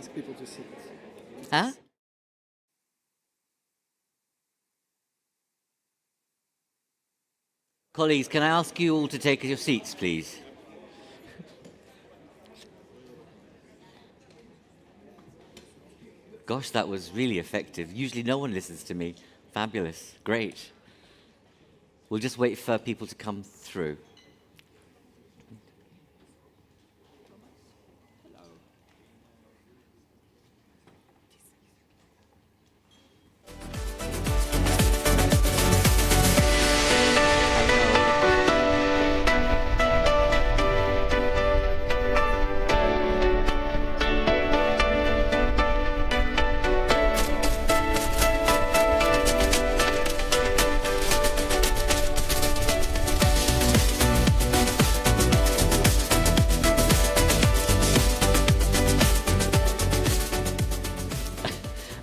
ask people to sit. Huh? Colleagues, can I ask you all to take your seats, please? Gosh, that was really effective. Usually no one listens to me. Fabulous. Great. We'll just wait for people to come through.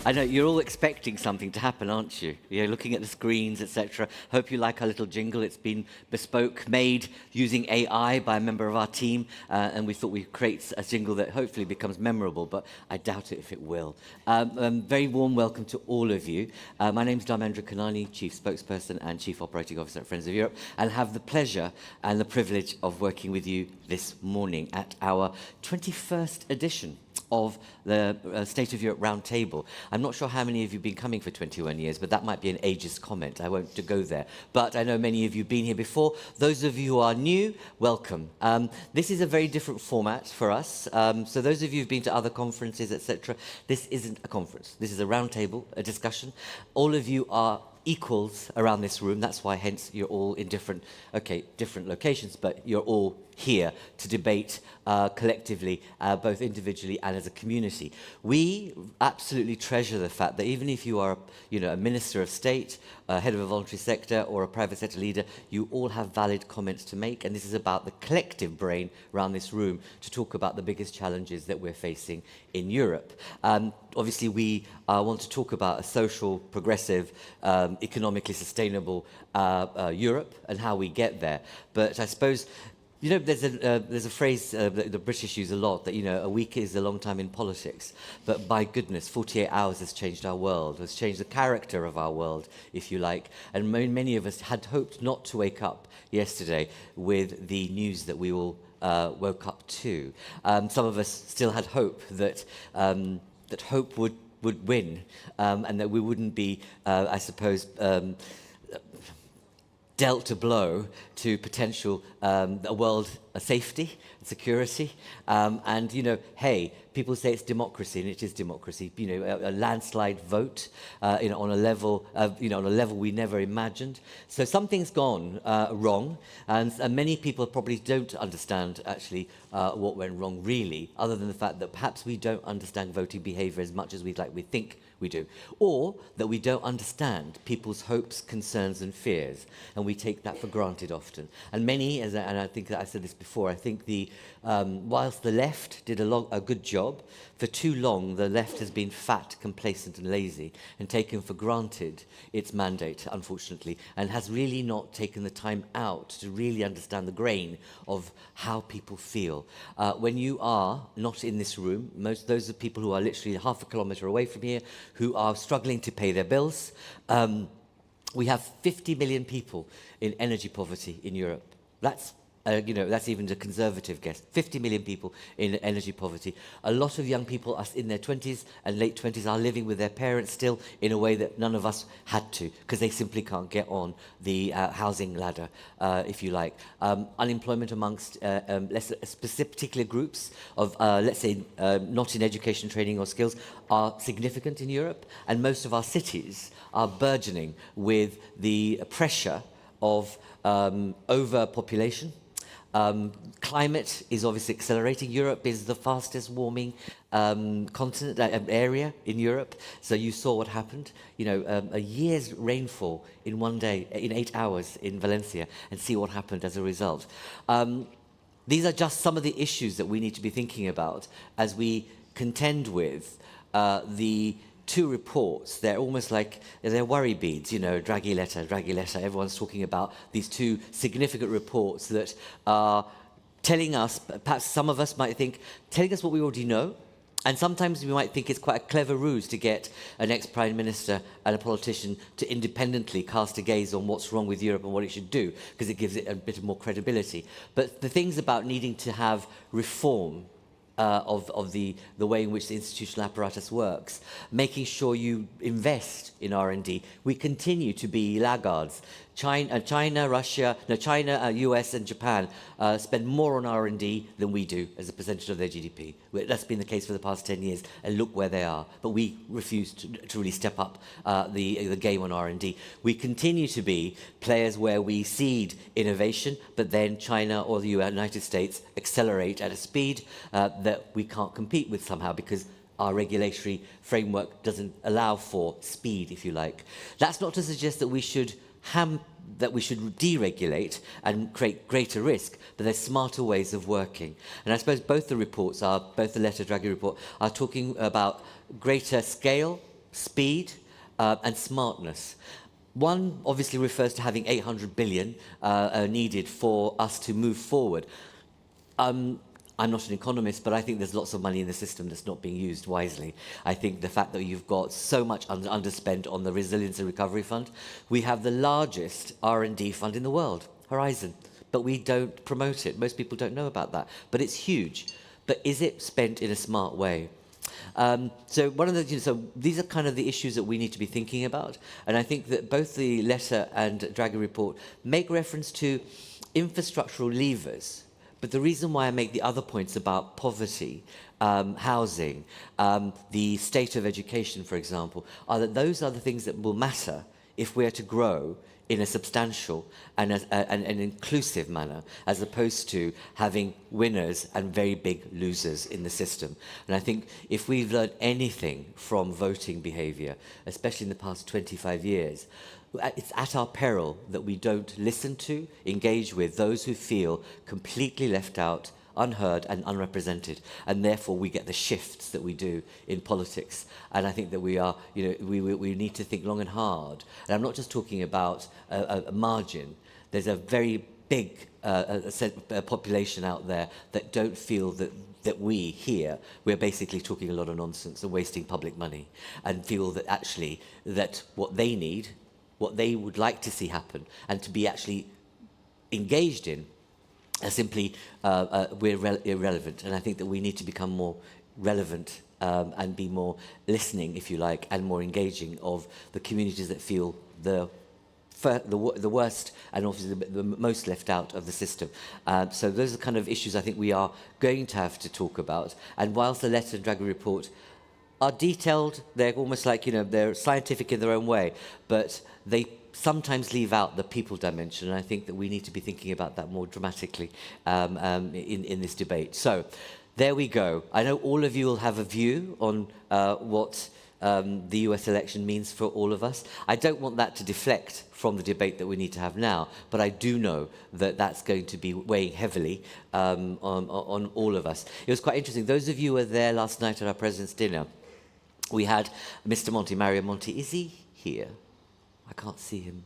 I know you're all expecting something to happen, aren't you? You're looking at the screens, etc. Hope you like our little jingle. It's been bespoke, made using AI by a member of our team, and we thought we'd create a jingle that hopefully becomes memorable, but I doubt it if it will. Very warm welcome to all of you. My name's Dharmendra Kanani, Chief Spokesperson and Chief Operating Officer at Friends of Europe, and have the pleasure and the privilege of working with you this morning at our 21st edition of the State of Europe Roundtable. I'm not sure how many of you have been coming for 21 years, but that might be an ageist comment. I won't go there. But I know many of you have been here before. Those of you who are new, welcome. This is a very different format for us. So those of you who've been to other conferences, etc., this isn't a conference. This is a roundtable, a discussion. All of you are equals around this room. That's why, hence, you're all in different locations, but you're all here to debate collectively, both individually and as a community. We absolutely treasure the fact that even if you are, a minister of state, head of a voluntary sector, or a private sector leader, you all have valid comments to make, and this is about the collective brain around this room to talk about the biggest challenges that we're facing in Europe. Obviously, we want to talk about a social, progressive, economically sustainable Europe and how we get there. But I suppose, there's a phrase that the British use a lot, that, a week is a long time in politics. But by goodness, 48 hours has changed our world, has changed the character of our world, if you like. And many of us had hoped not to wake up yesterday with the news that we all woke up to. Some of us still had hope that hope would win, and that we wouldn't be, I suppose, dealt a blow to potential a world of safety and security. And, hey, people say it's democracy, and it is democracy. A landslide vote, on a level, we never imagined. So something's gone wrong, and many people probably don't understand actually what went wrong really, other than the fact that perhaps we don't understand voting behaviour as much as we think we do, or that we don't understand people's hopes, concerns and fears, and we take that for granted often. And many, and I think that I said this before, I think whilst the left did a good job, for too long the left has been fat, complacent and lazy, and taken for granted its mandate, unfortunately, and has really not taken the time out to really understand the grain of how people feel. When you are not in this room, those are people who are literally half a kilometre away from here, who are struggling to pay their bills. We have 50 million people in energy poverty in Europe. That's even the conservative guess. 50 million people in energy poverty. A lot of young people are in their 20s and late 20s are living with their parents still in a way that none of us had to, because they simply can't get on the housing ladder, if you like. Unemployment amongst particular groups of, let's say, not in education, training or skills, are significant in Europe, and most of our cities are burgeoning with the pressure of overpopulation. Climate is obviously accelerating. Europe is the fastest warming continent area in Europe. So you saw what happened. A year's rainfall in one day, in 8 hours in Valencia, and see what happened as a result. These are just some of the issues that we need to be thinking about as we contend with the two reports. They're almost like they're worry beads, Draghi letter. Everyone's talking about these two significant reports that are telling us, perhaps some of us might think, telling us what we already know, And sometimes we might think it's quite a clever ruse to get an ex-prime minister and a politician to independently cast a gaze on what's wrong with Europe and what it should do, because it gives it a bit more credibility. But the things about needing to have reform of the way in which the institutional apparatus works, making sure you invest in R&D. We continue to be laggards. China, Russia, US and Japan spend more on R&D than we do as a percentage of their GDP. That's been the case for the past 10 years, and look where they are. But we refuse to really step up the game on R&D. We continue to be players where we seed innovation, but then China or the United States accelerate at a speed that we can't compete with somehow, because our regulatory framework doesn't allow for speed, if you like. That's not to suggest that we should deregulate and create greater risk, but there's smarter ways of working. And I suppose both the reports are, both the letter Draghi report, are talking about greater scale, speed, and smartness. One obviously refers to having 800 billion needed for us to move forward. I'm not an economist, but I think there's lots of money in the system that's not being used wisely. I think the fact that you've got so much underspent on the Resilience and Recovery Fund, we have the largest R&D fund in the world, Horizon, but we don't promote it. Most people don't know about that, but it's huge. But is it spent in a smart way? So these are kind of the issues that we need to be thinking about. And I think that both the letter and Draghi report make reference to infrastructural levers. But the reason why I make the other points about poverty, housing, the state of education, for example, are that those are the things that will matter if we're to grow in a substantial and an inclusive manner, as opposed to having winners and very big losers in the system. And I think if we've learned anything from voting behaviour, especially in the past 25 years, it's at our peril that we don't listen to, engage with those who feel completely left out, unheard and unrepresented, and therefore we get the shifts that we do in politics. And I think that we are, we need to think long and hard. And I'm not just talking about a margin. There's a very big population out there that don't feel that we here, we're basically talking a lot of nonsense and wasting public money, and feel that actually that what they need, what they would like to see happen and to be actually engaged in, are simply we're irrelevant. And I think that we need to become more relevant and be more listening, if you like, and more engaging of the communities that feel the worst and obviously the most left out of the system. So those are the kind of issues I think we are going to have to talk about. And whilst the letter and Draghi report are detailed, they're almost like, they're scientific in their own way, but they sometimes leave out the people dimension, and I think that we need to be thinking about that more dramatically in this debate. So there we go. I know all of you will have a view on what the US election means for all of us. I don't want that to deflect from the debate that we need to have now, but I do know that that's going to be weighing heavily on all of us. It was quite interesting. Those of you who were there last night at our President's dinner, we had Mr. Monti, Mario Monti. Is he here? I can't see him.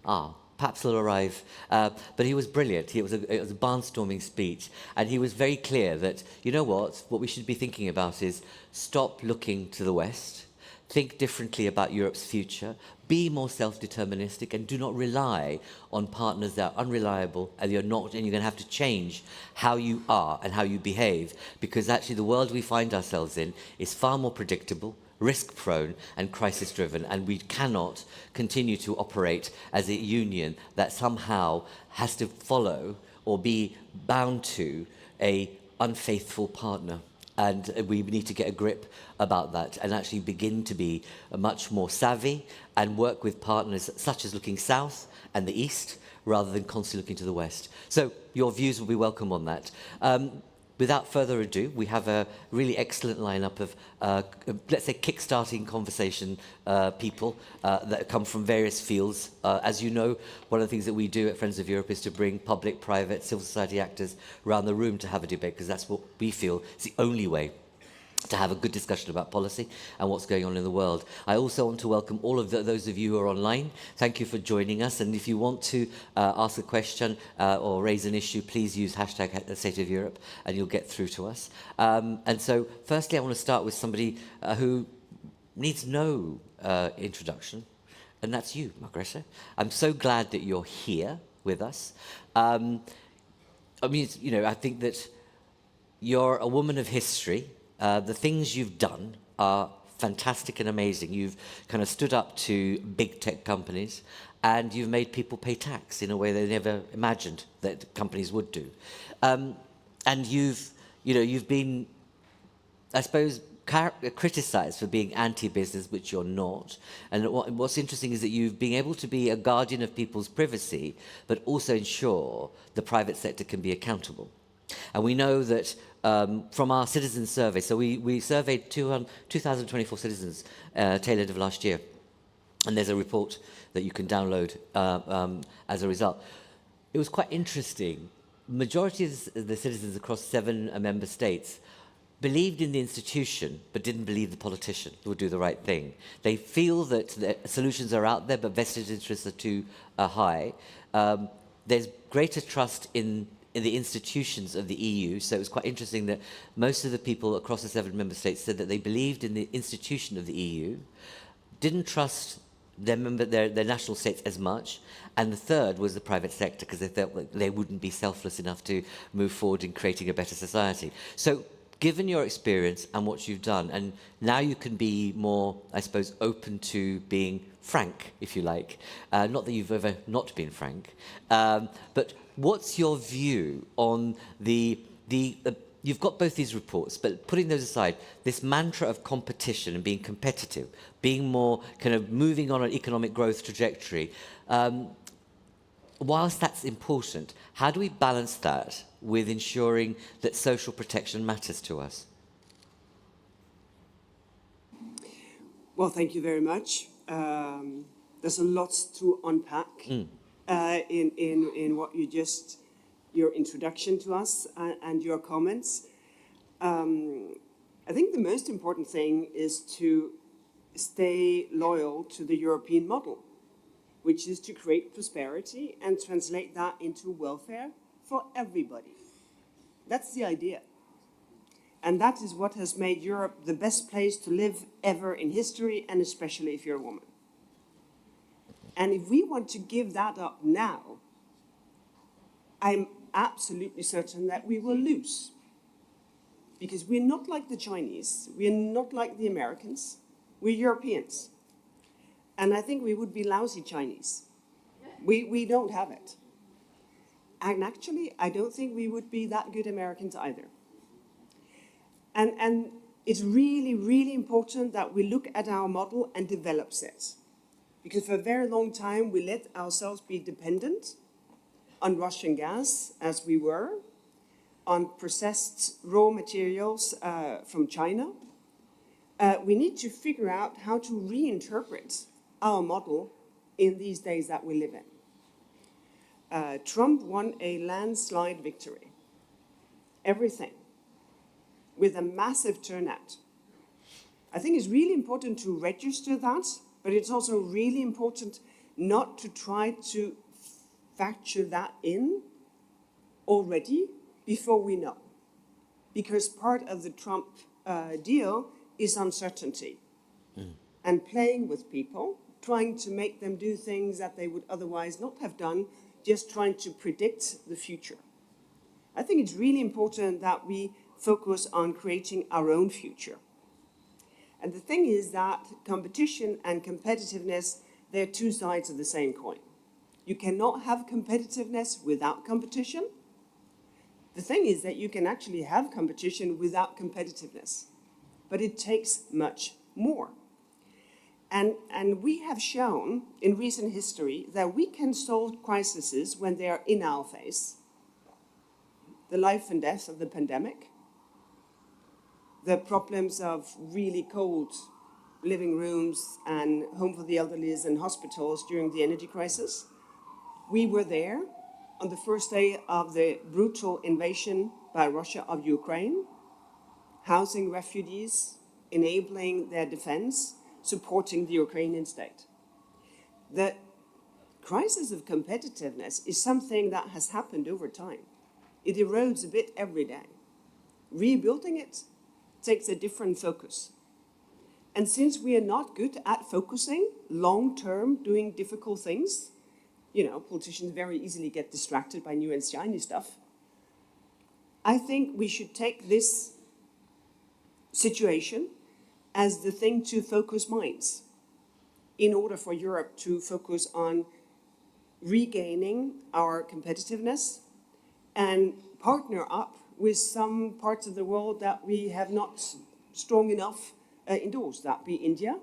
Perhaps he'll arrive. But he was brilliant. It was a barnstorming speech. And he was very clear that, what we should be thinking about is stop looking to the West, think differently about Europe's future, be more self-deterministic, and do not rely on partners that are unreliable, and you're going to have to change how you are and how you behave, because actually the world we find ourselves in is far more predictable, risk-prone and crisis-driven, and we cannot continue to operate as a union that somehow has to follow or be bound to an unfaithful partner. And we need to get a grip about that and actually begin to be much more savvy and work with partners such as looking south and the east rather than constantly looking to the west. So your views will be welcome on that. Without further ado, we have a really excellent lineup of, let's say, kickstarting conversation people that come from various fields. As you know, one of the things that we do at Friends of Europe is to bring public, private, civil society actors around the room to have a debate, because that's what we feel is the only way to have a good discussion about policy and what's going on in the world. I also want to welcome all of those of you who are online. Thank you for joining us. And if you want to ask a question or raise an issue, please use hashtag State of Europe and you'll get through to us. And so firstly, I want to start with somebody who needs no introduction, and that's you, Margrethe. I'm so glad that you're here with us. I mean, you know, I think that you're a woman of history. The things you've done are fantastic and amazing. You've kind of stood up to big tech companies and you've made people pay tax in a way they never imagined that companies would do. And you've been, I suppose, criticized for being anti-business, which you're not. And what's interesting is that you've been able to be a guardian of people's privacy, but also ensure the private sector can be accountable. And we know that from our citizen survey, so we surveyed 2,024 citizens tail end of last year, and there's a report that you can download as a result. It was quite interesting. Majority of the citizens across 7 member states believed in the institution, but didn't believe the politician who would do the right thing. They feel that the solutions are out there, but vested interests are too high. There's greater trust in the institutions of the EU, so it was quite interesting that most of the people across the 7 member states said that they believed in the institution of the EU, didn't trust their national states as much, and the third was the private sector, because they felt they wouldn't be selfless enough to move forward in creating a better society. So given your experience and what you've done, and now you can be more, I suppose, open to being frank, if you like. Not that you've ever not been frank, but what's your view on you've got both these reports, but putting those aside, this mantra of competition and being competitive, being more kind of moving on an economic growth trajectory, whilst that's important, how do we balance that with ensuring that social protection matters to us? Well, thank you very much. There's a lot to unpack in what your introduction to us and your comments. I think the most important thing is to stay loyal to the European model, which is to create prosperity and translate that into welfare for everybody. That's the idea. And that is what has made Europe the best place to live ever in history, and especially if you're a woman. And if we want to give that up now, I'm absolutely certain that we will lose. Because we're not like the Chinese, we're not like the Americans, we're Europeans. And I think we would be lousy Chinese. We don't have it. And actually, I don't think we would be that good Americans either. And it's really, really important that we look at our model and develop it. Because for a very long time, we let ourselves be dependent on Russian gas, as we were, on processed raw materials from China. We need to figure out how to reinterpret our model in these days that we live in. Trump won a landslide victory. Everything. With a massive turnout. I think it's really important to register that, but it's also really important not to try to factor that in already before we know. Because part of the Trump deal is uncertainty and playing with people, trying to make them do things that they would otherwise not have done, just trying to predict the future. I think it's really important that we focus on creating our own future. And the thing is that competition and competitiveness, they're 2 sides of the same coin. You cannot have competitiveness without competition. The thing is that you can actually have competition without competitiveness, but it takes much more. And we have shown in recent history that we can solve crises when they are in our face. The life and death of the pandemic, the problems of really cold living rooms and home for the elderly and hospitals during the energy crisis. We were there on the first day of the brutal invasion by Russia of Ukraine. housing refugees, enabling their defense, supporting the Ukrainian state. The crisis of competitiveness is something that has happened over time. It erodes a bit every day. Rebuilding it takes a different focus. And since we are not good at focusing long-term, doing difficult things, you know, politicians very easily get distracted by new and shiny stuff. I think we should take this situation as the thing to focus minds in order for Europe to focus on regaining our competitiveness and partner up with some parts of the world that we have not strong enough endorsed. That be India,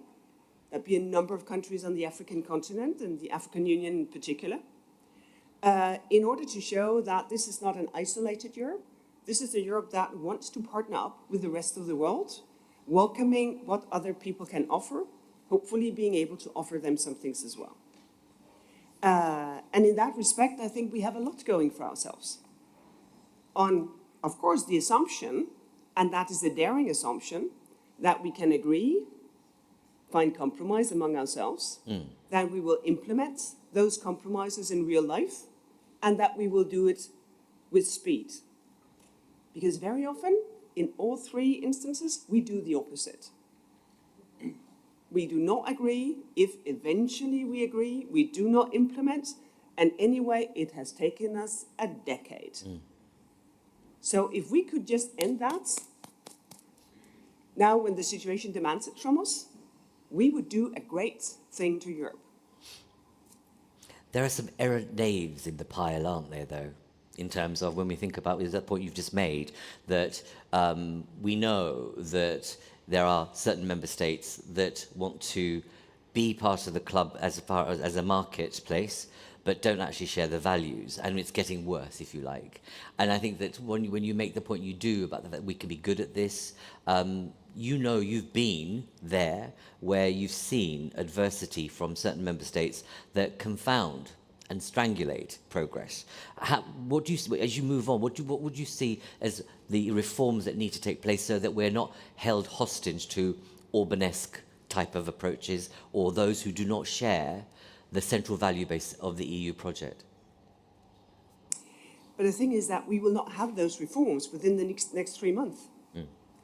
that be a number of countries on the African continent and the African Union in particular, in order to show that this is not an isolated Europe. This is a Europe that wants to partner up with the rest of the world, welcoming what other people can offer, hopefully being able to offer them some things as well. And in that respect, I think we have a lot going for ourselves. On, of course, the assumption, and that is a daring assumption, that we can agree, find compromise among ourselves, that we will implement those compromises in real life, and that we will do it with speed. Because very often, in all three instances, we do the opposite. We do not agree. If eventually we agree, we do not implement. And anyway, it has taken us a decade. So if we could just end that, now when the situation demands it from us, we would do a great thing to Europe. There are some errant knaves in the pile, aren't there, though? In terms of when we think about that point you've just made, that we know that there are certain member states that want to be part of the club as far as a marketplace, but don't actually share the values, and it's getting worse, if you like. And I think that when you make the point you do about that we can be good at this, you know you've been there where you've seen adversity from certain member states that confound and strangulate progress. What do you, as you move on, what would you see as the reforms that need to take place so that we're not held hostage to Orbanesque type of approaches or those who do not share the central value base of the EU project? But the thing is that we will not have those reforms within the next 3 months.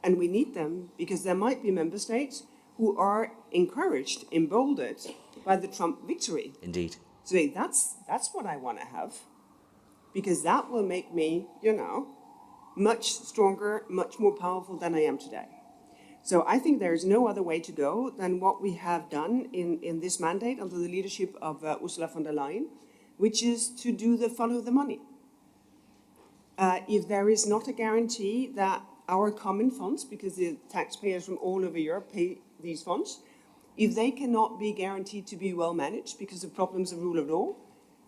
And we need them because there might be member states who are encouraged, emboldened by the Trump victory. Indeed. So that's what I want to have, because that will make me, you know, much stronger, much more powerful than I am today. So I think there is no other way to go than what we have done in this mandate under the leadership of Ursula von der Leyen, which is to do the follow the money. If there is not a guarantee that our common funds, because the taxpayers from all over Europe pay these funds, if they cannot be guaranteed to be well managed because of problems of rule of law,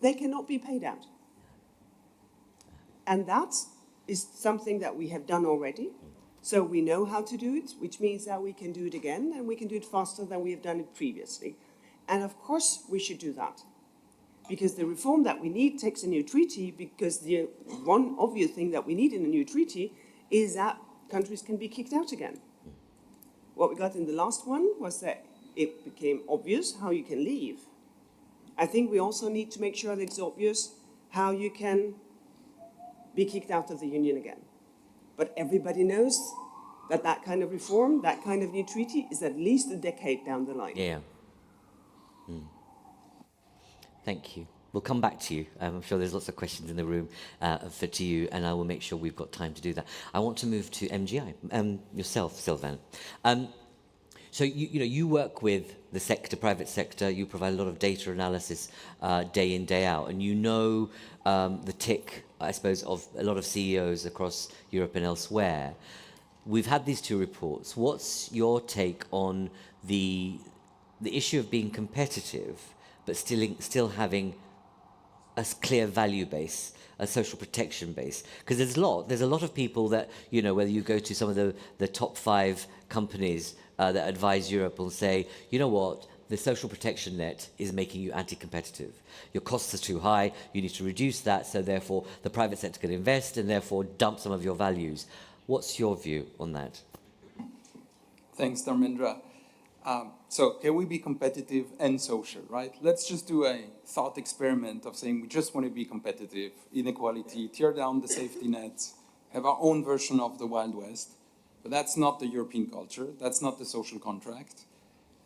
they cannot be paid out. And that is something that we have done already. So we know how to do it, which means that we can do it again, and we can do it faster than we have done it previously. And of course, we should do that. Because the reform that we need takes a new treaty, because the one obvious thing that we need in a new treaty is that countries can be kicked out again. What we got in the last one was that it became obvious how you can leave. I think we also need to make sure that it's obvious how you can be kicked out of the Union again. But everybody knows that that kind of reform, that kind of new treaty is at least a decade down the line. Yeah. Thank you. We'll come back to you. I'm sure there's lots of questions in the room to you, and I will make sure we've got time to do that. I want to move to MGI, yourself, Sylvain. So you work with the sector, private sector. You provide a lot of data analysis day in, day out, and you know the tick, I suppose, of a lot of CEOs across Europe and elsewhere. We've had these two reports. What's your take on the issue of being competitive, but still having a clear value base, a social protection base? Because there's a lot of people that, you know, whether you go to some of the top 5 companies that advise Europe will say, you know what, the social protection net is making you anti-competitive. Your costs are too high, you need to reduce that, so therefore the private sector can invest and therefore dump some of your values. What's your view on that? Thanks, Dharmendra. So can we be competitive and social, right? Let's just do a thought experiment of saying we just want to be competitive, inequality, tear down the safety nets, have our own version of the Wild West. But that's not the European culture. That's not the social contract.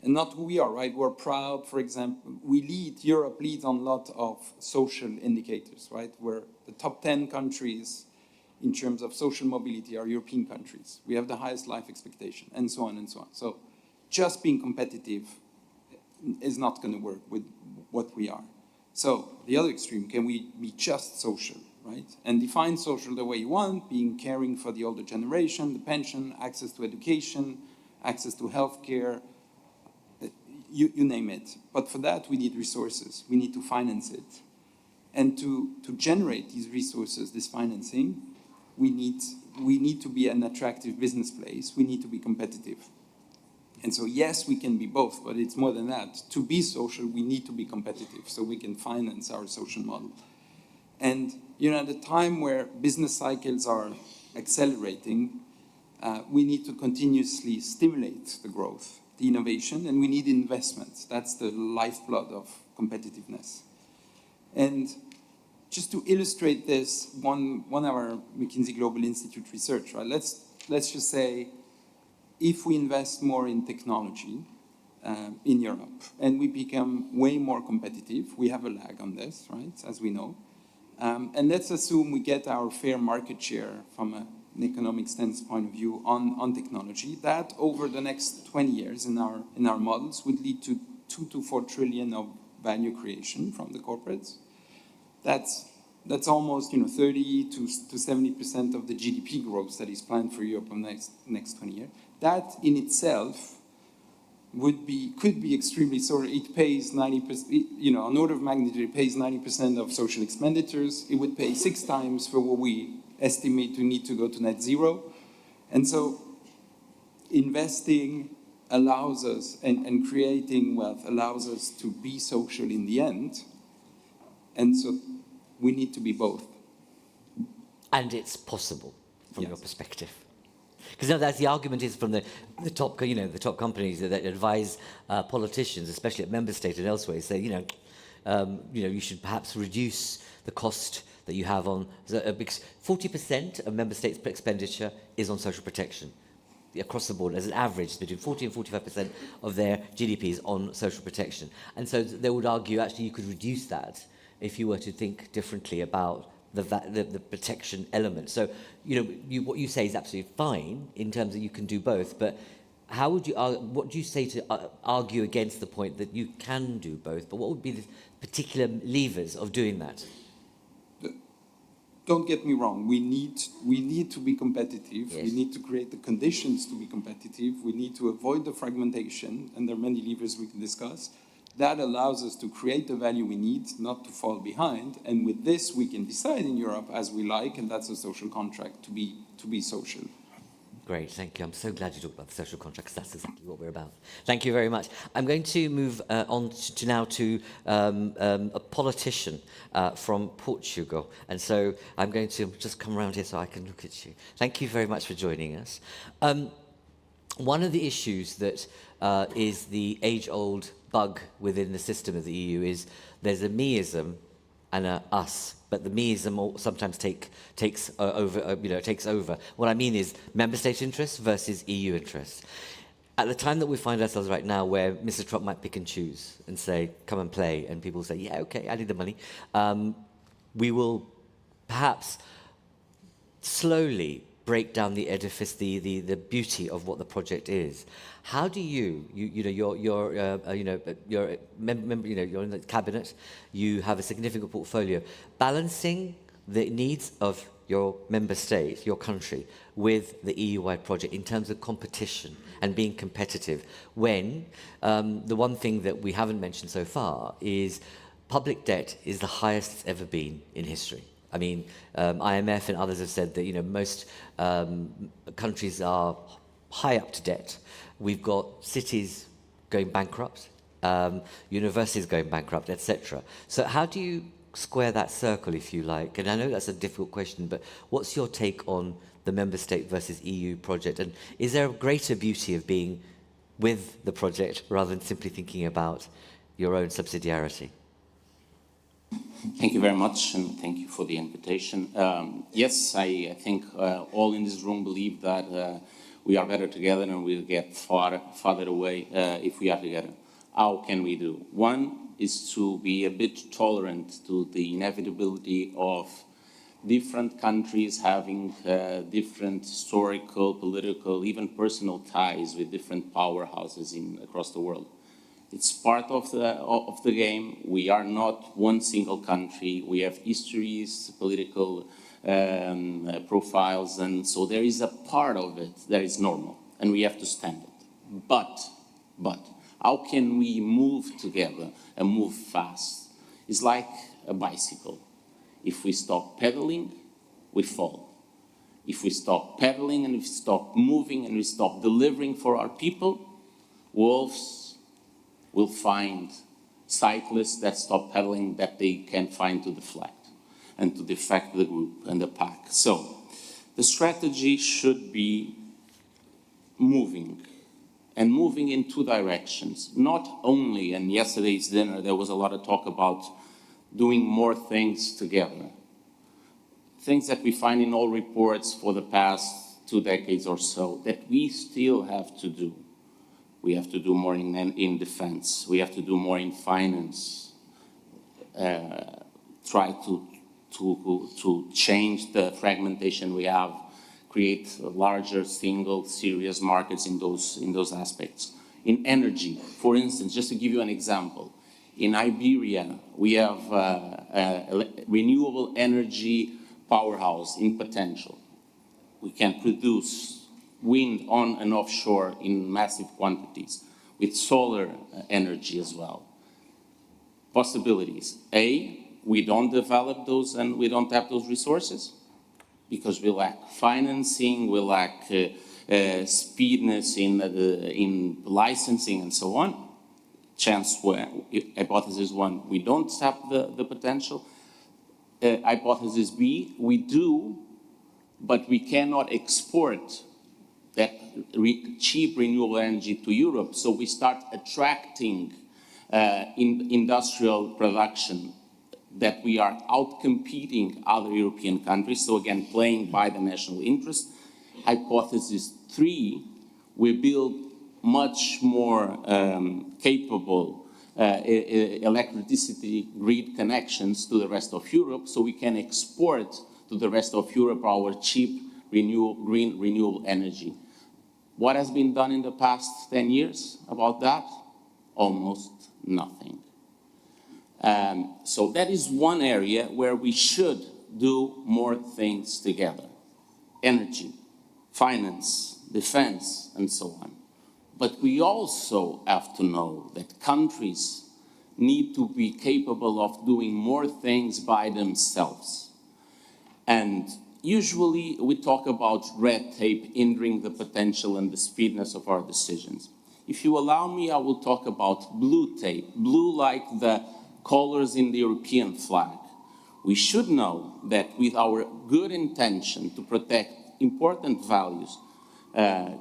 And not who we are, right? We're proud, for example, Europe leads on a lot of social indicators, right? We're the top 10 countries in terms of social mobility are European countries. We have the highest life expectation, and so on and so on. So just being competitive is not going to work with what we are. So the other extreme, can we be just social, right? And define social the way you want, being caring for the older generation, the pension, access to education, access to healthcare, you name it. But for that, we need resources. We need to finance it. And to generate these resources, this financing, we need to be an attractive business place. We need to be competitive. And so, yes, we can be both, but it's more than that. To be social, we need to be competitive so we can finance our social model. And, at a time where business cycles are accelerating, we need to continuously stimulate the growth, the innovation, and we need investments. That's the lifeblood of competitiveness. And just to illustrate this, one of our McKinsey Global Institute research, right? Let's just say, if we invest more in technology in Europe and we become way more competitive, we have a lag on this, right, as we know. And let's assume we get our fair market share from an economic stance point of view on technology. That over the next 20 years in our models would lead to 2 to 4 trillion of value creation from the corporates. That's almost 30 to 70% of the GDP growth that is planned for Europe in the next 20 years. That in itself could be extremely sort of, it pays 90%, an order of magnitude, it pays 90% of social expenditures. It would pay 6 times for what we estimate to need to go to net zero. And so investing allows us, and creating wealth allows us to be social in the end. And so we need to be both. And it's possible from your perspective. Because that's the argument is from the top, the top companies that advise politicians, especially at member state and elsewhere, say, you should perhaps reduce the cost that you have on, because 40% of member states' expenditure is on social protection across the board. As an average, between 40 and 45% of their GDP is on social protection. And so they would argue actually you could reduce that if you were to think differently about the protection element. So, what you say is absolutely fine in terms of you can do both, but how would you, what do you say to argue against the point that you can do both, but what would be the particular levers of doing that? Don't get me wrong, we need to be competitive. Yes. We need to create the conditions to be competitive. We need to avoid the fragmentation, and there are many levers we can discuss. That allows us to create the value we need, not to fall behind. And with this, we can decide in Europe as we like, and that's a social contract, to be social. Great, thank you. I'm so glad you talked about the social contract, because that's exactly what we're about. Thank you very much. I'm going to move on to a politician from Portugal. And so I'm going to just come around here so I can look at you. Thank you very much for joining us. One of the issues that is the age-old bug within the system of the EU is there's a meism and a us, but the meism sometimes takes over. What I mean is member state interests versus EU interests. At the time that we find ourselves right now, where Mr. Trump might pick and choose and say, "Come and play," and people say, "Yeah, okay, I need the money," we will perhaps slowly break down the edifice, the beauty of what the project is. How do you're in the cabinet, you have a significant portfolio, balancing the needs of your member state, your country, with the EU-wide project in terms of competition and being competitive, when the one thing that we haven't mentioned so far is public debt is the highest it's ever been in history. I mean, IMF and others have said that, most countries are high up to debt. We've got cities going bankrupt, universities going bankrupt, etc. So how do you square that circle, if you like? And I know that's a difficult question, but what's your take on the member state versus EU project? And is there a greater beauty of being with the project rather than simply thinking about your own subsidiarity? Thank you very much, and thank you for the invitation. Yes, I think all in this room believe that we are better together and we'll get farther away if we are together. How can we do? One is to be a bit tolerant to the inevitability of different countries having different historical, political, even personal ties with different powerhouses across the world. It's part of the game. We are not one single country. We have histories, political profiles, and so there is a part of it that is normal, and we have to stand it. But, how can we move together and move fast? It's like a bicycle. If we stop pedaling, we fall. If we stop pedaling and we stop moving and we stop delivering for our people, wolves will find cyclists that stop pedaling that they can find to deflect and to defect the group and the pack. So the strategy should be moving, and moving in two directions. Not only, and yesterday's dinner there was a lot of talk about doing more things together. Things that we find in all reports for the past 2 decades or so that we still have to do. We have to do more in defense. We have to do more in finance. Try to change the fragmentation we have, create larger, single, serious markets in those aspects. In energy, for instance, just to give you an example, in Iberia, we have a renewable energy powerhouse in potential. We can produce wind on and offshore in massive quantities, with solar energy as well. Possibilities. A, we don't develop those and we don't have those resources because we lack financing, we lack speedness in licensing and so on. Hypothesis one, we don't have the potential. Hypothesis B, we do, but we cannot export that cheap renewable energy to Europe, so we start attracting industrial production that we are out-competing other European countries, so again, playing by the national interest. Hypothesis 3, we build much more capable electricity grid connections to the rest of Europe, so we can export to the rest of Europe our cheap green renewable energy. What has been done in the past 10 years about that? Almost nothing. So that is one area where we should do more things together. Energy, finance, defense, and so on. But we also have to know that countries need to be capable of doing more things by themselves. And usually we talk about red tape hindering the potential and the speediness of our decisions. If you allow me, I will talk about blue tape, blue like the colors in the European flag. We should know that with our good intention to protect important values,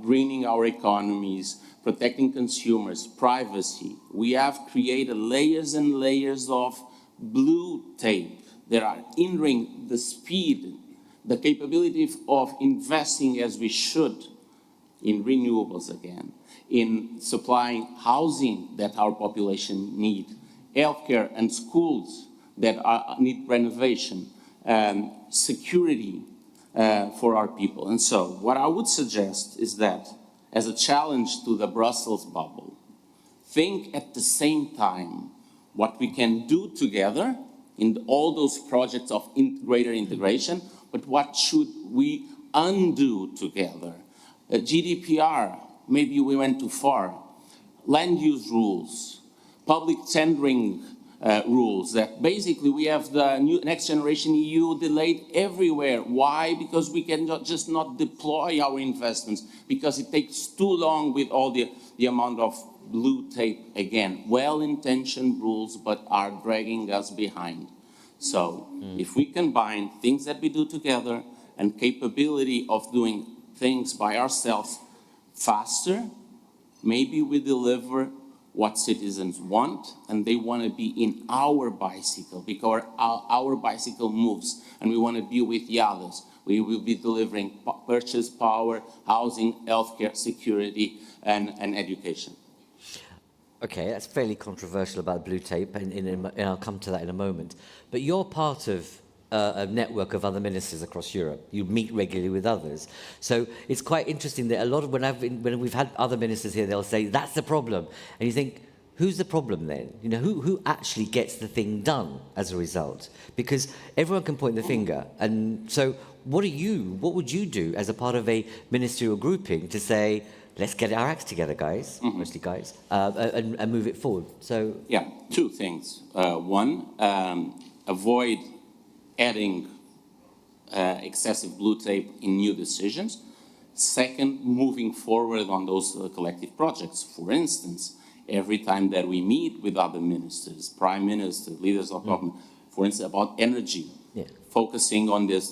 greening our economies, protecting consumers, privacy, we have created layers and layers of blue tape that are hindering the speed, the capability of investing as we should in renewables again, in supplying housing that our population need, healthcare and schools that need renovation, security for our people. And so what I would suggest is that as a challenge to the Brussels bubble, think at the same time what we can do together in all those projects of greater integration, but what should we undo together? GDPR, maybe we went too far. Land use rules, public tendering rules that basically we have the next generation EU delayed everywhere. Why? Because we cannot just not deploy our investments because it takes too long with all the amount of blue tape again. Well-intentioned rules, but are dragging us behind. So if we combine things that we do together and capability of doing things by ourselves faster, maybe we deliver what citizens want, and they want to be in our bicycle, because our bicycle moves, and we want to be with the others. We will be delivering purchase power, housing, healthcare, security, and education. Okay, that's fairly controversial about blue tape, and I'll come to that in a moment. But you're part of a network of other ministers across Europe. You meet regularly with others. So it's quite interesting that a lot of, when we've had other ministers here, they'll say, that's the problem. And you think, who's the problem then? You know, who actually gets the thing done as a result? Because everyone can point the finger. And so what would you do as a part of a ministerial grouping to say, let's get our acts together, guys, mostly guys, and move it forward? So yeah, two things. One, avoid adding excessive blue tape in new decisions. Second, moving forward on those collective projects. For instance, every time that we meet with other ministers, prime ministers, leaders of government, for instance, about energy, focusing on this,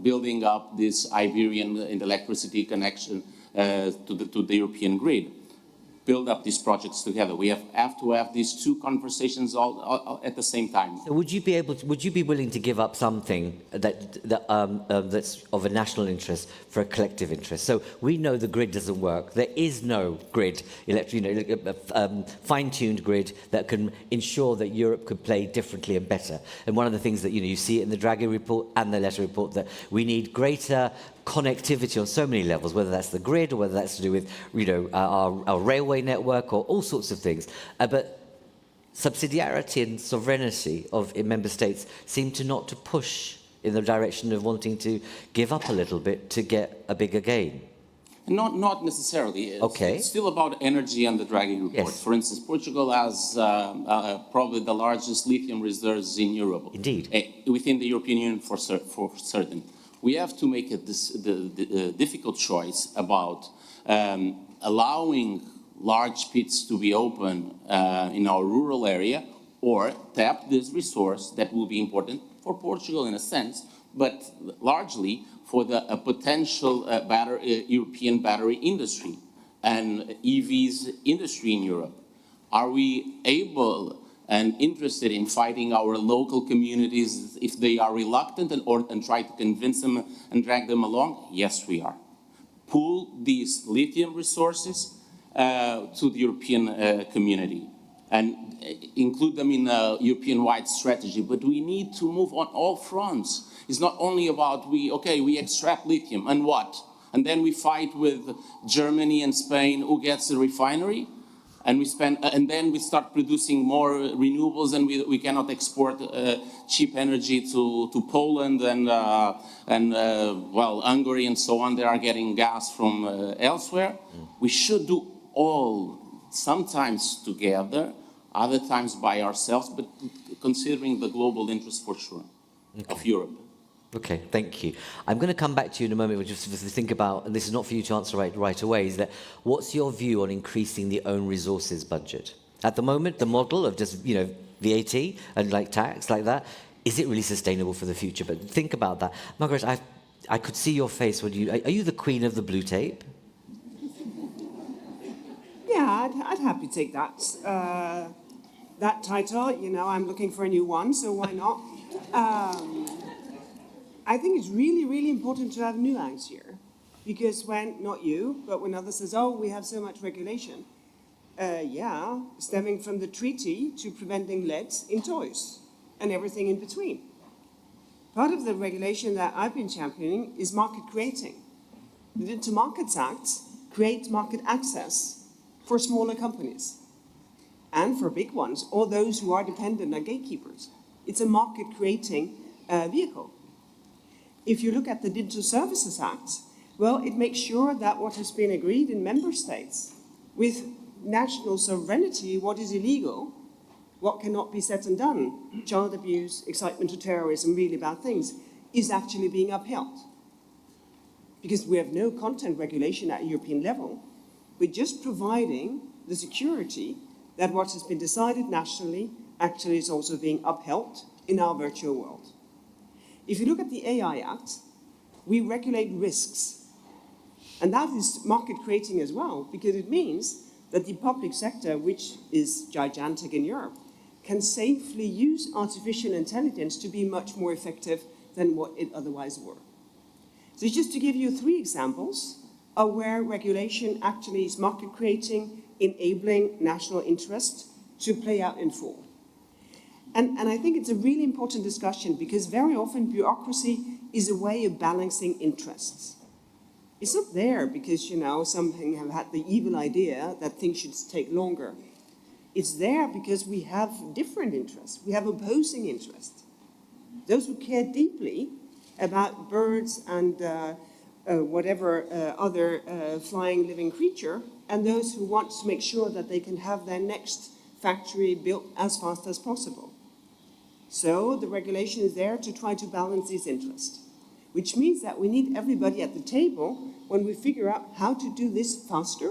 building up this Iberian electricity connection to the European grid. Build up these projects together. We have to have these two conversations all at the same time. So would you be willing to give up something that's of a national interest for a collective interest? So we know the grid doesn't work. There is no grid, fine-tuned grid that can ensure that Europe could play differently and better. And one of the things that you see it in the Draghi report and the letter report, that we need greater connectivity on so many levels, whether that's the grid or whether that's to do with our railway network or all sorts of things. But subsidiarity and sovereignty of member states seem to not to push in the direction of wanting to give up a little bit to get a bigger gain. Not necessarily. It's still about energy and the Draghi report. Yes. For instance, Portugal has probably the largest lithium reserves in Europe. Indeed. Within the European Union for certain. We have to make the difficult choice about allowing large pits to be open in our rural area, or tap this resource that will be important for Portugal in a sense, but largely for the potential European battery industry and EVs industry in Europe. Are we able and interested in fighting our local communities if they are reluctant and try to convince them and drag them along? Yes, we are. Pool these lithium resources to the European community and include them in a European-wide strategy. But we need to move on all fronts. It's not only about we extract lithium and what? And then we fight with Germany and Spain who gets the refinery. And then we start producing more renewables, and we cannot export cheap energy to Poland and Hungary and so on. They are getting gas from elsewhere. We should do all, sometimes together, other times by ourselves, but considering the global interest for sure of Europe. Okay, thank you. I'm going to come back to you in a moment, just to think about, and this is not for you to answer right away, is that what's your view on increasing the own resources budget? At the moment, the model of just, VAT and tax like that, is it really sustainable for the future? But think about that. Margaret, I could see your face when are you the queen of the blue tape? Yeah, I'd happily take that title. I'm looking for a new one, so why not? I think it's really, really important to have nuance here, because not you, but when others says, oh, we have so much regulation, stemming from the treaty to preventing lead in toys and everything in between. Part of the regulation that I've been championing is market creating. The Digital Markets Act creates market access for smaller companies and for big ones, or those who are dependent on gatekeepers. It's a market creating vehicle. If you look at the Digital Services Act, well, it makes sure that what has been agreed in member states with national sovereignty, what is illegal, what cannot be said and done, child abuse, incitement to terrorism, really bad things, is actually being upheld. Because we have no content regulation at a European level, we're just providing the security that what has been decided nationally actually is also being upheld in our virtual world. If you look at the AI Act, we regulate risks. And that is market creating as well, because it means that the public sector, which is gigantic in Europe, can safely use artificial intelligence to be much more effective than what it otherwise were. So just to give you 3 examples of where regulation actually is market creating, enabling national interest to play out in full. And I think it's a really important discussion because very often bureaucracy is a way of balancing interests. It's not there because, something have had the evil idea that things should take longer. It's there because we have different interests. We have opposing interests. Those who care deeply about birds and whatever other flying living creature, and those who want to make sure that they can have their next factory built as fast as possible. So the regulation is there to try to balance these interests, which means that we need everybody at the table when we figure out how to do this faster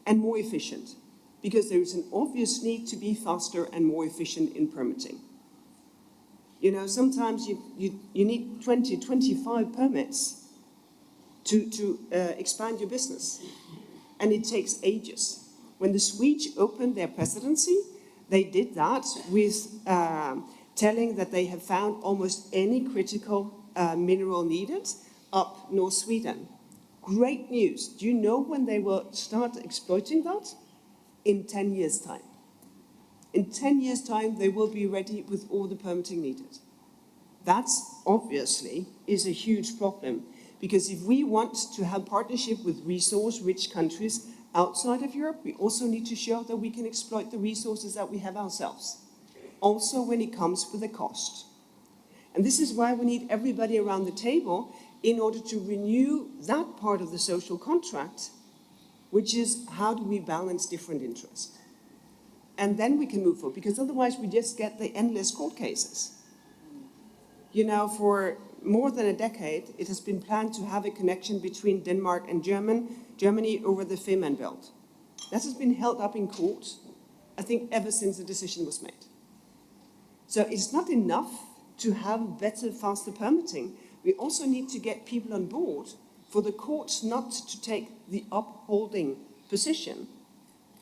and more efficient, because there is an obvious need to be faster and more efficient in permitting. Sometimes you need 20, 25 permits to expand your business, and it takes ages. When the Swedes opened their presidency, they did that with telling that they have found almost any critical mineral needed up North Sweden. Great news. Do you know when they will start exploiting that? In 10 years' time. In 10 years' time, they will be ready with all the permitting needed. That obviously is a huge problem, because if we want to have partnership with resource-rich countries outside of Europe, we also need to show that we can exploit the resources that we have ourselves, also when it comes with a cost. And this is why we need everybody around the table in order to renew that part of the social contract, which is how do we balance different interests? And then we can move forward, because otherwise we just get the endless court cases. For more than a decade, it has been planned to have a connection between Denmark and Germany over the Fehmarn Belt. That has been held up in court, I think, ever since the decision was made. So it's not enough to have better, faster permitting. We also need to get people on board for the courts not to take the upholding position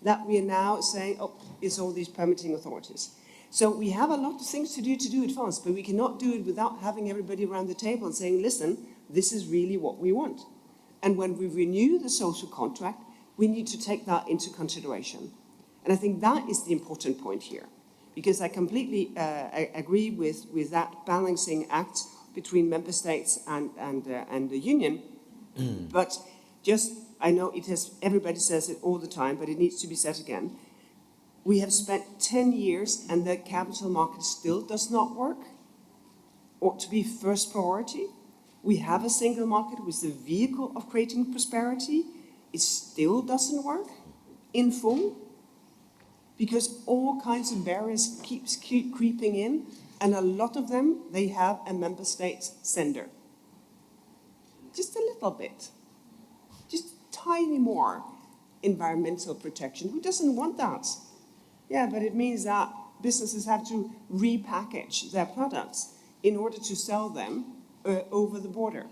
that we are now saying, it's all these permitting authorities. So we have a lot of things to do it fast, but we cannot do it without having everybody around the table and saying, listen, this is really what we want. And when we renew the social contract, we need to take that into consideration. And I think that is the important point here, because I completely agree with that balancing act between member states and the union. But I know everybody says it all the time, but it needs to be said again. We have spent 10 years and the capital market still does not work, ought to be first priority. We have a single market with the vehicle of creating prosperity. It still doesn't work in full because all kinds of barriers keep creeping in, and a lot of them, they have a member state sender. Just a little bit, just tiny more environmental protection. Who doesn't want that? Yeah, but it means that businesses have to repackage their products in order to sell them over the border.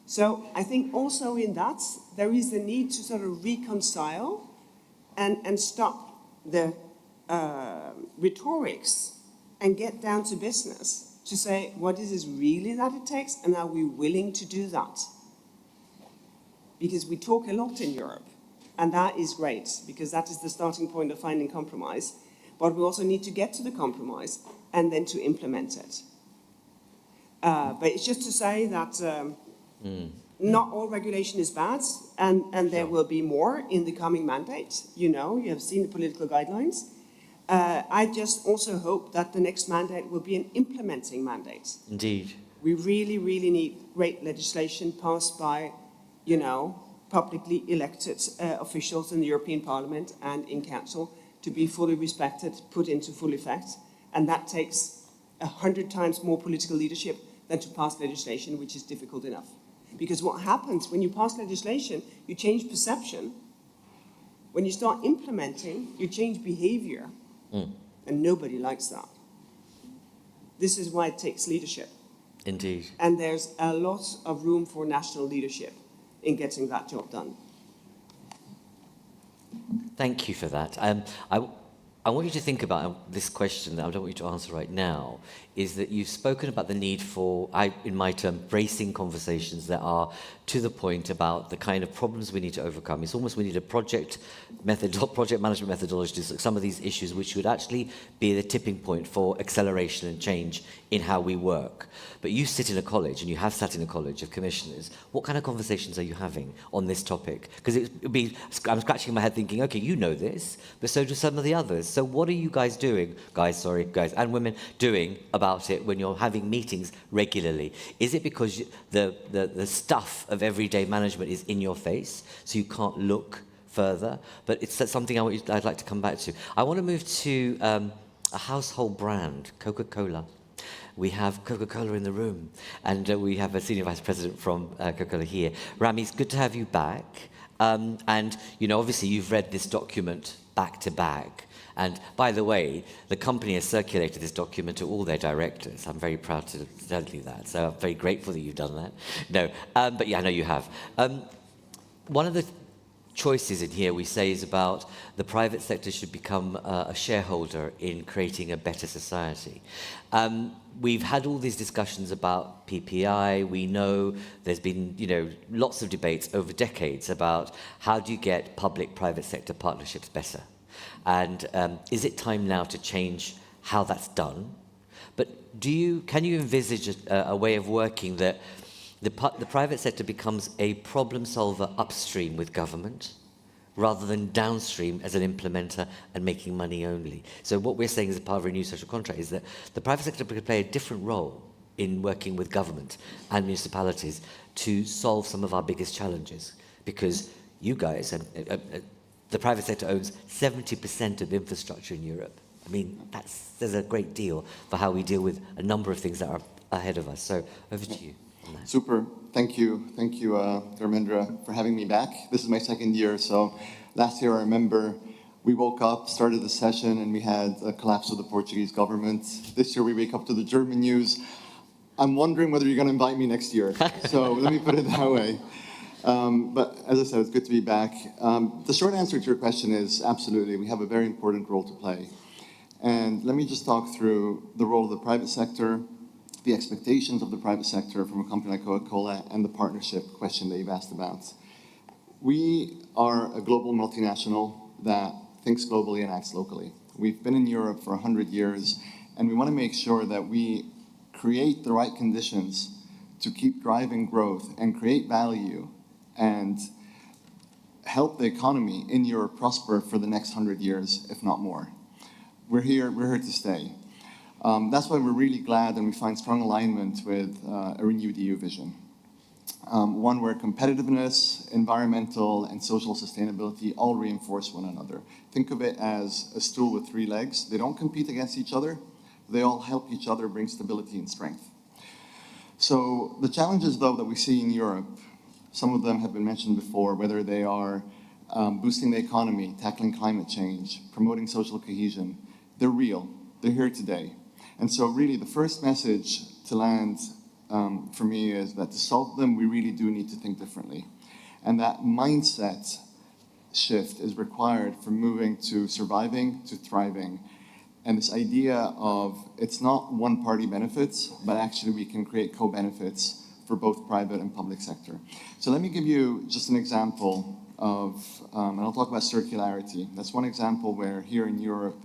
So I think also in that, there is the need to sort of reconcile and stop the rhetorics and get down to business to say, what is it really that it takes, and are we willing to do that? Because we talk a lot in Europe. And that is great, because that is the starting point of finding compromise. But we also need to get to the compromise and then to implement it. But it's just to say that not all regulation is bad, and there will be more in the coming mandate. You have seen the political guidelines. I just also hope that the next mandate will be an implementing mandate. Indeed. We really, really need great legislation passed by, publicly elected officials in the European Parliament and in Council to be fully respected, put into full effect. And that takes 100 times more political leadership than to pass legislation, which is difficult enough. Because what happens when you pass legislation, you change perception. When you start implementing, you change behavior. And nobody likes that. This is why it takes leadership. Indeed. And there's a lot of room for national leadership in getting that job done. Thank you for that. I want you to think about this question that I don't want you to answer right now, is that you've spoken about the need for, in my term, bracing conversations that are to the point about the kind of problems we need to overcome. It's almost we need a project management methodology to some of these issues which would actually be the tipping point for acceleration and change in how we work. But you sit in a college, and you have sat in a college of commissioners. What kind of conversations are you having on this topic? Because I'm scratching my head thinking, okay, you know this, but so do some of the others. So what are you guys doing, guys and women, doing about it when you're having meetings regularly? Is it because the stuff of everyday management is in your face, so you can't look further? But it's something I'd like to come back to. I want to move to a household brand, Coca-Cola. We have Coca-Cola in the room, and we have a senior vice president from Coca-Cola here. Rami, it's good to have you back. And, you know, obviously you've read this document back to back. And by the way, the company has circulated this document to all their directors. I'm very proud to tell you that. So I'm very grateful that you've done that. No, but yeah, I know you have. One of the choices in here we say is about the private sector should become a shareholder in creating a better society. We've had all these discussions about PPI. We know there's been, you know, lots of debates over decades about how do you get public-private sector partnerships better. And is it time now to change how that's done? But can you envisage a way of working that the private sector becomes a problem solver upstream with government, rather than downstream as an implementer and making money only? So what we're saying as a part of a new social contract is that the private sector could play a different role in working with government and municipalities to solve some of our biggest challenges. Because you guys, the private sector owns 70% of infrastructure in Europe. I mean, there's a great deal for how we deal with a number of things that are ahead of us. So over to you. Super. Thank you, Dharmendra, for having me back. This is my second year. So last year, I remember we woke up, started the session, and we had a collapse of the Portuguese government. This year, we wake up to the German news. I'm wondering whether you're going to invite me next year. So let me put it that way. But as I said, it's good to be back. The short answer to your question is absolutely. We have a very important role to play. And let me just talk through the role of the private sector, the expectations of the private sector from a company like Coca-Cola, and the partnership question that you've asked about. We are a global multinational that thinks globally and acts locally. We've been in Europe for 100 years, and we want to make sure that we create the right conditions to keep driving growth and create value and help the economy in Europe prosper for the next 100 years, if not more. We're here to stay. That's why we're really glad and we find strong alignment with a renewed EU vision. One where competitiveness, environmental, and social sustainability all reinforce one another. Think of it as a stool with 3 legs. They don't compete against each other. They all help each other bring stability and strength. So the challenges, though, that we see in Europe, some of them have been mentioned before, whether they are boosting the economy, tackling climate change, promoting social cohesion, they're real. They're here today. And so really the first message to land for me is that to solve them, we really do need to think differently. And that mindset shift is required from moving to surviving to thriving. And this idea of it's not one party benefits, but actually we can create co-benefits for both private and public sector. So let me give you just an example of, and I'll talk about circularity. That's one example where here in Europe,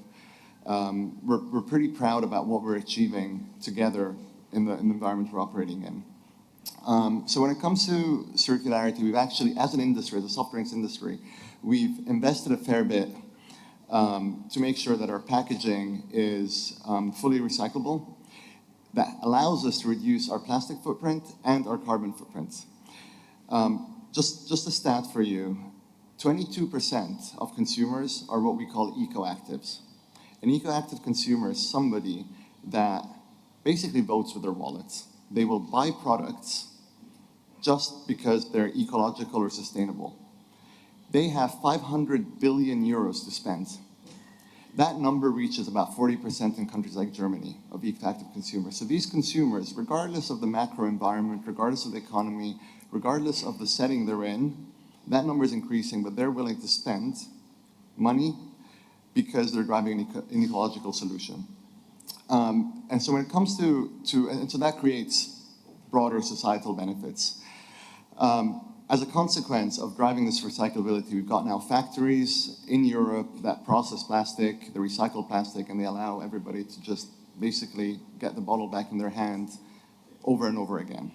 we're pretty proud about what we're achieving together in the environment we're operating in. So when it comes to circularity, we've actually, as an industry, as a soft drinks industry, we've invested a fair bit to make sure that our packaging is fully recyclable. That allows us to reduce our plastic footprint and our carbon footprint. Just a stat for you, 22% of consumers are what we call eco-actives. An eco-active consumer is somebody that basically votes with their wallets. They will buy products just because they're ecological or sustainable. They have 500 billion euros to spend. That number reaches about 40% in countries like Germany of eco-active consumers. So these consumers, regardless of the macro environment, regardless of the economy, regardless of the setting they're in, that number is increasing, but they're willing to spend money because they're driving an ecological solution. And so when it comes and so that creates broader societal benefits. As a consequence of driving this recyclability, we've got now factories in Europe that process plastic, they recycle plastic, and they allow everybody to just basically get the bottle back in their hand over and over again.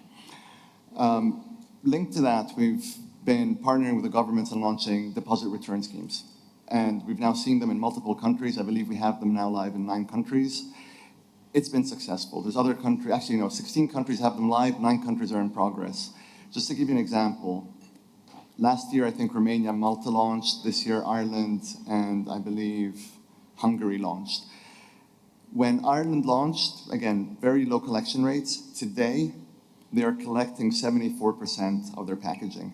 Linked to that, we've been partnering with the governments and launching deposit return schemes. And we've now seen them in multiple countries. I believe we have them now live in 9 countries. It's been successful. There's other countries, actually, 16 countries have them live, 9 countries are in progress. Just to give you an example, last year, I think Romania and Malta launched. This year, Ireland and I believe Hungary launched. When Ireland launched, again, very low collection rates. Today, they are collecting 74% of their packaging.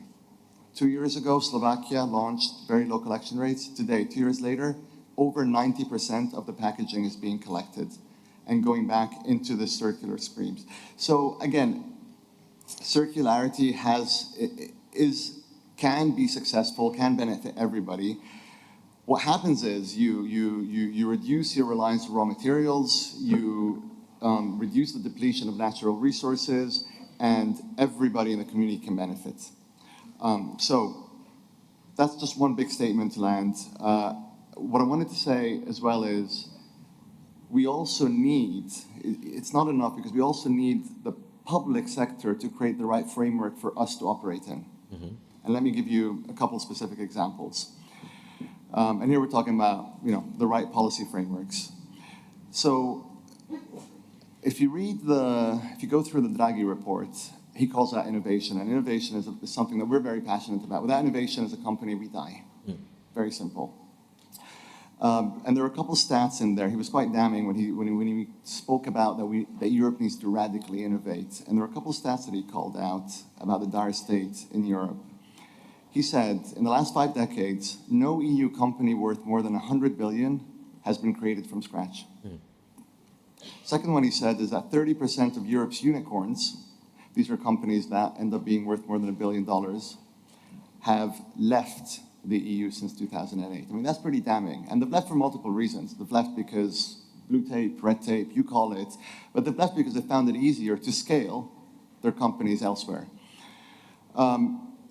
2 years ago, Slovakia launched very low collection rates. Today, 2 years later, over 90% of the packaging is being collected and going back into the circular streams. So again, circularity can be successful, can benefit everybody. What happens is you reduce your reliance on raw materials, you reduce the depletion of natural resources, and everybody in the community can benefit. So that's just one big statement to land. What I wanted to say as well is we also need, it's not enough because we also need the public sector to create the right framework for us to operate in. Mm-hmm. And let me give you a couple specific examples. And here we're talking about, the right policy frameworks. So if you go through the Draghi report, he calls that innovation. And innovation is something that we're very passionate about. Without innovation as a company, we die. Mm. Very simple. And there were a couple stats in there. He was quite damning when he spoke about that Europe needs to radically innovate. And there were a couple stats that he called out about the dire state in Europe. He said, in the last 5 decades, no EU company worth more than 100 billion has been created from scratch. Mm. Second one he said is that 30% of Europe's unicorns, these are companies that end up being worth more than $1 billion, have left the EU since 2008. I mean, that's pretty damning. And they've left for multiple reasons. They've left because blue tape, red tape, you call it, but they've left because they found it easier to scale their companies elsewhere.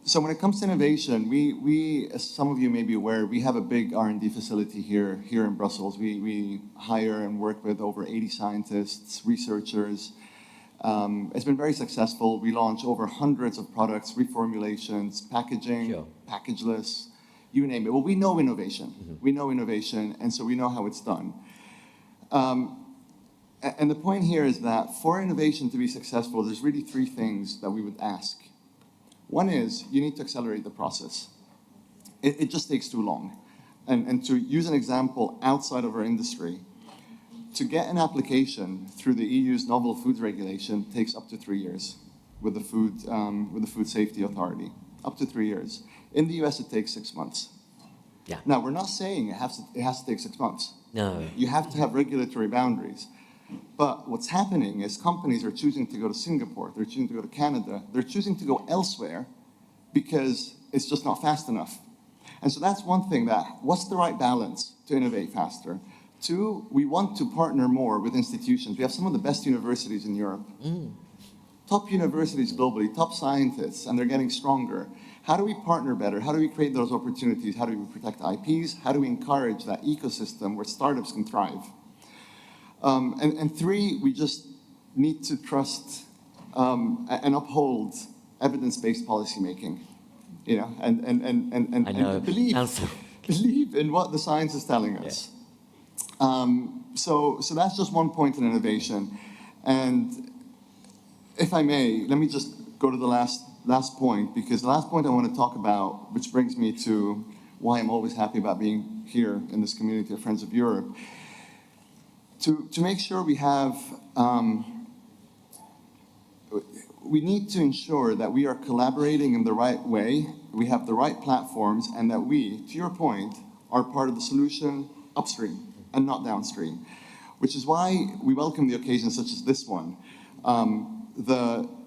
So when it comes to innovation, we, as some of you may be aware, we have a big R&D facility here in Brussels. We hire and work with over 80 scientists, researchers. It's been very successful. We launch over hundreds of products, reformulations, packaging, sure. Packageless, you name it. Well, we know innovation. Mm-hmm. We know innovation, and so we know how it's done. And the point here is that for innovation to be successful, there's really 3 things that we would ask. One is you need to accelerate the process. It just takes too long. And to use an example outside of our industry, to get an application through the EU's novel foods regulation takes up to 3 years with the Food Safety Authority, up to 3 years. In the US, it takes 6 months. Yeah. Now, we're not saying it has to take 6 months. No. You have to have regulatory boundaries. But what's happening is companies are choosing to go to Singapore, they're choosing to go to Canada, they're choosing to go elsewhere because it's just not fast enough. And so that's one thing what's the right balance to innovate faster? 2, we want to partner more with institutions. We have some of the best universities in Europe. Mm. Top universities globally, top scientists, and they're getting stronger. How do we partner better? How do we create those opportunities? How do we protect IPs? How do we encourage that ecosystem where startups can thrive? And 3, we just need to trust and uphold evidence-based policymaking, and believe in what the science is telling us. Yeah. So that's just one point in innovation. And if I may, let me just go to the last point, because the last point I want to talk about, which brings me to why I'm always happy about being here in this community of Friends of Europe, to make sure we have, we need to ensure that we are collaborating in the right way, we have the right platforms, and that we, to your point, are part of the solution upstream. and not downstream, which is why we welcome the occasions such as this one.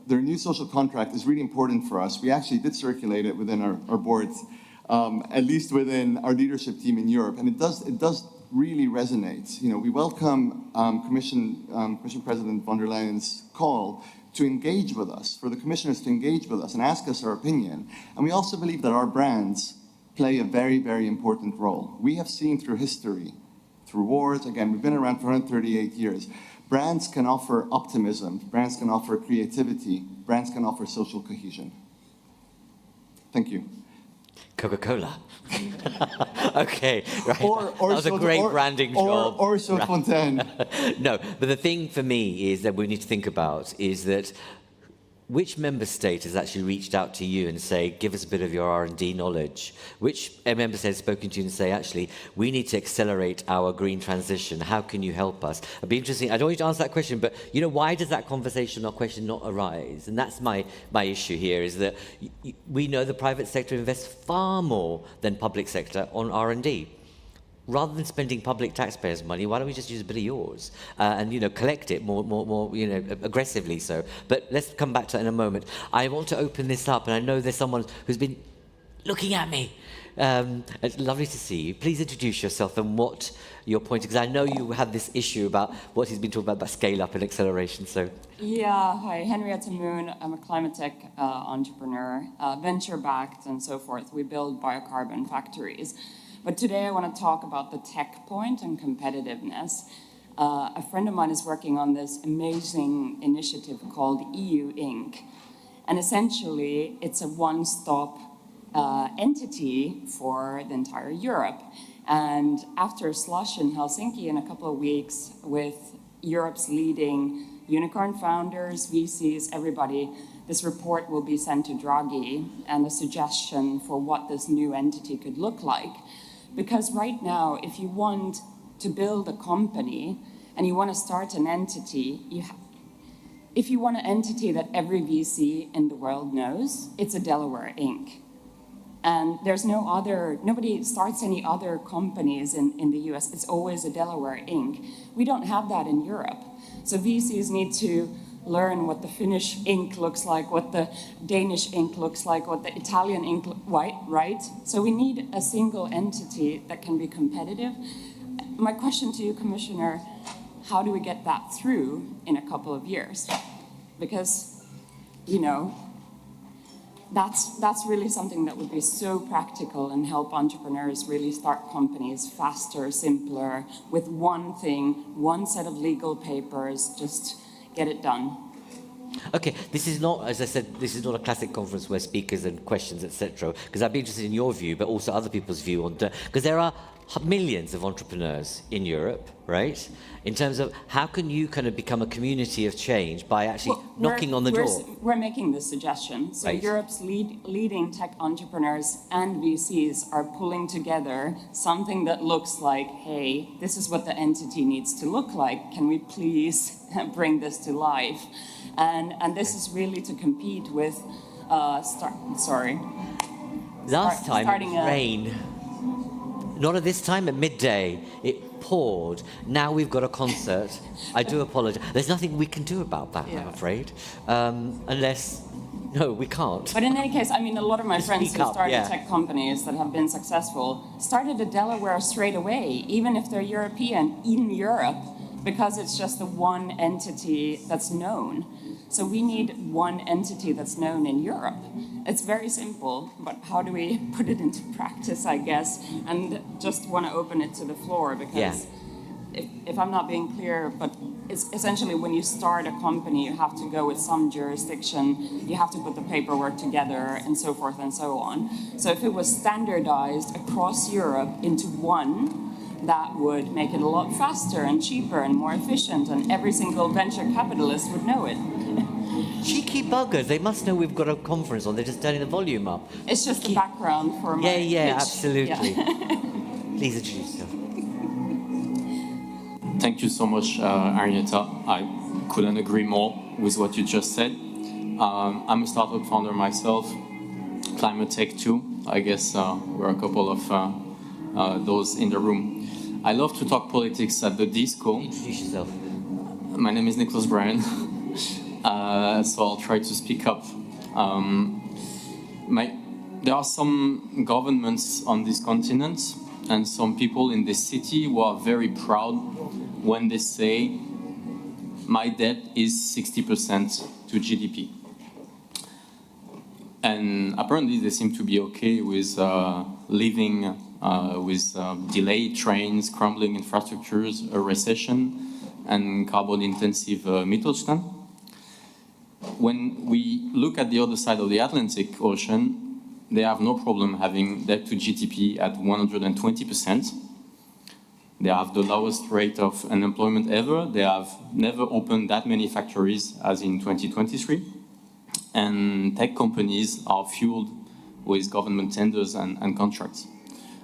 Their new social contract is really important for us. We actually did circulate it within our boards, at least within our leadership team in Europe, and it does really resonate. You know, we welcome Commission President von der Leyen's call to engage with us, for the commissioners to engage with us and ask us our opinion. And we also believe that our brands play a very, very important role. We have seen through history, through wars, again, we've been around for 138 years, brands can offer optimism, brands can offer creativity, brands can offer social cohesion. Thank you. Coca-Cola. Okay, right. Or that was a great branding job. Or Fontaine. No, but the thing for me is that we need to think about is that which member state has actually reached out to you and say, give us a bit of your R&D knowledge? Which member state has spoken to you and say, actually, we need to accelerate our green transition. How can you help us? It'd be interesting. I don't want you to answer that question, but you know, why does that conversation or question not arise? And that's my issue here, is that we know the private sector invests far more than public sector on R&D. Rather than spending public taxpayers' money, why don't we just use a bit of yours and, you know, collect it more, you know, aggressively so. But let's come back to that in a moment. I want to open this up, and I know there's someone who's been looking at me. It's lovely to see you. Please introduce yourself and what your point is, because I know you have this issue about what he's been talking about scale up and acceleration. So. Yeah, hi, Henrietta Moon. I'm a climate tech entrepreneur, venture-backed and so forth. We build biocarbon factories. But today I want to talk about the tech point and competitiveness. A friend of mine is working on this amazing initiative called EU Inc. And essentially, it's a one-stop entity for the entire Europe. And after a slush in Helsinki in a couple of weeks with Europe's leading unicorn founders, VCs, everybody, this report will be sent to Draghi and a suggestion for what this new entity could look like. Because right now, if you want to build a company and you want to start an entity, if you want an entity that every VC in the world knows, it's a Delaware Inc. And there's nobody starts any other companies in the US. It's always a Delaware Inc. We don't have that in Europe. So VCs need to learn what the Finnish Inc. looks like, what the Danish Inc. looks like, what the Italian Inc. right? So we need a single entity that can be competitive. My question to you, Commissioner, how do we get that through in a couple of years? Because, you know, that's really something that would be so practical and help entrepreneurs really start companies faster, simpler, with one thing, one set of legal papers, just get it done. Okay, this is not, as I said, this is not a classic conference where speakers and questions, etc. Because I'd be interested in your view, but also other people's view on, because there are millions of entrepreneurs in Europe, right? In terms of how can you kind of become a community of change by actually knocking on the door? We're making this suggestion. So right. Europe's leading tech entrepreneurs and VCs are pulling together something that looks like, hey, this is what the entity needs to look like. Can we please bring this to life? And this is really to compete with, Last time it rained. Not at this time, at midday. It poured. Now we've got a concert. I do apologize. There's nothing we can do about that, yeah. I'm afraid. Unless, no, we can't. But in any case, I mean, a lot of my friends who started tech companies that have been successful started in Delaware straight away, even if they're European, in Europe, because it's just the one entity that's known. So we need one entity that's known in Europe. It's very simple, but how do we put it into practice, I guess? And just want to open it to the floor, because if I'm not being clear, but it's essentially when you start a company, you have to go with some jurisdiction, you have to put the paperwork together, and so forth and so on. So if it was standardized across Europe into one, that would make it a lot faster and cheaper and more efficient, and every single venture capitalist would know it. Cheeky buggers, they must know we've got a conference on, they're just turning the volume up. It's just the background for my pitch. Absolutely. Yeah. Please introduce yourself. Thank you so much, Arietta. I couldn't agree more with what you just said. I'm a startup founder myself, climate tech too. I guess we're a couple of those in the room. I love to talk politics at the disco. Introduce yourself. My name is Nicholas Bryan, so I'll try to speak up. There are some governments on this continent and some people in this city who are very proud when they say, my debt is 60% to GDP. And apparently they seem to be okay with living with delayed trains, crumbling infrastructures, a recession, and carbon-intensive Mittelstand. When we look at the other side of the Atlantic Ocean, they have no problem having debt to GDP at 120%. They have the lowest rate of unemployment ever. They have never opened that many factories as in 2023. And tech companies are fueled with government tenders and contracts.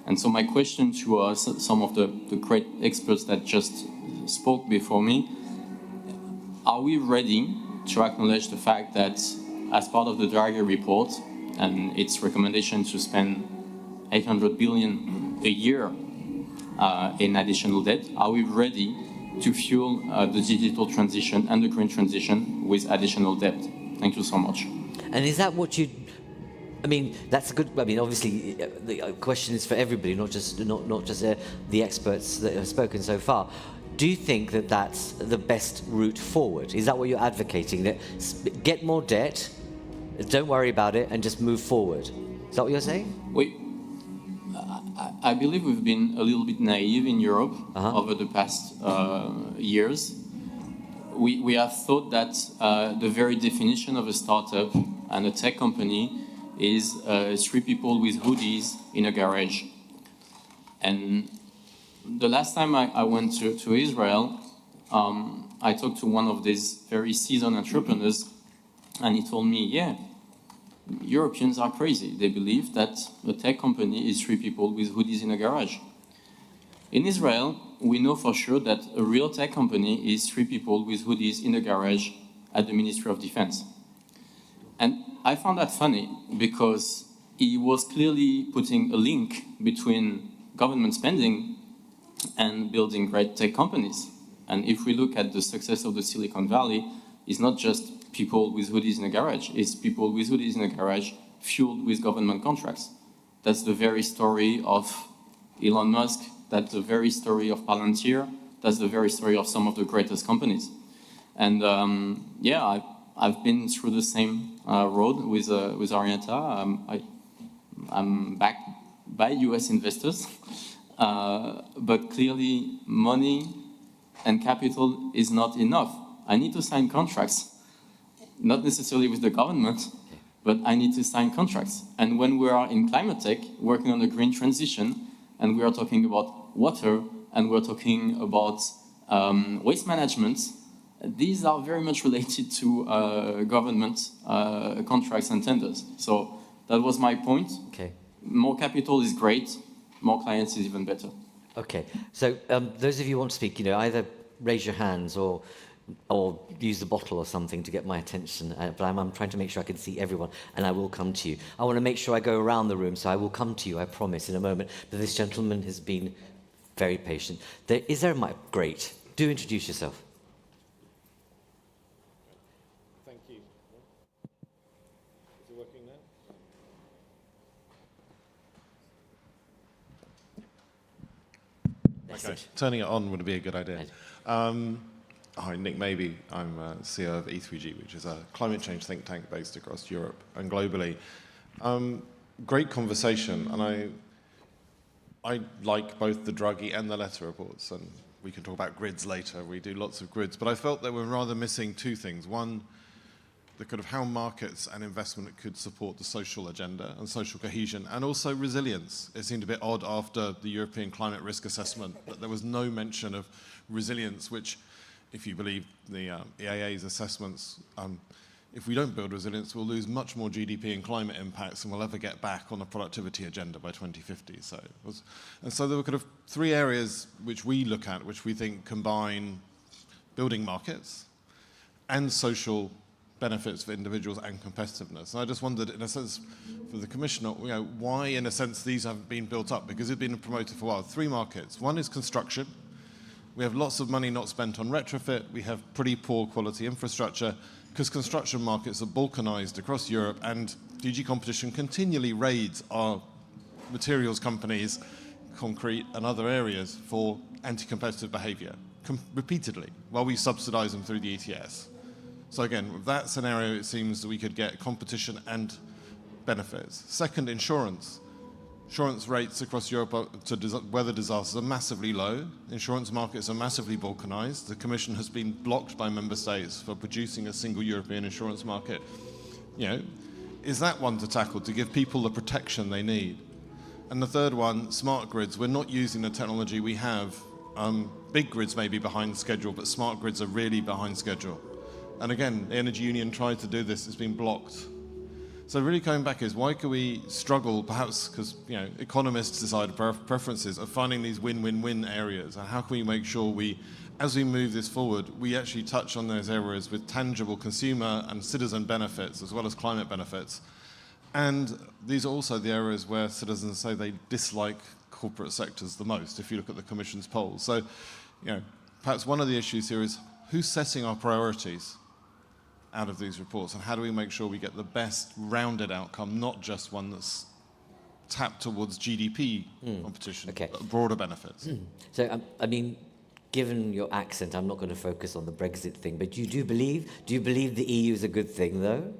And so my question to some of the great experts that just spoke before me, are we ready to acknowledge the fact that as part of the Draghi report and its recommendation to spend 800 billion a year in additional debt, are we ready to fuel the digital transition and the green transition with additional debt? Thank you so much. And is that what you? I mean, that's a good. I mean, obviously, the question is for everybody, not just the experts that have spoken so far. Do you think that that's the best route forward? Is that what you're advocating? That get more debt, don't worry about it, and just move forward. Is that what you're saying? I believe we've been a little bit naive in Europe over the past years. We have thought that the very definition of a startup and a tech company is 3 people with hoodies in a garage. And the last time I went to Israel, I talked to one of these very seasoned entrepreneurs, and he told me, yeah, Europeans are crazy. They believe that a tech company is 3 people with hoodies in a garage. In Israel, we know for sure that a real tech company is 3 people with hoodies in a garage at the Ministry of Defense. And I found that funny because he was clearly putting a link between government spending and building great tech companies. And if we look at the success of the Silicon Valley, it's not just people with hoodies in a garage, it's people with hoodies in a garage fueled with government contracts. That's the very story of Elon Musk, that's the very story of Palantir, that's the very story of some of the greatest companies. And yeah, I've been through the same road with Arietta. I'm backed by US investors, but clearly money and capital is not enough. I need to sign contracts, not necessarily with the government, but I need to sign contracts. And when we are in climate tech, working on the green transition, and we are talking about water, and we're talking about waste management, these are very much related to government contracts and tenders. So that was my point. Okay. More capital is great, more clients is even better. Okay. So those of you who want to speak, either raise your hands or use the bottle or something to get my attention. But I'm trying to make sure I can see everyone, and I will come to you. I want to make sure I go around the room, so I will come to you, I promise, in a moment. But this gentleman has been very patient. Is there a mic? Great. Do introduce yourself. Thank you. Is it working now? Okay, turning it on would be a good idea. Hi, Nick Mabey. I'm CEO of E3G, which is a climate change think tank based across Europe and globally. Great conversation, and I like both the Draghi and the Letter reports, and we can talk about grids later. We do lots of grids, but I felt that we're rather missing 2 things. One, the kind of how markets and investment could support the social agenda and social cohesion, and also resilience. It seemed a bit odd after the European climate risk assessment that there was no mention of resilience, which, if you believe the EAA's assessments, if we don't build resilience, we'll lose much more GDP and climate impacts than we'll ever get back on the productivity agenda by 2050. And so there were kind of 3 areas which we look at, which we think combine building markets and social benefits for individuals and competitiveness. And I just wondered, in a sense, for the Commissioner, why, in a sense, these haven't been built up? Because it's been promoted for a while. 3 markets. One is construction. We have lots of money not spent on retrofit. We have pretty poor quality infrastructure because construction markets are balkanized across Europe, and DG Competition continually raids our materials companies, concrete and other areas, for anti-competitive behavior repeatedly while we subsidize them through the ETS. So again, with that scenario, it seems that we could get competition and benefits. Second, insurance. Insurance rates across Europe to weather disasters are massively low. Insurance markets are massively balkanized. The Commission has been blocked by member states for producing a single European insurance market. Is that one to tackle, to give people the protection they need? And the third one, smart grids. We're not using the technology we have. Big grids may be behind schedule, but smart grids are really behind schedule. And again, the Energy Union tried to do this, it's been blocked. So really coming back is, why can we struggle, perhaps because economists decide preferences, of finding these win-win-win areas, and how can we make sure as we move this forward, we actually touch on those areas with tangible consumer and citizen benefits as well as climate benefits. And these are also the areas where citizens say they dislike corporate sectors the most, if you look at the Commission's polls. So, perhaps one of the issues here is, who's setting our priorities out of these reports, and how do we make sure we get the best rounded outcome, not just one that's tapped towards GDP competition, but broader benefits? So, I mean, given your accent, I'm not going to focus on the Brexit thing, but do you believe the EU is a good thing, though?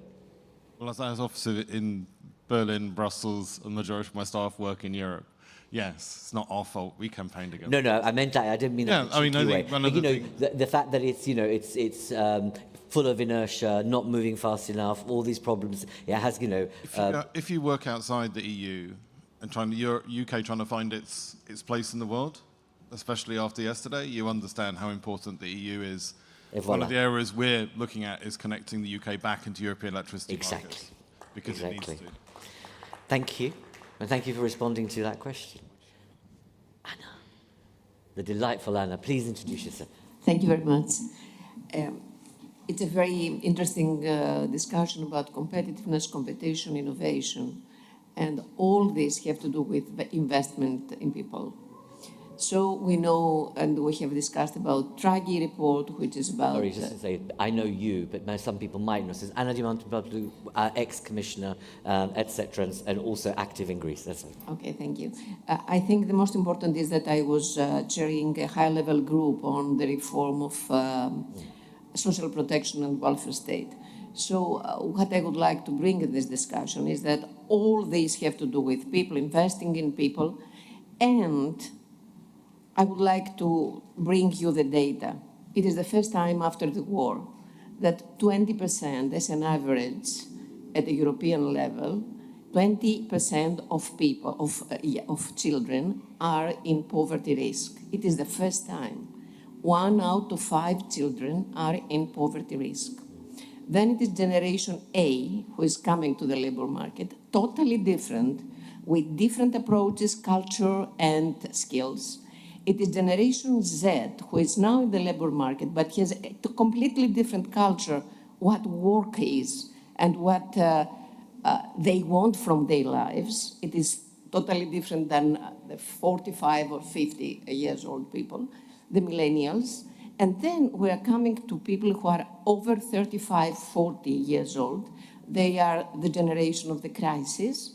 Well, as I was officer in Berlin, Brussels, and the majority of my staff work in Europe. Yes, it's not our fault. We campaigned against it. No, I meant that. I didn't mean that in a cheeky way. But, the fact that it's full of inertia, not moving fast enough, all these problems, it has, If you work outside the EU and UK trying to find its place in the world, especially after yesterday, you understand how important the EU is. One of the areas we're looking at is connecting the UK back into European electricity markets. Because it needs to. Thank you. And thank you for responding to that question. Anna, the delightful Anna, please introduce yourself. Thank you very much. It's a very interesting discussion about competitiveness, competition, innovation, and all this have to do with investment in people. So we know, and we have discussed about Draghi report, which is about... Sorry, just to say, I know you, but some people might know. Says Anna Diamantopoulou, ex-commissioner, etc., and also active in Greece. That's it. Okay, thank you. I think the most important is that I was chairing a high-level group on the reform of social protection and welfare state. So what I would like to bring in this discussion is that all these have to do with people, investing in people, and I would like to bring you the data. It is the first time after the war that 20% as an average at the European level, 20% of people, of children are in poverty risk. It is the first time. 1 out of 5 children are in poverty risk. Then it is generation A who is coming to the labor market, totally different, with different approaches, culture, and skills. It is generation Z who is now in the labor market, but has a completely different culture, what work is and what they want from their lives. It is totally different than the 45 or 50 years old people, the millennials. And then we are coming to people who are over 35, 40 years old. They are the generation of the crisis.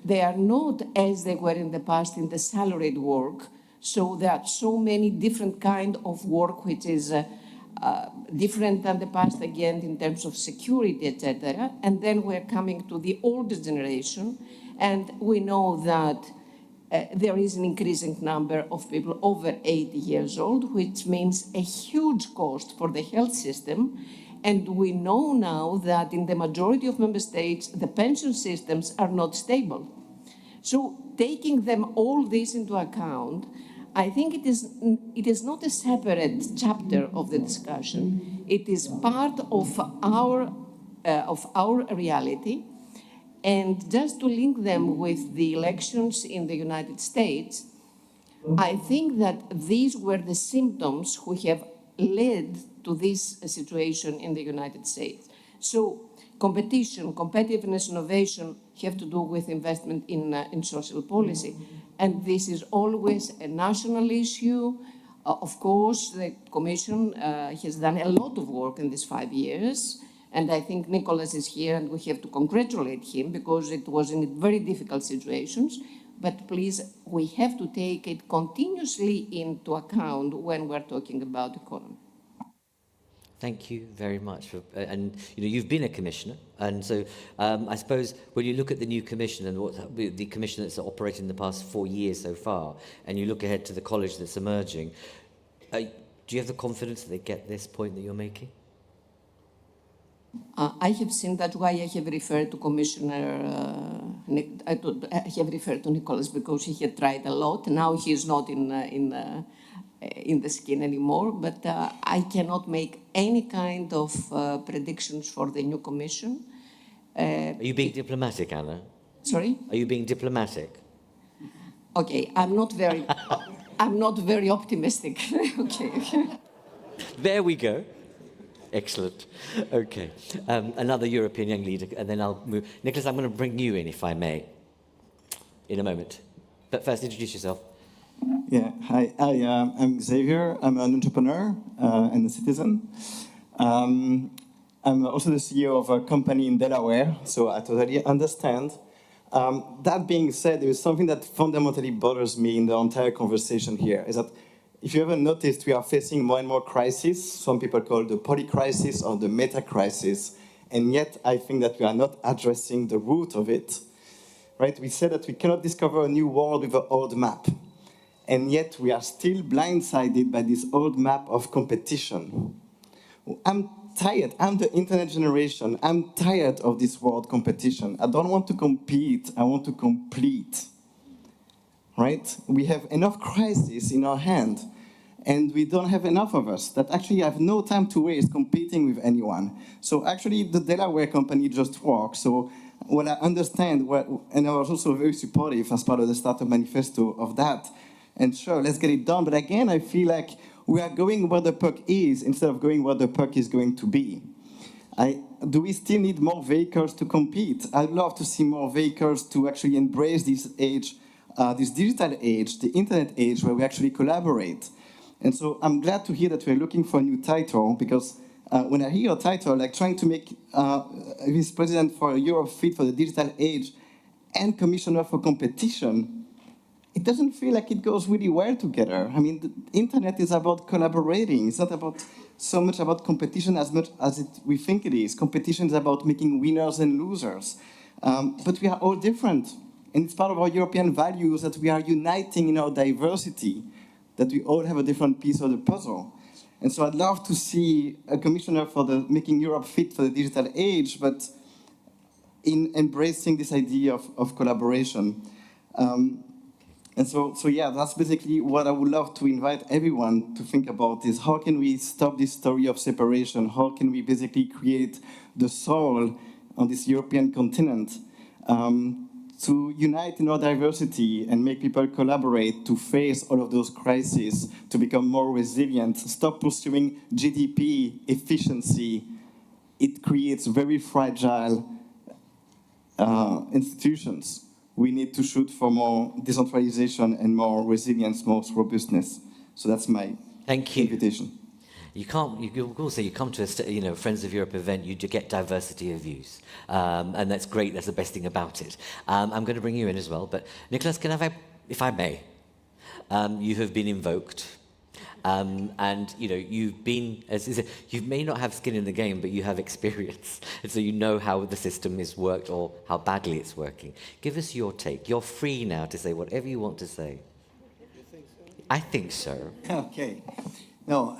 They are not, as they were in the past, in the salaried work. So there are so many different kind of work which is different than the past, again, in terms of security, etc. And then we're coming to the older generation, and we know that there is an increasing number of people over 80 years old, which means a huge cost for the health system. And we know now that in the majority of member states, the pension systems are not stable. So taking them all this into account, I think it is not a separate chapter of the discussion. It is part of our reality. And just to link them with the elections in the United States, I think that these were the symptoms which have led to this situation in the United States. So competition, competitiveness, innovation have to do with investment in social policy. And this is always a national issue. Of course, the Commission has done a lot of work in these 5 years. And I think Nicholas is here and we have to congratulate him because it was in very difficult situations. But please, we have to take it continuously into account when we're talking about economy. Thank you very much. And you've been a commissioner, and so I suppose when you look at the new commission and what the commission that's operated in the past 4 years so far, and you look ahead to the college that's emerging, do you have the confidence that they get this point that you're making? I have seen that's why I have referred to Commissioner. I have referred to Nicholas because he had tried a lot. Now he is not in the skin anymore, but I cannot make any kind of predictions for the new commission. Are you being diplomatic, Anna? Sorry? Are you being diplomatic? Okay, I'm not very optimistic. Okay. There we go. Excellent. Okay. Another European young leader, and then I'll move. Nicholas, I'm going to bring you in, if I may, in a moment. But first, introduce yourself. Yeah, hi, I'm Xavier. I'm an entrepreneur and a citizen. I'm also the CEO of a company in Delaware, so I totally understand. That being said, there is something that fundamentally bothers me in the entire conversation here, is that if you ever noticed, we are facing more and more crises. Some people call it the poly-crisis or the meta-crisis, and yet I think that we are not addressing the root of it. Right? We said that we cannot discover a new world with an old map. And yet we are still blindsided by this old map of competition. I'm tired. I'm the internet generation. I'm tired of this world competition. I don't want to compete. I want to complete. Right? We have enough crises in our hand, and we don't have enough of us that actually have no time to waste competing with anyone. So actually, the Delaware company just works. So what I understand, and I was also very supportive as part of the Startup Manifesto of that, and sure, let's get it done. But again, I feel like we are going where the puck is instead of going where the puck is going to be. Do we still need more vehicles to compete? I'd love to see more vehicles to actually embrace this age, this digital age, the internet age, where we actually collaborate. And so I'm glad to hear that we're looking for a new title, because when I hear a title, like trying to make Vice President for Europe fit for the digital age and Commissioner for Competition, it doesn't feel like it goes really well together. I mean, the internet is about collaborating. It's not about so much about competition as much as we think it is. Competition is about making winners and losers. But we are all different. And it's part of our European values that we are uniting in our diversity, that we all have a different piece of the puzzle. And so I'd love to see a commissioner for making Europe fit for the digital age, but in embracing this idea of collaboration. And so yeah, that's basically what I would love to invite everyone to think about is how can we stop this story of separation? How can we basically create the soul on this European continent to unite in our diversity and make people collaborate to face all of those crises, to become more resilient, stop pursuing GDP efficiency. It creates very fragile institutions. We need to shoot for more decentralization and more resilience, more robustness. So that's my invitation. You can't. You also you come to a Friends of Europe event. You get diversity of views, and that's great. That's the best thing about it. I'm going to bring you in as well. But Nicholas, if I may, you have been invoked. And you've been, you may not have skin in the game, but you have experience, and so you know how the system is worked or how badly it's working. Give us your take. You're free now to say whatever you want to say. You think so? I think so. Okay. No.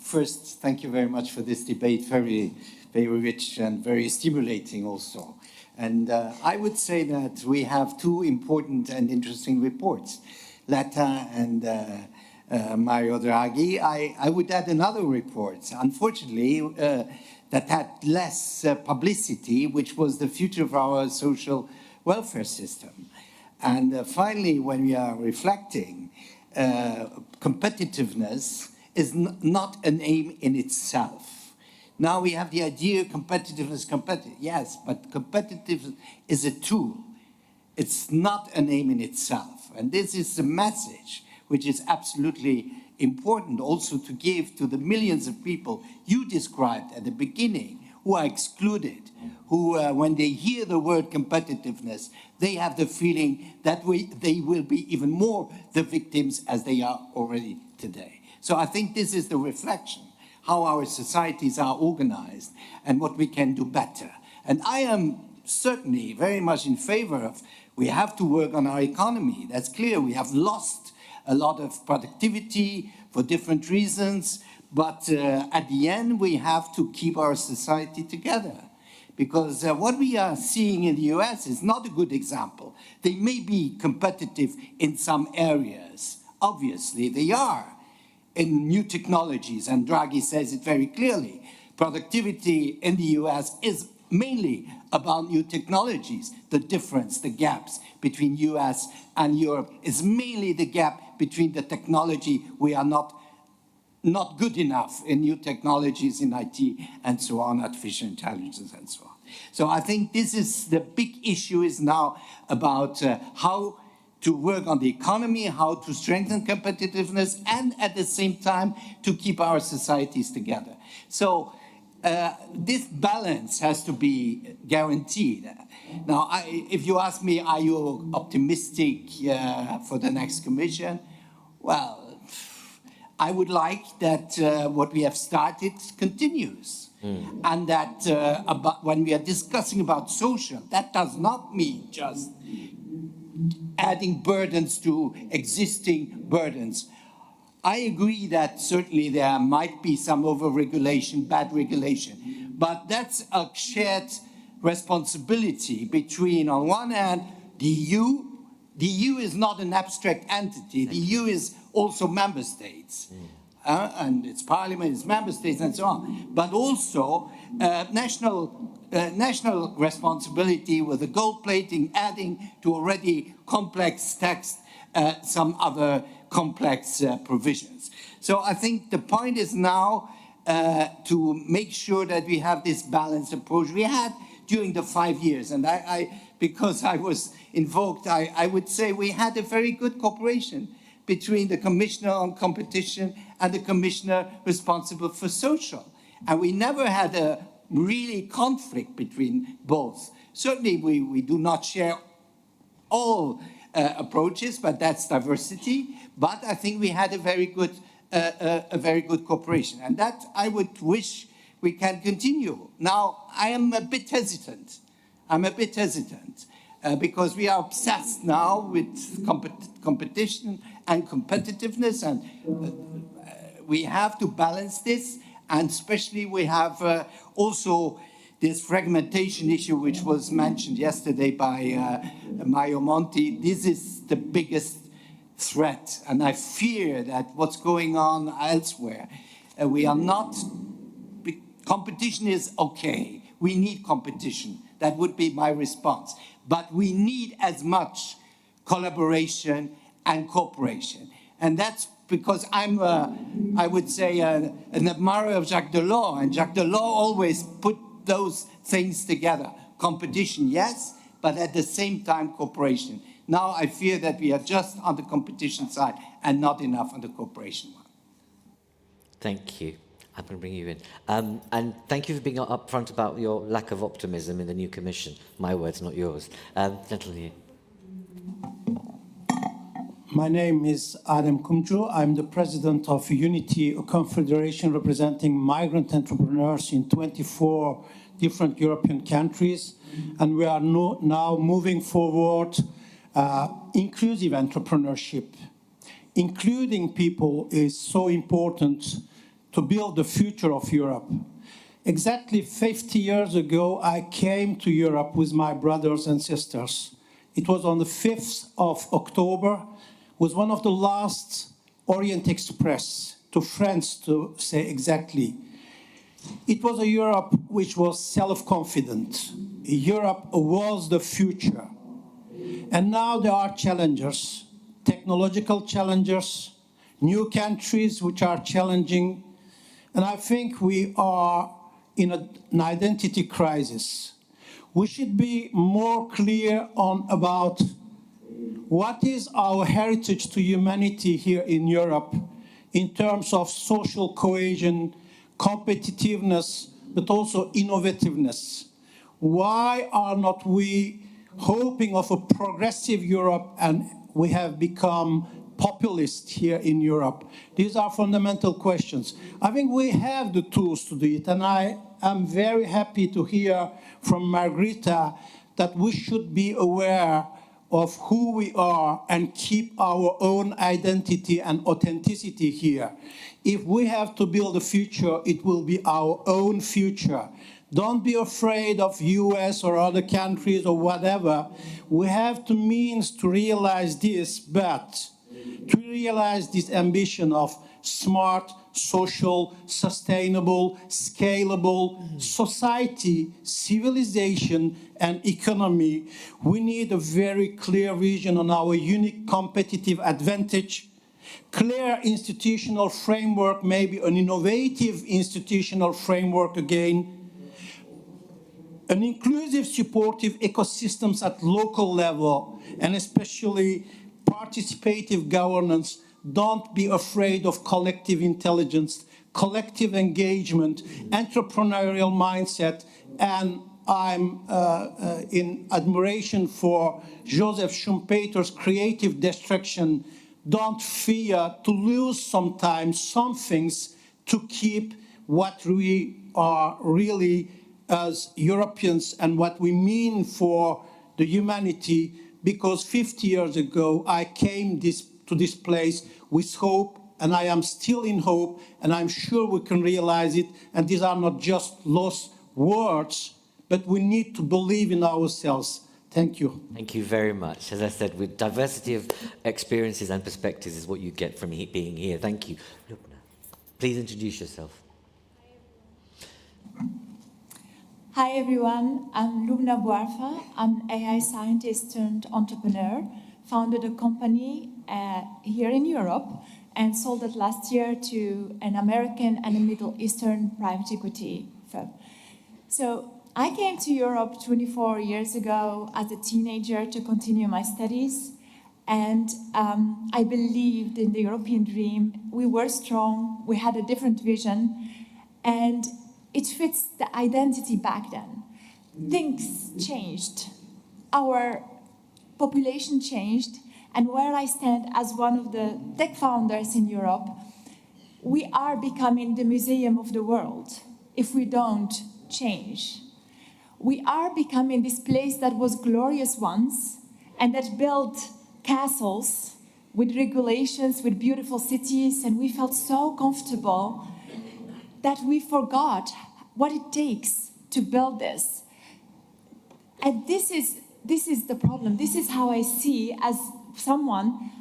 First, thank you very much for this debate. Very, very rich and very stimulating also. And I would say that we have two important and interesting reports, Letta and. Mario Draghi. I would add another report, unfortunately, that had less publicity, which was the future of our social welfare system. And finally, when we are reflecting, competitiveness is not an aim in itself. Now we have the idea competitiveness, yes, but competitiveness is a tool. It's not an aim in itself. And this is the message which is absolutely important also to give to the millions of people you described at the beginning who are excluded, who, when they hear the word competitiveness, they have the feeling that they will be even more the victims as they are already today. So I think this is the reflection, how our societies are organized and what we can do better. And I am certainly very much in favor of, we have to work on our economy. That's clear. We have lost a lot of productivity for different reasons, but at the end, we have to keep our society together. Because what we are seeing in the US is not a good example. They may be competitive in some areas. Obviously, they are in new technologies, and Draghi says it very clearly. Productivity in the US is mainly about new technologies. The difference, the gaps between US and Europe is mainly the gap between the technology we are not good enough in new technologies in IT and so on, artificial intelligence and so on. So I think this is the big issue is now about how to work on the economy, how to strengthen competitiveness, and at the same time to keep our societies together. So this balance has to be guaranteed. Now, if you ask me, are you optimistic for the next Commission? Well, I would like that what we have started continues. And that when we are discussing about social, that does not mean just adding burdens to existing burdens. I agree that certainly there might be some over-regulation, bad regulation, but that's a shared responsibility between, on one hand, the EU. The EU is not an abstract entity. The EU is also member states. And its parliament, its member states, and so on. But also national responsibility with the gold plating, adding to already complex text some other complex provisions. So I think the point is now to make sure that we have this balanced approach we had during the 5 years. And because I was invoked, I would say we had a very good cooperation between the Commissioner on Competition and the Commissioner responsible for social. And we never had a really conflict between both. Certainly we do not share all approaches, but that's diversity. But I think we had a very good cooperation. And that I would wish we can continue. Now, I am a bit hesitant. Because we are obsessed now with competition and competitiveness, and we have to balance this, and especially we have also this fragmentation issue which was mentioned yesterday by Mario Monti. This is the biggest threat, and I fear that what's going on elsewhere, we are not, competition is okay, we need competition, that would be my response. But we need as much collaboration and cooperation. And that's because I'm, I would say, an admirer of Jacques Delors, and Jacques Delors always put those things together. Competition, yes, but at the same time, cooperation. Now I fear that we are just on the competition side and not enough on the cooperation one. Thank you. I'm going to bring you in. And thank you for being upfront about your lack of optimism in the new Commission. My words, not yours. Gentleman here. My name is Adem Kumcu. I'm the president of Unity, a confederation representing migrant entrepreneurs in 24 different European countries. And we are now moving forward inclusive entrepreneurship. Including people is so important to build the future of Europe. Exactly 50 years ago, I came to Europe with my brothers and sisters. It was on the 5th of October, was one of the last Orient Express to France, to say exactly. It was a Europe which was self-confident. Europe was the future. And now there are challengers, technological challengers, new countries which are challenging. And I think we are in an identity crisis. We should be more clear about what is our heritage to humanity here in Europe in terms of social cohesion, competitiveness, but also innovativeness. Why are not we hoping of a progressive Europe and we have become populist here in Europe? These are fundamental questions. I think we have the tools to do it, and I am very happy to hear from Margherita that we should be aware of who we are and keep our own identity and authenticity here. If we have to build a future, it will be our own future. Don't be afraid of US or other countries or whatever. We have the means to realize this, but to realize this ambition of smart, social, sustainable, scalable society, civilization, and economy, we need a very clear vision on our unique competitive advantage, clear institutional framework, maybe an innovative institutional framework again, an inclusive, supportive ecosystems at local level, and especially participative governance. Don't be afraid of collective intelligence, collective engagement, entrepreneurial mindset, and I'm in admiration for Joseph Schumpeter's creative destruction. Don't fear to lose sometimes some things to keep what we are really as Europeans and what we mean for the humanity, because 50 years ago I came to this place with hope, and I am still in hope, and I'm sure we can realize it, and these are not just lost words, but we need to believe in ourselves. Thank you. Thank you very much. As I said, with diversity of experiences and perspectives is what you get from being here. Thank you. Please introduce yourself. Hi everyone, I'm Lubna Bouarfa. I'm an AI scientist turned entrepreneur, founded a company here in Europe and sold it last year to an American and a Middle Eastern private equity firm. So I came to Europe 24 years ago as a teenager to continue my studies, and I believed in the European dream. We were strong, we had a different vision, and it fits the identity back then. Things changed. Our population changed, and where I stand as one of the tech founders in Europe, we are becoming the museum of the world if we don't change. We are becoming this place that was glorious once and that built castles with regulations, with beautiful cities, and we felt so comfortable that we forgot what it takes to build this. And this is the problem. This is how I see, as someone,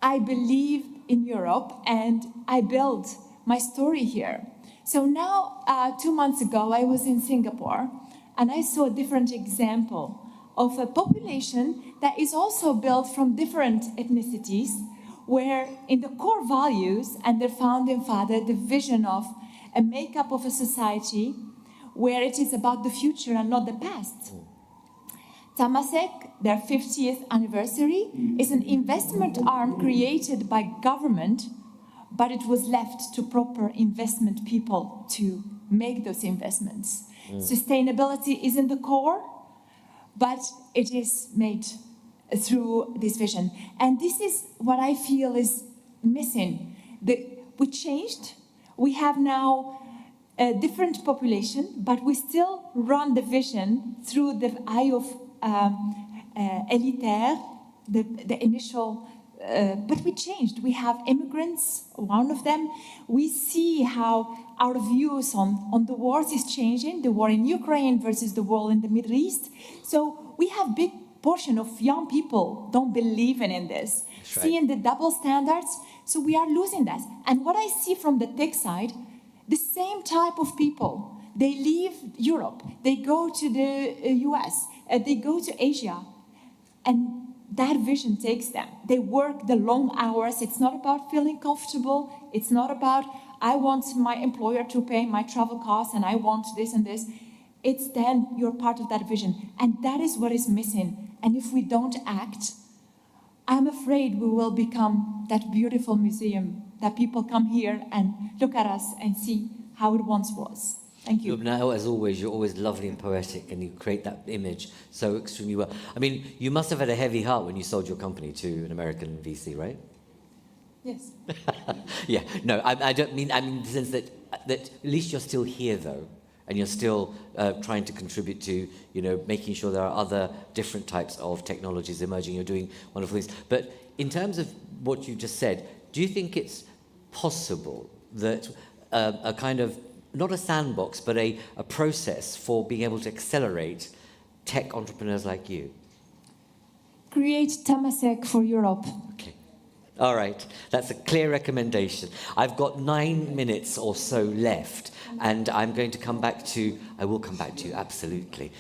I believe in Europe and I build my story here. So now, 2 months ago, I was in Singapore and I saw a different example of a population that is also built from different ethnicities, where in the core values and their founding father, the vision of a makeup of a society where it is about the future and not the past. Temasek, their 50th anniversary, is an investment arm created by government, but it was left to proper investment people to make those investments. Sustainability is in the core, but it is made through this vision. And this is what I feel is missing. We changed. We have now a different population, but we still run the vision through the eye of elitaire, the initial, but we changed. We have immigrants, one of them. We see how our views on the wars is changing, the war in Ukraine versus the war in the Middle East. So we have big portion of young people don't believe in this, seeing the double standards. So we are losing that. And what I see from the tech side, the same type of people, they leave Europe, they go to the US, they go to Asia, and that vision takes them. They work the long hours. It's not about feeling comfortable. It's not about I want my employer to pay my travel costs and I want this and this. It's then you're part of that vision. And that is what is missing. And if we don't act, I'm afraid we will become that beautiful museum that people come here and look at us and see how it once was. Thank you. Lubna, as always, you're always lovely and poetic, and you create that image so extremely well. I mean, you must have had a heavy heart when you sold your company to an American VC, right? Yes. Yeah, no, I don't mean, I mean in the sense that at least you're still here, though, and you're still trying to contribute to, you know, making sure there are other different types of technologies emerging. You're doing wonderful things. But in terms of what you just said, do you think it's possible that a kind of, not a sandbox, but a process for being able to accelerate tech entrepreneurs like you? Create Temasek for Europe. Okay. All right. That's a clear recommendation. I've got 9 minutes or so left, and I'm going to come back to, I will come back to you, absolutely,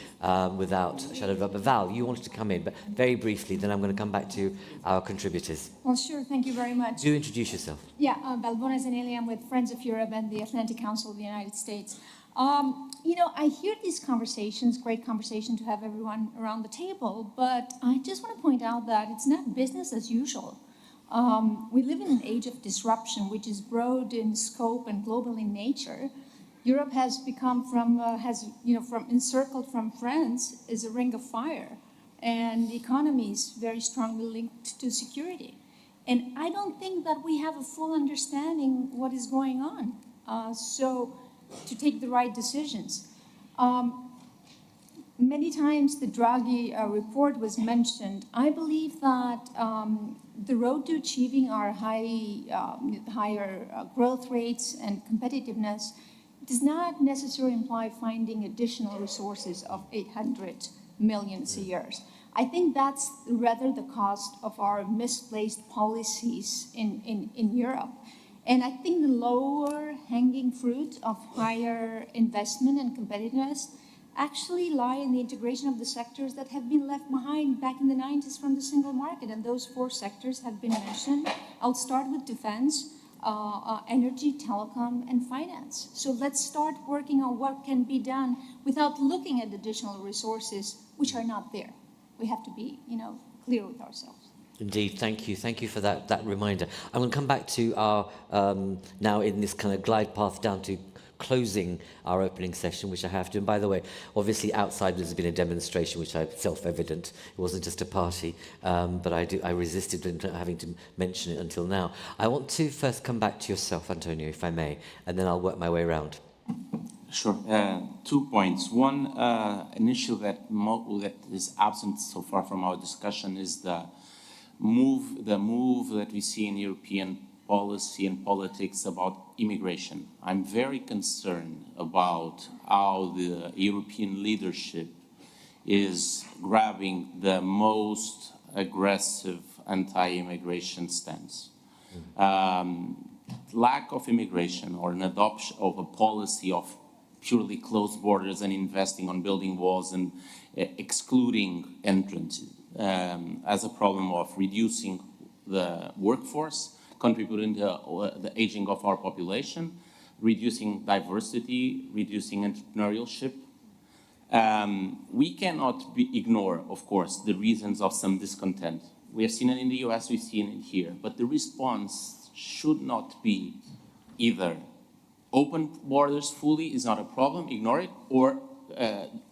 without a shadow of a doubt. But Val, you wanted to come in, but very briefly, then I'm going to come back to our contributors. Well, sure. Thank you very much. Do introduce yourself. Yeah, Valbona Zanelli. I'm with Friends of Europe and the Atlantic Council of the United States. You know, I hear these conversations, great conversation to have everyone around the table, but I just want to point out that it's not business as usual. We live in an age of disruption, which is broad in scope and global in nature. Europe has become from encircled from France is a ring of fire, and the economy is very strongly linked to security. And I don't think that we have a full understanding what is going on. So to take the right decisions. Many times the Draghi report was mentioned. I believe that the road to achieving our higher growth rates and competitiveness does not necessarily imply finding additional resources of 800 million a year. I think that's rather the cost of our misplaced policies in Europe. And I think the lower hanging fruit of higher investment and competitiveness actually lie in the integration of the sectors that have been left behind back in the 90s from the single market. And those 4 sectors have been mentioned. I'll start with defense, energy, telecom, and finance. So let's start working on what can be done without looking at additional resources which are not there. We have to be, clear with ourselves. Indeed, thank you. Thank you for that reminder. I'm going to come back to our, now in this kind of glide path down to closing our opening session, which I have to. And by the way, obviously outside there's been a demonstration, which is self-evident. It wasn't just a party, but I resisted having to mention it until now. I want to first come back to yourself, Antonio, if I may, and then I'll work my way around. Sure. 2 points. One, an issue that is absent so far from our discussion is the move that we see in European policy and politics about immigration. I'm very concerned about how the European leadership is grabbing the most aggressive anti-immigration stance. Lack of immigration or an adoption of a policy of purely closed borders and investing on building walls and excluding entrance as a problem of reducing the workforce, contributing to the aging of our population, reducing diversity, reducing entrepreneurship. We cannot ignore, of course, the reasons of some discontent. We have seen it in the US, we've seen it here, but the response should not be either open borders fully is not a problem, ignore it, or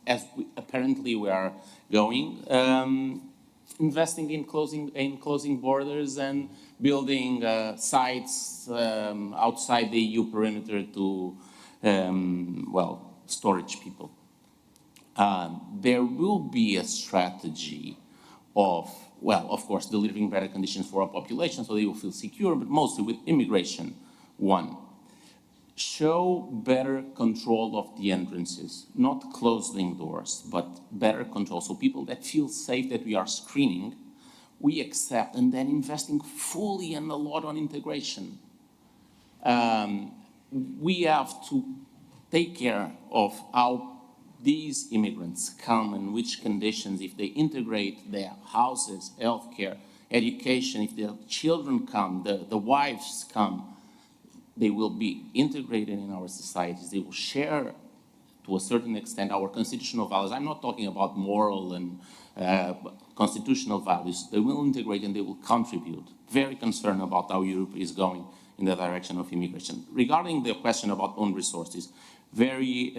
as apparently we are going, investing in closing borders and building sites outside the EU perimeter to, storage people. There will be a strategy of, of course, delivering better conditions for our population so they will feel secure, but mostly with immigration. One, show better control of the entrances, not closing doors, but better control. So people that feel safe that we are screening, we accept, and then investing fully and a lot on integration. We have to take care of how these immigrants come and which conditions, if they integrate their houses, healthcare, education, if their children come, the wives come, they will be integrated in our societies. They will share, to a certain extent, our constitutional values. I'm not talking about moral and constitutional values. They will integrate and they will contribute. Very concerned about how Europe is going in the direction of immigration. Regarding the question about own resources, very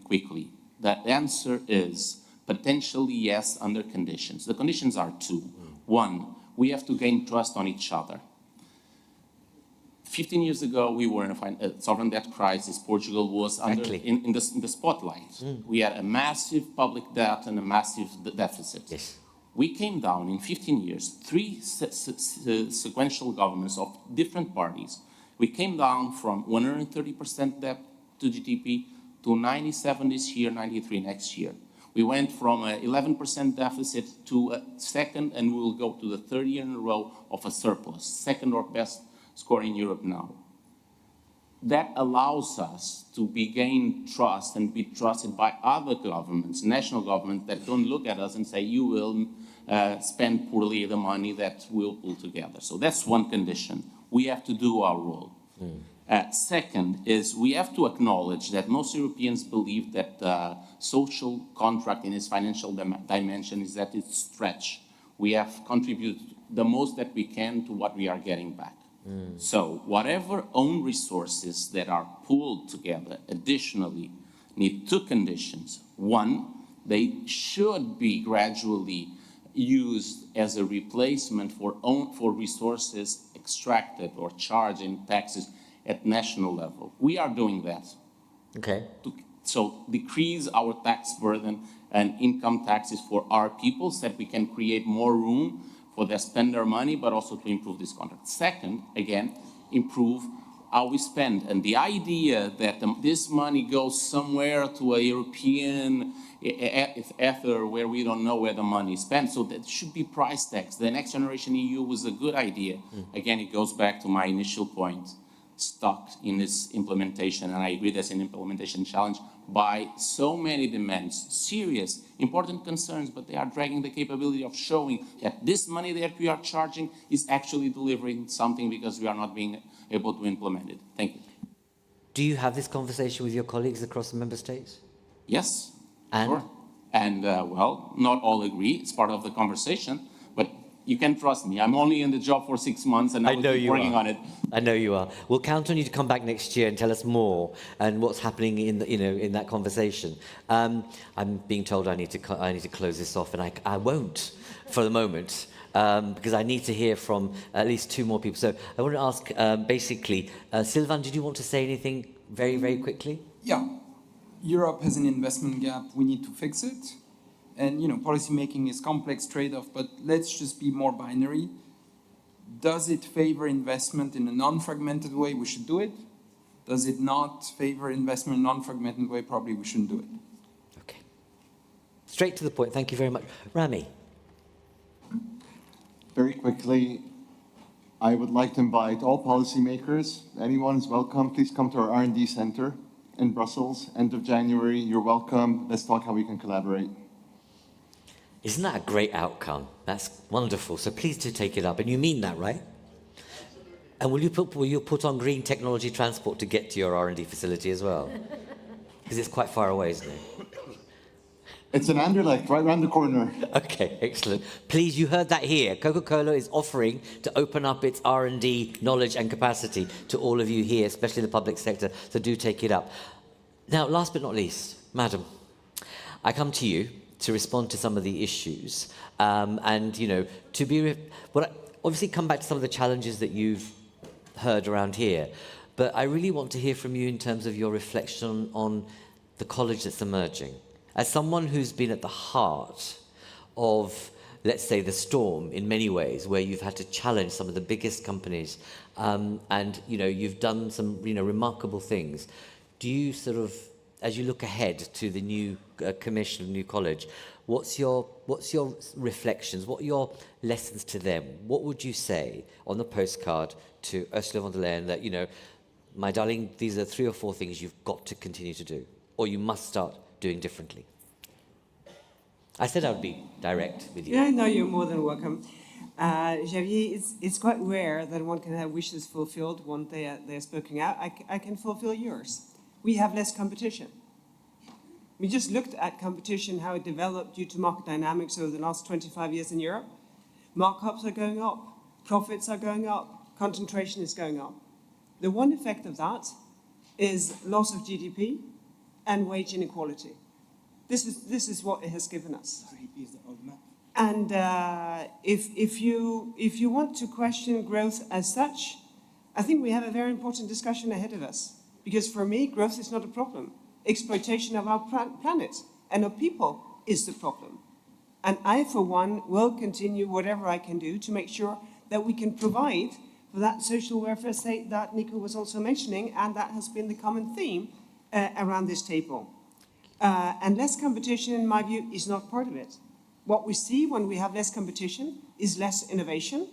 quickly, the answer is potentially yes, under conditions. The conditions are two. One, we have to gain trust on each other. 15 years ago, we were in a sovereign debt crisis. Portugal was in the spotlight. We had a massive public debt and a massive deficit. Yes. We came down in 15 years, three sequential governments of different parties. We came down from 130% debt to GDP to 97 this year, 93 next year. We went from an 11% deficit to a second, and we will go to the third year in a row of a surplus, second or best score in Europe now. That allows us to gain trust and be trusted by other governments, national governments, that don't look at us and say, you will spend poorly the money that we'll pull together. So that's one condition. We have to do our role. Second is we have to acknowledge that most Europeans believe that the social contract in its financial dimension is at its stretch. We have contributed the most that we can to what we are getting back. So whatever own resources that are pooled together additionally need two conditions. One, they should be gradually used as a replacement for resources extracted or charged in taxes at national level. We are doing that. Okay. So decrease our tax burden and income taxes for our people so that we can create more room for them to spend their money, but also to improve this contract. Second, again, improve how we spend. And the idea that this money goes somewhere to a European ether where we don't know where the money is spent, so that should be price tax. The Next Generation EU was a good idea. Again, it goes back to my initial point, stuck in this implementation, and I agree that's an implementation challenge by so many demands, serious, important concerns, but they are dragging the capability of showing that this money that we are charging is actually delivering something because we are not being able to implement it. Thank you. Do you have this conversation with your colleagues across the member states? Yes, and? Sure. And well, not all agree. It's part of the conversation, but you can trust me. I'm only in the job for 6 months and I will keep working on it. I know you are. We'll count on you to come back next year and tell us more and what's happening in the, in that conversation. I'm being told I need to close this off, and I won't for the moment because I need to hear from at least two more people. So I want to ask basically, Sylvain, did you want to say anything very, very quickly? Yeah. Europe has an investment gap. We need to fix it. And, policy making is complex trade-off, but let's just be more binary. Does it favor investment in a non-fragmented way? We should do it. Does it not favor investment in a non-fragmented way? Probably we shouldn't do it. Okay. Straight to the point. Thank you very much. Rami. Very quickly, I would like to invite all policymakers. Anyone is welcome. Please come to our R&D center in Brussels, end of January. You're welcome. Let's talk how we can collaborate. Isn't that a great outcome? That's wonderful. So please do take it up. And you mean that, right? And will you put on green technology transport to get to your R&D facility as well? Because it's quite far away, isn't it? It's an Anderlecht, right around the corner. Okay, excellent. Please, you heard that here. Coca-Cola is offering to open up its R&D knowledge and capacity to all of you here, especially the public sector. So do take it up. Now, last but not least, Madam, I come to you to respond to some of the issues, and to be obviously come back to some of the challenges that you've heard around here, but I really want to hear from you in terms of your reflection on the college that's emerging. As someone who's been at the heart of, let's say, the storm in many ways, where you've had to challenge some of the biggest companies, and you've done some remarkable things. Do you sort of, as you look ahead to the new commission, new college, what's your reflections? What are your lessons to them? What would you say on the postcard to Ursula von der Leyen that, my darling, these are 3 or 4 things you've got to continue to do, or you must start doing differently? I said I would be direct with you. Yeah, no, you're more than welcome. Javier, it's quite rare that one can have wishes fulfilled once they're spoken out. I can fulfill yours. We have less competition. We just looked at competition, how it developed due to market dynamics over the last 25 years in Europe. Markups are going up, profits are going up, concentration is going up. The one effect of that is loss of GDP and wage inequality. This is what it has given us. And if you want to question growth as such, I think we have a very important discussion ahead of us. Because for me, growth is not a problem. Exploitation of our planet and of people is the problem. And I, for one, will continue whatever I can do to make sure that we can provide for that social welfare state that Nico was also mentioning, and that has been the common theme around this table. And less competition, in my view, is not part of it. What we see when we have less competition is less innovation,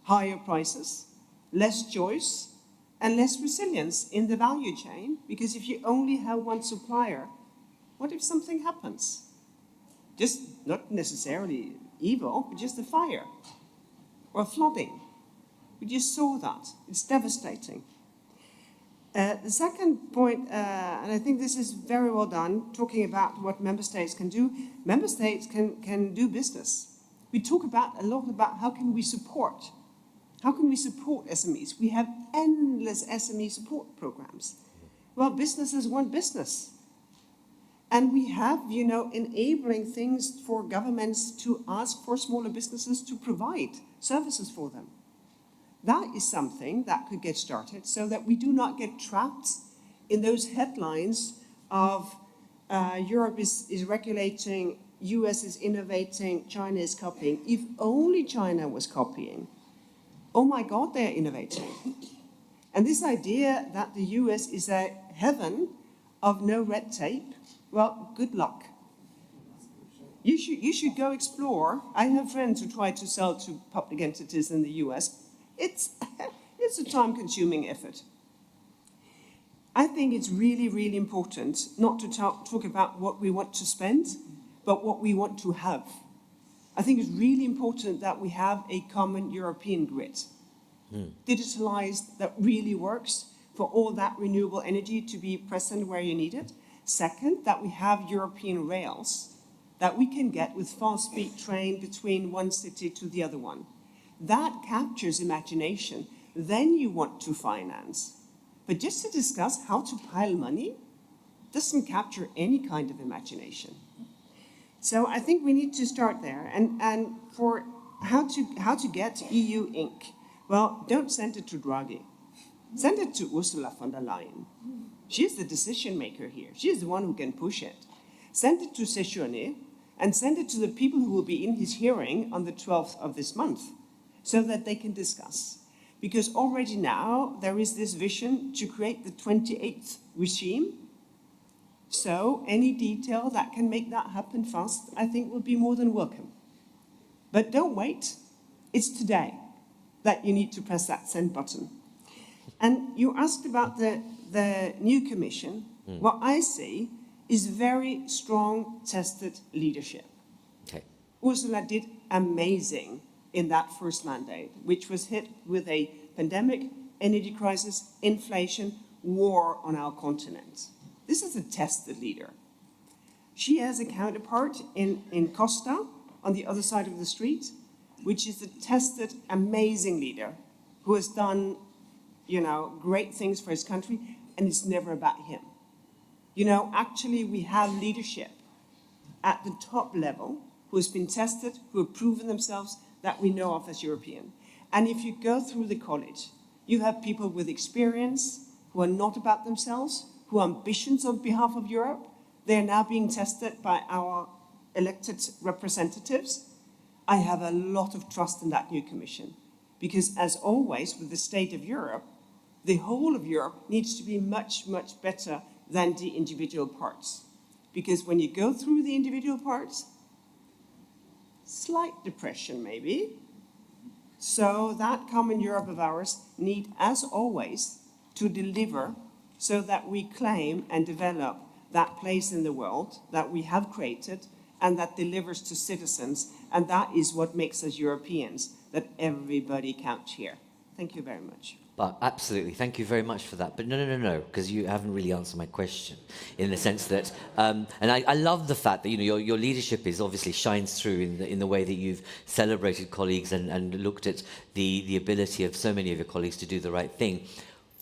higher prices, less choice, and less resilience in the value chain, because if you only have one supplier, what if something happens? Just not necessarily evil, but just a fire or flooding. We just saw that. It's devastating. The second point, and I think this is very well done, talking about what member states can do. Member states can do business. We talk a lot about how can we support. How can we support SMEs? We have endless SME support programs. Well, businesses want business. And we have, enabling things for governments to ask for smaller businesses to provide services for them. That is something that could get started so that we do not get trapped in those headlines of Europe is regulating, US is innovating, China is copying. If only China was copying, oh my God, they're innovating. And this idea that the US is a heaven of no red tape, well, good luck. You should go explore. I have friends who try to sell to public entities in the US. It's a time-consuming effort. I think it's really, really important not to talk about what we want to spend, but what we want to have. I think it's really important that we have a common European grid, digitalized, that really works for all that renewable energy to be present where you need it. Second, that we have European rails that we can get with fast-speed train between one city to the other one. That captures imagination. Then you want to finance. But just to discuss how to pile money doesn't capture any kind of imagination. So I think we need to start there. And for how to get EU Inc., well, don't send it to Draghi. Send it to Ursula von der Leyen. She's the decision maker here. She's the one who can push it. Send it to Séjourné and send it to the people who will be in his hearing on the 12th of this month so that they can discuss. Because already now there is this vision to create the 28th regime. So any detail that can make that happen fast, I think will be more than welcome. But don't wait. It's today that you need to press that send button. And you asked about the new commission. What I see is very strong, tested leadership. Okay. Ursula did amazing in that first mandate, which was hit with a pandemic, energy crisis, inflation, war on our continent. This is a tested leader. She has a counterpart in Costa, on the other side of the street, which is a tested, amazing leader who has done, great things for his country, and it's never about him. Actually, we have leadership at the top level who has been tested, who have proven themselves that we know of as European. And if you go through the college, you have people with experience who are not about themselves, who have ambitions on behalf of Europe. They are now being tested by our elected representatives. I have a lot of trust in that new commission because, as always, with the state of Europe, the whole of Europe needs to be much, much better than the individual parts. Because when you go through the individual parts, slight depression maybe. So that common Europe of ours need, as always, to deliver so that we claim and develop that place in the world that we have created and that delivers to citizens And that is what makes us Europeans, that everybody counts here. Thank you very much. But absolutely, thank you very much for that. But no, because you haven't really answered my question, in the sense that, and I love the fact that your leadership is obviously shines through in the way that you've celebrated colleagues and looked at the ability of so many of your colleagues to do the right thing.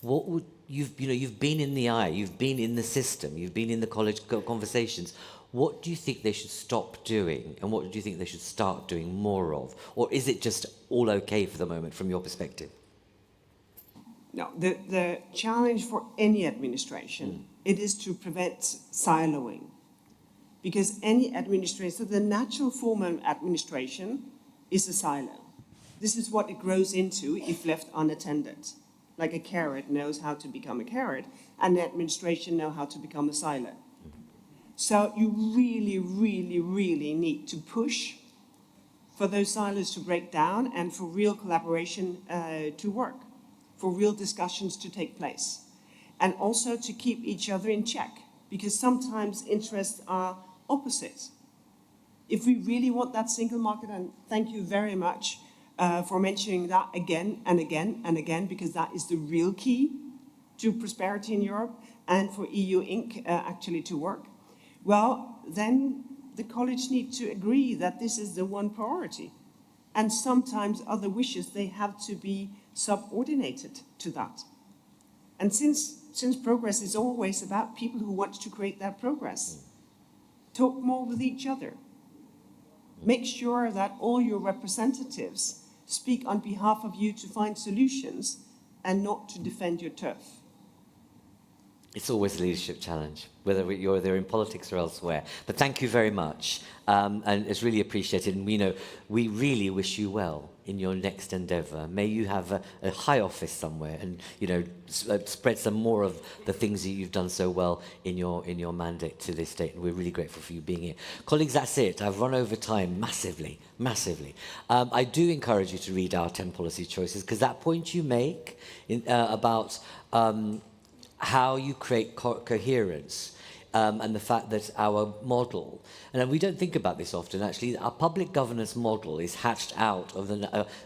What would you've been in the eye, you've been in the system, you've been in the college conversations. What do you think they should stop doing, and what do you think they should start doing more of, or is it just all okay for the moment from your perspective? No, the challenge for any administration, it is to prevent siloing. Because any administration, so the natural form of administration is a silo. This is what it grows into if left unattended. Like a carrot knows how to become a carrot, and the administration know how to become a silo. So you really, really, really need to push for those silos to break down and for real collaboration to work, for real discussions to take place, and also to keep each other in check, because sometimes interests are opposite. If we really want that single market, and thank you very much for mentioning that again and again and again, because that is the real key to prosperity in Europe and for EU Inc. Actually to work, well, then the college need to agree that this is the one priority. And sometimes other wishes, they have to be subordinated to that. And since progress is always about people who want to create that progress, talk more with each other. Make sure that all your representatives speak on behalf of you to find solutions and not to defend your turf. It's always a leadership challenge, whether you're there in politics or elsewhere. But thank you very much, and it's really appreciated. And we really wish you well in your next endeavour. May you have a high office somewhere, and spread some more of the things that you've done so well in your mandate to this date. And we're really grateful for you being here, colleagues. That's it. I've run over time massively. I do encourage you to read our 10 policy choices, because that point you make about how you create coherence, and the fact that our model, and we don't think about this often actually, our public governance model is hatched out of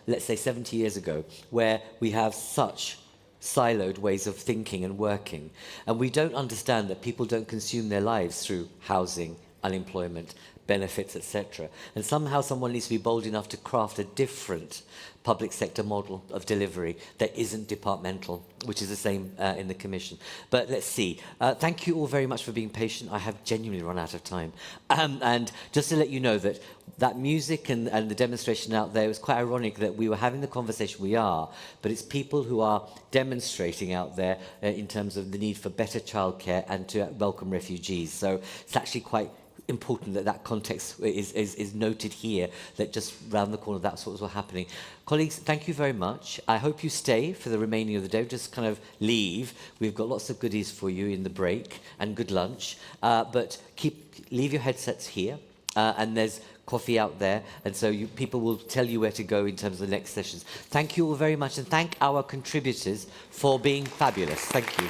let's say 70 years ago, where we have such siloed ways of thinking and working, and we don't understand that people don't consume their lives through housing, unemployment, benefits, etc. And somehow someone needs to be bold enough to craft a different public sector model of delivery that isn't departmental, which is the same in the Commission. But let's see. Thank you all very much for being patient. I have genuinely run out of time. And just to let you know that music and the demonstration out there, it was quite ironic that we were having the conversation we are, but it's people who are demonstrating out there in terms of the need for better childcare and to welcome refugees. So it's actually quite important that context is noted here, that just round the corner that's what was happening. Colleagues, thank you very much. I hope you stay for the remaining of the day. Just kind of leave. We've got lots of goodies for you in the break and good lunch, but leave your headsets here, and there's coffee out there, and so people will tell you where to go in terms of the next sessions. Thank you all very much, and thank our contributors for being fabulous. Thank you.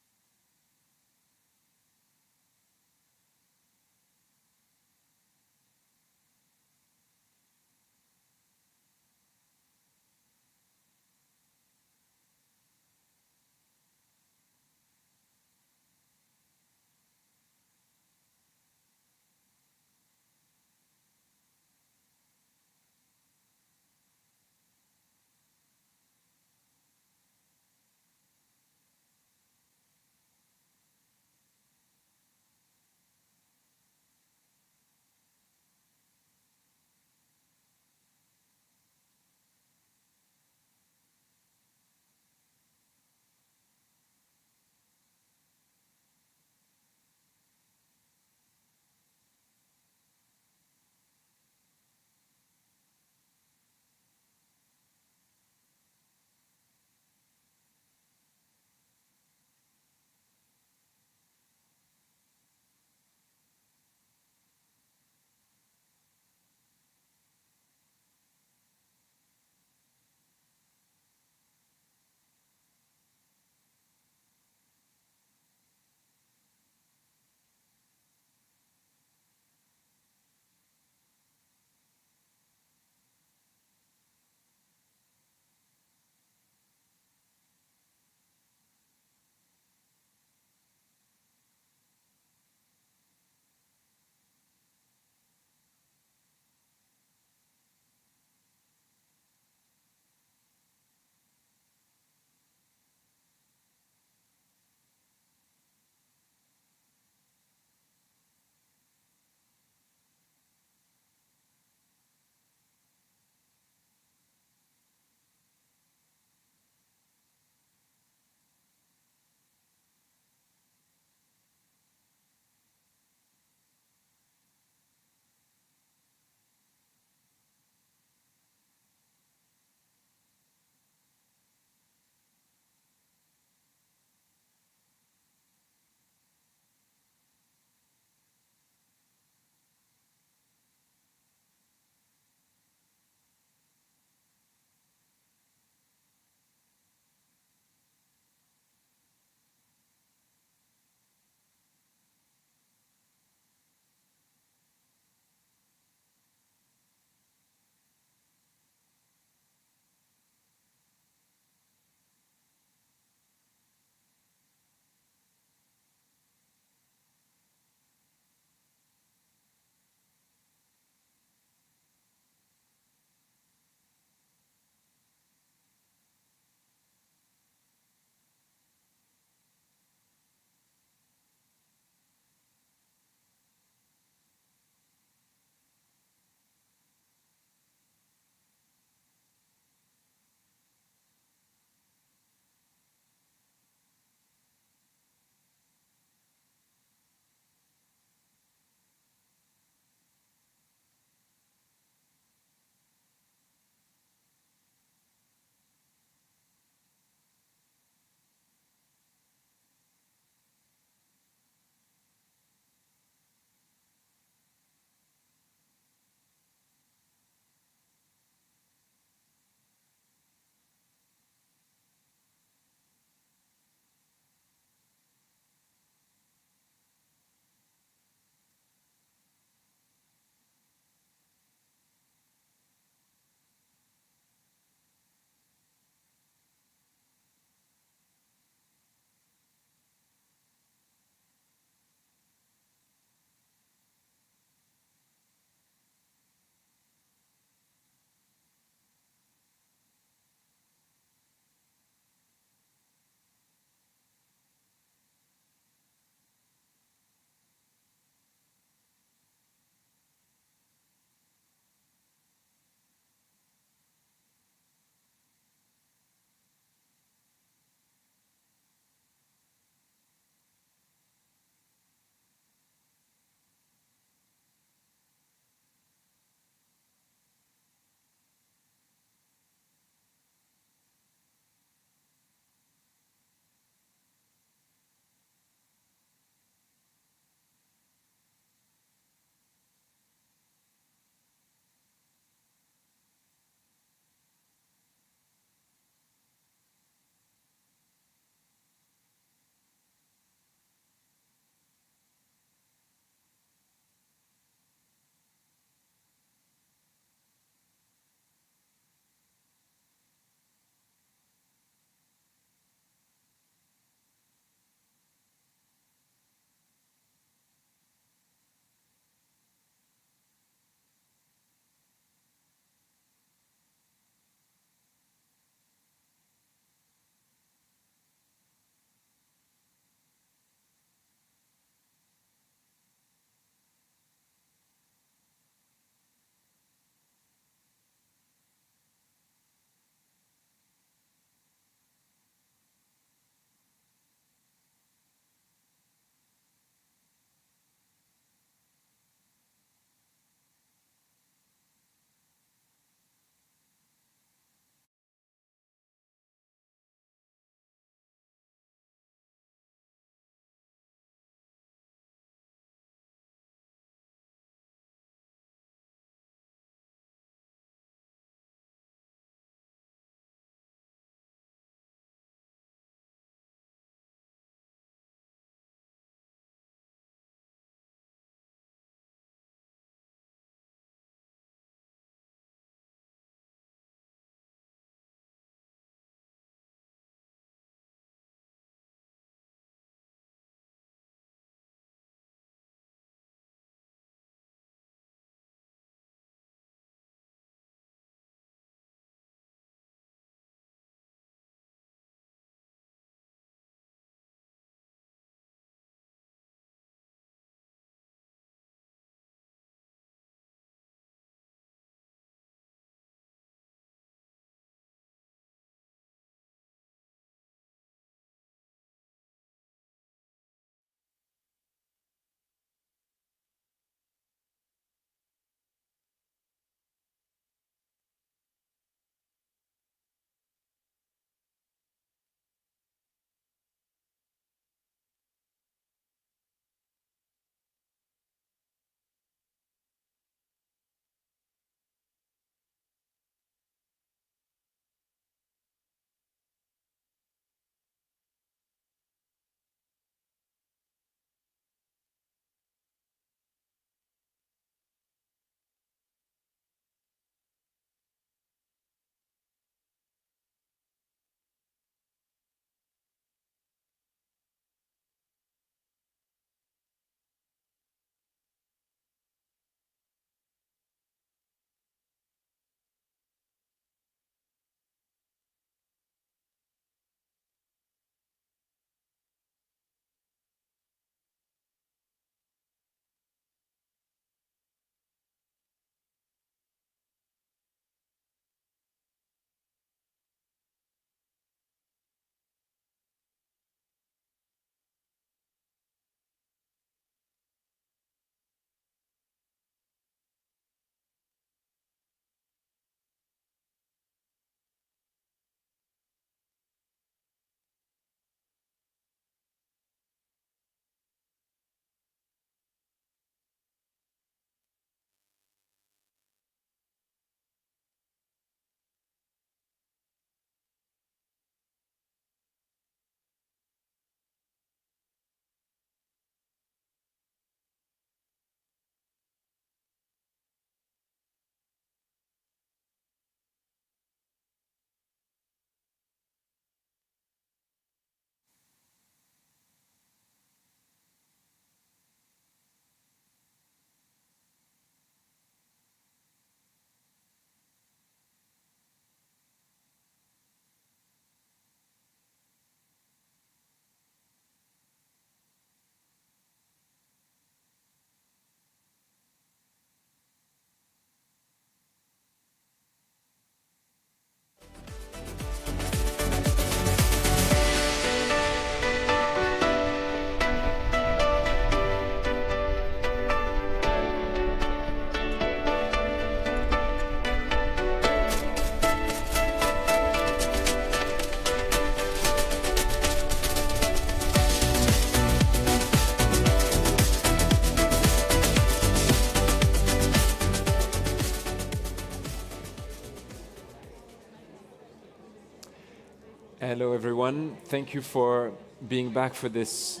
Hello, everyone. Thank you for being back for this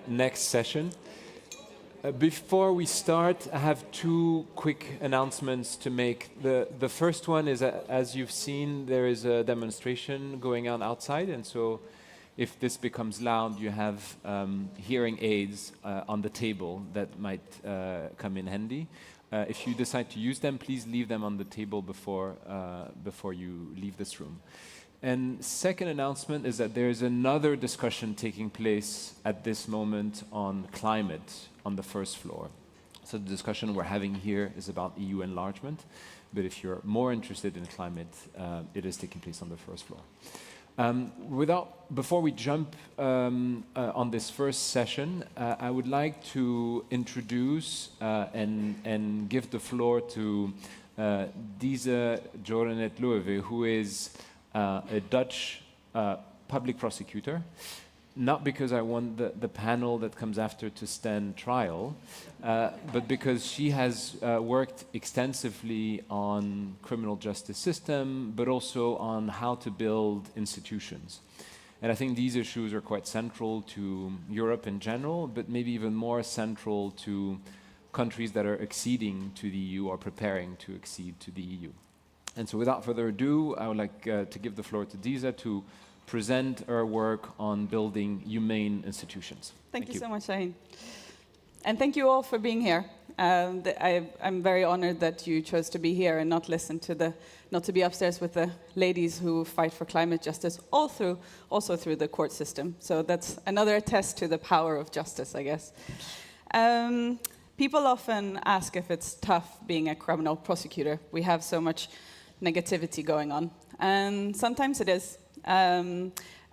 next session. Before we start, I have two quick announcements to make. The first one is, as you've seen, there is a demonstration going on outside, and so if this becomes loud, you have hearing aids on the table that might come in handy. If you decide to use them, please leave them on the table before you leave this room. And second announcement is that there is another discussion taking place at this moment on climate on the first floor. So the discussion we're having here is about EU enlargement, but if you're more interested in climate, it is taking place on the first floor. Before we jump on this first session, I would like to introduce and give the floor to Deezer Jorenet-Loewe, who is a Dutch public prosecutor, not because I want the panel that comes after to stand trial, but because she has worked extensively on criminal justice system, but also on how to build institutions. And I think these issues are quite central to Europe in general, but maybe even more central to countries that are acceding to the EU or preparing to accede to the EU. And so without further ado, I would like to give the floor to Deezer to present her work on building humane institutions. Thank you so much, Shaheen. And thank you all for being here. I'm very honored that you chose to be here and not to be upstairs with the ladies who fight for climate justice also through the court system. So that's another attest to the power of justice, I guess. People often ask if it's tough being a criminal prosecutor. We have so much negativity going on. And sometimes it is,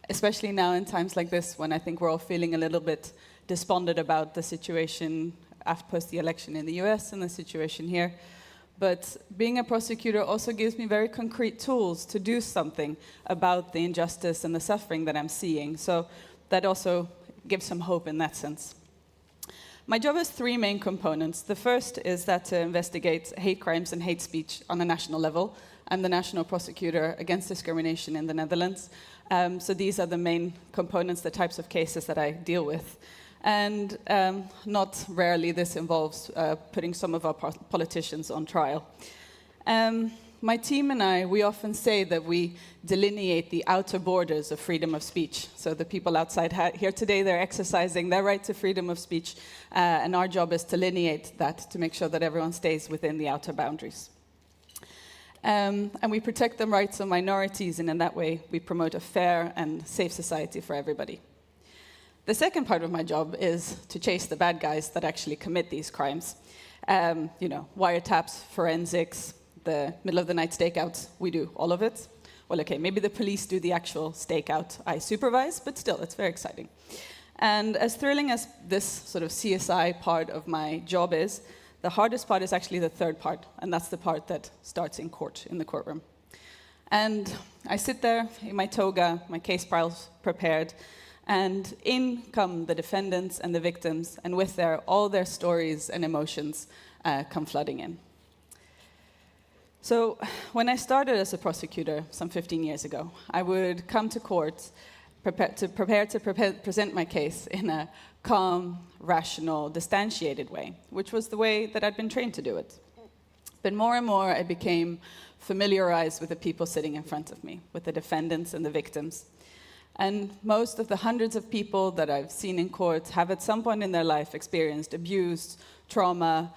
especially now in times like this when I think we're all feeling a little bit despondent about the situation post the election in the US and the situation here. But being a prosecutor also gives me very concrete tools to do something about the injustice and the suffering that I'm seeing. So that also gives some hope in that sense. My job has three main components. The first is that to investigate hate crimes and hate speech on a national level. I'm the national prosecutor against discrimination in the Netherlands. So these are the main components, the types of cases that I deal with. And not rarely this involves putting some of our politicians on trial. My team and I, we often say that we delineate the outer borders of freedom of speech. So the people outside here today, they're exercising their right to freedom of speech, and our job is to delineate that to make sure that everyone stays within the outer boundaries. And we protect the rights of minorities, and in that way, we promote a fair and safe society for everybody. The second part of my job is to chase the bad guys that actually commit these crimes. Wiretaps, forensics, the middle of the night stakeouts, we do all of it. Well, okay, maybe the police do the actual stakeout I supervise, but still, it's very exciting. And as thrilling as this sort of CSI part of my job is, the hardest part is actually the third part, and that's the part that starts in court, in the courtroom. And I sit there in my toga, my case files prepared, and in come the defendants and the victims, and with all their stories and emotions come flooding in. So when I started as a prosecutor some 15 years ago, I would come to court prepared to present my case in a calm, rational, distantiated way, which was the way that I'd been trained to do it. But more and more, I became familiarized with the people sitting in front of me, with the defendants and the victims. And most of the hundreds of people that I've seen in court have at some point in their life experienced abuse, trauma,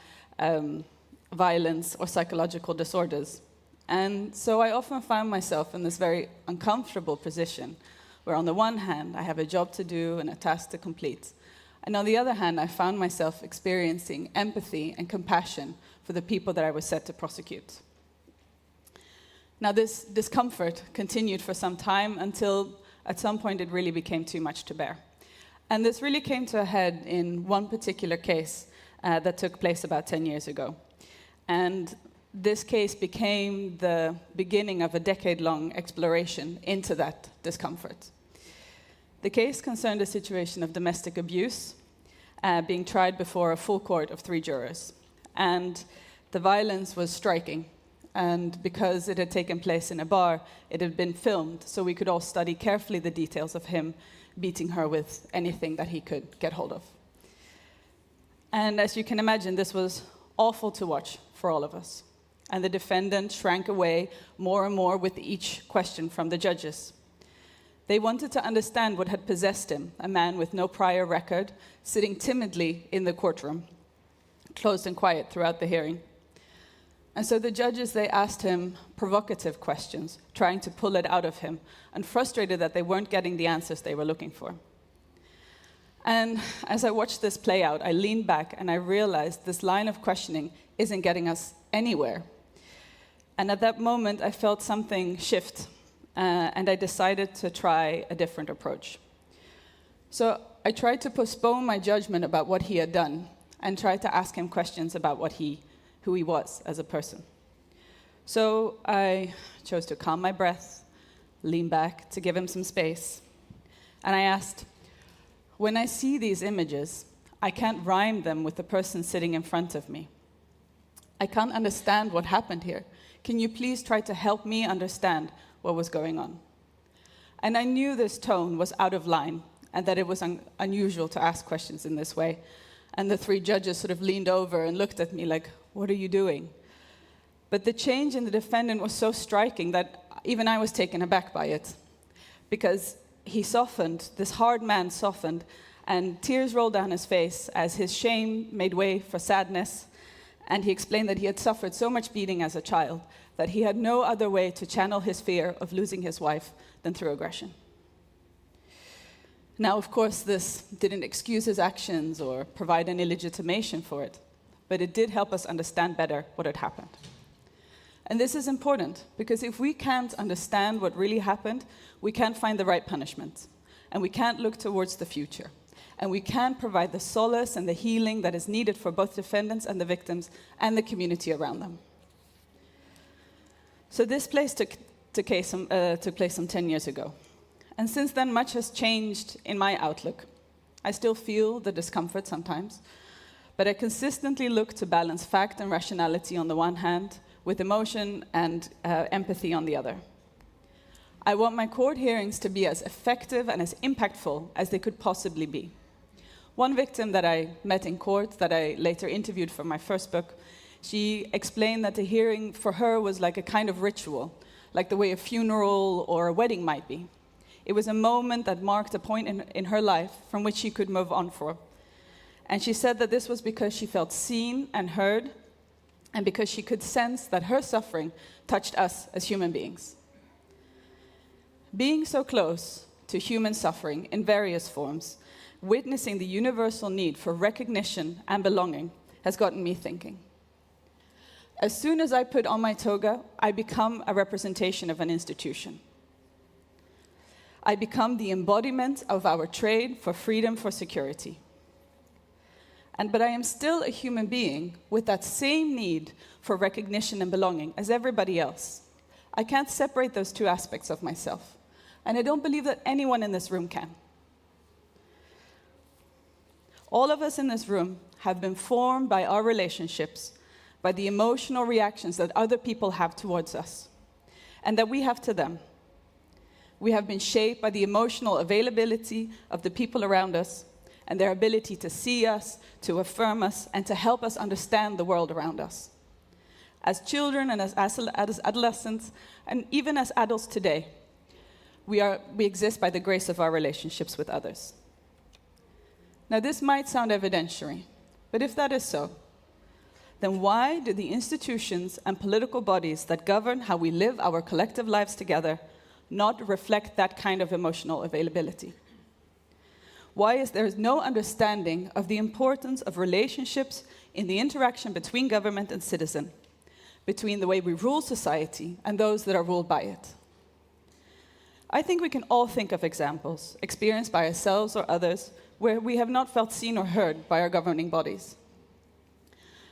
violence, or psychological disorders. And so I often found myself in this very uncomfortable position, where on the one hand, I have a job to do and a task to complete. And on the other hand, I found myself experiencing empathy and compassion for the people that I was set to prosecute. Now, this discomfort continued for some time until at some point it really became too much to bear. And this really came to a head in one particular case that took place about 10 years ago. And this case became the beginning of a decade-long exploration into that discomfort. The case concerned a situation of domestic abuse being tried before a full court of 3 jurors. And the violence was striking. And because it had taken place in a bar, it had been filmed, so we could all study carefully the details of him beating her with anything that he could get hold of. And as you can imagine, this was awful to watch for all of us. And the defendant shrank away more and more with each question from the judges. They wanted to understand what had possessed him, a man with no prior record, sitting timidly in the courtroom, closed and quiet throughout the hearing. And so the judges, they asked him provocative questions, trying to pull it out of him, and frustrated that they weren't getting the answers they were looking for. And as I watched this play out, I leaned back and I realized this line of questioning isn't getting us anywhere. And at that moment, I felt something shift, and I decided to try a different approach. So I tried to postpone my judgment about what he had done and tried to ask him questions about who he was as a person. So I chose to calm my breath, lean back to give him some space, and I asked, when I see these images, I can't rhyme them with the person sitting in front of me. I can't understand what happened here. Can you please try to help me understand what was going on? And I knew this tone was out of line and that it was unusual to ask questions in this way. And the three judges sort of leaned over and looked at me like, what are you doing? But the change in the defendant was so striking that even I was taken aback by it. Because he softened, this hard man softened, and tears rolled down his face as his shame made way for sadness. And he explained that he had suffered so much beating as a child that he had no other way to channel his fear of losing his wife than through aggression. Now, of course, this didn't excuse his actions or provide any legitimation for it, but it did help us understand better what had happened. And this is important, because if we can't understand what really happened, we can't find the right punishment, and we can't look towards the future, and we can't provide the solace and the healing that is needed for both defendants and the victims and the community around them. So this place took place some 10 years ago. And since then, much has changed in my outlook. I still feel the discomfort sometimes, but I consistently look to balance fact and rationality on the one hand, with emotion and empathy on the other. I want my court hearings to be as effective and as impactful as they could possibly be. One victim that I met in court, that I later interviewed for my first book, she explained that the hearing for her was like a kind of ritual, like the way a funeral or a wedding might be. It was a moment that marked a point in her life from which she could move on for. And she said that this was because she felt seen and heard, and because she could sense that her suffering touched us as human beings. Being so close to human suffering in various forms, witnessing the universal need for recognition and belonging has gotten me thinking. As soon as I put on my toga, I become a representation of an institution. I become the embodiment of our trade for freedom, for security. But I am still a human being with that same need for recognition and belonging as everybody else. I can't separate those two aspects of myself. And I don't believe that anyone in this room can. All of us in this room have been formed by our relationships, by the emotional reactions that other people have towards us, and that we have to them. We have been shaped by the emotional availability of the people around us and their ability to see us, to affirm us, and to help us understand the world around us. As children and as adolescents, and even as adults today, we exist by the grace of our relationships with others. Now, this might sound evidentiary, but if that is so, then why do the institutions and political bodies that govern how we live our collective lives together not reflect that kind of emotional availability? Why is there no understanding of the importance of relationships in the interaction between government and citizen, between the way we rule society and those that are ruled by it? I think we can all think of examples, experienced by ourselves or others, where we have not felt seen or heard by our governing bodies.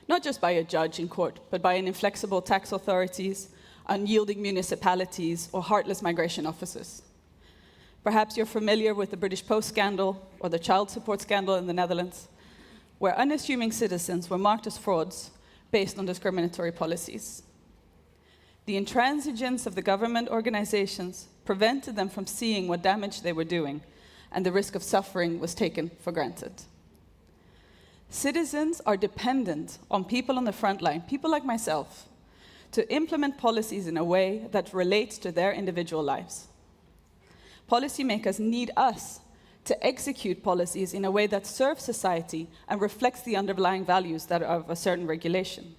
Not just by a judge in court, but by inflexible tax authorities, unyielding municipalities, or heartless migration officers. Perhaps you're familiar with the British Post scandal or the child support scandal in the Netherlands, where unassuming citizens were marked as frauds based on discriminatory policies. the intransigence of the government organizations prevented them from seeing what damage they were doing, and the risk of suffering was taken for granted. Citizens are dependent on people on the front line, people like myself, to implement policies in a way that relates to their individual lives. Policymakers need us to execute policies in a way that serves society and reflects the underlying values that are of a certain regulation.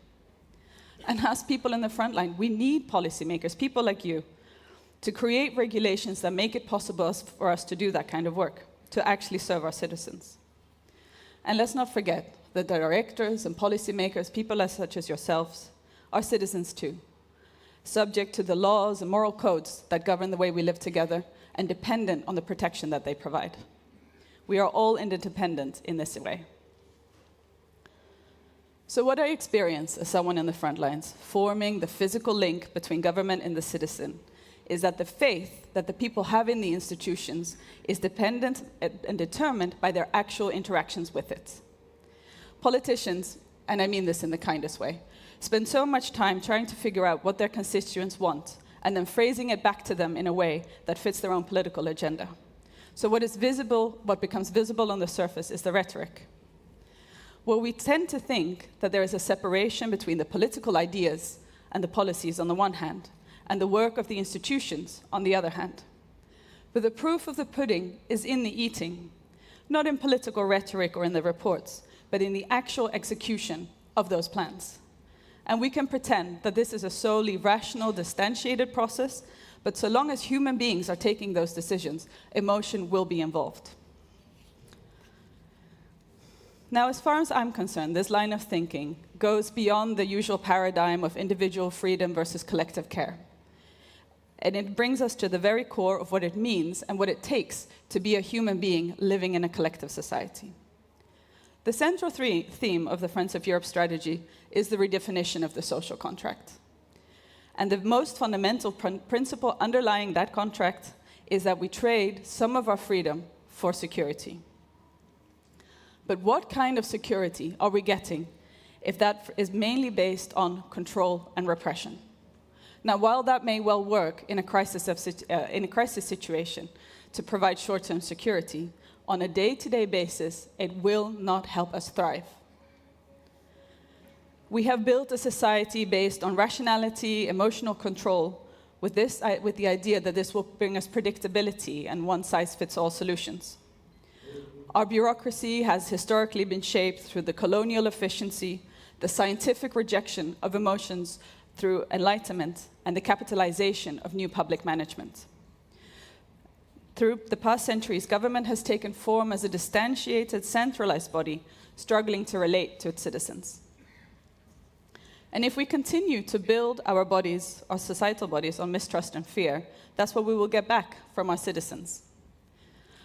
And as people in the front line, we need policymakers, people like you, to create regulations that make it possible for us to do that kind of work, to actually serve our citizens. And let's not forget that the directors and policymakers, people such as yourselves, are citizens too, subject to the laws and moral codes that govern the way we live together and dependent on the protection that they provide. We are all interdependent in this way. So what I experience as someone in the front lines, forming the physical link between government and the citizen, is that the faith that the people have in the institutions is dependent and determined by their actual interactions with it. Politicians, and I mean this in the kindest way, spend so much time trying to figure out what their constituents want and then phrasing it back to them in a way that fits their own political agenda. So what becomes visible on the surface is the rhetoric. Well, we tend to think that there is a separation between the political ideas and the policies on the one hand, and the work of the institutions on the other hand. But the proof of the pudding is in the eating, not in political rhetoric or in the reports, but in the actual execution of those plans. And we can pretend that this is a solely rational, distantiated process, but so long as human beings are taking those decisions, emotion will be involved. Now, as far as I'm concerned, this line of thinking goes beyond the usual paradigm of individual freedom versus collective care. And it brings us to the very core of what it means and what it takes to be a human being living in a collective society. The central theme of the Friends of Europe strategy is the redefinition of the social contract. And the most fundamental principle underlying that contract is that we trade some of our freedom for security. But what kind of security are we getting if that is mainly based on control and repression? Now, while that may well work in a crisis situation to provide short-term security, on a day-to-day basis, it will not help us thrive. We have built a society based on rationality, emotional control, with the idea that this will bring us predictability and one-size-fits-all solutions. Our bureaucracy has historically been shaped through the colonial efficiency, the scientific rejection of emotions through enlightenment, and the capitalization of new public management. Through the past centuries, government has taken form as a distantiated, centralized body, struggling to relate to its citizens. And if we continue to build our bodies, our societal bodies, on mistrust and fear, that's what we will get back from our citizens.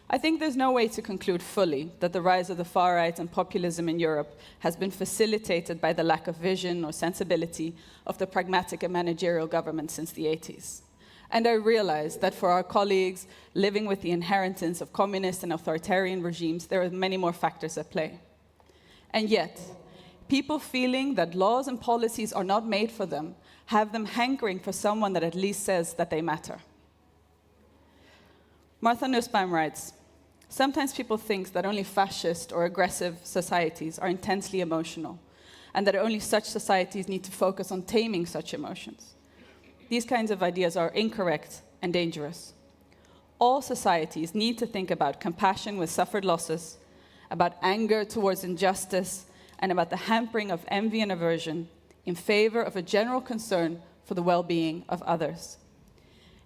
I think there's no way to conclude fully that the rise of the far right and populism in Europe has been facilitated by the lack of vision or sensibility of the pragmatic and managerial government since the 80s. And I realize that for our colleagues living with the inheritance of communist and authoritarian regimes, there are many more factors at play. And yet, people feeling that laws and policies are not made for them have them hankering for someone that at least says that they matter. Martha Nussbaum writes, "Sometimes people think that only fascist or aggressive societies are intensely emotional, and that only such societies need to focus on taming such emotions. These kinds of ideas are incorrect and dangerous. All societies need to think about compassion with suffered losses, about anger towards injustice, and about the hampering of envy and aversion in favor of a general concern for the well-being of others.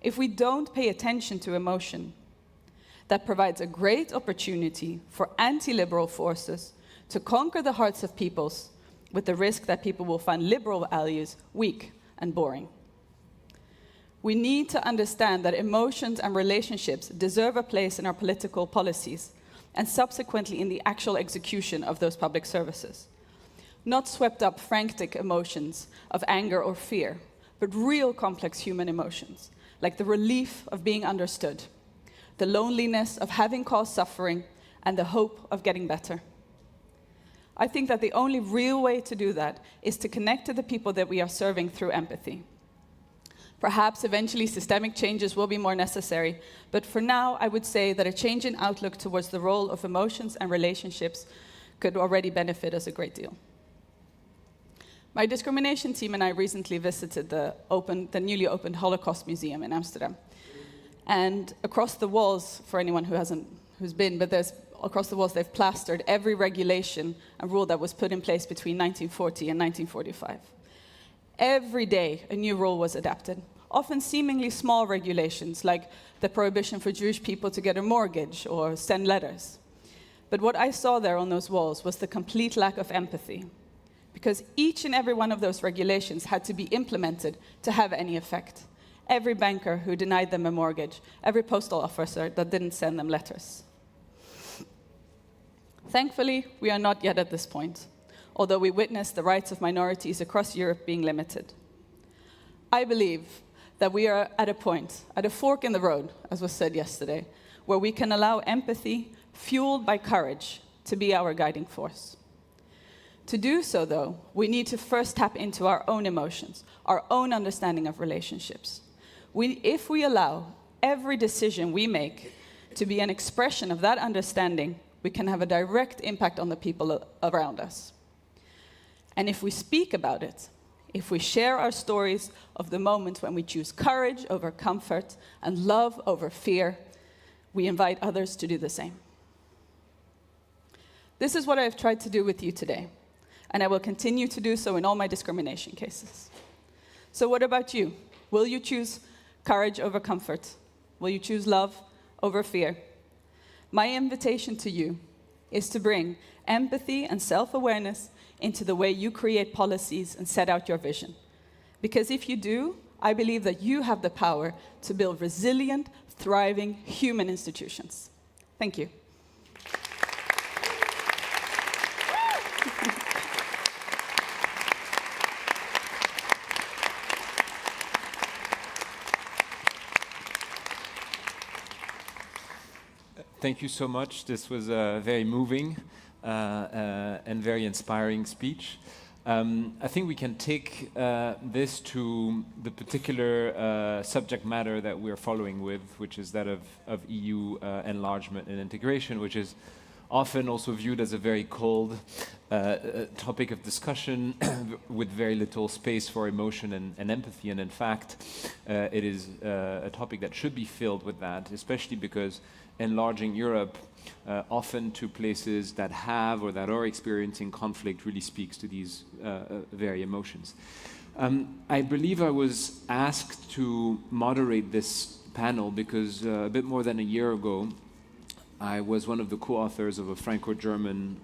If we don't pay attention to emotion, that provides a great opportunity for anti-liberal forces to conquer the hearts of peoples, with the risk that people will find liberal values weak and boring. We need to understand that emotions and relationships deserve a place in our political policies and subsequently in the actual execution of those public services. Not swept up frantic emotions of anger or fear, but real complex human emotions, like the relief of being understood, the loneliness of having caused suffering, and the hope of getting better. I think that the only real way to do that is to connect to the people that we are serving through empathy. Perhaps eventually systemic changes will be more necessary, but for now I would say that a change in outlook towards the role of emotions and relationships could already benefit us a great deal. My discrimination team and I recently visited the newly opened Holocaust Museum in Amsterdam. And across the walls, for anyone who's been, but across the walls they've plastered every regulation and rule that was put in place between 1940 and 1945. Every day a new rule was adapted, often seemingly small regulations like the prohibition for Jewish people to get a mortgage or send letters. But what I saw there on those walls was the complete lack of empathy, because each and every one of those regulations had to be implemented to have any effect. Every banker who denied them a mortgage, every postal officer that didn't send them letters. Thankfully, we are not yet at this point, although we witness the rights of minorities across Europe being limited. I believe that we are at a point, at a fork in the road, as was said yesterday, where we can allow empathy, fueled by courage, to be our guiding force. To do so, though, we need to first tap into our own emotions, our own understanding of relationships. If we allow every decision we make to be an expression of that understanding, we can have a direct impact on the people around us. And if we speak about it, if we share our stories of the moment when we choose courage over comfort and love over fear, we invite others to do the same. This is what I have tried to do with you today, and I will continue to do so in all my discrimination cases. So what about you? Will you choose courage over comfort? Will you choose love over fear? My invitation to you is to bring empathy and self-awareness into the way you create policies and set out your vision. Because if you do, I believe that you have the power to build resilient, thriving human institutions. Thank you. Thank you so much. This was a very moving and very inspiring speech. I think we can take this to the particular subject matter that we're following with, which is that of EU enlargement and integration, which is often also viewed as a very cold topic of discussion with very little space for emotion and empathy. And in fact, it is a topic that should be filled with that, especially because enlarging Europe often to places that have or that are experiencing conflict really speaks to these very emotions. I believe I was asked to moderate this panel because a bit more than a year ago, I was one of the co-authors of a Franco-German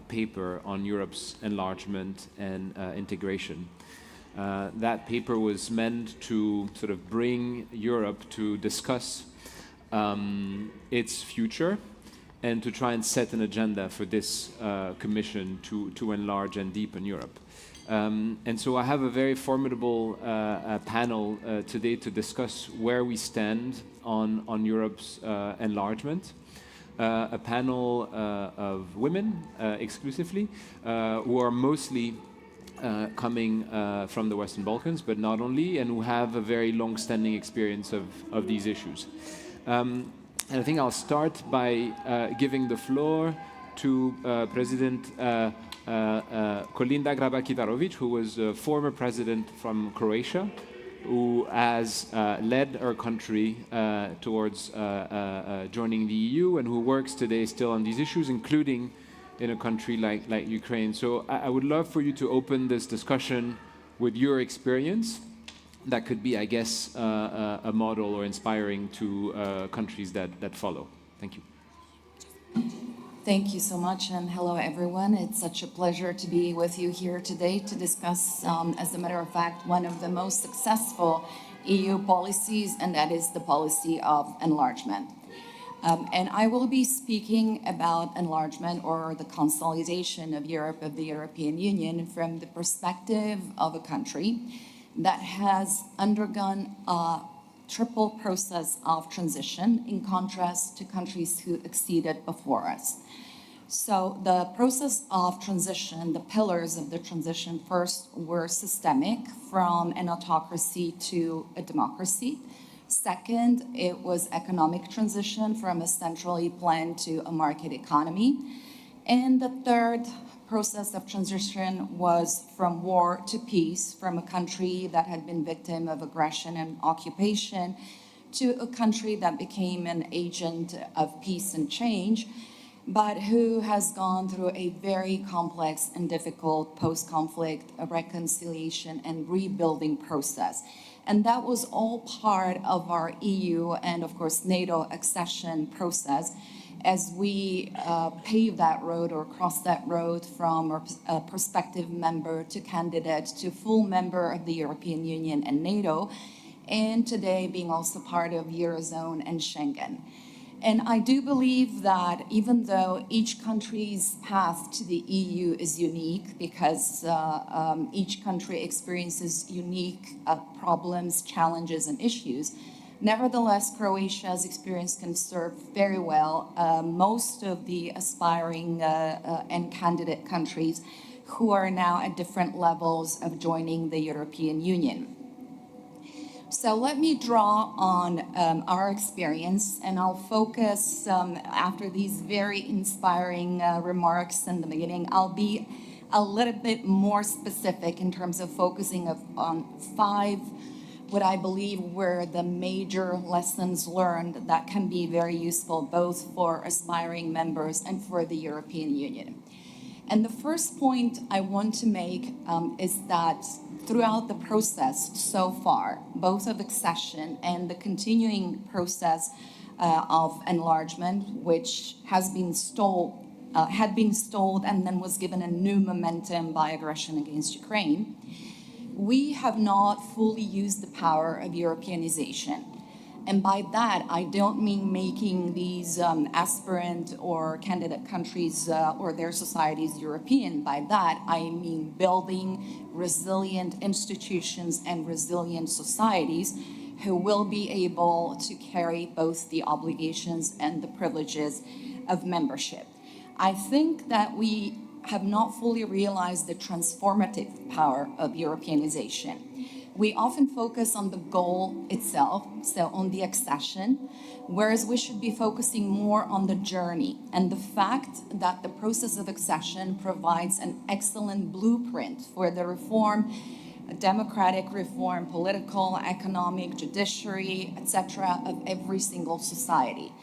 paper on Europe's enlargement and integration. That paper was meant to sort of bring Europe to discuss its future and to try and set an agenda for this commission to enlarge and deepen Europe. And so I have a very formidable panel today to discuss where we stand on Europe's enlargement. A panel of women exclusively, who are mostly coming from the Western Balkans, but not only, and who have a very long-standing experience of these issues. And I think I'll start by giving the floor to President Kolinda Grabar-Kitarovic, who was a former president from Croatia, who has led our country towards joining the EU and who works today still on these issues, including in a country like Ukraine. So I would love for you to open this discussion with your experience. That could be, I guess, a model or inspiring to countries that follow. Thank you. Thank you so much, and hello everyone. It's such a pleasure to be with you here today to discuss, as a matter of fact, one of the most successful EU policies, and that is the policy of enlargement. And I will be speaking about enlargement, or the consolidation of Europe, of the European Union, from the perspective of a country that has undergone a triple process of transition in contrast to countries who exceeded before us. So the process of transition, the pillars of the transition first were systemic, from an autocracy to a democracy. Second, it was economic transition from a centrally planned to a market economy. And the third process of transition was from war to peace, from a country that had been victim of aggression and occupation to a country that became an agent of peace and change, but who has gone through a very complex and difficult post-conflict reconciliation and rebuilding process. And that was all part of our EU and, of course, NATO accession process as we pave that road or cross that road from a prospective member to candidate to full member of the European Union and NATO, and today being also part of Eurozone and Schengen. And I do believe that even though each country's path to the EU is unique, because each country experiences unique problems, challenges, and issues, nevertheless, Croatia's experience can serve very well most of the aspiring and candidate countries who are now at different levels of joining the European Union. So let me draw on our experience, and I'll focus, after these very inspiring remarks in the beginning, I'll be a little bit more specific in terms of focusing on 5 what I believe were the major lessons learned that can be very useful both for aspiring members and for the European Union. And the first point I want to make is that throughout the process so far, both of accession and the continuing process of enlargement, which has been had been stalled and then was given a new momentum by aggression against Ukraine, we have not fully used the power of Europeanization. And by that, I don't mean making these aspirant or candidate countries or their societies European. By that, I mean building resilient institutions and resilient societies who will be able to carry both the obligations and the privileges of membership. I think that we have not fully realized the transformative power of Europeanization. We often focus on the goal itself, so on the accession, whereas we should be focusing more on the journey and the fact that the process of accession provides an excellent blueprint for the reform, democratic reform, political, economic, judiciary, etc., of every single society.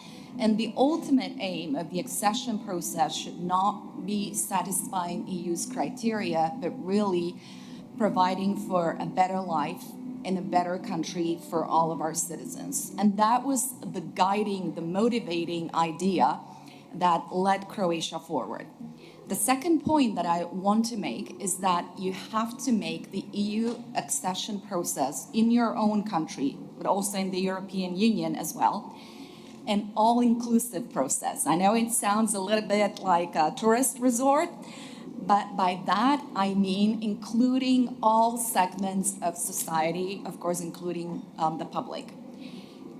And the ultimate aim of the accession process should not be satisfying EU's criteria, but really providing for a better life in a better country for all of our citizens. And that was the guiding, the motivating idea that led Croatia forward. The second point that I want to make is that you have to make the EU accession process in your own country, but also in the European Union as well, an all-inclusive process. I know it sounds a little bit like a tourist resort, but by that, I mean including all segments of society, of course, including the public.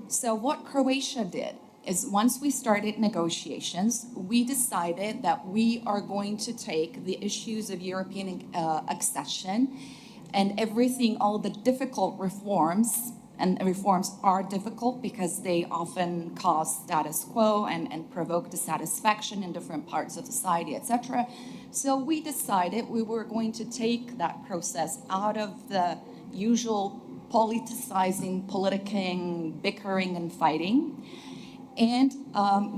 So what Croatia did is once we started negotiations, we decided that we are going to take the issues of European accession and everything, all the difficult reforms, and reforms are difficult because they often cause status quo and provoke dissatisfaction in different parts of society, etc. So we decided we were going to take that process out of the usual politicizing, politicking, bickering, and fighting, and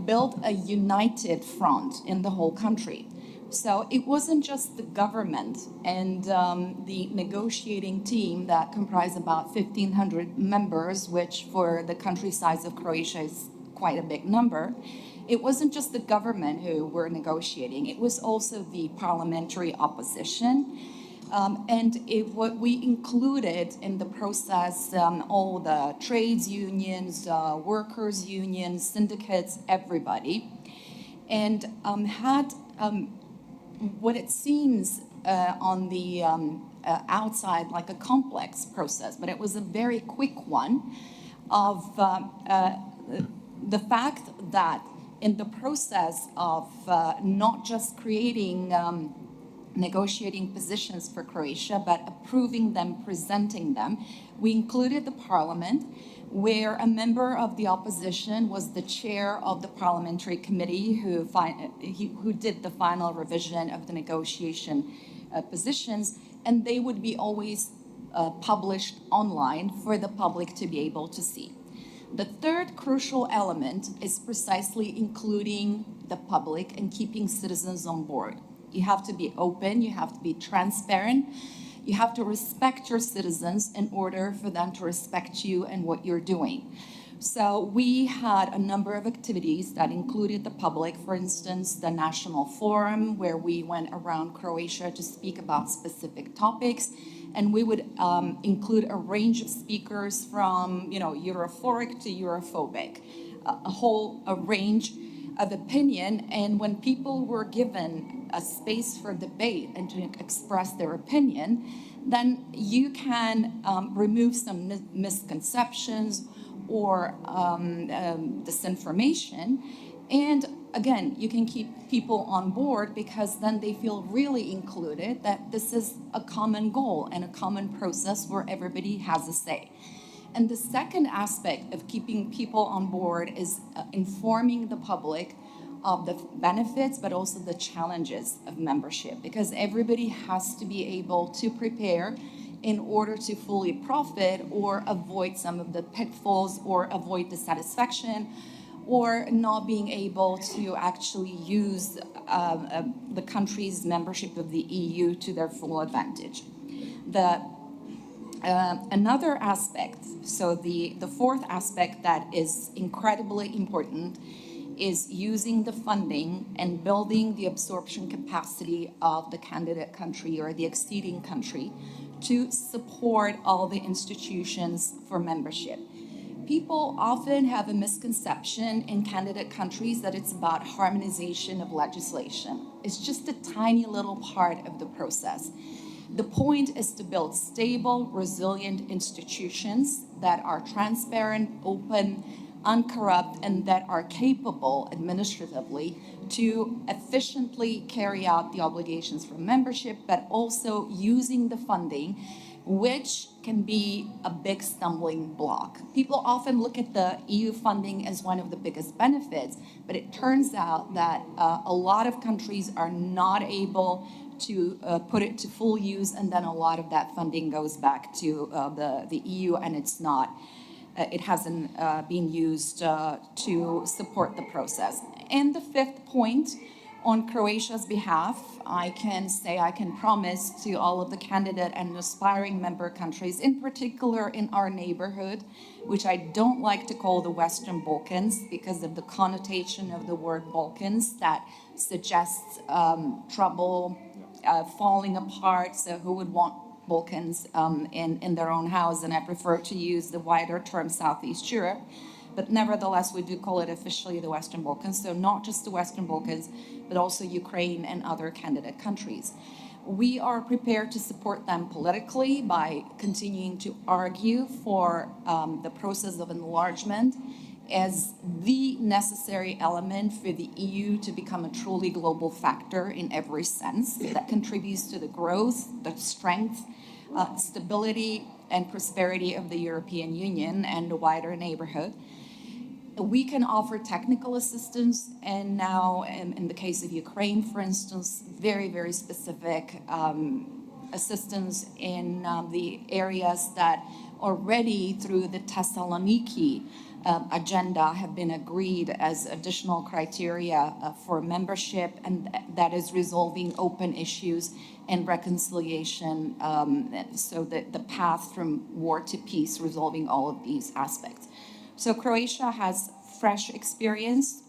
build a united front in the whole country. So it wasn't just the government and the negotiating team that comprised about 1,500 members, which for the country size of Croatia is quite a big number. It wasn't just the government who were negotiating, it was also the parliamentary opposition. What we included in the process, all the trades unions, workers unions, syndicates, everybody, and had what it seems on the outside like a complex process, but it was a very quick one of the fact that in the process of not just creating negotiating positions for Croatia, but approving them, presenting them, we included the parliament, where a member of the opposition was the chair of the parliamentary committee who did the final revision of the negotiation positions, and they would be always published online for the public to be able to see. The third crucial element is precisely including the public and keeping citizens on board. You have to be open, you have to be transparent, you have to respect your citizens in order for them to respect you and what you're doing. So we had a number of activities that included the public, for instance, the National Forum, where we went around Croatia to speak about specific topics. And we would include a range of speakers from, Europhoric to Europhobic, a range of opinion. And when people were given a space for debate and to express their opinion, then you can remove some misconceptions or disinformation. And again, you can keep people on board because then they feel really included, that this is a common goal and a common process where everybody has a say. And the second aspect of keeping people on board is informing the public of the benefits, but also the challenges of membership, because everybody has to be able to prepare in order to fully profit or avoid some of the pitfalls or avoid dissatisfaction, or not being able to actually use the country's membership of the EU to their full advantage. Another aspect, so the fourth aspect that is incredibly important, is using the funding and building the absorption capacity of the candidate country or the acceding country to support all the institutions for membership. People often have a misconception in candidate countries that it's about harmonization of legislation. It's just a tiny little part of the process. The point is to build stable, resilient institutions that are transparent, open, uncorrupt, and that are capable administratively to efficiently carry out the obligations for membership, but also using the funding, which can be a big stumbling block. People often look at the EU funding as one of the biggest benefits, but it turns out that a lot of countries are not able to put it to full use, and then a lot of that funding goes back to the EU, and it hasn't been used to support the process. And the fifth point, on Croatia's behalf, I can promise to all of the candidate and aspiring member countries, in particular in our neighborhood, which I don't like to call the Western Balkans because of the connotation of the word Balkans that suggests trouble, falling apart. So who would want Balkans in their own house? And I prefer to use the wider term Southeast Europe. But nevertheless, we do call it officially the Western Balkans. So not just the Western Balkans, but also Ukraine and other candidate countries. We are prepared to support them politically by continuing to argue for the process of enlargement as the necessary element for the EU to become a truly global factor in every sense that contributes to the growth, the strength, stability, and prosperity of the European Union and the wider neighborhood. We can offer technical assistance, and now, in the case of Ukraine, for instance, very, very specific assistance in the areas that already through the Thessaloniki agenda have been agreed as additional criteria for membership, and that is resolving open issues and reconciliation, so that the path from war to peace, resolving all of these aspects. So Croatia has fresh experience.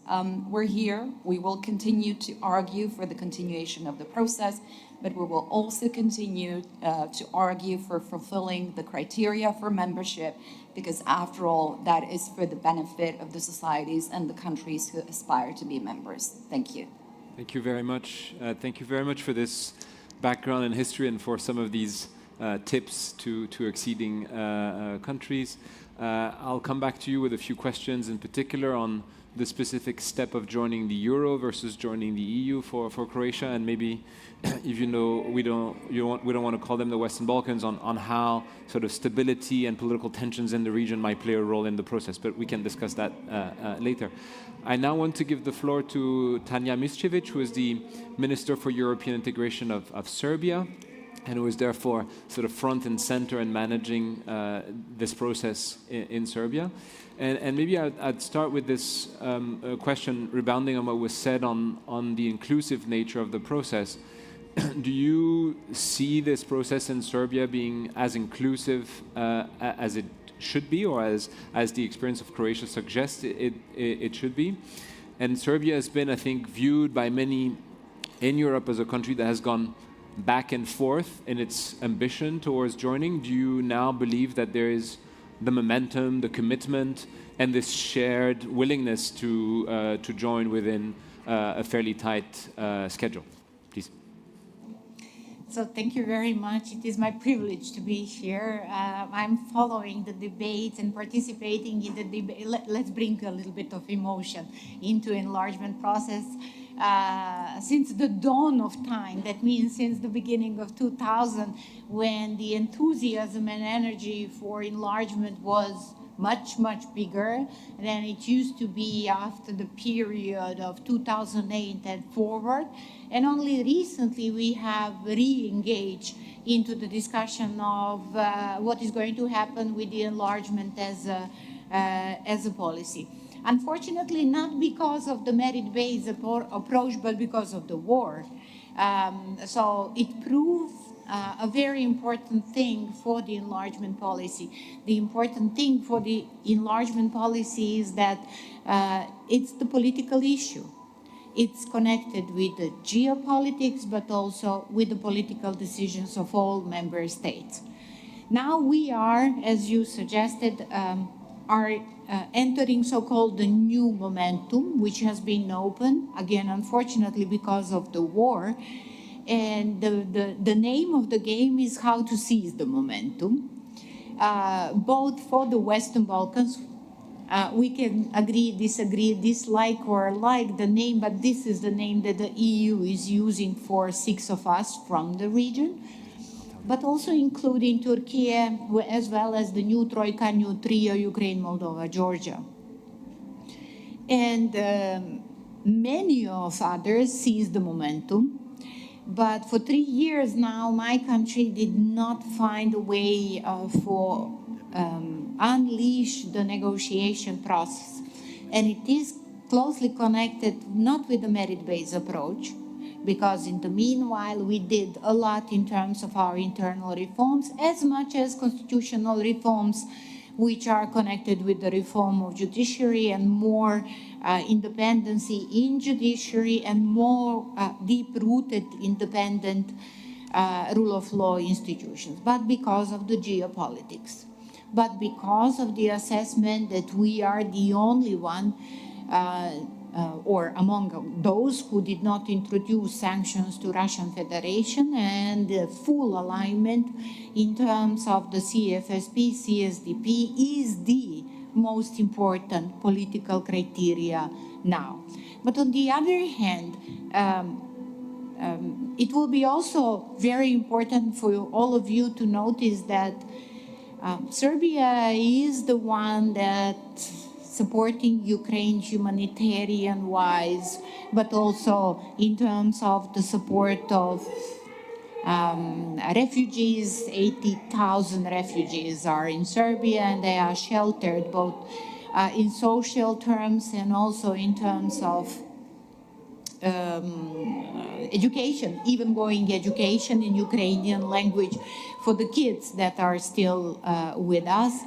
We're here. We will continue to argue for the continuation of the process, but we will also continue to argue for fulfilling the criteria for membership, because after all, that is for the benefit of the societies and the countries who aspire to be members. Thank you. Thank you very much. Thank you very much for this background and history, and for some of these tips to acceding countries. I'll come back to you with a few questions, in particular on the specific step of joining the euro versus joining the EU for Croatia, and maybe if you know, we don't want to call them the Western Balkans, on how sort of stability and political tensions in the region might play a role in the process, but we can discuss that later. I now want to give the floor to Tanja Miscevic, who is the Minister for European Integration of Serbia, and who is therefore sort of front and center in managing this process in Serbia. And maybe I'd start with this question, rebounding on what was said on the inclusive nature of the process. Do you see this process in Serbia being as inclusive as it should be, or as the experience of Croatia suggests it should be? And Serbia has been, I think, viewed by many in Europe as a country that has gone back and forth in its ambition towards joining. Do you now believe that there is the momentum, the commitment, and this shared willingness to join within a fairly tight schedule? Please. So thank you very much. It is my privilege to be here. I'm following the debate and participating in the debate. Let's bring a little bit of emotion into enlargement process. Since the dawn of time, that means since the beginning of 2000, when the enthusiasm and energy for enlargement was much, much bigger than it used to be after the period of 2008 and forward. And only recently we have re-engaged into the discussion of what is going to happen with the enlargement as a policy. Unfortunately, not because of the merit-based approach, but because of the war. So it proved a very important thing for the enlargement policy. The important thing for the enlargement policy is that it's the political issue. It's connected with the geopolitics, but also with the political decisions of all member states. Now we are, as you suggested, entering so-called the new momentum, which has been open, again, unfortunately, because of the war. And the name of the game is how to seize the momentum, both for the Western Balkans. We can agree, disagree, dislike or like the name, but this is the name that the EU is using for 6 of us from the region, but also including Turkey, as well as the new Troika, new trio, Ukraine, Moldova, Georgia. And many of others seized the momentum. But for 3 years now, my country did not find a way for unleash the negotiation process. And it is closely connected not with the merit-based approach, because in the meanwhile, we did a lot in terms of our internal reforms, as much as constitutional reforms, which are connected with the reform of judiciary and more independency in judiciary and more deep-rooted independent rule of law institutions, but because of the geopolitics, but because of the assessment that we are the only one or among those who did not introduce sanctions to Russian Federation, and full alignment in terms of the CFSP, CSDP is the most important political criteria now. But on the other hand, it will be also very important for all of you to notice that Serbia is the one that supporting Ukraine humanitarian-wise, but also in terms of the support of refugees. 80,000 refugees are in Serbia, and they are sheltered both in social terms and also in terms of education, even going education in Ukrainian language for the kids that are still with us.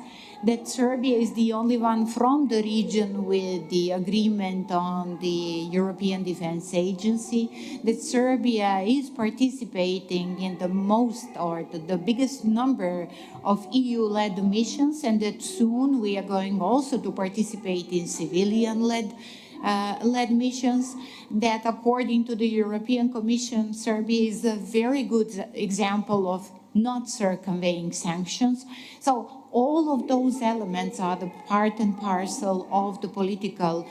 That Serbia is the only one from the region with the agreement on the European Defense Agency, that Serbia is participating in the most or the biggest number of EU-led missions, and that soon we are going also to participate in civilian-led missions, that according to the European Commission, Serbia is a very good example of not circumventing sanctions. So all of those elements are the part and parcel of the political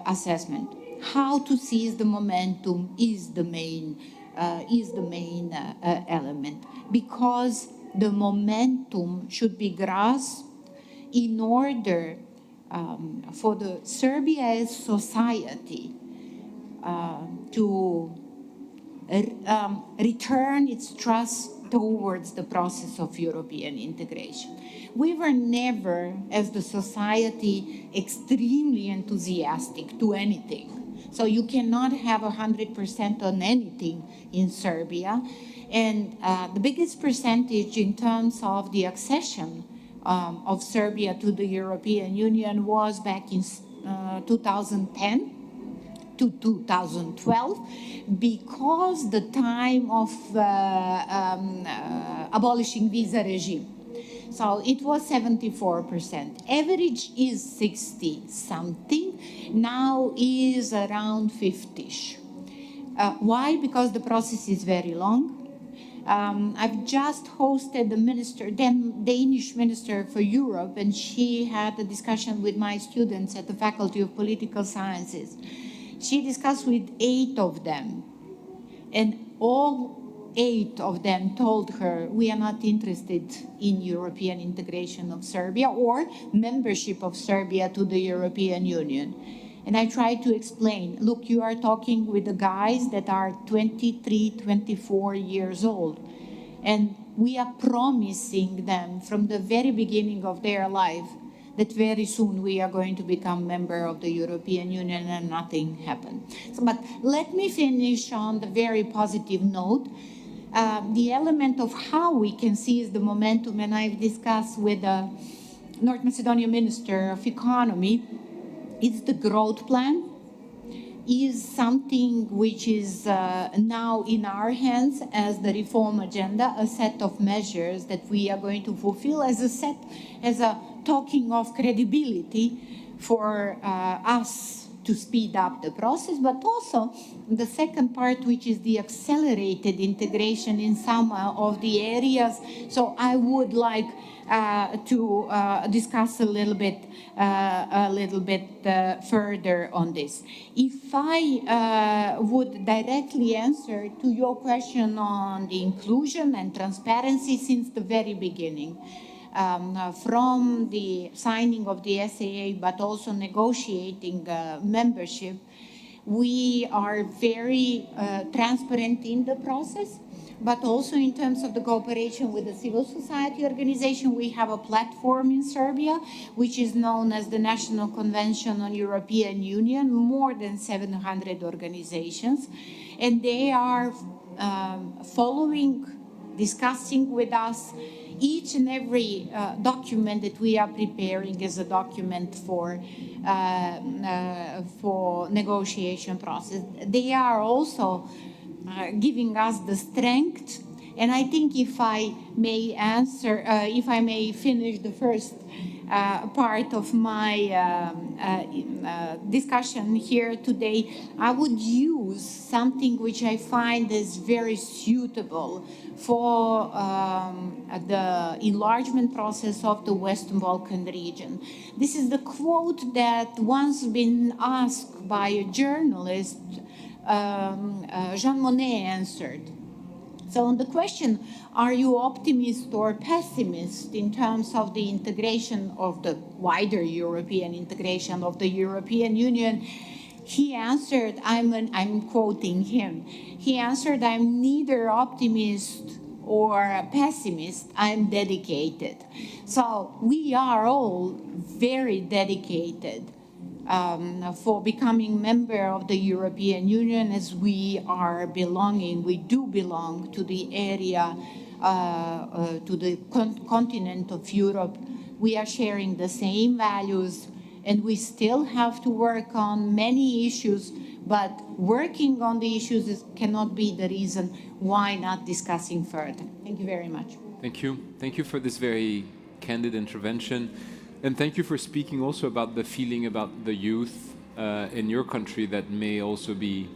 assessment. How to seize the momentum is the main element, because the momentum should be grasped in order for the Serbian society to return its trust towards the process of European integration. We were never, as the society, extremely enthusiastic to anything. So you cannot have 100% on anything in Serbia. And the biggest percentage in terms of the accession of Serbia to the European Union was back in 2010 to 2012, because the time of abolishing visa regime. So it was 74%. Average is 60 something. Now is around 50ish. Why? Because the process is very long. I've just hosted the Danish Minister for Europe, and she had a discussion with my students at the Faculty of Political Sciences. She discussed with 8 of them, and all 8 of them told her, we are not interested in European integration of Serbia or membership of Serbia to the European Union. And I tried to explain, look, you are talking with the guys that are 23, 24 years old. And we are promising them from the very beginning of their life that very soon we are going to become member of the European Union, and nothing happened. So, but let me finish on the very positive note. The element of how we can seize the momentum, and I've discussed with the North Macedonia Minister of Economy, is the growth plan, is something which is now in our hands as the reform agenda, a set of measures that we are going to fulfill as a token of credibility for us to speed up the process, but also the second part, which is the accelerated integration in some of the areas. So I would like to discuss a little bit further on this. If I would directly answer to your question on the inclusion and transparency since the very beginning, from the signing of the SAA, but also negotiating membership, we are very transparent in the process, but also in terms of the cooperation with the civil society organization. We have a platform in Serbia, which is known as the National Convention on European Union, more than 700 organizations, and they are following, discussing with us each and every document that we are preparing as a document for negotiation process. They are also giving us the strength, and I think if I may answer, if I may finish the first part of my discussion here today, I would use something which I find is very suitable for the enlargement process of the Western Balkan region. This is the quote that once been asked by a journalist, Jean Monnet answered. So on the question, are you optimist or pessimist in terms of the integration of the wider European integration of the European Union, he answered, I'm quoting him, he answered, I'm neither optimist or pessimist, I'm dedicated. So we are all very dedicated for becoming member of the European Union, as we do belong to the area, to the continent of Europe. We are sharing the same values, and we still have to work on many issues, but working on the issues cannot be the reason why not discussing further. Thank you very much. Thank you. Thank you for this very candid intervention. And thank you for speaking also about the feeling about the youth in your country that may also be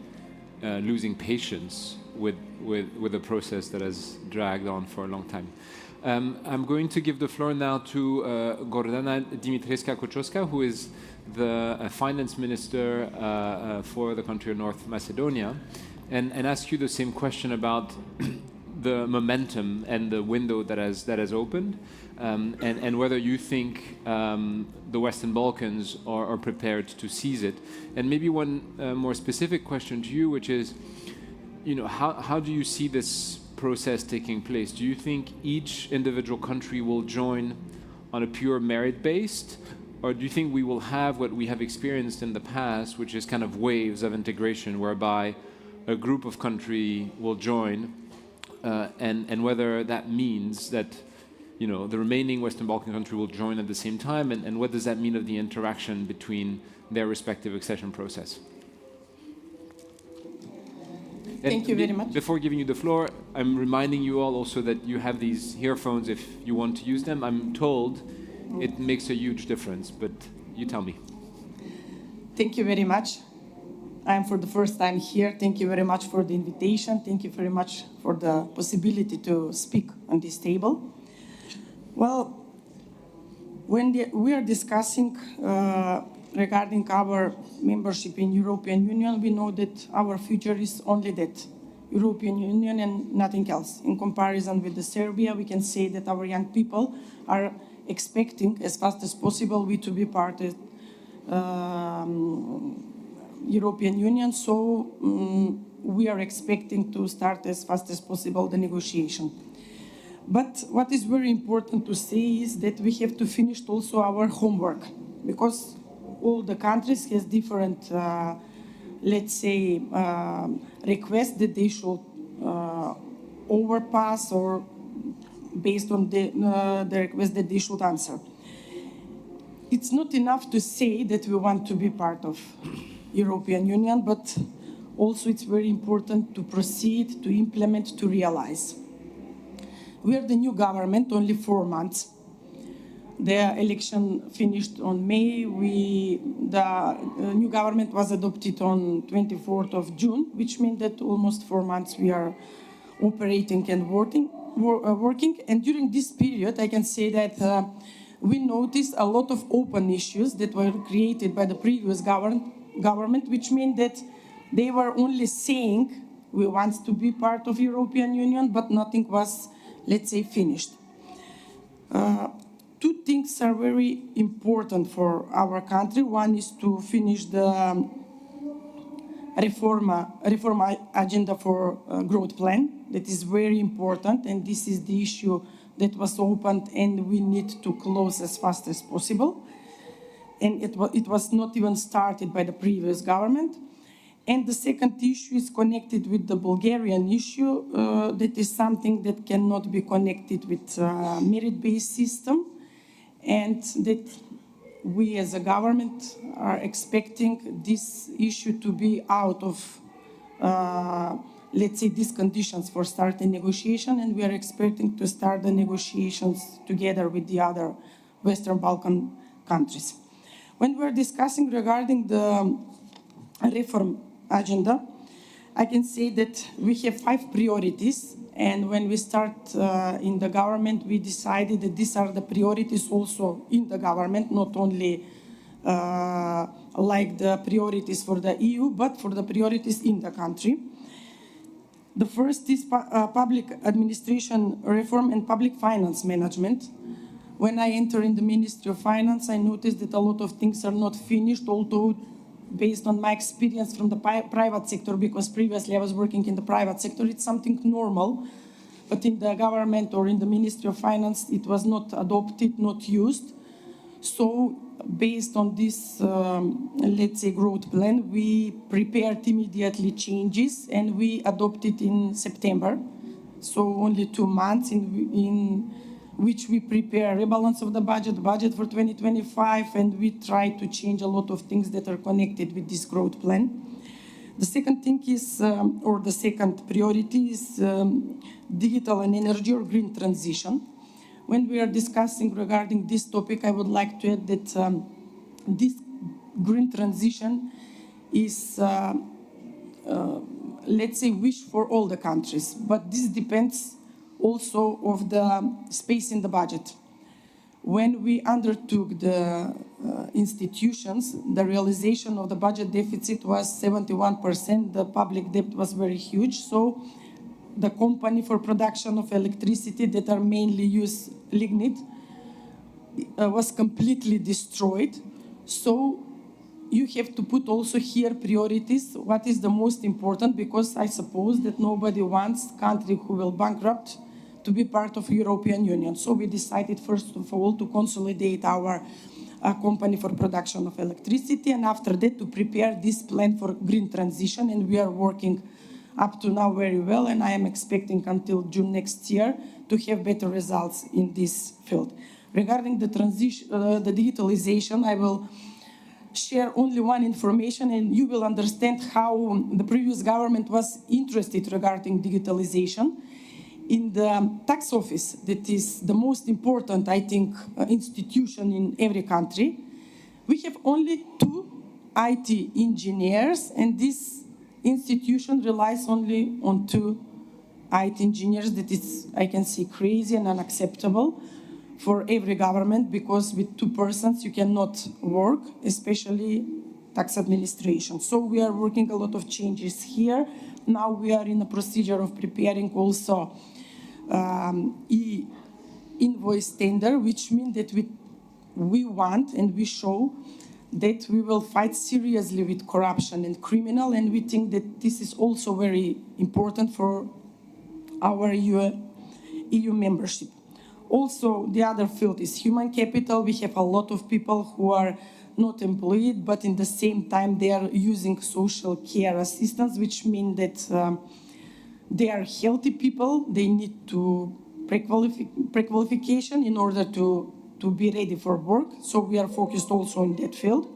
losing patience with with a process that has dragged on for a long time. I'm going to give the floor now to Gordana Dimitrescu-Koczowska, who is the finance minister for the country of North Macedonia, and ask you the same question about the momentum and the window that has opened, and whether you think the Western Balkans are prepared to seize it. And maybe one more specific question to you, which is, how do you see this process taking place? Do you think each individual country will join on a pure merit-based, or do you think we will have what we have experienced in the past, which is kind of waves of integration, whereby a group of countries will join, and whether that means that the remaining Western Balkan country will join at the same time, and what does that mean of the interaction between their respective accession process? Thank you very much. Before giving you the floor, I'm reminding you all also that you have these earphones if you want to use them. I'm told it makes a huge difference, but you tell me. Thank you very much. I'm for the first time here. Thank you very much for the invitation. Thank you very much for the possibility to speak on this table. Well, when we are discussing regarding our membership in European Union, we know that our future is only that, European Union and nothing else. In comparison with Serbia, we can say that our young people are expecting as fast as possible to be part of European Union, so we are expecting to start as fast as possible the negotiation. But what is very important to say is that we have to finish also our homework, because all the countries has different, let's say, requests that they should overpass, or based on the request that they should answer. It's not enough to say that we want to be part of European Union, but also it's very important to proceed, to implement, to realize. We are the new government, only 4 months. The election finished on May. The new government was adopted on 24th of June, which means that almost 4 months we are operating and working. And during this period, I can say that we noticed a lot of open issues that were created by the previous government, which means that they were only saying we want to be part of European Union, but nothing was, let's say, finished. Two things are very important for our country. One is to finish the reform agenda for growth plan. That is very important, and this is the issue that was opened, and we need to close as fast as possible. And it was not even started by the previous government. And the second issue is connected with the Bulgarian issue. That is something that cannot be connected with merit-based system, and that we as a government are expecting this issue to be out of, let's say, these conditions for starting negotiation, and we are expecting to start the negotiations together with the other Western Balkan countries. When we're discussing regarding the reform agenda, I can say that we have 5 priorities, and when we start in the government, we decided that these are the priorities also in the government, not only like the priorities for the EU, but for the priorities in the country. The first is public administration reform and public finance management. When I entered in the Ministry of Finance, I noticed that a lot of things are not finished, although based on my experience from the private sector, because previously I was working in the private sector, it's something normal. But in the government or in the Ministry of Finance, it was not adopted, not used. So based on this, let's say, growth plan, we prepared immediately changes, and we adopted in September. So only 2 months in which we prepare rebalance of the budget for 2025, and we try to change a lot of things that are connected with this growth plan. The second thing is, or the second priority is digital and energy or green transition. When we are discussing regarding this topic, I would like to add that this green transition is let's say, wish for all the countries, but this depends also of the space in the budget. When we undertook the institutions, the realization of the budget deficit was 71%. The public debt was very huge. So the company for production of electricity that are mainly use lignite was completely destroyed. So you have to put also here priorities. What is the most important? Because I suppose that nobody wants country who will bankrupt to be part of European Union. So we decided first of all to consolidate our company for production of electricity, and after that to prepare this plan for green transition, and we are working up to now very well, and I am expecting until June next year to have better results in this field. Regarding the transition, the digitalization, I will share only one information, and you will understand how the previous government was interested regarding digitalization. In the tax office, that is the most important, I think, institution in every country, we have only 2 IT engineers, and this institution relies only on 2 IT engineers. That is, I can see, crazy and unacceptable for every government, because with 2 persons you cannot work, especially tax administration. So we are working a lot of changes here. Now we are in a procedure of preparing also e-invoice tender, which means that we want and we show that we will fight seriously with corruption and criminal, and we think that this is also very important for our EU membership. Also, the other field is human capital. We have a lot of people who are not employed, but in the same time they are using social care assistance, which means that they are healthy people. They need to pre-qualification in order to be ready for work. So we are focused also in that field.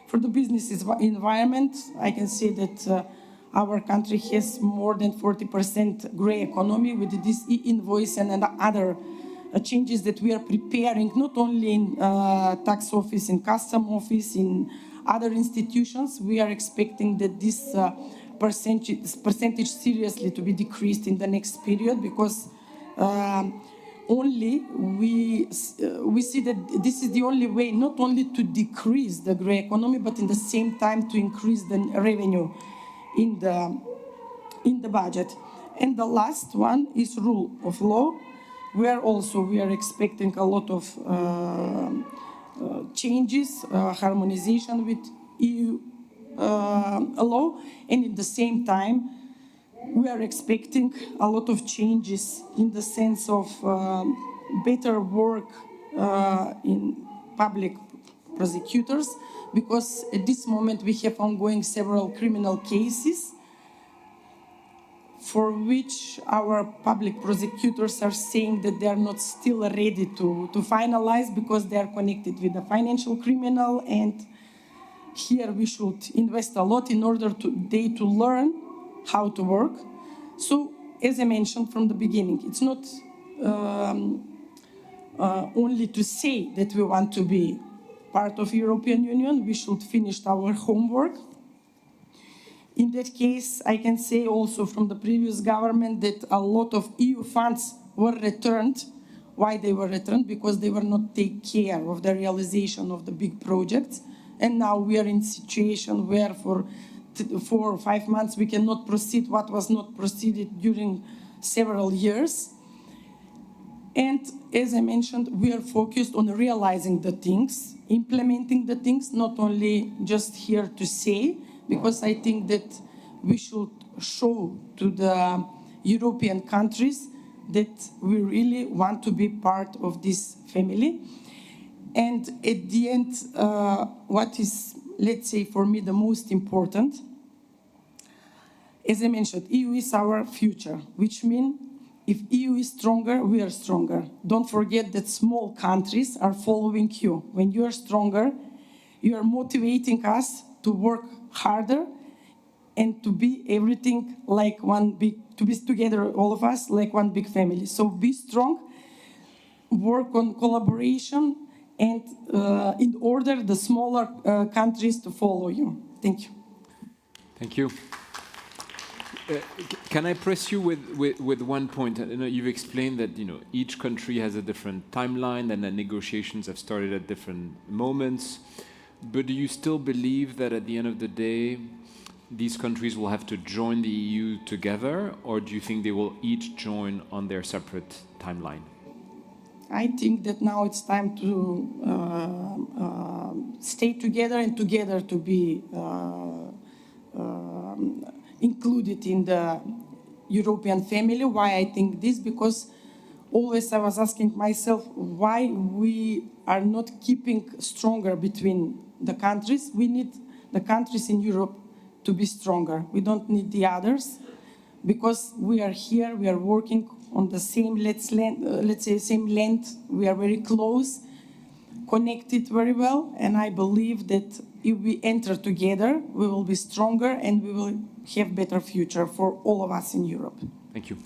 For the business environment, I can say that our country has more than 40% grey economy with this e-invoice and other changes that we are preparing, not only in tax office, in custom office, in other institutions. We are expecting that this percentage seriously to be decreased in the next period, because only we see that this is the only way not only to decrease the grey economy, but in the same time to increase the revenue in the budget. And the last one is rule of law. We are expecting a lot of changes, harmonization with EU law, and at the same time we are expecting a lot of changes in the sense of better work in public prosecutors, because at this moment we have ongoing several criminal cases for which our public prosecutors are saying that they are not still ready to finalize, because they are connected with the financial criminal, and here we should invest a lot in order to learn how to work. So, as I mentioned from the beginning, it's not only to say that we want to be part of European Union, we should finish our homework. In that case, I can say also from the previous government that a lot of EU funds were returned. Why they were returned? Because they were not taking care of the realization of the big projects. And now we are in a situation where for 4 or 5 months we cannot proceed what was not proceeded during several years. And as I mentioned, we are focused on realizing the things, implementing the things, not only just here to say, because I think that we should show to the European countries that we really want to be part of this family. And at the end, what is, let's say, for me the most important, as I mentioned, EU is our future, which means if EU is stronger, we are stronger. Don't forget that small countries are following you. When you are stronger, you are motivating us to work harder and to be everything like one big, to be together, all of us, like one big family. So be strong, work on collaboration, and in order the smaller countries to follow you. Thank you. Thank you. Can I press you with one point? You've explained that each country has a different timeline and the negotiations have started at different moments. But do you still believe that at the end of the day, these countries will have to join the EU together, or do you think they will each join on their separate timeline? I think that now it's time to stay together and together to be included in the European family. Why I think this? Because always I was asking myself why we are not keeping stronger between the countries. We need the countries in Europe to be stronger. We don't need the others, because we are here, we are working on the same, let's say, same land. We are very close, connected very well, and I believe that if we enter together, we will be stronger and we will have better future for all of us in Europe. Thank you.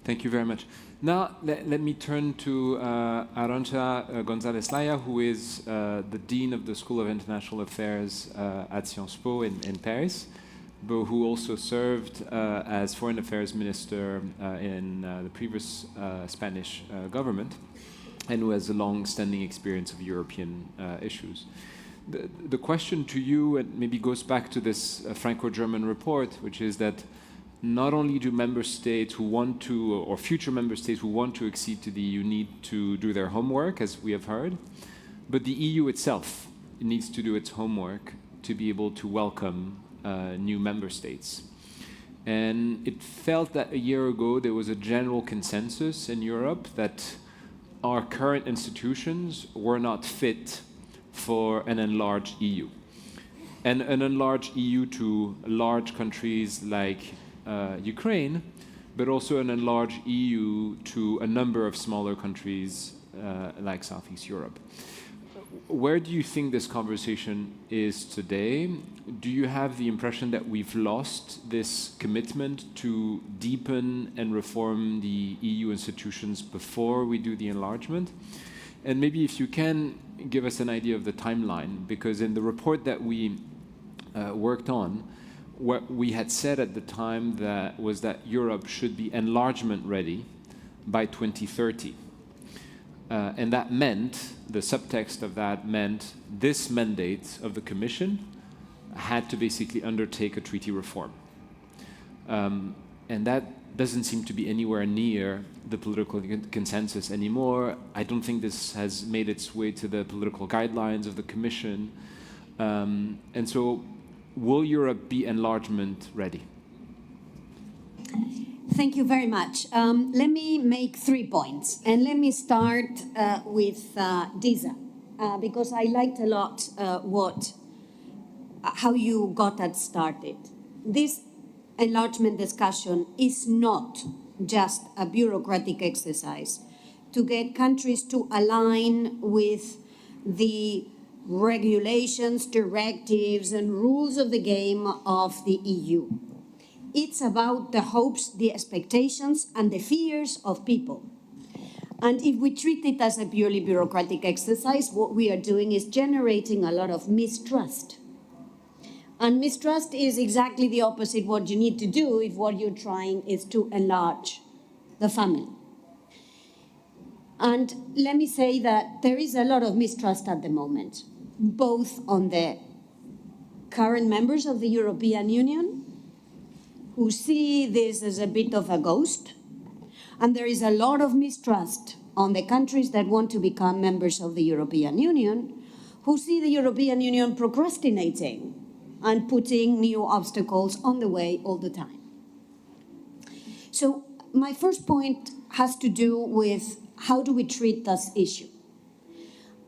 Thank you very much. Now, let me turn to Arantxa González-Laya, who is the Dean of the School of International Affairs at Sciences Po in Paris, but who also served as Foreign Affairs Minister in the previous Spanish government, and who has a long-standing experience of European issues. The question to you, and maybe goes back to this Franco-German report, which is that not only do member states who want to, or future member states who want to accede to the EU need to do their homework, as we have heard, but the EU itself needs to do its homework to be able to welcome new member states. And it felt that a year ago there was a general consensus in Europe that our current institutions were not fit for an enlarged EU. And an enlarged EU to large countries like Ukraine, but also an enlarged EU to a number of smaller countries like Southeast Europe. Where do you think this conversation is today? Do you have the impression that we've lost this commitment to deepen and reform the EU institutions before we do the enlargement? And maybe if you can give us an idea of the timeline, because in the report that we worked on, what we had said at the time was that Europe should be enlargement ready by 2030. And that meant, the subtext of that meant, this mandate of the Commission had to basically undertake a treaty reform. And that doesn't seem to be anywhere near the political consensus anymore. I don't think this has made its way to the political guidelines of the Commission. And so, will Europe be enlargement ready? Thank you very much. Let me make 3 points. And let me start with Disa, because I liked a lot how you got that started. This enlargement discussion is not just a bureaucratic exercise to get countries to align with the regulations, directives, and rules of the game of the EU. It's about the hopes, the expectations, and the fears of people. And if we treat it as a purely bureaucratic exercise, what we are doing is generating a lot of mistrust. And mistrust is exactly the opposite what you need to do if what you're trying is to enlarge the family. And let me say that there is a lot of mistrust at the moment, both on the current members of the European Union, who see this as a bit of a ghost, and there is a lot of mistrust on the countries that want to become members of the European Union, who see the European Union procrastinating and putting new obstacles on the way all the time. So my first point has to do with how do we treat this issue?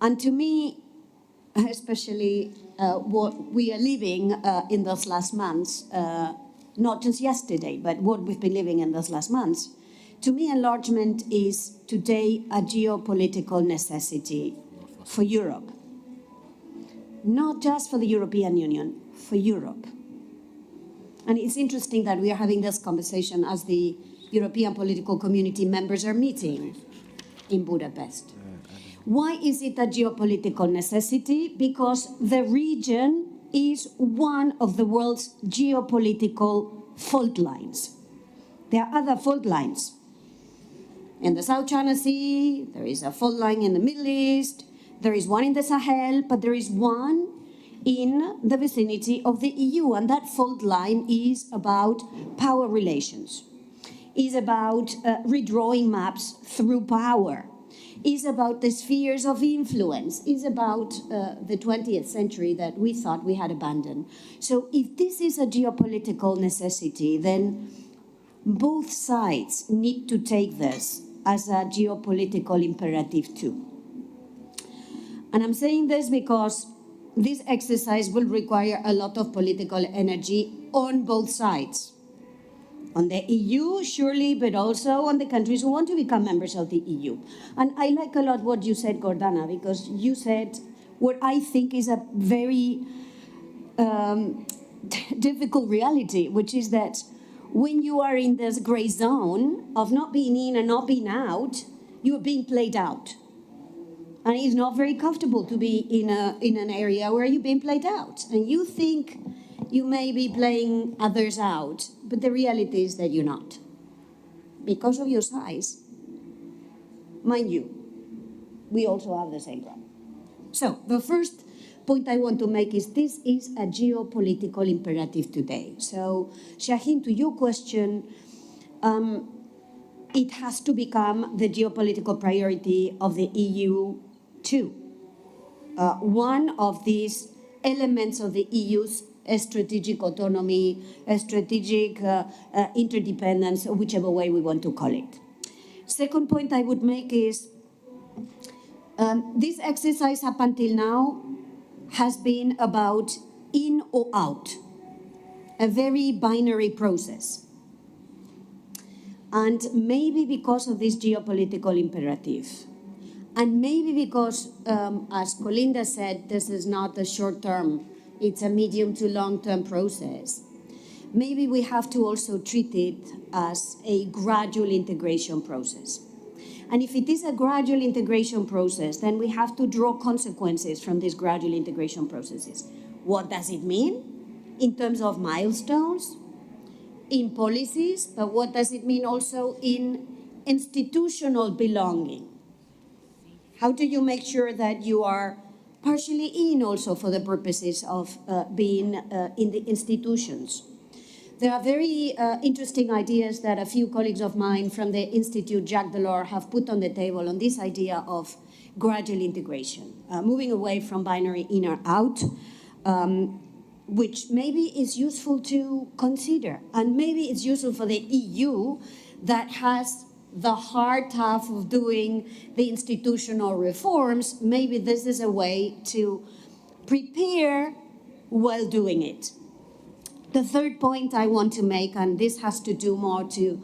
And to me, especially what we are living in those last months, not just yesterday, but what we've been living in those last months, to me, enlargement is today a geopolitical necessity for Europe. Not just for the European Union, for Europe. And it's interesting that we are having this conversation as the European political community members are meeting in Budapest. Why is it a geopolitical necessity? Because the region is one of the world's geopolitical fault lines. There are other fault lines. In the South China Sea, there is a fault line in the Middle East, there is one in the Sahel, but there is one in the vicinity of the EU, and that fault line is about power relations, is about redrawing maps through power, is about the spheres of influence, is about the 20th century that we thought we had abandoned. So if this is a geopolitical necessity, then both sides need to take this as a geopolitical imperative too. And I'm saying this because this exercise will require a lot of political energy on both sides. On the EU, surely, but also on the countries who want to become members of the EU. And I like a lot what you said, Gordana, because you said what I think is a very difficult reality, which is that when you are in this gray zone of not being in and not being out, you are being played out. And it's not very comfortable to be in an area where you're being played out. And you think you may be playing others out, but the reality is that you're not. Because of your size. Mind you, we also have the same problem. So the first point I want to make is this is a geopolitical imperative today. So, Shaheen, to your question, it has to become the geopolitical priority of the EU too. One of these elements of the EU's strategic autonomy, strategic interdependence, whichever way we want to call it. Second point I would make is this exercise up until now has been about in or out, a very binary process. And maybe because of this geopolitical imperative, and maybe because, as Colinda said, this is not a short-term, it's a medium to long-term process, maybe we have to also treat it as a gradual integration process. And if it is a gradual integration process, then we have to draw consequences from these gradual integration processes. What does it mean in terms of milestones, in policies, but what does it mean also in institutional belonging? How do you make sure that you are partially in also for the purposes of being in the institutions? There are very interesting ideas that a few colleagues of mine from the Institute Jacques Delors have put on the table on this idea of gradual integration, moving away from binary in or out, which maybe is useful to consider. And maybe it's useful for the EU that has the hard task of doing the institutional reforms. Maybe this is a way to prepare while doing it. The third point I want to make, and this has to do more to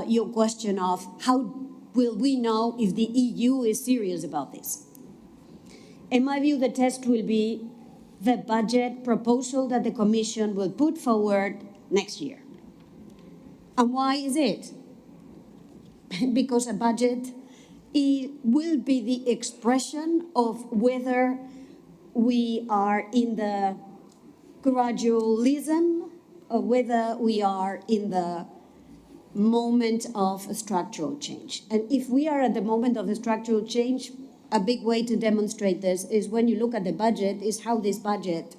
your question of how will we know if the EU is serious about this? In my view, the test will be the budget proposal that the Commission will put forward next year. And why is it? Because a budget will be the expression of whether we are in the gradualism or whether we are in the moment of a structural change. And if we are at the moment of a structural change, a big way to demonstrate this is when you look at the budget, is how this budget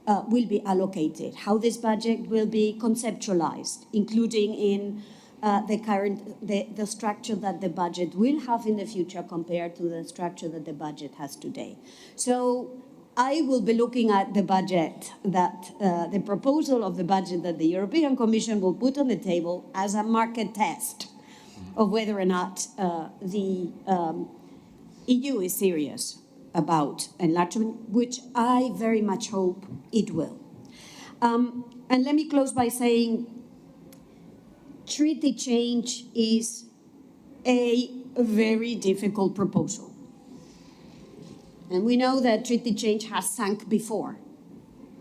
will be allocated, how this budget will be conceptualized, including in the structure that the budget will have in the future compared to the structure that the budget has today. So I will be looking at the budget that, the proposal of the budget that the European Commission will put on the table as a market test of whether or not the EU is serious about enlargement, which I very much hope it will. And let me close by saying treaty change is a very difficult proposal. And we know that treaty change has sunk before.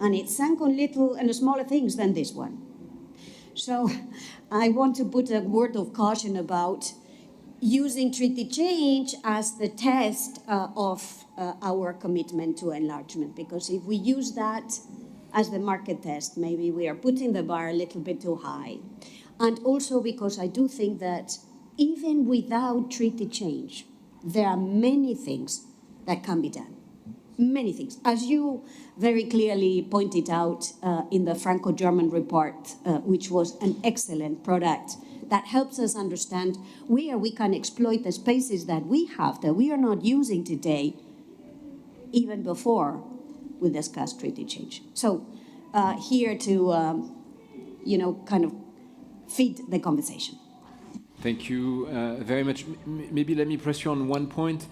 And it sank on little and smaller things than this one. So I want to put a word of caution about using treaty change as the test of our commitment to enlargement. Because if we use that as the market test. Maybe we are putting the bar a little bit too high. And also because I do think that even without treaty change, there are many things that can be done. Many things. As you very clearly pointed out in the Franco-German report, which was an excellent product that helps us understand where we can exploit the spaces that we have, that we are not using today, even before we discuss treaty change. So here to, kind of feed the conversation. Thank you very much. Maybe let me press you on one point.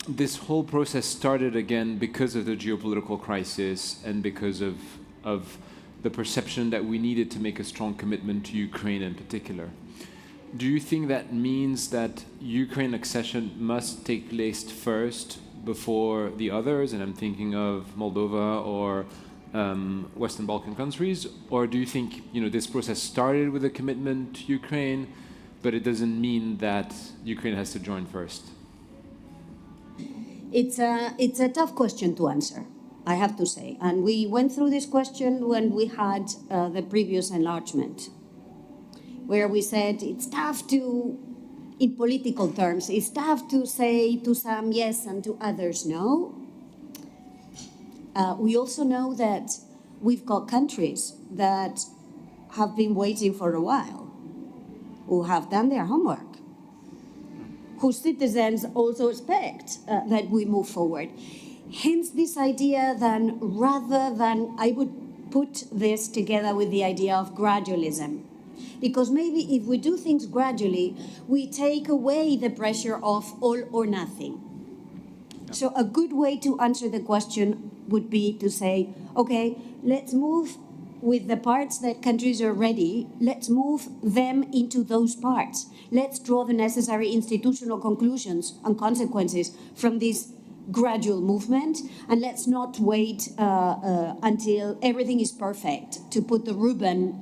This whole process started again because of the geopolitical crisis and because of the perception that we needed to make a strong commitment to Ukraine in particular. Do you think that means that Ukraine accession must take place first before the others? And I'm thinking of Moldova or Western Balkan countries. Or do you think this process started with a commitment to Ukraine, but it doesn't mean that Ukraine has to join first? It's a tough question to answer, I have to say. And we went through this question when we had the previous enlargement, where we said it's tough to, in political terms, it's tough to say to some yes and to others no. We also know that we've got countries that have been waiting for a while, who have done their homework, whose citizens also expect that we move forward. Hence this idea then, rather than, I would put this together with the idea of gradualism. Because maybe if we do things gradually, we take away the pressure of all or nothing. So a good way to answer the question would be to say, okay, let's move with the parts that countries are ready, let's move them into those parts. Let's draw the necessary institutional conclusions and consequences from this gradual movement, and let's not wait until everything is perfect to put the ribbon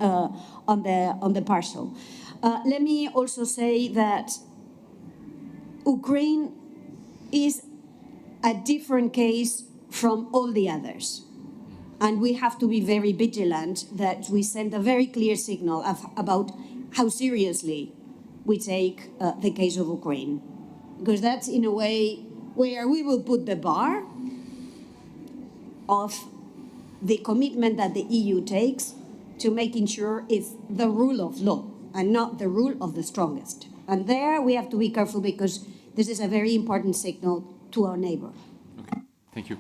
on the parcel. Let me also say that Ukraine is a different case from all the others. And we have to be very vigilant that we send a very clear signal about how seriously we take the case of Ukraine. Because that's in a way where we will put the bar of the commitment that the EU takes to making sure it's the rule of law and not the rule of the strongest. And there we have to be careful because this is a very important signal to our neighbor. Okay, thank you.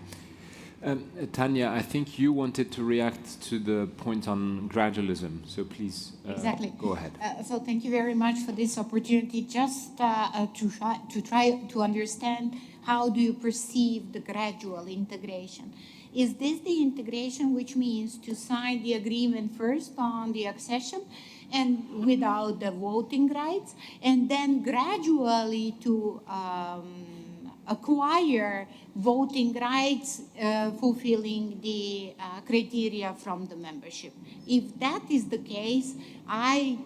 Tanya, I think you wanted to react to the point on gradualism, so please exactly. Go ahead. So thank you very much for this opportunity just to try to understand how do you perceive the gradual integration. Is this the integration which means to sign the agreement first on the accession and without the voting rights, and then gradually to acquire voting rights, fulfilling the criteria from the membership? If that is the case, I'm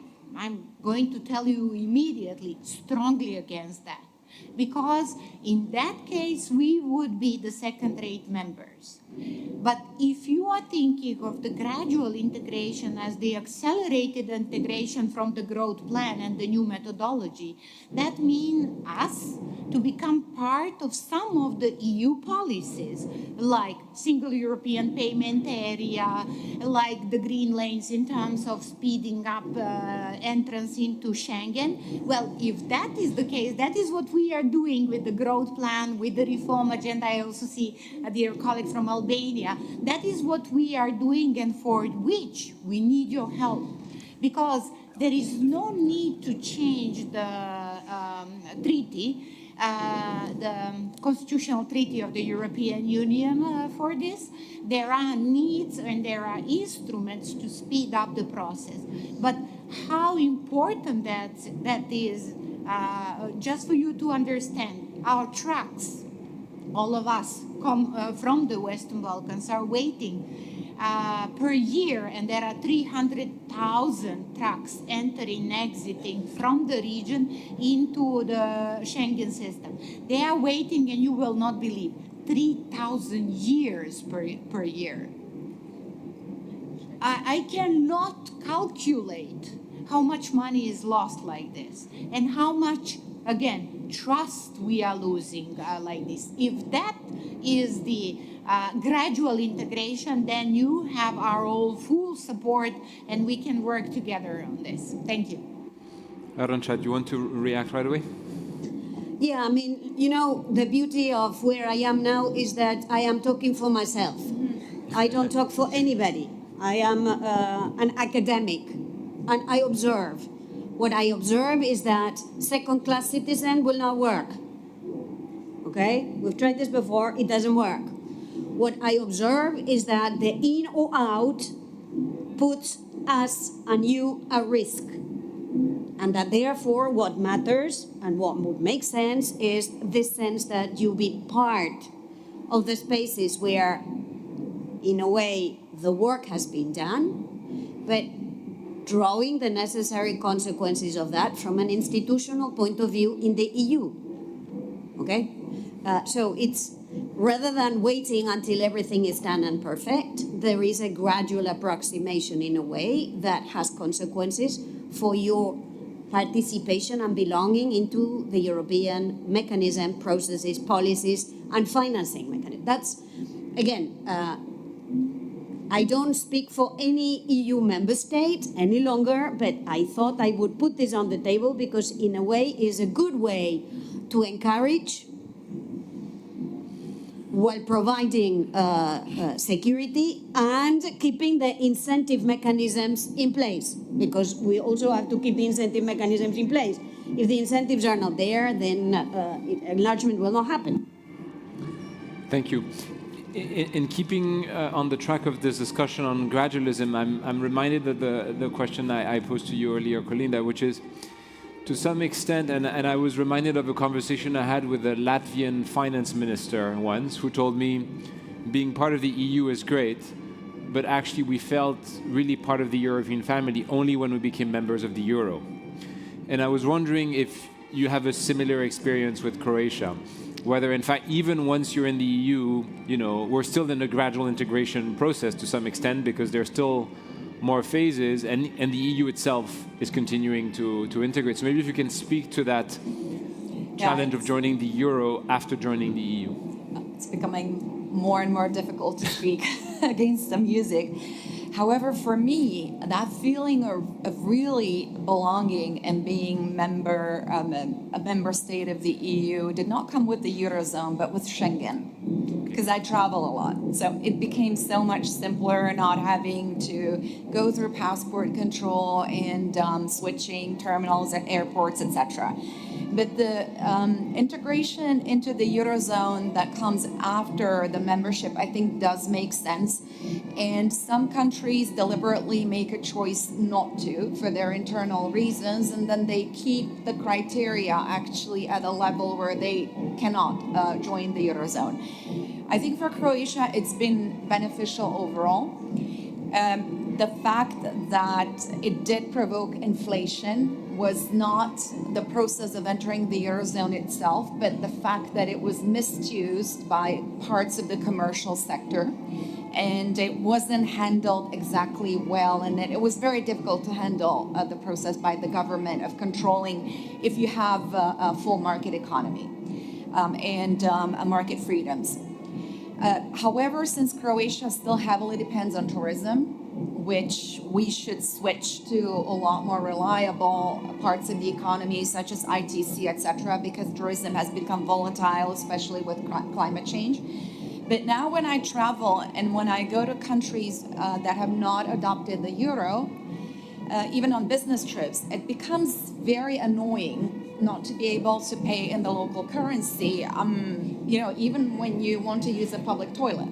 going to tell you immediately, strongly against that. Because in that case, we would be the second-rate members. But if you are thinking of the gradual integration as the accelerated integration from the growth plan and the new methodology, that means us to become part of some of the EU policies, like single European payment area, like the green lanes in terms of speeding up entrance into Schengen. Well, if that is the case, that is what we are doing with the growth plan, with the reform agenda. I also see a dear colleague from Albania. That is what we are doing, and for which we need your help. Because there is no need to change the treaty, the constitutional treaty of the European Union for this. There are needs and there are instruments to speed up the process. But how important that is, just for you to understand, our trucks, all of us come from the Western Balkans, are waiting per year, and there are 300,000 trucks entering, exiting from the region into the Schengen system. They are waiting, and you will not believe, 3,000 years per year. I cannot calculate how much money is lost like this and how much, again, trust we are losing like this. If that is the gradual integration, then you have our all full support and we can work together on this. Thank you. Arantxa, do you want to react right away? Yeah, I mean, you know, the beauty of where I am now is that I am talking for myself. I don't talk for anybody. I am an academic, and I observe. What I observe is that second-class citizen will not work. Okay? We've tried this before, it doesn't work. What I observe is that the in or out puts us and you at risk. And that therefore what matters and what would make sense is this sense that you be part of the spaces where, in a way, the work has been done, but drawing the necessary consequences of that from an institutional point of view in the EU. Okay? So it's, rather than waiting until everything is done and perfect, there is a gradual approximation in a way that has consequences for your participation and belonging into the European mechanism, processes, policies, and financing mechanism. That's, again, I don't speak for any EU member state any longer, but I thought I would put this on the table because in a way is a good way to encourage while providing security and keeping the incentive mechanisms in place, because we also have to keep the incentive mechanisms in place. If the incentives are not there, then enlargement will not happen. Thank you. In keeping on the track of this discussion on gradualism, I'm reminded of the question I posed to you earlier, Kolinda, which is, to some extent, and I was reminded of a conversation I had with a Latvian finance minister once, who told me being part of the EU is great, but actually we felt really part of the European family only when we became members of the euro. And I was wondering if you have a similar experience with Croatia, whether in fact even once you're in the EU, you know, we're still in a gradual integration process to some extent because there's still more phases, and the EU itself is continuing to integrate. So maybe if you can speak to that challenge of joining the euro after joining the EU. It's becoming more and more difficult to speak against the music. However, for me, that feeling of really belonging and being a member state of the EU did not come with the Eurozone, but with Schengen, because I travel a lot. So it became so much simpler not having to go through passport control and switching terminals at airports, etc. But the integration into the Eurozone that comes after the membership, I think, does make sense. And some countries deliberately make a choice not to for their internal reasons, and then they keep the criteria actually at a level where they cannot join the Eurozone. I think for Croatia, it's been beneficial overall. The fact that it did provoke inflation was not the process of entering the Eurozone itself, but the fact that it was misused by parts of the commercial sector, and it wasn't handled exactly well, and it was very difficult to handle the process by the government of controlling if you have a full market economy and market freedoms. However, since Croatia still heavily depends on tourism, which we should switch to a lot more reliable parts of the economy, such as ITC, etc., because tourism has become volatile, especially with climate change. But now when I travel and when I go to countries that have not adopted the euro, even on business trips, it becomes very annoying not to be able to pay in the local currency, even when you want to use a public toilet.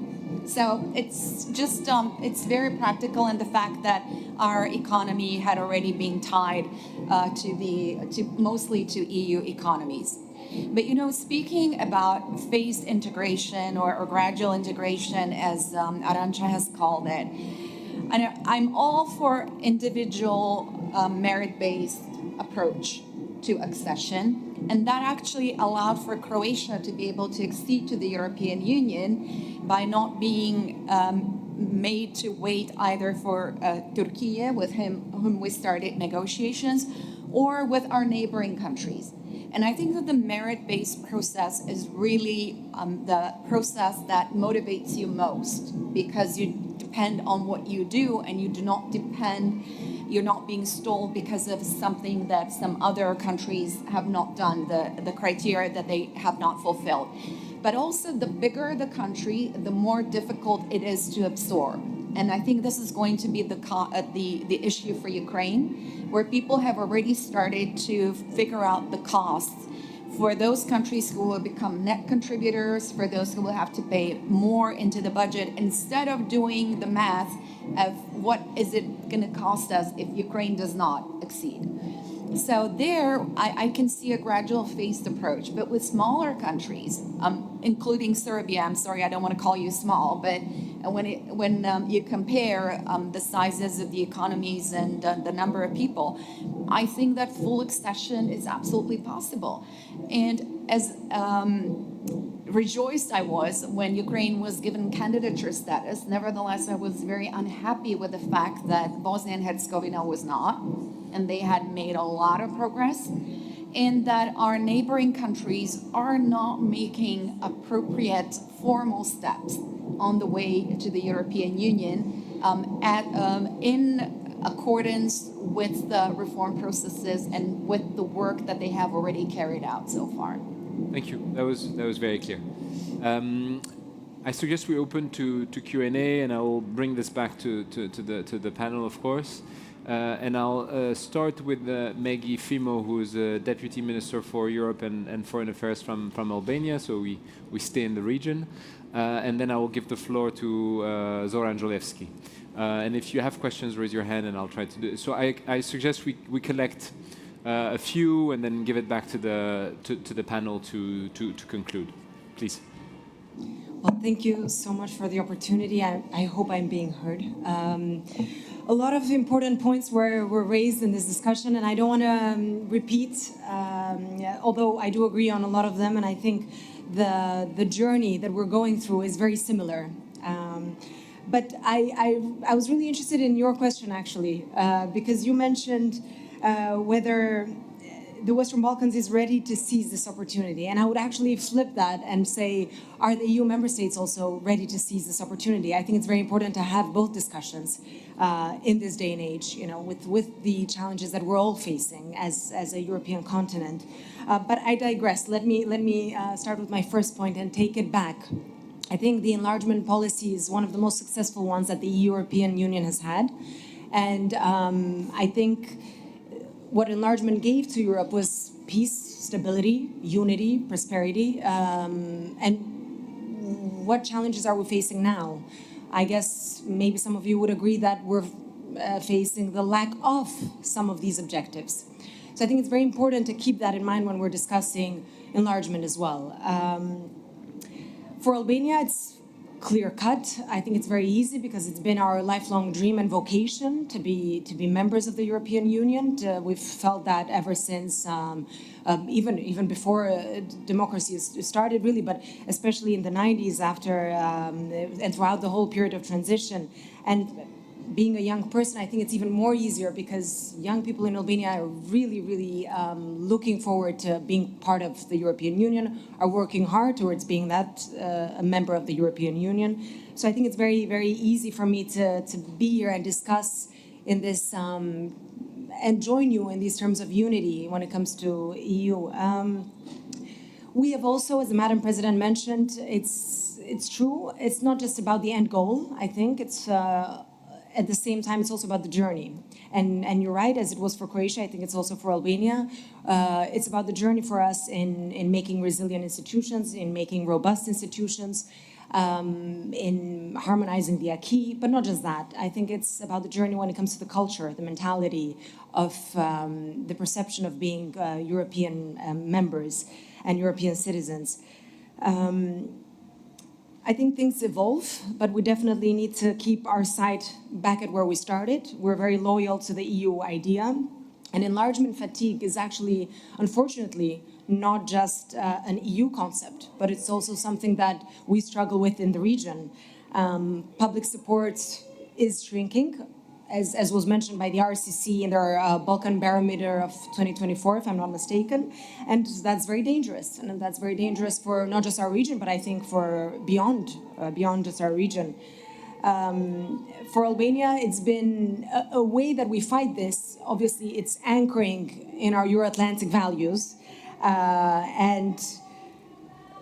So it's just, it's very practical, and the fact that our economy had already been tied mostly to EU economies. But speaking about phased integration or gradual integration, as Arantxa has called it, I'm all for individual merit-based approach to accession, and that actually allowed for Croatia to be able to accede to the European Union by not being made to wait either for Turkey, with whom we started negotiations, or with our neighboring countries. And I think that the merit-based process is really the process that motivates you most, because you depend on what you do and you do not depend, you're not being stalled because of something that some other countries have not done, the criteria that they have not fulfilled. But also, the bigger the country, the more difficult it is to absorb. And I think this is going to be the issue for Ukraine, where people have already started to figure out the costs for those countries who will become net contributors, for those who will have to pay more into the budget, instead of doing the math of what is it going to cost us if Ukraine does not accede. So there, I can see a gradual phased approach, but with smaller countries, including Serbia, I'm sorry, I don't want to call you small, but when you compare the sizes of the economies and the number of people, I think that full accession is absolutely possible. And as rejoiced I was when Ukraine was given candidature status, nevertheless, I was very unhappy with the fact that Bosnia and Herzegovina was not, and they had made a lot of progress, and that our neighboring countries are not making appropriate formal steps on the way to the European Union in accordance with the reform processes and with the work that they have already carried out so far. Thank you. That was very clear. I suggest we open to Q&A, and I will bring this back to the panel, of course. And I'll start with Maggie Fimo, who is a Deputy Minister for Europe and Foreign Affairs from Albania, so we stay in the region. And then I will give the floor to Zoran Zolewski. And if you have questions, raise your hand, and I'll try to do it. So I suggest we collect a few and then give it back to the panel to conclude. Please. Well, thank you so much for the opportunity. I hope I'm being heard. A lot of important points were raised in this discussion, and I don't want to repeat, although I do agree on a lot of them, and I think the journey that we're going through is very similar. But I was really interested in your question, actually, because you mentioned whether the Western Balkans is ready to seize this opportunity. And I would actually flip that and say, are the EU member states also ready to seize this opportunity? I think it's very important to have both discussions in this day and age, you know, with the challenges that we're all facing as a European continent. But I digress. Let me start with my first point and take it back. I think the enlargement policy is one of the most successful ones that the European Union has had. And I think what enlargement gave to Europe was peace, stability, unity, prosperity. And what challenges are we facing now? I guess maybe some of you would agree that we're facing the lack of some of these objectives. So I think it's very important to keep that in mind when we're discussing enlargement as well. For Albania, it's clear-cut. I think it's very easy because it's been our lifelong dream and vocation to be members of the European Union. We've felt that ever since, even before democracy started, really, but especially in the 90s after and throughout the whole period of transition. And being a young person, I think it's even more easier because young people in Albania are really, really looking forward to being part of the European Union, are working hard towards being that a member of the European Union. So I think it's very, very easy for me to be here and discuss in this and join you in these terms of unity when it comes to EU. We have also, as the Madam President mentioned, it's true. It's not just about the end goal. I think it's at the same time, it's also about the journey. And you're right, as it was for Croatia, I think it's also for Albania. It's about the journey for us in making resilient institutions, in making robust institutions, in harmonizing the acquis, but not just that. I think it's about the journey when it comes to the culture, the mentality of the perception of being European members and European citizens. I think things evolve, but we definitely need to keep our sight back at where we started. We're very loyal to the EU idea. And enlargement fatigue is actually, unfortunately, not just an EU concept, but it's also something that we struggle with in the region. Public support is shrinking, as was mentioned by the RCC in their Balkan Barometer of 2024, if I'm not mistaken. And that's very dangerous. And that's very dangerous for not just our region, but I think for beyond just our region. For Albania, it's been a way that we fight this. Obviously, it's anchoring in our Euro-Atlantic values. And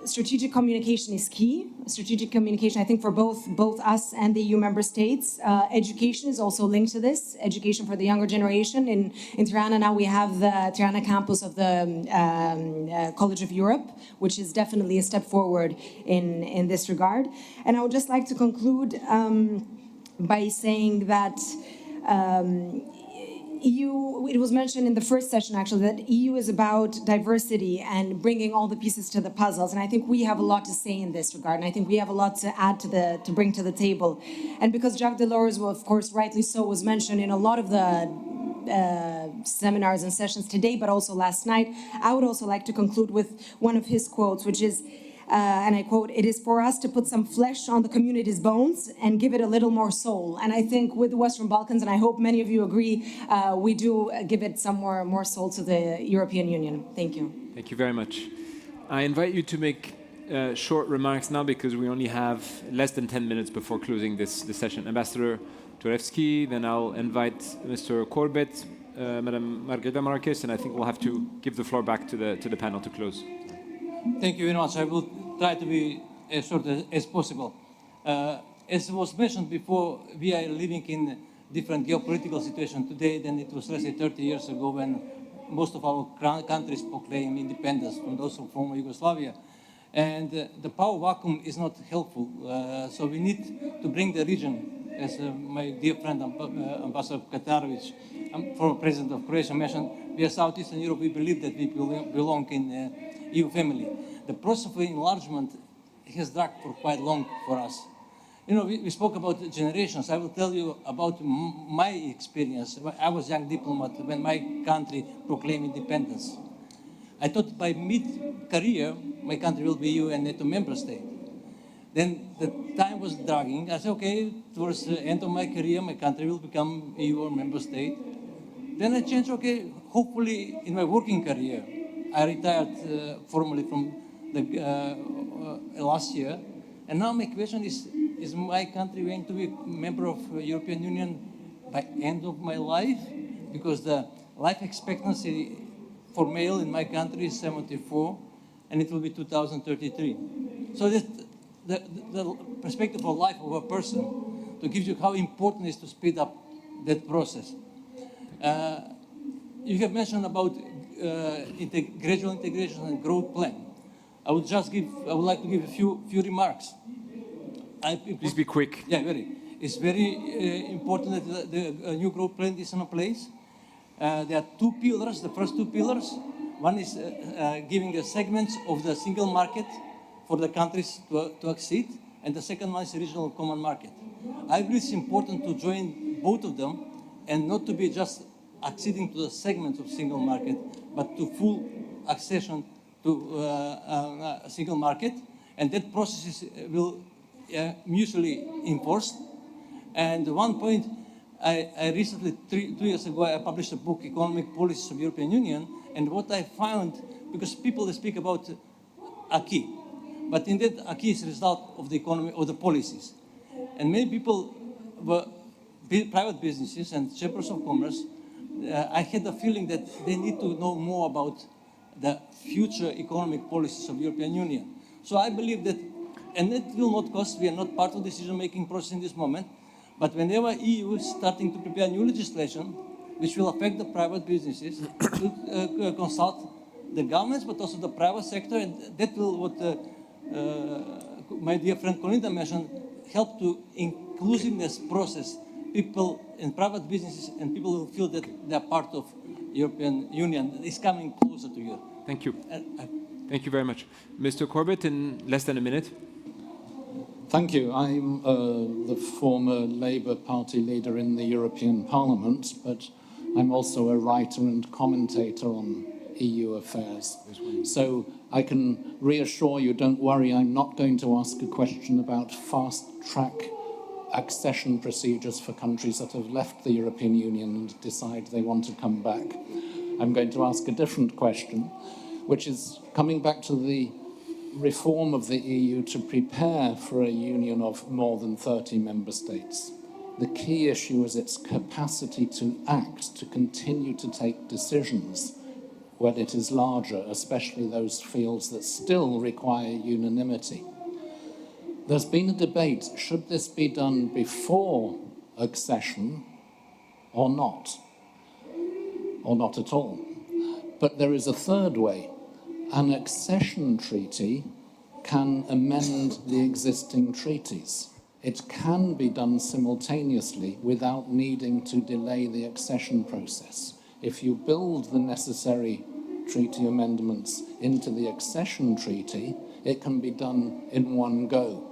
strategic communication is key. Strategic communication, I think, for both us and the EU member states. Education is also linked to this. Education for the younger generation. In Tirana now we have the Tirana campus of the College of Europe, which is definitely a step forward in this regard. And I would just like to conclude by saying that EU, it was mentioned in the first session actually, that EU is about diversity and bringing all the pieces to the puzzles. And I think we have a lot to say in this regard. And I think we have a lot to add to bring to the table. And because Jacques Delors, well, of course, rightly so, was mentioned in a lot of the seminars and sessions today, but also last night, I would also like to conclude with one of his quotes, which is, and I quote, "It is for us to put some flesh on the community's bones and give it a little more soul." And I think with the Western Balkans, and I hope many of you agree, we do give it some more soul to the European Union. Thank you. Thank you very much. I invite you to make short remarks now because we only have less than 10 minutes before closing this session. Ambassador Turevsky, then I'll invite Mr. Corbett, Madam Margarita Marquez, and I think we'll have to give the floor back to the panel to close. Thank you very much. I will try to be as short as possible. As was mentioned before, we are living in different geopolitical situation today than it was, let's say, 30 years ago when most of our countries proclaimed independence from those from former Yugoslavia. And the power vacuum is not helpful. So we need to bring the region, as my dear friend Ambassador Katarovic, former president of Croatia, mentioned, we are Southeastern Europe. We believe that we belong in EU family. The process of enlargement has dragged for quite long for us. You know, we spoke about generations. I will tell you about my experience. I was a young diplomat when my country proclaimed independence. I thought by mid-career, my country will be EU and NATO member state. Then the time was dragging. I said, okay, towards the end of my career, my country will become EU or member state. Then I changed, okay, hopefully in my working career, I retired formally from the last year. And now my question is my country going to be a member of the European Union by end of my life? Because the life expectancy for male in my country is 74, and it will be 2033. So that the perspective of life of a person to give you how important it is to speed up that process. You have mentioned about gradual integration and growth plan. I would like to give a few remarks. Please be quick. Yeah, very. It's very important that the new growth plan is in place. There are two pillars. The first two pillars, one is giving a segments of the single market for the countries to accede, and the second one is the regional common market. I believe it's important to join both of them and not to be just acceding to the segments of single market, but to full accession to a single market, and that process will mutually enforced. And one point, I recently, 2 years ago, I published a book, Economic Policies of the European Union, and what I found, because people speak about acquis, but in that acquis is the result of the economy, of the policies. And many people were private businesses and chambers of commerce. I had the feeling that they need to know more about the future economic policies of the European Union. So I believe that, and it will not cost, we are not part of the decision-making process in this moment, but whenever EU is starting to prepare new legislation, which will affect the private businesses, to consult the governments, but also the private sector, and that will, what my dear friend Colinda mentioned, help to inclusiveness process. People in private businesses and people who feel that they are part of European Union is coming closer to you. Thank you. Thank you very much. Mr. Corbett, in less than a minute. Thank you. I'm the former Labour Party leader in the European Parliament, but I'm also a writer and commentator on EU affairs. So I can reassure you, don't worry, I'm not going to ask a question about fast-track accession procedures for countries that have left the European Union and decide they want to come back. I'm going to ask a different question, which is coming back to the reform of the EU to prepare for a union of more than 30 member states. The key issue is its capacity to act, to continue to take decisions when it is larger, especially those fields that still require unanimity. There's been a debate, should this be done before accession or not at all? But there is a third way. An accession treaty can amend the existing treaties. It can be done simultaneously without needing to delay the accession process. If you build the necessary treaty amendments into the accession treaty, it can be done in one go.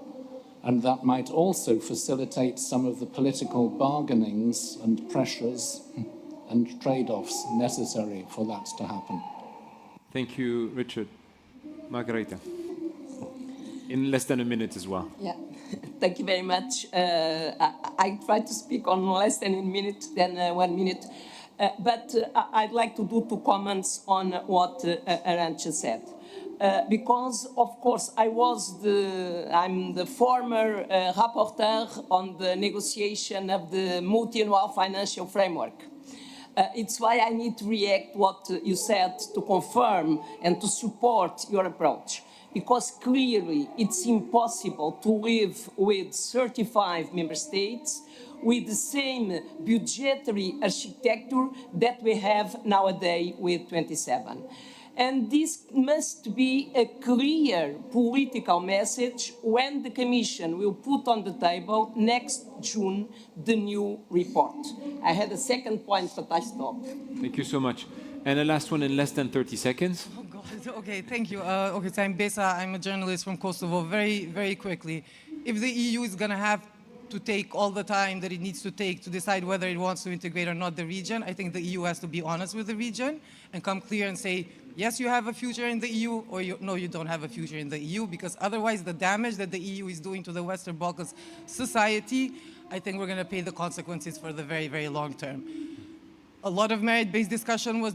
And that might also facilitate some of the political bargainings and pressures and trade-offs necessary for that to happen. Thank you, Richard. Margareta, in less than a minute as well. Yeah, thank you very much. I try to speak on less than a minute, than 1 minute, but I'd like to do 2 comments on what Arantxa said. Because, of course, I'm the former rapporteur on the negotiation of the multi-annual financial framework. It's why I need to react what you said to confirm and to support your approach. Because clearly it's impossible to live with 35 member states with the same budgetary architecture that we have nowadays with 27. And this must be a clear political message when the Commission will put on the table next June the new report. I had a second point, but I stopped. Thank you so much. And the last one in less than 30 seconds. Oh, God. Okay, thank you. Okay, so I'm Besa. I'm a journalist from Kosovo. Very, very quickly. If the EU is going to have to take all the time that it needs to take to decide whether it wants to integrate or not the region, I think the EU has to be honest with the region and come clear and say, yes, you have a future in the EU, or no, you don't have a future in the EU, because otherwise the damage that the EU is doing to the Western Balkans society, I think we're going to pay the consequences for the very, very long term. A lot of merit-based discussion was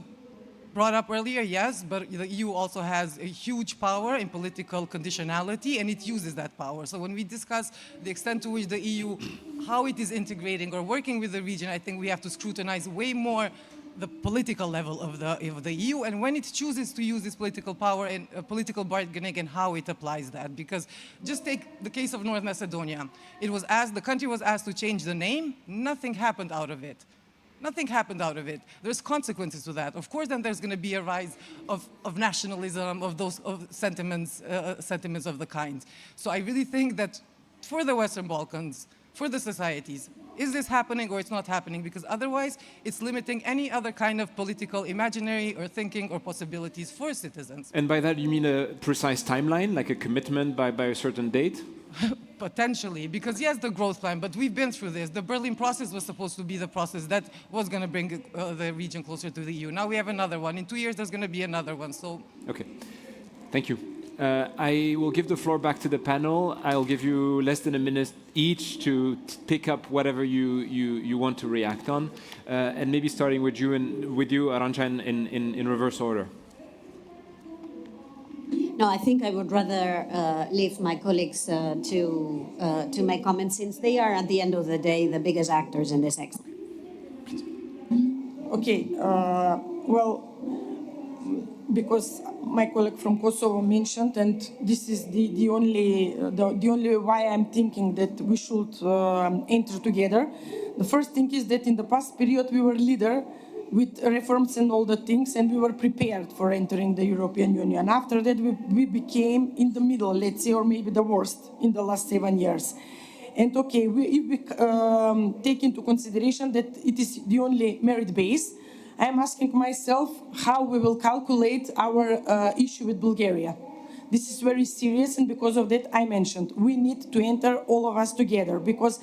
brought up earlier, yes, but the EU also has a huge power in political conditionality, and it uses that power. So when we discuss the extent to which the EU, how it is integrating or working with the region, I think we have to scrutinize way more the political level of the EU, and when it chooses to use this political power and political bargaining and how it applies that. Because just take the case of North Macedonia. The country was asked to change the name, nothing happened out of it. Nothing happened out of it. There's consequences to that. Of course, then there's going to be a rise of nationalism, of sentiments of the kind. So I really think that for the Western Balkans, for the societies, is this happening or it's not happening? Because otherwise, it's limiting any other kind of political imaginary or thinking or possibilities for citizens. And by that, you mean a precise timeline, like a commitment by a certain date? Potentially, because yes, the growth plan, but we've been through this. The Berlin process was supposed to be the process that was going to bring the region closer to the EU. Now we have another one. In 2 years, there's going to be another one. So, okay, thank you. I will give the floor back to the panel. I'll give you less than a minute each to pick up whatever you want to react on, and maybe starting with you Arantxa, in reverse order. No, I think I would rather leave my colleagues to make comments, since they are, at the end of the day, the biggest actors in this exercise. Okay, well, because my colleague from Kosovo mentioned, and this is the only why I'm thinking that we should enter together. The first thing is that in the past period we were leader with reforms and all the things, and we were prepared for entering the European Union. After that, we became in the middle, let's say, or maybe the worst in the last 7 years. And okay, if we take into consideration that it is the only merit base, I'm asking myself how we will calculate our issue with Bulgaria. This is very serious, and because of that, I mentioned we need to enter all of us together, because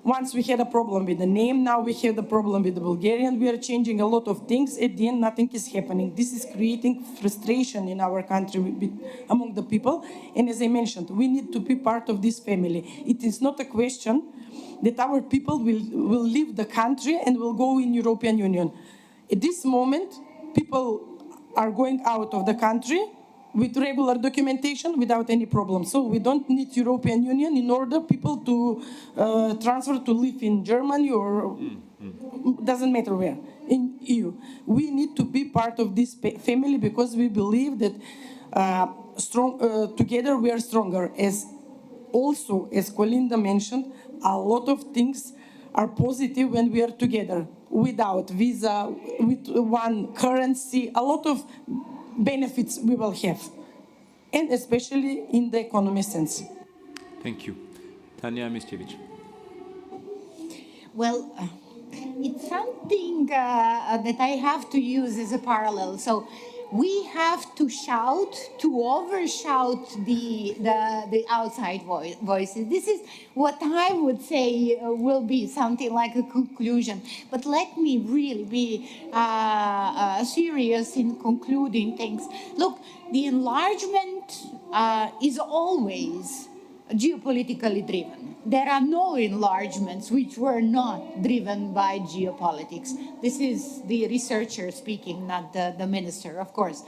once we had a problem with the name, now we have the problem with the Bulgarian. We are changing a lot of things. At the end, nothing is happening. This is creating frustration in our country among the people. And as I mentioned, we need to be part of this family. It is not a question that our people will leave the country and will go in European Union. At this moment, people are going out of the country with regular documentation without any problem. So we don't need European Union in order people to transfer to live in Germany or doesn't matter where, in EU. We need to be part of this family because we believe that together we are stronger. As Colinda mentioned, a lot of things are positive when we are together, without visa, with one currency, a lot of benefits we will have, and especially in the economy sense. Thank you. Tanya Mischevich. Well, it's something that I have to use as a parallel. So we have to shout, to overshout the outside voices. This is what I would say will be something like a conclusion. But let me really be serious in concluding things. Look, the enlargement is always geopolitically driven. There are no enlargements which were not driven by geopolitics. This is the researcher speaking, not the minister, of course.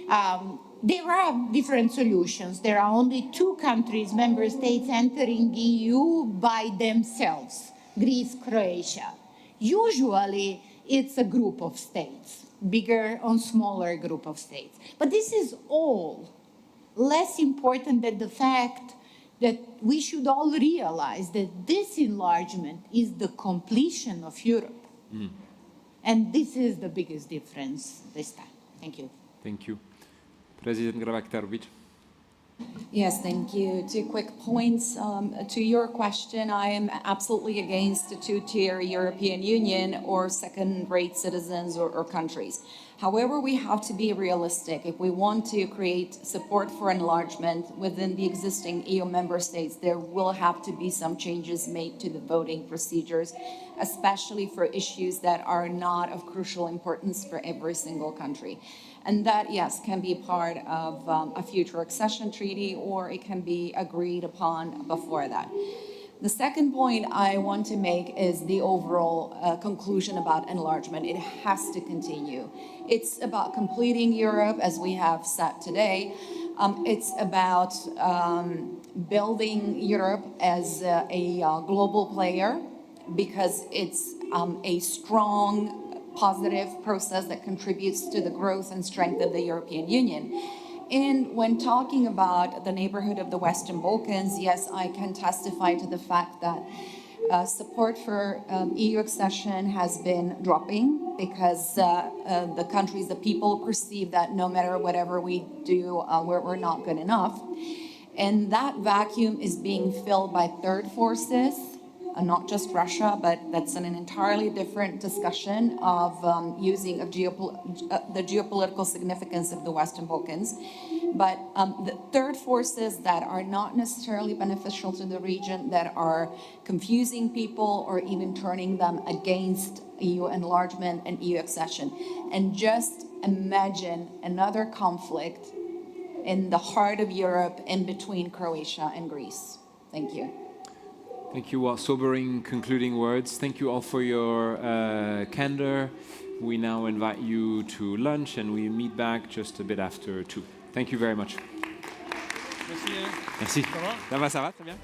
There are different solutions. There are only 2 countries, member states, entering EU by themselves, Greece, Croatia. Usually, it's a group of states, bigger or smaller group of states. But this is all less important than the fact that we should all realize that this enlargement is the completion of Europe. And this is the biggest difference this time. Thank you. Thank you. President Gravaktarovic. Yes, thank you. 2 quick points. To your question, I am absolutely against a 2-tier European Union or second-rate citizens or countries. However, we have to be realistic. If we want to create support for enlargement within the existing EU member states, there will have to be some changes made to the voting procedures, especially for issues that are not of crucial importance for every single country. And that, yes, can be part of a future accession treaty, or it can be agreed upon before that. The second point I want to make is the overall conclusion about enlargement. It has to continue. It's about completing Europe, as we have said today. It's about building Europe as a global player, because it's a strong, positive process that contributes to the growth and strength of the European Union. And when talking about the neighborhood of the Western Balkans, yes, I can testify to the fact that support for EU accession has been dropping, because the countries, the people perceive that no matter whatever we do, we're not good enough. And that vacuum is being filled by third forces, not just Russia, but that's an entirely different discussion of using of the geopolitical significance of the Western Balkans. But the third forces that are not necessarily beneficial to the region, that are confusing people or even turning them against EU enlargement and EU accession. And just imagine another conflict in the heart of Europe in between Croatia and Greece. Thank you. Thank you. Well, sobering concluding words. Thank you all for your candor. We now invite you to lunch, and we meet back just a bit after 2. Thank you very much. Merci. Ça va, très bien.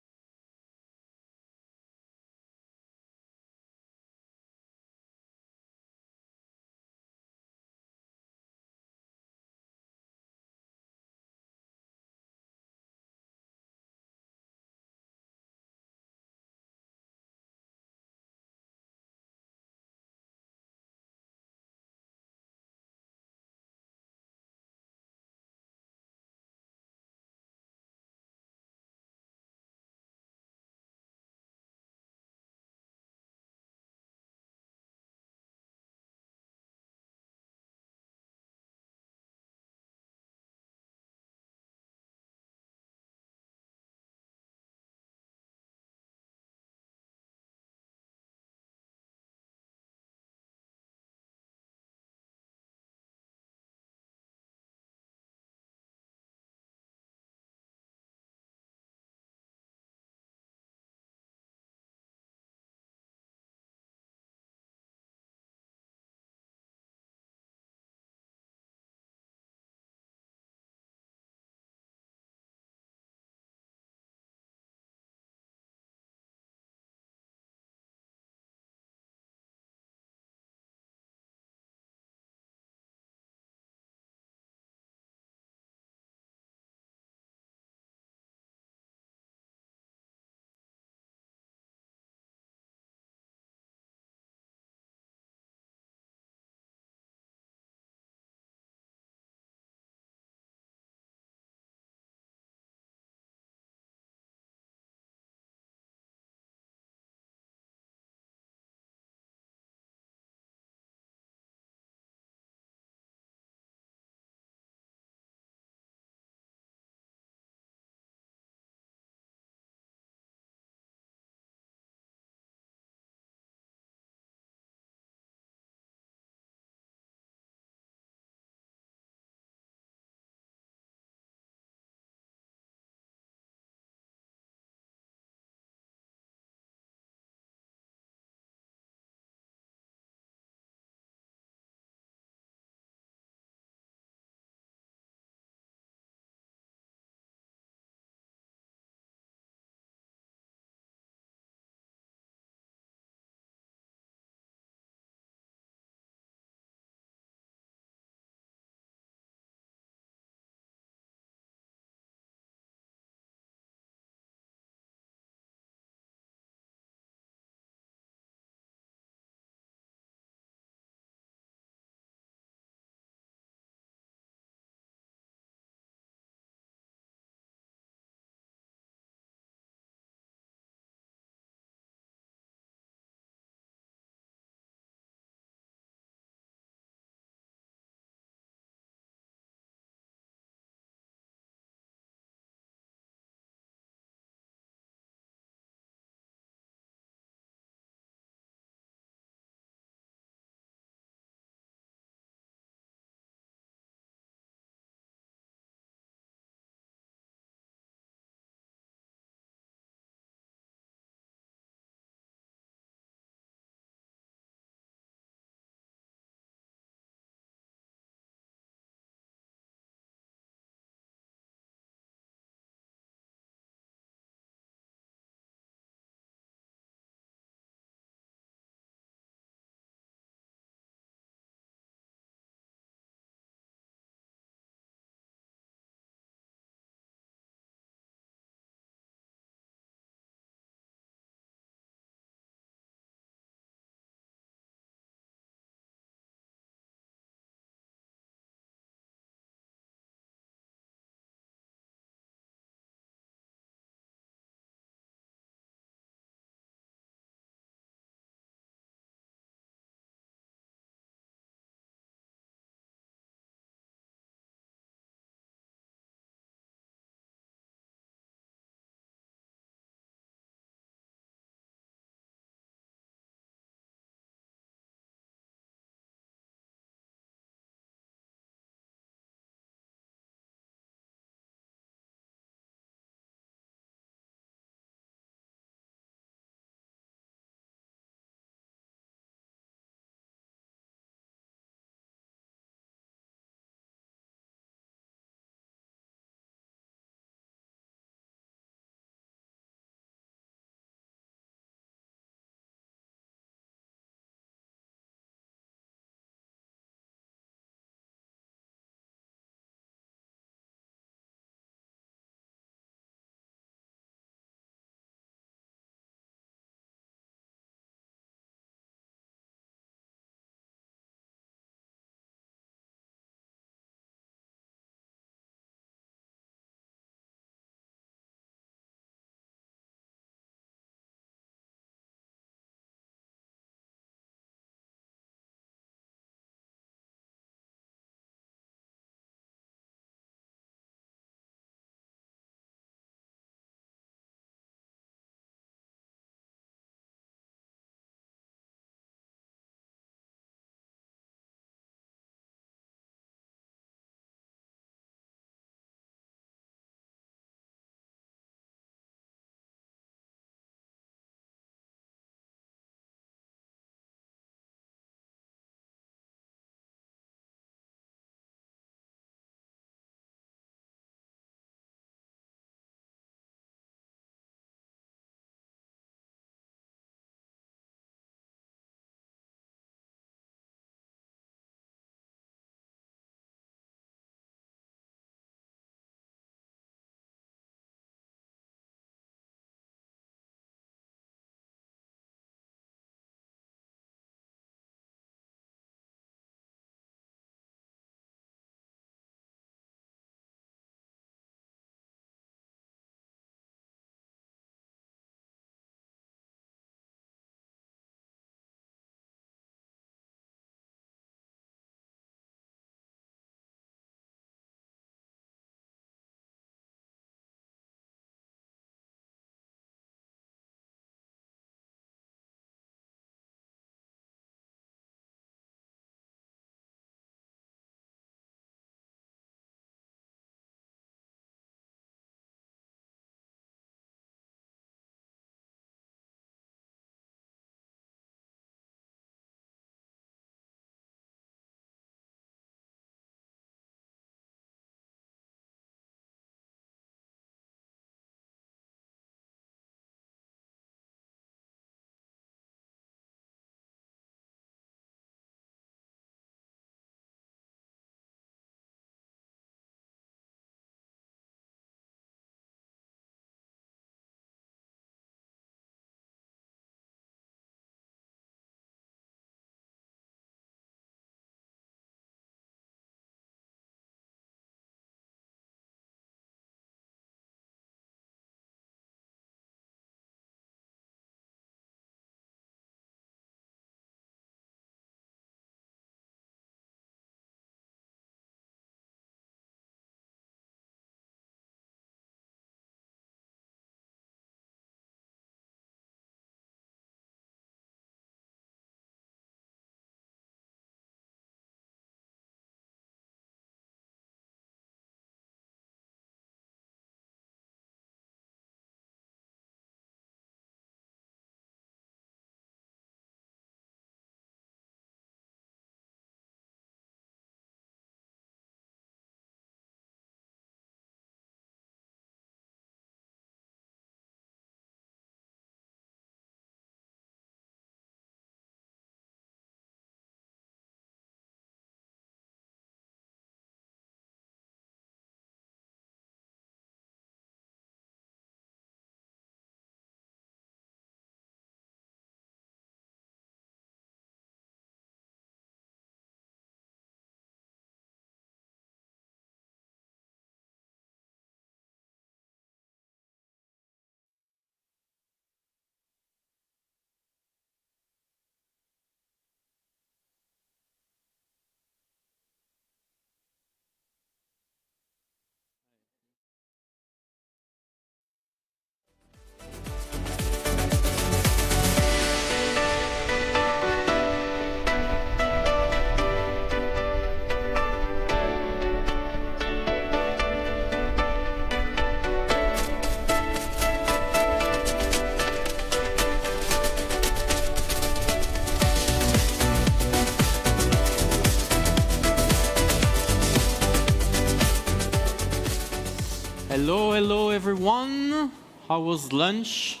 hello everyone. How was lunch?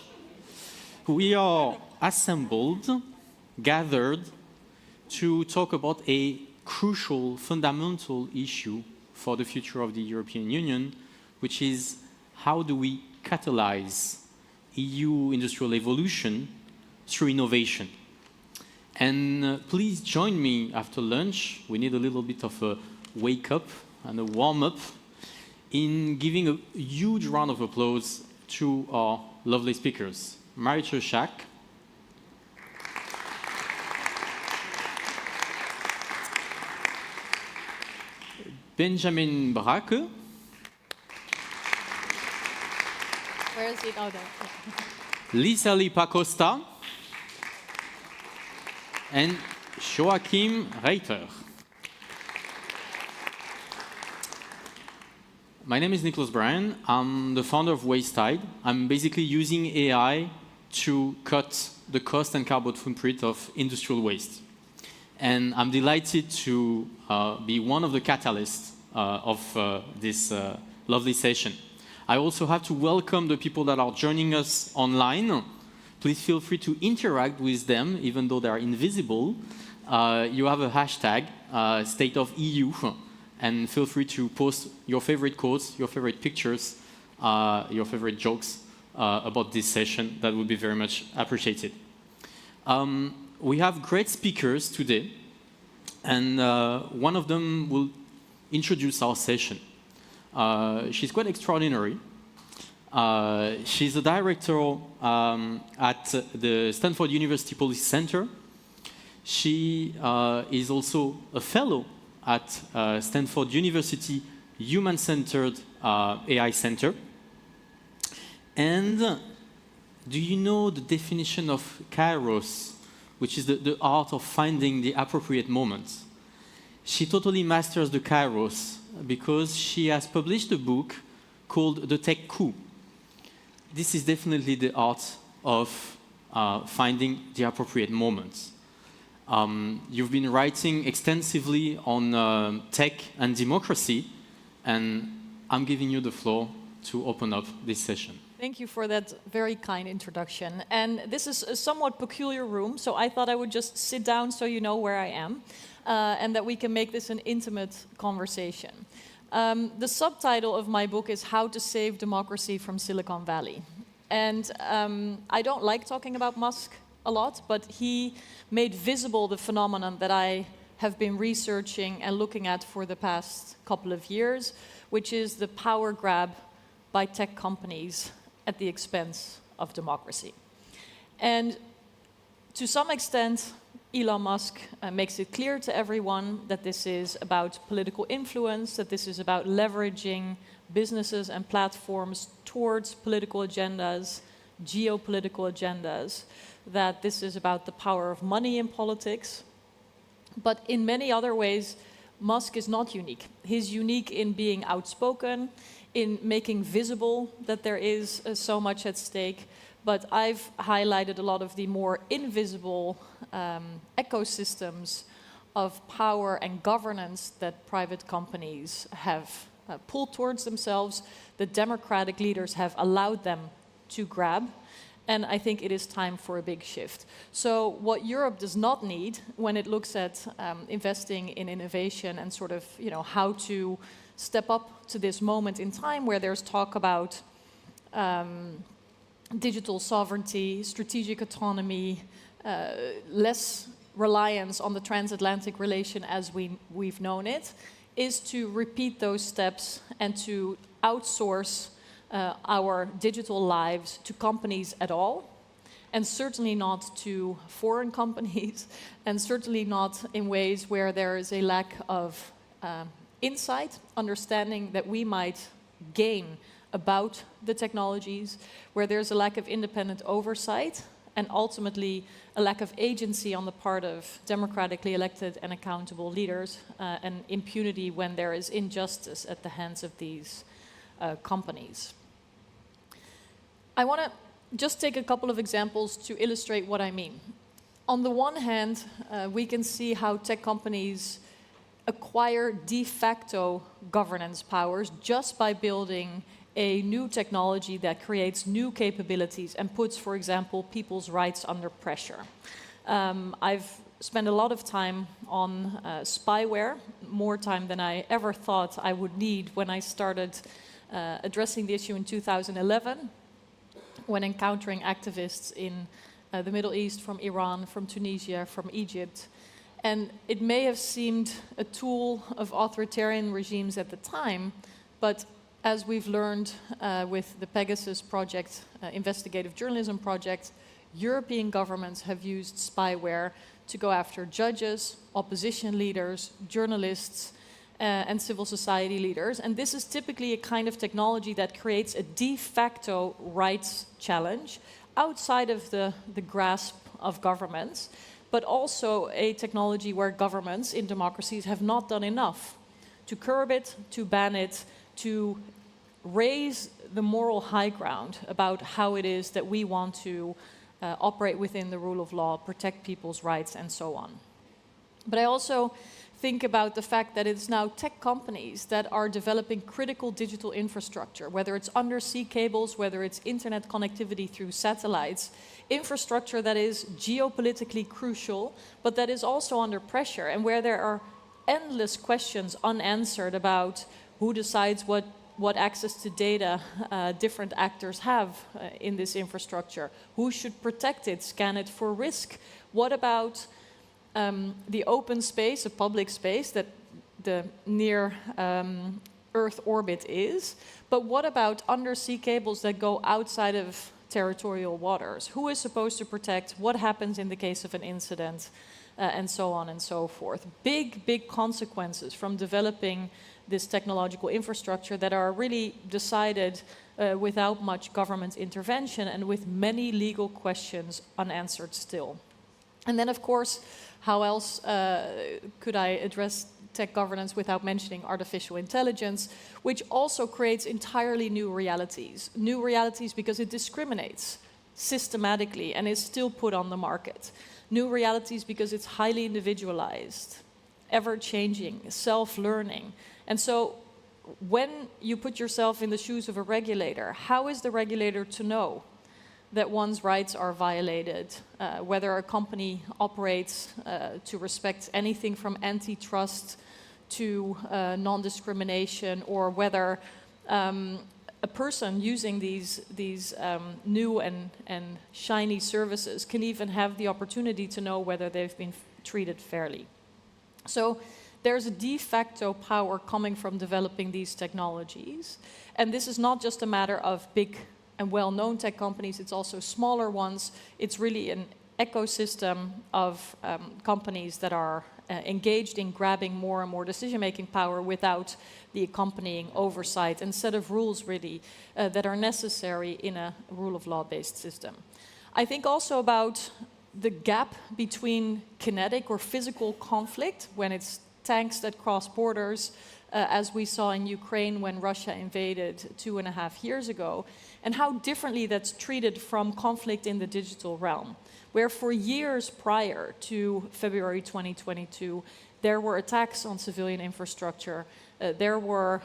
We are assembled, gathered to talk about a crucial, fundamental issue for the future of the European Union, which is how do we catalyze EU industrial evolution through innovation. And please join me after lunch. We need a little bit of a wake up and a warm up in giving a huge round of applause to our lovely speakers. Marietje Schaak, Benjamin Brake, Where is it? Oh, there. Lisa Lipa Costa, and Joachim Reiter. My name is Nicholas Bryan. I'm the founder of WasteTide. I'm basically using AI to cut the cost and carbon footprint of industrial waste. And I'm delighted to be one of the catalysts of this lovely session. I also have to welcome the people that are joining us online. Please feel free to interact with them, even though they are invisible. You have a hashtag, State of EU, and feel free to post your favorite quotes, your favorite pictures, your favorite jokes about this session. That would be very much appreciated. We have great speakers today, and one of them will introduce our session. She's quite extraordinary. She's a director at the Stanford University Policy Center. She is also a fellow at Stanford University Human-Centered AI Center. And do you know the definition of kairos, which is the art of finding the appropriate moment? She totally masters the kairos because she has published a book called The Tech Coup. This is definitely the art of finding the appropriate moments. You've been writing extensively on tech and democracy, and I'm giving you the floor to open up this session. Thank you for that very kind introduction. And this is a somewhat peculiar room, so I thought I would just sit down so you know where I am, and that we can make this an intimate conversation. The subtitle of my book is How to Save Democracy from Silicon Valley. And I don't like talking about Musk a lot, but he made visible the phenomenon that I have been researching and looking at for the past couple of years, which is the power grab by tech companies at the expense of democracy. And to some extent, Elon Musk makes it clear to everyone that this is about political influence, that this is about leveraging businesses and platforms towards political agendas, geopolitical agendas, that this is about the power of money in politics. But in many other ways, Musk is not unique. He's unique in being outspoken, in making visible that there is so much at stake. But I've highlighted a lot of the more invisible ecosystems of power and governance that private companies have pulled towards themselves, that democratic leaders have allowed them to grab. And I think it is time for a big shift. So what Europe does not need when it looks at investing in innovation and sort of, how to step up to this moment in time where there's talk about digital sovereignty, strategic autonomy, less reliance on the transatlantic relation as we've known it, is to repeat those steps and to outsource our digital lives to companies at all, and certainly not to foreign companies, and certainly not in ways where there is a lack of insight, understanding that we might gain about the technologies, where there's a lack of independent oversight, and ultimately a lack of agency on the part of democratically elected and accountable leaders, and impunity when there is injustice at the hands of these companies. I want to just take a couple of examples to illustrate what I mean. On the one hand, we can see how tech companies acquire de facto governance powers just by building a new technology that creates new capabilities and puts, for example, people's rights under pressure. I've spent a lot of time on spyware, more time than I ever thought I would need when I started addressing the issue in 2011, when encountering activists in the Middle East, from Iran, from Tunisia, from Egypt. And it may have seemed a tool of authoritarian regimes at the time, but as we've learned with the Pegasus project, investigative journalism project, European governments have used spyware to go after judges, opposition leaders, journalists, and civil society leaders. And this is typically a kind of technology that creates a de facto rights challenge outside of the grasp of governments, but also a technology where governments in democracies have not done enough to curb it, to ban it, to raise the moral high ground about how it is that we want to operate within the rule of law, protect people's rights, and so on. But I also think about the fact that it's now tech companies that are developing critical digital infrastructure, whether it's undersea cables, whether it's internet connectivity through satellites, infrastructure that is geopolitically crucial, but that is also under pressure, and where there are endless questions unanswered about who decides what access to data different actors have in this infrastructure, who should protect it, scan it for risk. What about the open space, a public space that the near Earth orbit is, but what about undersea cables that go outside of territorial waters? Who is supposed to protect? What happens in the case of an incident? And so on and so forth. Big, big consequences from developing this technological infrastructure that are really decided without much government intervention and with many legal questions unanswered still. And then, of course, how else could I address tech governance without mentioning artificial intelligence, which also creates entirely new realities. New realities because it discriminates systematically and is still put on the market. New realities because it's highly individualized, ever-changing, self-learning. And so when you put yourself in the shoes of a regulator, how is the regulator to know that one's rights are violated, whether a company operates to respect anything from antitrust to non-discrimination, or whether a person using these new and shiny services can even have the opportunity to know whether they've been treated fairly. So there's a de facto power coming from developing these technologies. And this is not just a matter of big and well-known tech companies, it's also smaller ones. It's really an ecosystem of companies that are engaged in grabbing more and more decision-making power without the accompanying oversight and set of rules really that are necessary in a rule of law-based system. I think also about the gap between kinetic or physical conflict when it's tanks that cross borders, as we saw in Ukraine when Russia invaded 2.5 years ago, and how differently that's treated from conflict in the digital realm, where for years prior to February 2022, there were attacks on civilian infrastructure, there were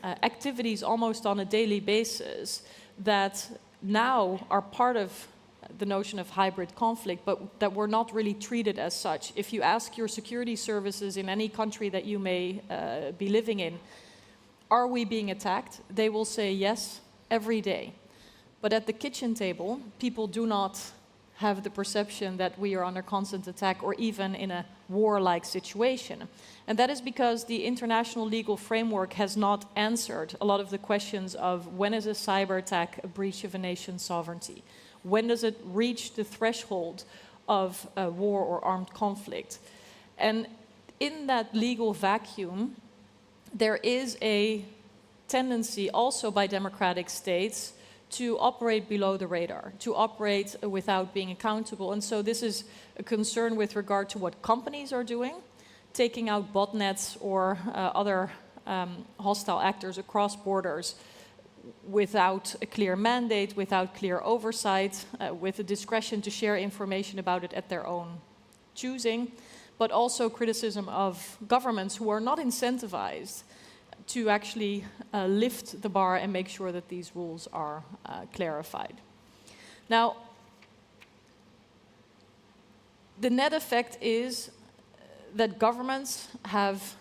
activities almost on a daily basis that now are part of the notion of hybrid conflict, but that were not really treated as such. If you ask your security services in any country that you may be living in, are we being attacked? They will say yes, every day. But at the kitchen table, people do not have the perception that we are under constant attack or even in a warlike situation. And that is because the international legal framework has not answered a lot of the questions of when is a cyber attack a breach of a nation's sovereignty? When does it reach the threshold of a war or armed conflict? And in that legal vacuum, there is a tendency also by democratic states to operate below the radar, to operate without being accountable. And so this is a concern with regard to what companies are doing, taking out botnets or other hostile actors across borders without a clear mandate, without clear oversight, with the discretion to share information about it at their own choosing, but also criticism of governments who are not incentivized to actually lift the bar and make sure that these rules are clarified. Now, the net effect is that governments have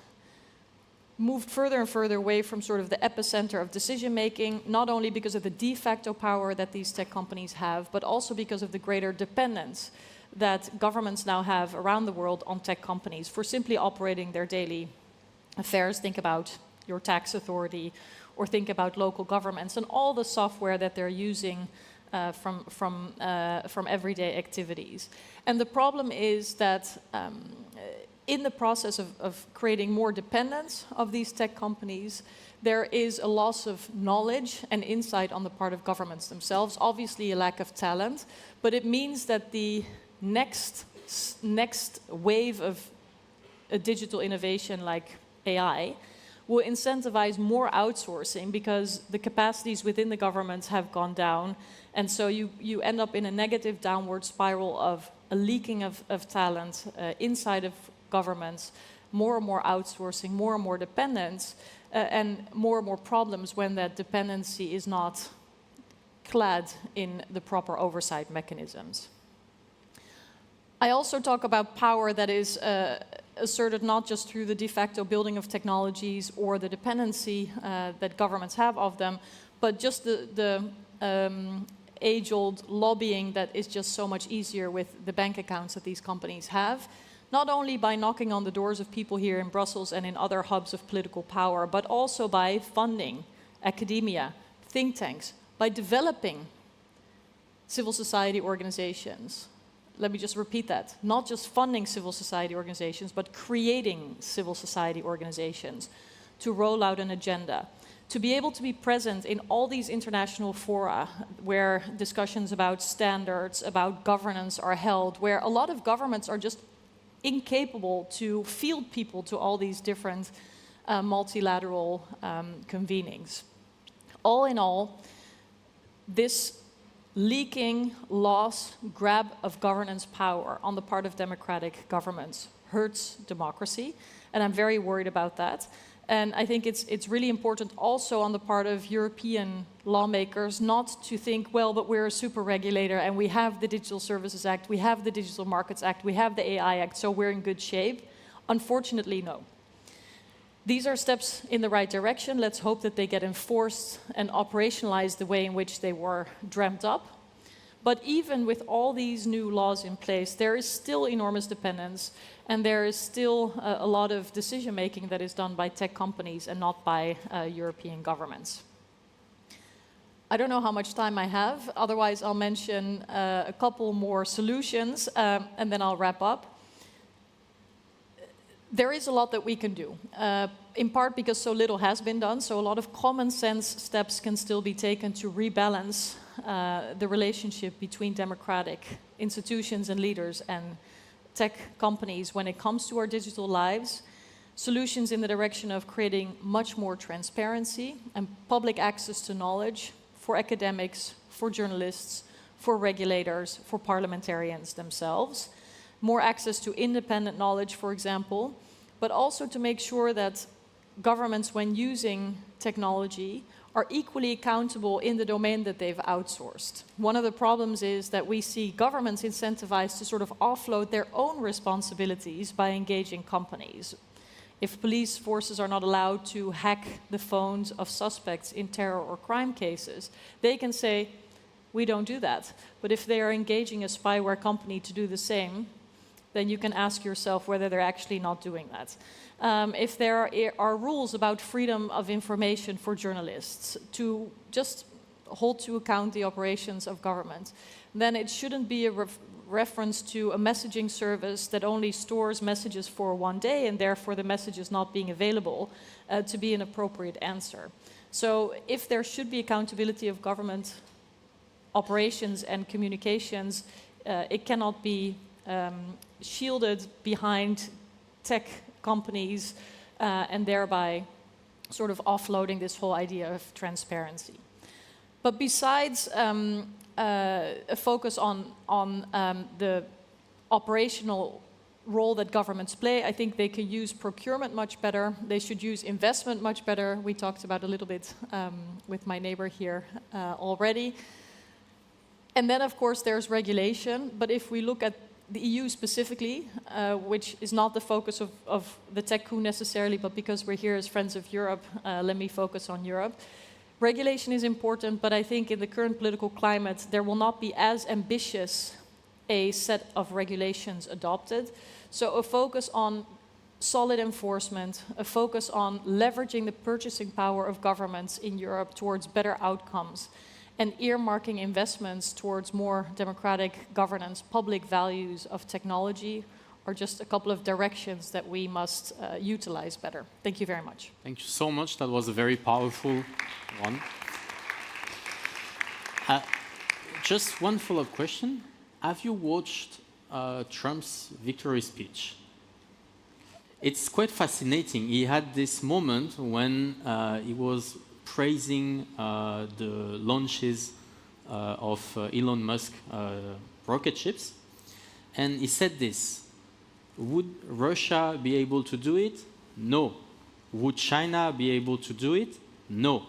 moved further and further away from sort of the epicenter of decision-making, not only because of the de facto power that these tech companies have, but also because of the greater dependence that governments now have around the world on tech companies for simply operating their daily affairs. Think about your tax authority, or think about local governments and all the software that they're using from everyday activities. And the problem is that in the process of creating more dependence of these tech companies, there is a loss of knowledge and insight on the part of governments themselves, obviously a lack of talent, but it means that the next wave of a digital innovation like AI will incentivize more outsourcing because the capacities within the governments have gone down, and so you end up in a negative downward spiral of a leaking of talent inside of governments, more and more outsourcing, more and more dependence, and more problems when that dependency is not clad in the proper oversight mechanisms. I also talk about power that is asserted not just through the de facto building of technologies or the dependency that governments have of them, but just the age-old lobbying that is just so much easier with the bank accounts that these companies have, not only by knocking on the doors of people here in Brussels and in other hubs of political power, but also by funding academia, think tanks, by developing civil society organizations. Let me just repeat that. Not just funding civil society organizations, but creating civil society organizations to roll out an agenda. To be able to be present in all these international fora where discussions about standards, about governance are held, where a lot of governments are just incapable to field people to all these different multilateral convenings. All in all, this leaking, loss, grab of governance power on the part of democratic governments hurts democracy, and I'm very worried about that. And I think it's really important also on the part of European lawmakers not to think, well, but we're a super regulator and we have the Digital Services Act, we have the Digital Markets Act, we have the AI Act, so we're in good shape. Unfortunately, no. These are steps in the right direction. Let's hope that they get enforced and operationalized the way in which they were dreamt up. But even with all these new laws in place, there is still enormous dependence, and there is still a lot of decision-making that is done by tech companies and not by European governments. I don't know how much time I have, otherwise I'll mention a couple more solutions, and then I'll wrap up. There is a lot that we can do, in part because so little has been done, so a lot of common sense steps can still be taken to rebalance the relationship between democratic institutions and leaders and tech companies when it comes to our digital lives. Solutions in the direction of creating much more transparency and public access to knowledge for academics, for journalists, for regulators, for parliamentarians themselves. More access to independent knowledge, for example, but also to make sure that governments, when using technology, are equally accountable in the domain that they've outsourced. One of the problems is that we see governments incentivized to sort of offload their own responsibilities by engaging companies. If police forces are not allowed to hack the phones of suspects in terror or crime cases, they can say, we don't do that. But if they are engaging a spyware company to do the same, then you can ask yourself whether they're actually not doing that. If there are rules about freedom of information for journalists to just hold to account the operations of government, then it shouldn't be a reference to a messaging service that only stores messages for one day and therefore the message is not being available to be an appropriate answer. So if there should be accountability of government operations and communications, it cannot be shielded behind tech companies and thereby sort of offloading this whole idea of transparency. But besides a focus on the operational role that governments play. I think they can use procurement much better. They should use investment much better. We talked about a little bit with my neighbor here already. And then, of course, there's regulation. But if we look at the EU specifically, which is not the focus of the tech coup necessarily, but because we're here as Friends of Europe, let me focus on Europe. Regulation is important, but I think in the current political climate, there will not be as ambitious a set of regulations adopted. So a focus on solid enforcement, a focus on leveraging the purchasing power of governments in Europe towards better outcomes, and earmarking investments towards more democratic governance, public values of technology, are just a couple of directions that we must utilize better. Thank you very much. Thank you so much. That was a very powerful one. Just one follow-up question. Have you watched Trump's victory speech? It's quite fascinating. He had this moment when he was praising the launches of Elon Musk rocket ships. And he said this: would Russia be able to do it? No. Would China be able to do it? No.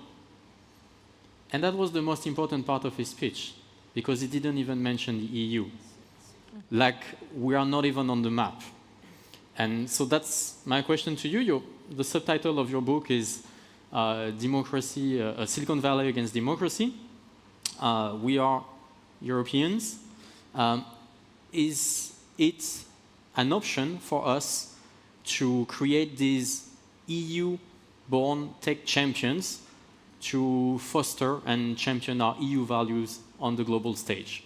And that was the most important part of his speech, because he didn't even mention the EU. Like, we are not even on the map. And so that's my question to you. The subtitle of your book is Democracy, Silicon Valley Against Democracy. We are Europeans. Is it an option for us to create these EU-born tech champions to foster and champion our EU values on the global stage?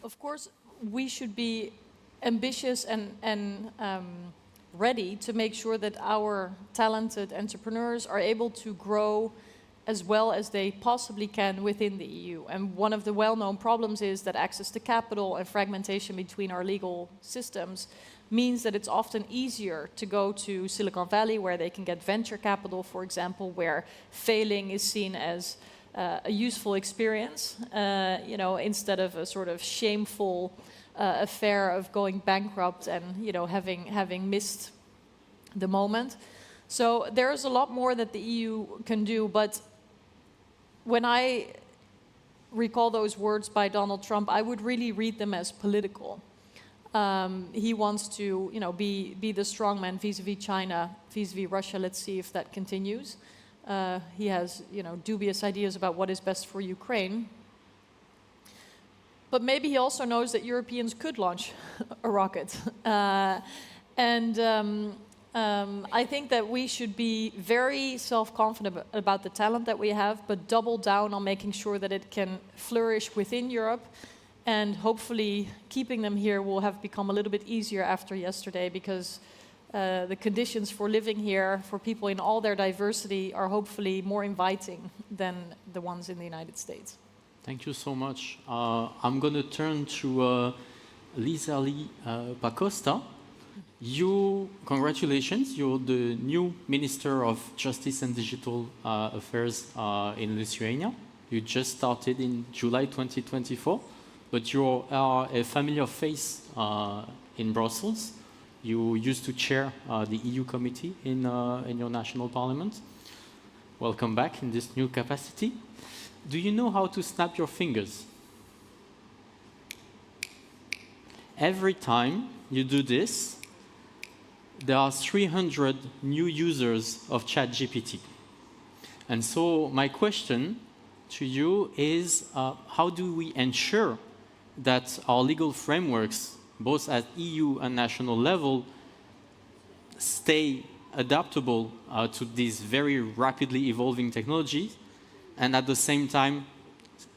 Of course, we should be ambitious and ready to make sure that our talented entrepreneurs are able to grow as well as they possibly can within the EU. And one of the well-known problems is that access to capital and fragmentation between our legal systems means that it's often easier to go to Silicon Valley, where they can get venture capital, for example, where failing is seen as a useful experience, instead of a sort of shameful affair of going bankrupt and having missed the moment. So there's a lot more that the EU can do, but when I recall those words by Donald Trump, I would really read them as political. He wants to, be the strong man vis-a-vis China, vis-a-vis Russia. Let's see if that continues. He has, dubious ideas about what is best for Ukraine. But maybe he also knows that Europeans could launch a rocket. I think that we should be very self-confident about the talent that we have, but double down on making sure that it can flourish within Europe. And hopefully keeping them here will have become a little bit easier after yesterday, because the conditions for living here for people in all their diversity are hopefully more inviting than the ones in the United States. Thank you so much. I'm going to turn to Lisa Lee Pacosta. Congratulations, you're the new Minister of Justice and Digital Affairs in Lithuania. You just started in July 2024, but you are a familiar face in Brussels. You used to chair the EU committee in your national parliament. Welcome back in this new capacity. Do you know how to snap your fingers? Every time you do this, there are 300 new users of ChatGPT. And so my question to you is, how do we ensure that our legal frameworks, both at EU and national level, stay adaptable to these very rapidly evolving technologies, and at the same time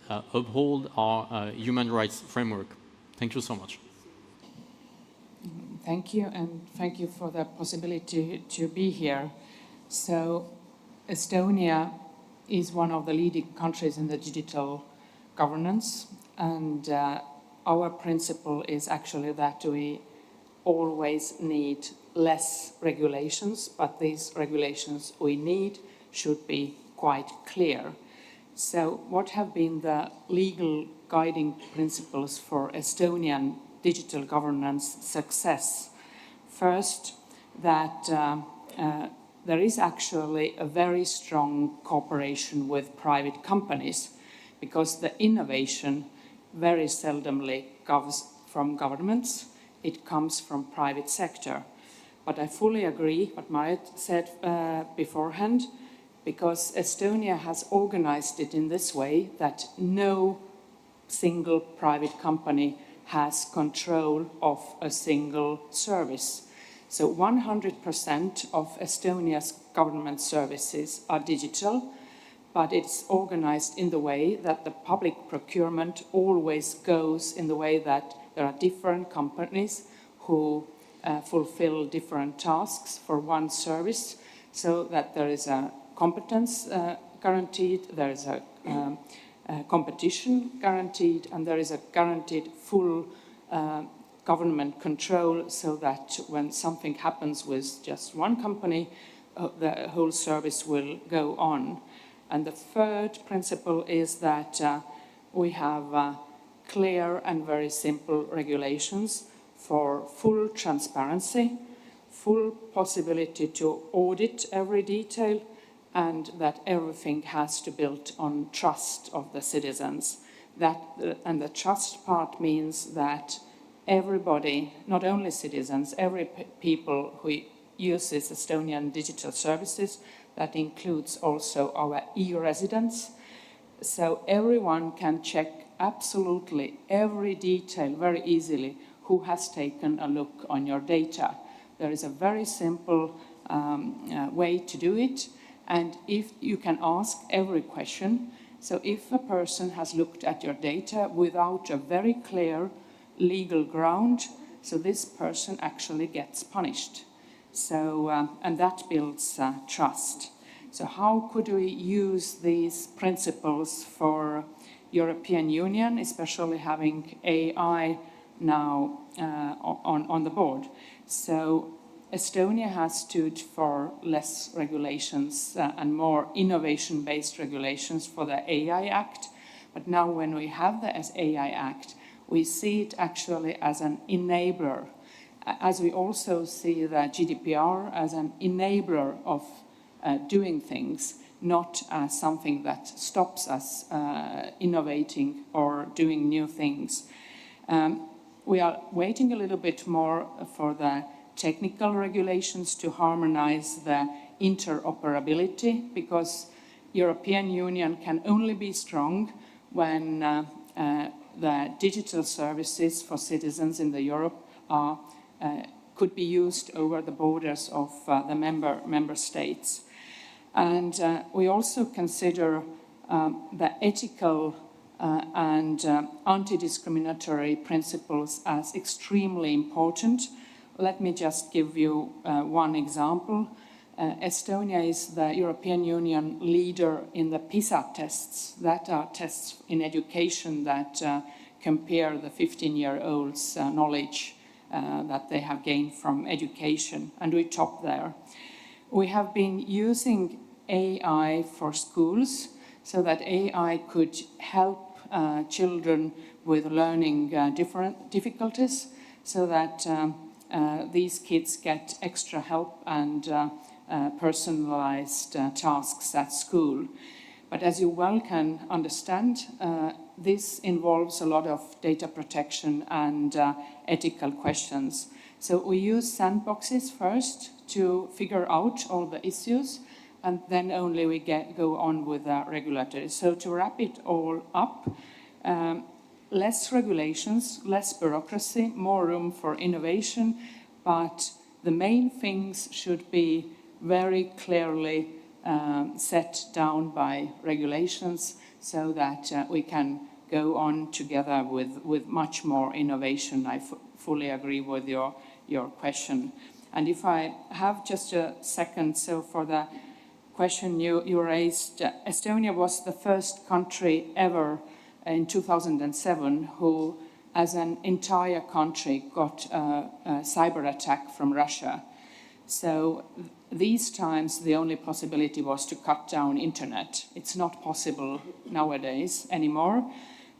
uphold our human rights framework? Thank you so much. Thank you, and thank you for the possibility to be here. So, Estonia is one of the leading countries in the digital governance, and our principle is actually that we always need less regulations, but these regulations we need should be quite clear. So, what have been the legal guiding principles for Estonian digital governance success. First, that there is actually a very strong cooperation with private companies, because the innovation very seldomly comes from governments, it comes from private sector. But I fully agree what Marit said beforehand, because Estonia has organized it in this way that no single private company has control of a single service. So 100% of Estonia's government services are digital, but it's organized in the way that the public procurement always goes in the way that there are different companies who fulfill different tasks for one service, so that there is a competence guaranteed, there is a competition guaranteed, and there is a guaranteed full government control, so that when something happens with just one company, the whole service will go on. And the third principle is that we have clear and very simple regulations for full transparency, full possibility to audit every detail, and that everything has to build on trust of the citizens. And the trust part means that everybody, not only citizens, every people who uses Estonian digital services, that includes also our e-residents. So everyone can check absolutely every detail very easily who has taken a look on your data. There is a very simple way to do it, and if you can ask every question. So if a person has looked at your data without a very clear legal ground, so this person actually gets punished. So, and that builds trust. So how could we use these principles for European Union, especially having AI now on the board? So Estonia has stood for less regulations and more innovation-based regulations for the AI Act. But now when we have the AI Act, we see it actually as an enabler, as we also see the GDPR as an enabler of doing things, not as something that stops us innovating or doing new things. We are waiting a little bit more for the technical regulations to harmonize the interoperability, because European Union can only be strong when the digital services for citizens in the Europe are could be used over the borders of the member states. And we also consider the ethical and anti-discriminatory principles as extremely important. Let me just give you one example. Estonia is the European Union leader in the PISA tests. That are tests in education that compare the 15-year-olds' knowledge that they have gained from education, and we top there. We have been using AI for schools, so that AI could help children with learning difficulties, so that these kids get extra help and personalized tasks at school. But as you well can understand, this involves a lot of data protection and ethical questions. So we use sandboxes first to figure out all the issues, and then only we go on with the regulatory. So to wrap it all up, less regulations, less bureaucracy, more room for innovation, but the main things should be very clearly set down by regulations, so that we can go on together with much more innovation. I fully agree with your question. And if I have just a second, so for the question you raised, Estonia was the first country ever in 2007 who, as an entire country, got a cyber attack from Russia. So these times, the only possibility was to cut down internet. It's not possible nowadays anymore.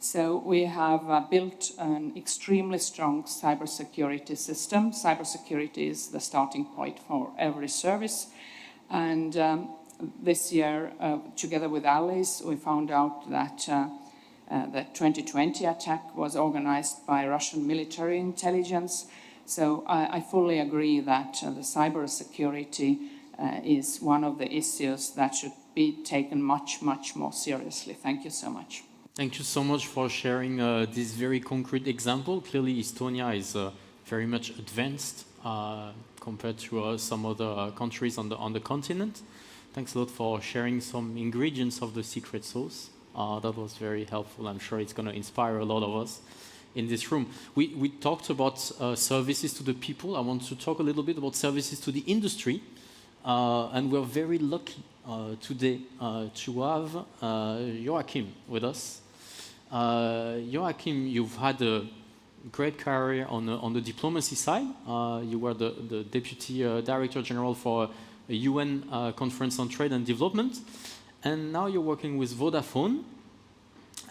So we have built an extremely strong cybersecurity system. Cybersecurity is the starting point for every service. And this year, together with allies, we found out that the 2020 attack was organized by Russian military intelligence. So I fully agree that the cybersecurity is one of the issues that should be taken much, much more seriously. Thank you so much. Thank you so much for sharing this very concrete example. Clearly, Estonia is very much advanced compared to some other countries on the continent. Thanks a lot for sharing some ingredients of the secret sauce. That was very helpful. I'm sure it's going to inspire a lot of us in this room. We talked about services to the people. I want to talk a little bit about services to the industry. And we're very lucky today to have Joachim with us. Joachim, you've had a great career on the diplomacy side. You were the Deputy Director General for a UN Conference on Trade and Development. And now you're working with Vodafone.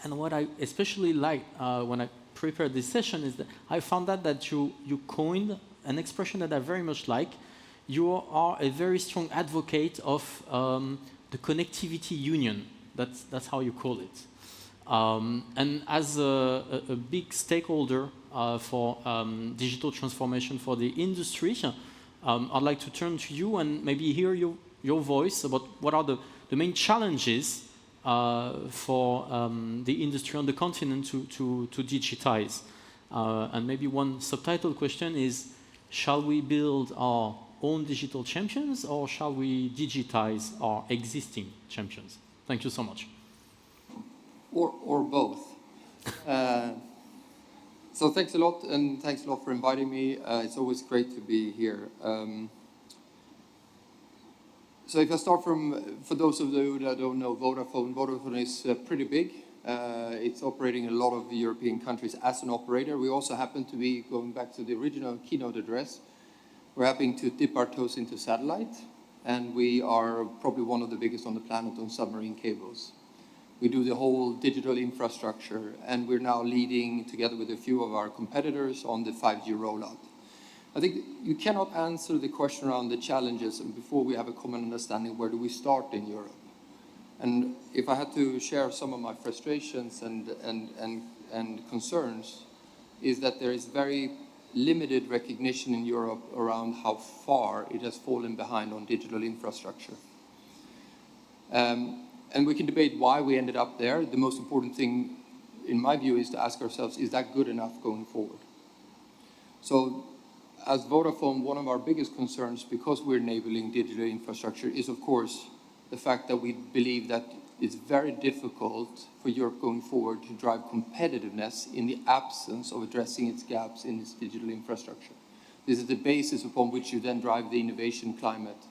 And what I especially like when I prepared this session is that I found out that you coined an expression that I very much like. You are a very strong advocate of the connectivity union. That's how you call it. And as a big stakeholder for digital transformation for the industry, I'd like to turn to you and maybe hear your voice about what are the main challenges for the industry on the continent to digitize. And maybe one subtitle question is, shall we build our own digital champions or shall we digitize our existing champions? Thank you so much. Or both. So thanks a lot, and thanks a lot for inviting me. It's always great to be here. So if I start from, for those of you that don't know Vodafone is pretty big. It's operating in a lot of the European countries as an operator. We also happen to be, going back to the original keynote address, we're happening to dip our toes into satellite, and we are probably one of the biggest on the planet on submarine cables. We do the whole digital infrastructure, and we're now leading, together with a few of our competitors, on the 5G rollout. I think you cannot answer the question around the challenges before we have a common understanding where do we start in Europe. And if I had to share some of my frustrations and concerns, is that there is very limited recognition in Europe around how far it has fallen behind on digital infrastructure. And we can debate why we ended up there. The most important thing, in my view, is to ask ourselves, is that good enough going forward? So, as Vodafone, one of our biggest concerns, because we're enabling digital infrastructure, is of course the fact that we believe that it's very difficult for Europe going forward to drive competitiveness in the absence of addressing its gaps in its digital infrastructure. This is the basis upon which you then drive the innovation climate.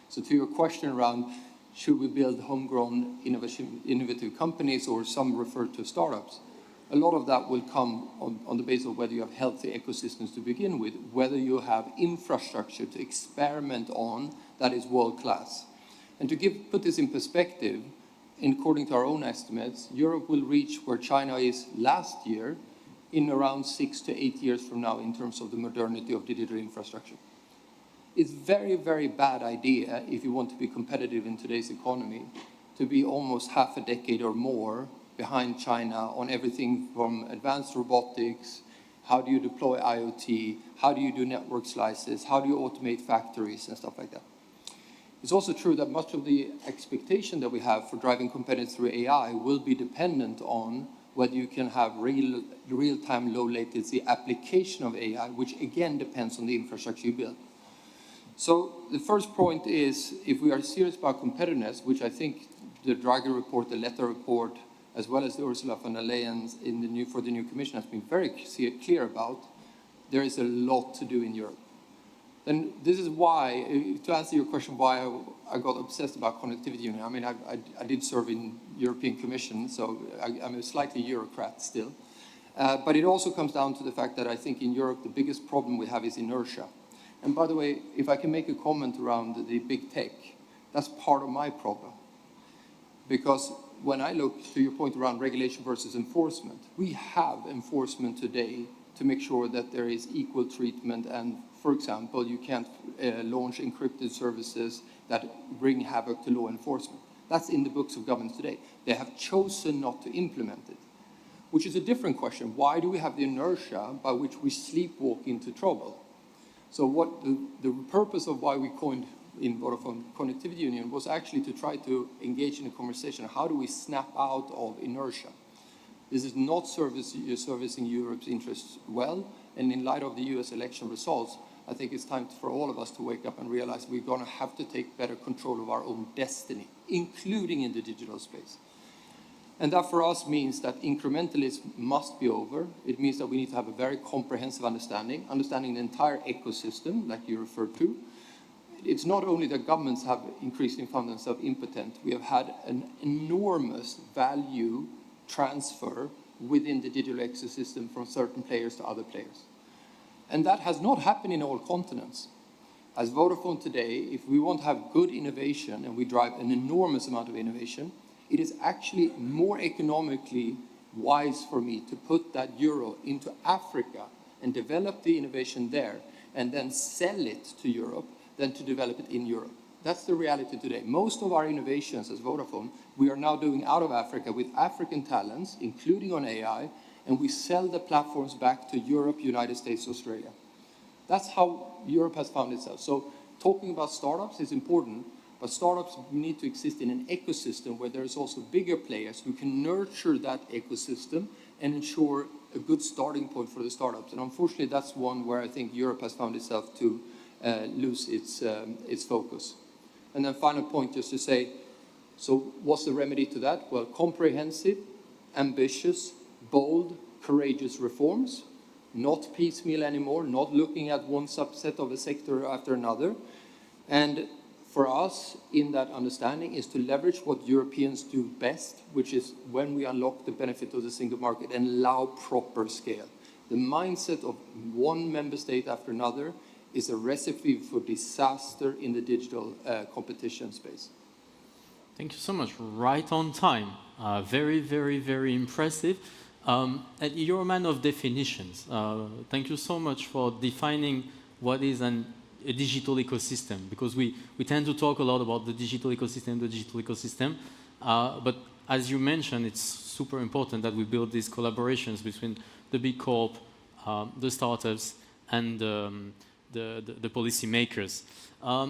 So to your question around, should we build homegrown innovative companies, or some refer to startups? A lot of that will come on the basis of whether you have healthy ecosystems to begin with, whether you have infrastructure to experiment on that is world-class. And to put this in perspective, according to our own estimates, Europe will reach where China is last year in around 6 to 8 years from now in terms of the modernity of digital infrastructure. It's very, very bad idea, if you want to be competitive in today's economy, to be almost half a decade or more behind China on everything from advanced robotics, how do you deploy IoT, how do you do network slices, how do you automate factories and stuff like that. It's also true that much of the expectation that we have for driving competitiveness through AI will be dependent on whether you can have real-time, low-latency application of AI, which again depends on the infrastructure you build. So the first point is, if we are serious about competitiveness, which I think the Draghi report, the Letta report, as well as the Ursula von der Leyen for the new Commission has been very clear about, there is a lot to do in Europe. And this is why, to answer your question, why I got obsessed about connectivity union. I mean, I did serve in European Commission, so I'm a slightly Eurocrat still. But it also comes down to the fact that I think in Europe, the biggest problem we have is inertia. And by the way, if I can make a comment around the big tech, that's part of my problem. Because when I look to your point around regulation versus enforcement, we have enforcement today to make sure that there is equal treatment and, for example, you can't launch encrypted services that bring havoc to law enforcement. That's in the books of governments today. They have chosen not to implement it, which is a different question. Why do we have the inertia by which we sleepwalk into trouble? So what the purpose of why we coined in Vodafone Connectivity Union was actually to try to engage in a conversation. How do we snap out of inertia? This is not servicing Europe's interests well, and in light of the US election results, I think it's time for all of us to wake up and realize we're going to have to take better control of our own destiny, including in the digital space. And that for us means that incrementalism must be over. It means that we need to have a very comprehensive understanding the entire ecosystem, like you referred to. It's not only that governments have increasingly found themselves impotent, we have had an enormous value transfer within the digital ecosystem from certain players to other players. And that has not happened in all continents. As Vodafone today, if we want to have good innovation and we drive an enormous amount of innovation, it is actually more economically wise for me to put that euro into Africa and develop the innovation there and then sell it to Europe than to develop it in Europe. That's the reality today. Most of our innovations as Vodafone, we are now doing out of Africa with African talents, including on AI, and we sell the platforms back to Europe, United States, Australia. That's how Europe has found itself. So talking about startups is important, but startups need to exist in an ecosystem where there's also bigger players who can nurture that ecosystem and ensure a good starting point for the startups. And unfortunately, that's one where I think Europe has found itself to lose its focus. And then final point, just to say, so what's the remedy to that? Well, comprehensive, ambitious, bold, courageous reforms, not piecemeal anymore, not looking at one subset of a sector after another. And for us, in that understanding, is to leverage what Europeans do best, which is when we unlock the benefit of the single market and allow proper scale. The mindset of one member state after another is a recipe for disaster in the digital competition space. Thank you so much. Right on time. Very, very, very impressive. And you're a man of definitions. Thank you so much for defining what is a digital ecosystem, because we tend to talk a lot about the digital ecosystem, but as you mentioned, it's super important that we build these collaborations between the big corp, the startups, and the policymakers.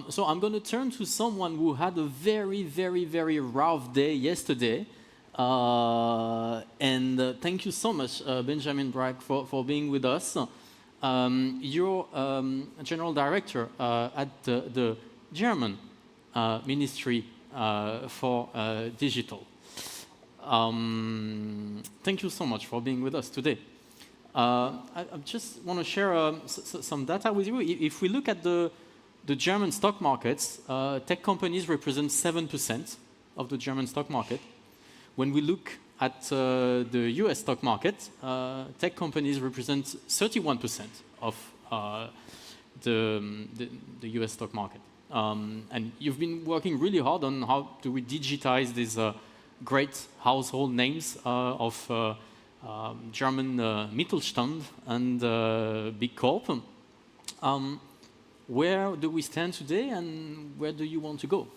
So I'm going to turn to someone who had a very, very, very rough day yesterday. And thank you so much, Benjamin Bragg, for being with us. You're General Director at the German Ministry for Digital. Thank you so much for being with us today. I just want to share some data with you. If we look at the German stock markets, tech companies represent 7% of the German stock market. When we look at the US stock market, tech companies represent 31% of the US stock market. And you've been working really hard on how do we digitize these great household names of German Mittelstand and big corp. Where do we stand today and where do you want to go?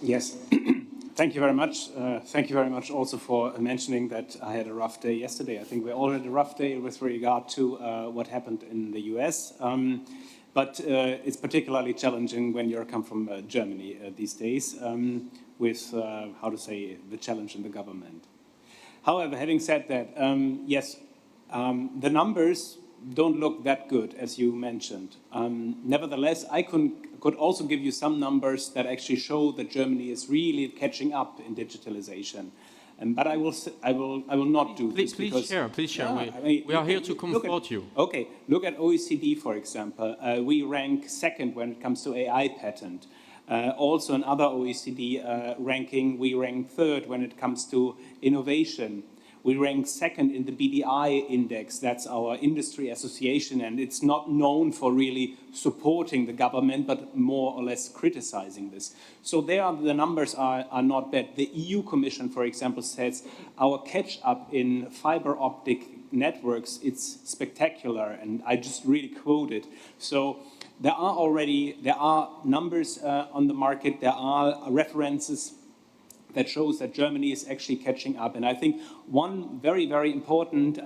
Yes. Thank you very much. Thank you very much also for mentioning that I had a rough day yesterday. I think we all had a rough day with regard to what happened in the US. But it's particularly challenging when you come from Germany these days with, how to say, the challenge in the government. However, having said that, yes, the numbers don't look that good, as you mentioned. Nevertheless, I could also give you some numbers that actually show that Germany is really catching up in digitalization. But I will not do this. Please share. We are here to comfort you. Okay, look at OECD, for example. We rank second when it comes to AI patent. Also, another OECD ranking, we rank third when it comes to innovation. We rank second in the BDI index. That's our industry association, and it's not known for really supporting the government, but more or less criticizing this. So the numbers are not bad. The EU Commission, for example, says our catch-up in fiber optic networks, it's spectacular, and I just really quote it. So there are numbers on the market, there are references that shows that Germany is actually catching up. And I think one very, very important,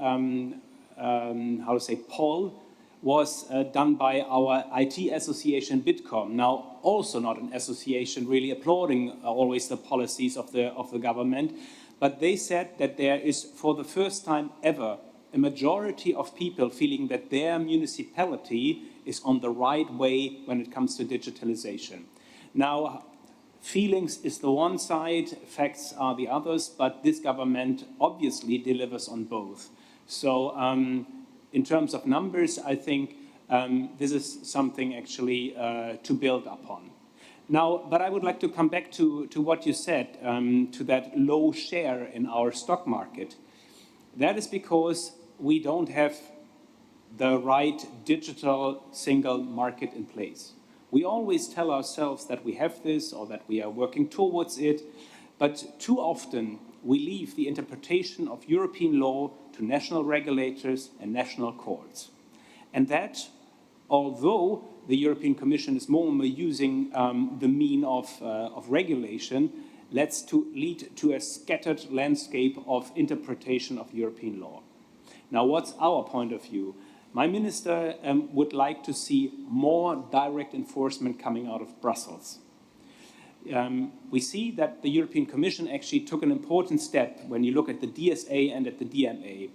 poll was done by our IT association Bitkom. Now, also not an association really applauding always the policies of the government, but they said that there is, for the first time ever, a majority of people feeling that their municipality is on the right way when it comes to digitalization. Now, feelings is the one side, facts are the others, but this government obviously delivers on both. So in terms of numbers, I think this is something actually to build upon. Now, but I would like to come back to what you said, to that low share in our stock market. That is because we don't have the right digital single market in place. We always tell ourselves that we have this or that we are working towards it, but too often we leave the interpretation of European law to national regulators and national courts. And that, although the European Commission is more and more using the mean of regulation, lead to a scattered landscape of interpretation of European law. Now, what's our point of view? My minister would like to see more direct enforcement coming out of Brussels. We see that the European Commission actually took an important step when you look at the DSA and at the DMA.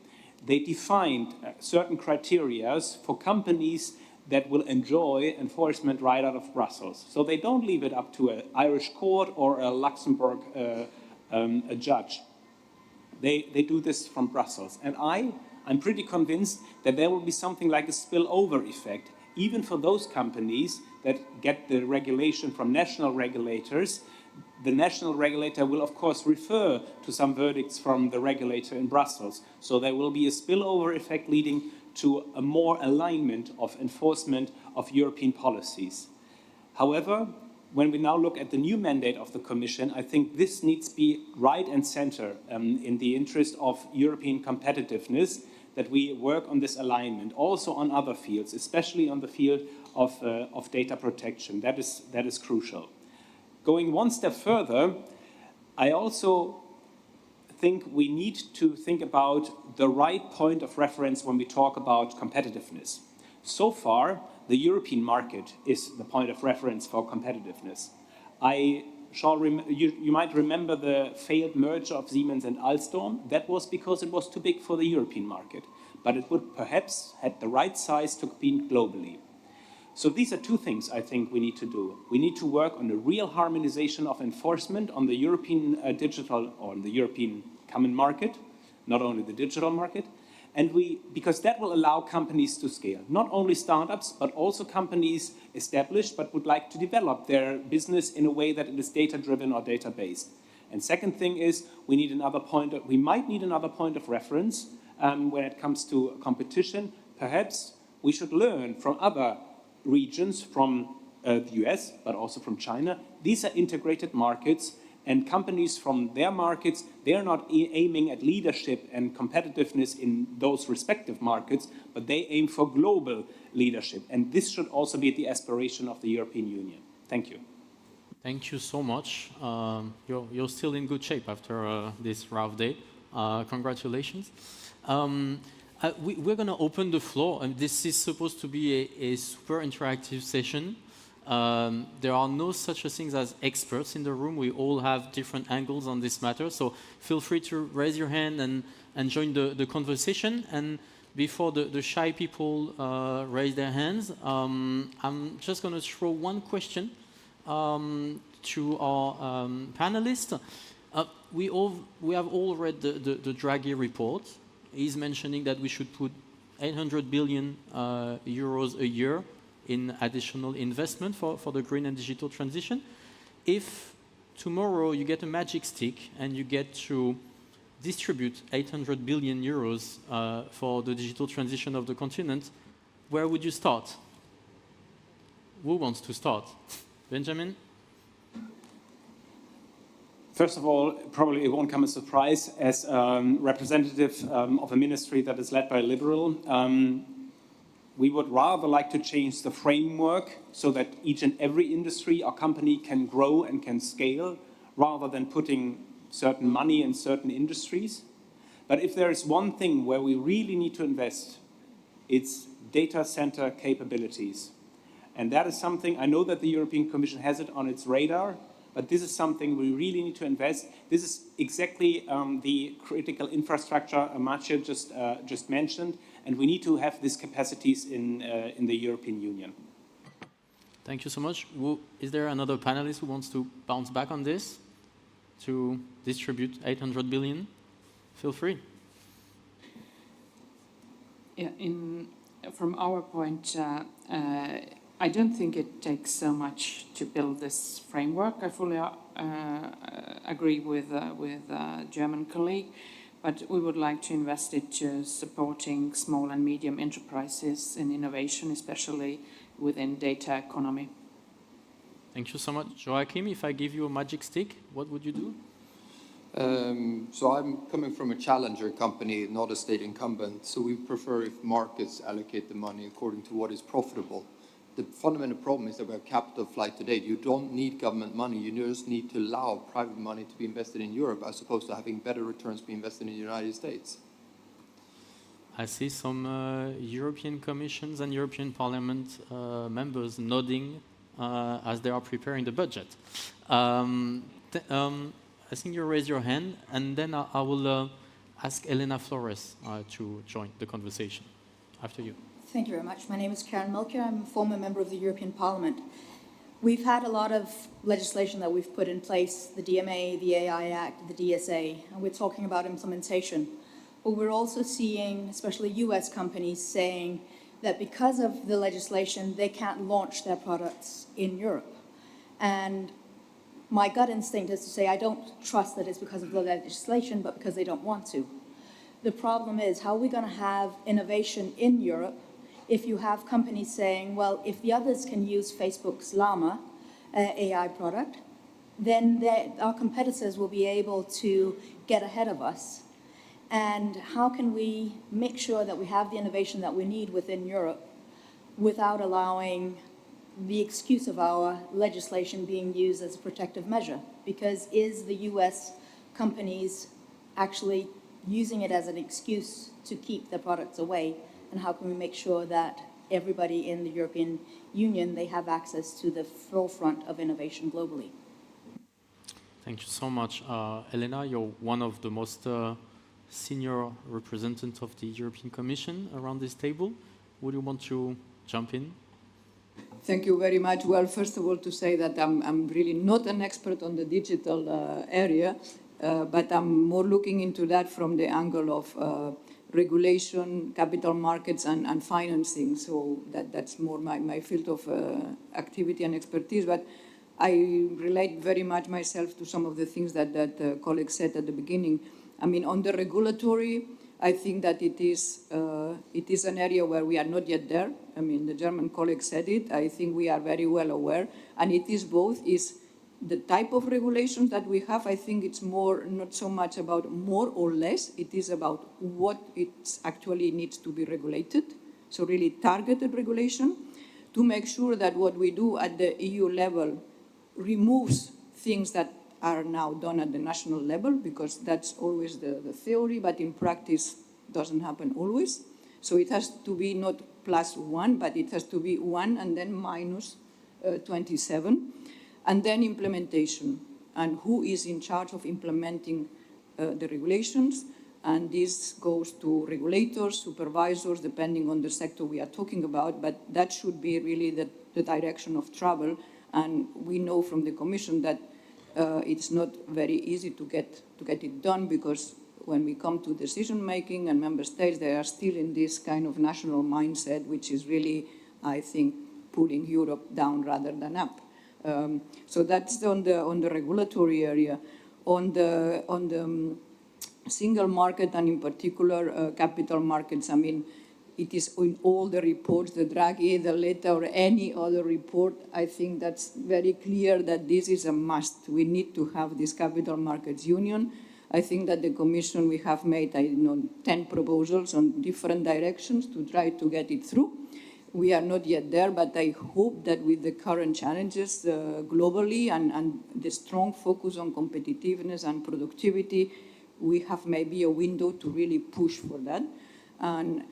They defined certain criteria for companies that will enjoy enforcement right out of Brussels. So they don't leave it up to an Irish court or a Luxembourg a judge. They do this from Brussels. And I'm pretty convinced that there will be something like a spillover effect, even for those companies that get the regulation from national regulators. The national regulator will, of course, refer to some verdicts from the regulator in Brussels. So there will be a spillover effect leading to a more alignment of enforcement of European policies. However, when we now look at the new mandate of the Commission, I think this needs to be right and center in the interest of European competitiveness, that we work on this alignment, also on other fields, especially on the field of data protection. That is crucial. Going one step further, I also think we need to think about the right point of reference when we talk about competitiveness. So far, the European market is the point of reference for competitiveness. You might remember the failed merger of Siemens and Alstom. That was because it was too big for the European market, but it would perhaps have the right size to compete globally. So these are two things I think we need to do. We need to work on a real harmonization of enforcement on the European digital or on the European common market, not only the digital market, and because that will allow companies to scale. Not only startups, but also companies established but would like to develop their business in a way that it is data-driven or data-based. And second thing is we might need another point of reference when it comes to competition. Perhaps we should learn from other regions, from the US, but also from China. These are integrated markets, and companies from their markets, they are not aiming at leadership and competitiveness in those respective markets, but they aim for global leadership. And this should also be the aspiration of the European Union. Thank you. Thank you so much. You're still in good shape after this rough day. Congratulations. We're going to open the floor, and this is supposed to be a super interactive session. There are no such things as experts in the room. We all have different angles on this matter, so feel free to raise your hand and join the conversation. And before the shy people raise their hands, I'm just going to throw one question to our panelists. We have all read the Draghi report. He's mentioning that we should put 800 billion euros a year in additional investment for the green and digital transition. If tomorrow you get a magic stick and you get to distribute 800 billion euros for the digital transition of the continent, where would you start? Who wants to start? Benjamin? First of all, probably it won't come as a surprise, as representative of a ministry that is led by a liberal, we would rather like to change the framework so that each and every industry or company can grow and can scale, rather than putting certain money in certain industries. But if there is one thing where we really need to invest, it's data center capabilities. And that is something, I know that the European Commission has it on its radar, but this is something we really need to invest. This is exactly the critical infrastructure Marcia just mentioned, and we need to have these capacities in the European Union. Thank you so much. Is there another panelist who wants to bounce back on this to distribute 800 billion? Feel free. Yeah, from our point, I don't think it takes so much to build this framework. I fully agree with German colleague, but we would like to invest it to supporting small and medium enterprises in innovation, especially within data economy. Thank you so much. Joachim, if I give you a magic stick, what would you do? So I'm coming from a challenger company, not a state incumbent, so we prefer if markets allocate the money according to what is profitable. The fundamental problem is that we have capital flight today. You don't need government money, you just need to allow private money to be invested in Europe as opposed to having better returns be invested in the United States. I see some European Commissions and European Parliament members nodding as they are preparing the budget. I think you raise your hand, and then I will ask Elena Flores to join the conversation after you. Thank you very much. My name is Karen Milker. I'm a former member of the European Parliament. We've had a lot of legislation that we've put in place, the DMA, the AI Act, the DSA, and we're talking about implementation. But we're also seeing, especially US companies, saying that because of the legislation, they can't launch their products in Europe. And my gut instinct is to say I don't trust that it's because of the legislation, but because they don't want to. The problem is, how are we going to have innovation in Europe if you have companies saying, well, if the others can use Facebook's Llama AI product, then our competitors will be able to get ahead of us. And how can we make sure that we have the innovation that we need within Europe without allowing the excuse of our legislation being used as a protective measure? Because is the US companies actually using it as an excuse to keep their products away? And how can we make sure that everybody in the European Union, they have access to the forefront of innovation globally? Thank you so much. Elena, you're one of the most senior representatives of the European Commission around this table. Would you want to jump in? Thank you very much. Well, first of all, to say that I'm really not an expert on the digital area, but I'm more looking into that from the angle of regulation, capital markets, and financing. So that's more my field of activity and expertise. But I relate very much myself to some of the things that colleagues said at the beginning. I mean, on the regulatory, I think that it is an area where we are not yet there. I mean, the German colleague said it. I think we are very well aware. And it is both, is the type of regulations that we have. I think it's more, not so much about more or less. It is about what it actually needs to be regulated. So really targeted regulation to make sure that what we do at the EU level removes things that are now done at the national level, because that's always the theory, but in practice doesn't happen always. So it has to be not +1, but it has to be 1 and then minus 27. And then implementation, and who is in charge of implementing the regulations. And this goes to regulators, supervisors, depending on the sector we are talking about, but that should be really the direction of travel. And we know from the Commission that it's not very easy to get it done, because when we come to decision making and member states, they are still in this kind of national mindset, which is really, I think, pulling Europe down rather than up. So that's on the regulatory area. On the single market and in particular capital markets. I mean, it is in all the reports, the Draghi, the letter, or any other report. I think that's very clear that this is a must. We need to have this capital markets union. I think that the Commission, we have made, 10 proposals on different directions to try to get it through. We are not yet there, but I hope that with the current challenges globally and the strong focus on competitiveness and productivity, we have maybe a window to really push for that. And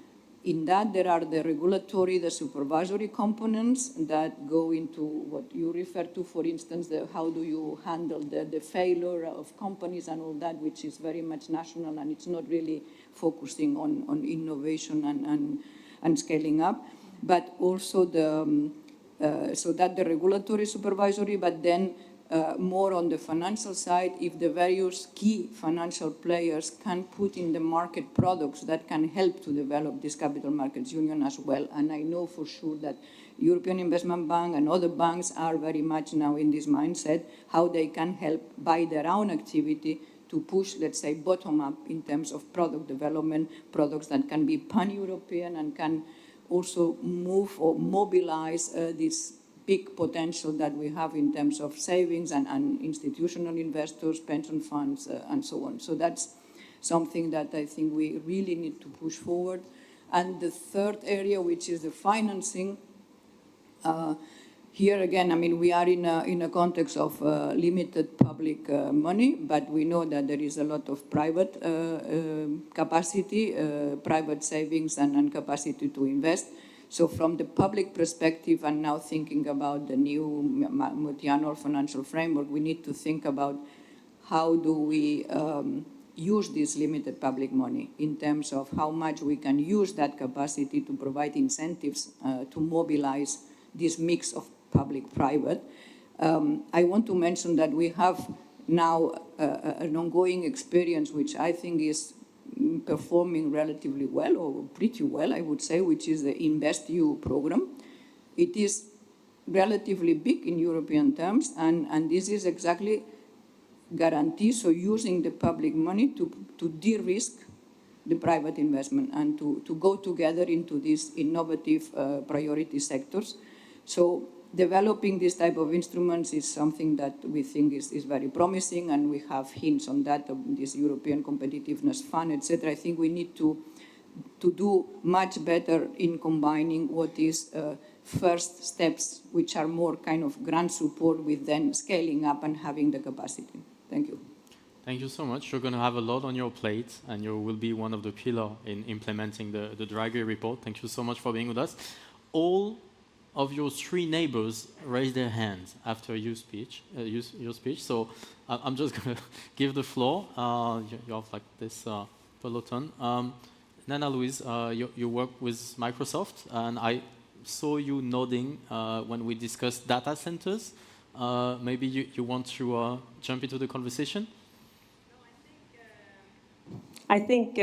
in that, there are the regulatory, the supervisory components that go into what you refer to, for instance, how do you handle the failure of companies and all that, which is very much national, and it's not really focusing on innovation and scaling up. But also so that the regulatory supervisory, but then more on the financial side, if the various key financial players can put in the market products that can help to develop this capital markets union as well. And I know for sure that European Investment Bank and other banks are very much now in this mindset, how they can help by their own activity to push, let's say, bottom up in terms of product development, products that can be pan-European and can also move or mobilize this big potential that we have in terms of savings and institutional investors, pension funds, and so on. So that's something that I think we really need to push forward. And the third area, which is the financing, here again, I mean, we are in a context of limited public money, but we know that there is a lot of private capacity, private savings and capacity to invest. So from the public perspective, and now thinking about the new multi-annual financial framework, we need to think about how do we use this limited public money in terms of how much we can use that capacity to provide incentives to mobilize this mix of public-private. I want to mention that we have now an ongoing experience, which I think is performing relatively well, or pretty well, I would say, which is the InvestEU program. It is relatively big in European terms, and this is exactly guarantee, so using the public money to de-risk the private investment and to go together into these innovative priority sectors. So developing this type of instruments is something that we think is very promising, and we have hints on that, of this European Competitiveness Fund, etc. I think we need to do much better in combining what is first steps, which are more kind of grant support, with then scaling up and having the capacity. Thank you. Thank you so much. You're going to have a lot on your plate, and you will be one of the pillars in implementing the Draghi report. Thank you so much for being with us. All of your three neighbors raised their hands after your speech. So I'm just going to give the floor. You have like this peloton. Nana Louise, you work with Microsoft, and I saw you nodding when we discussed data centers. Maybe you want to jump into the conversation? I think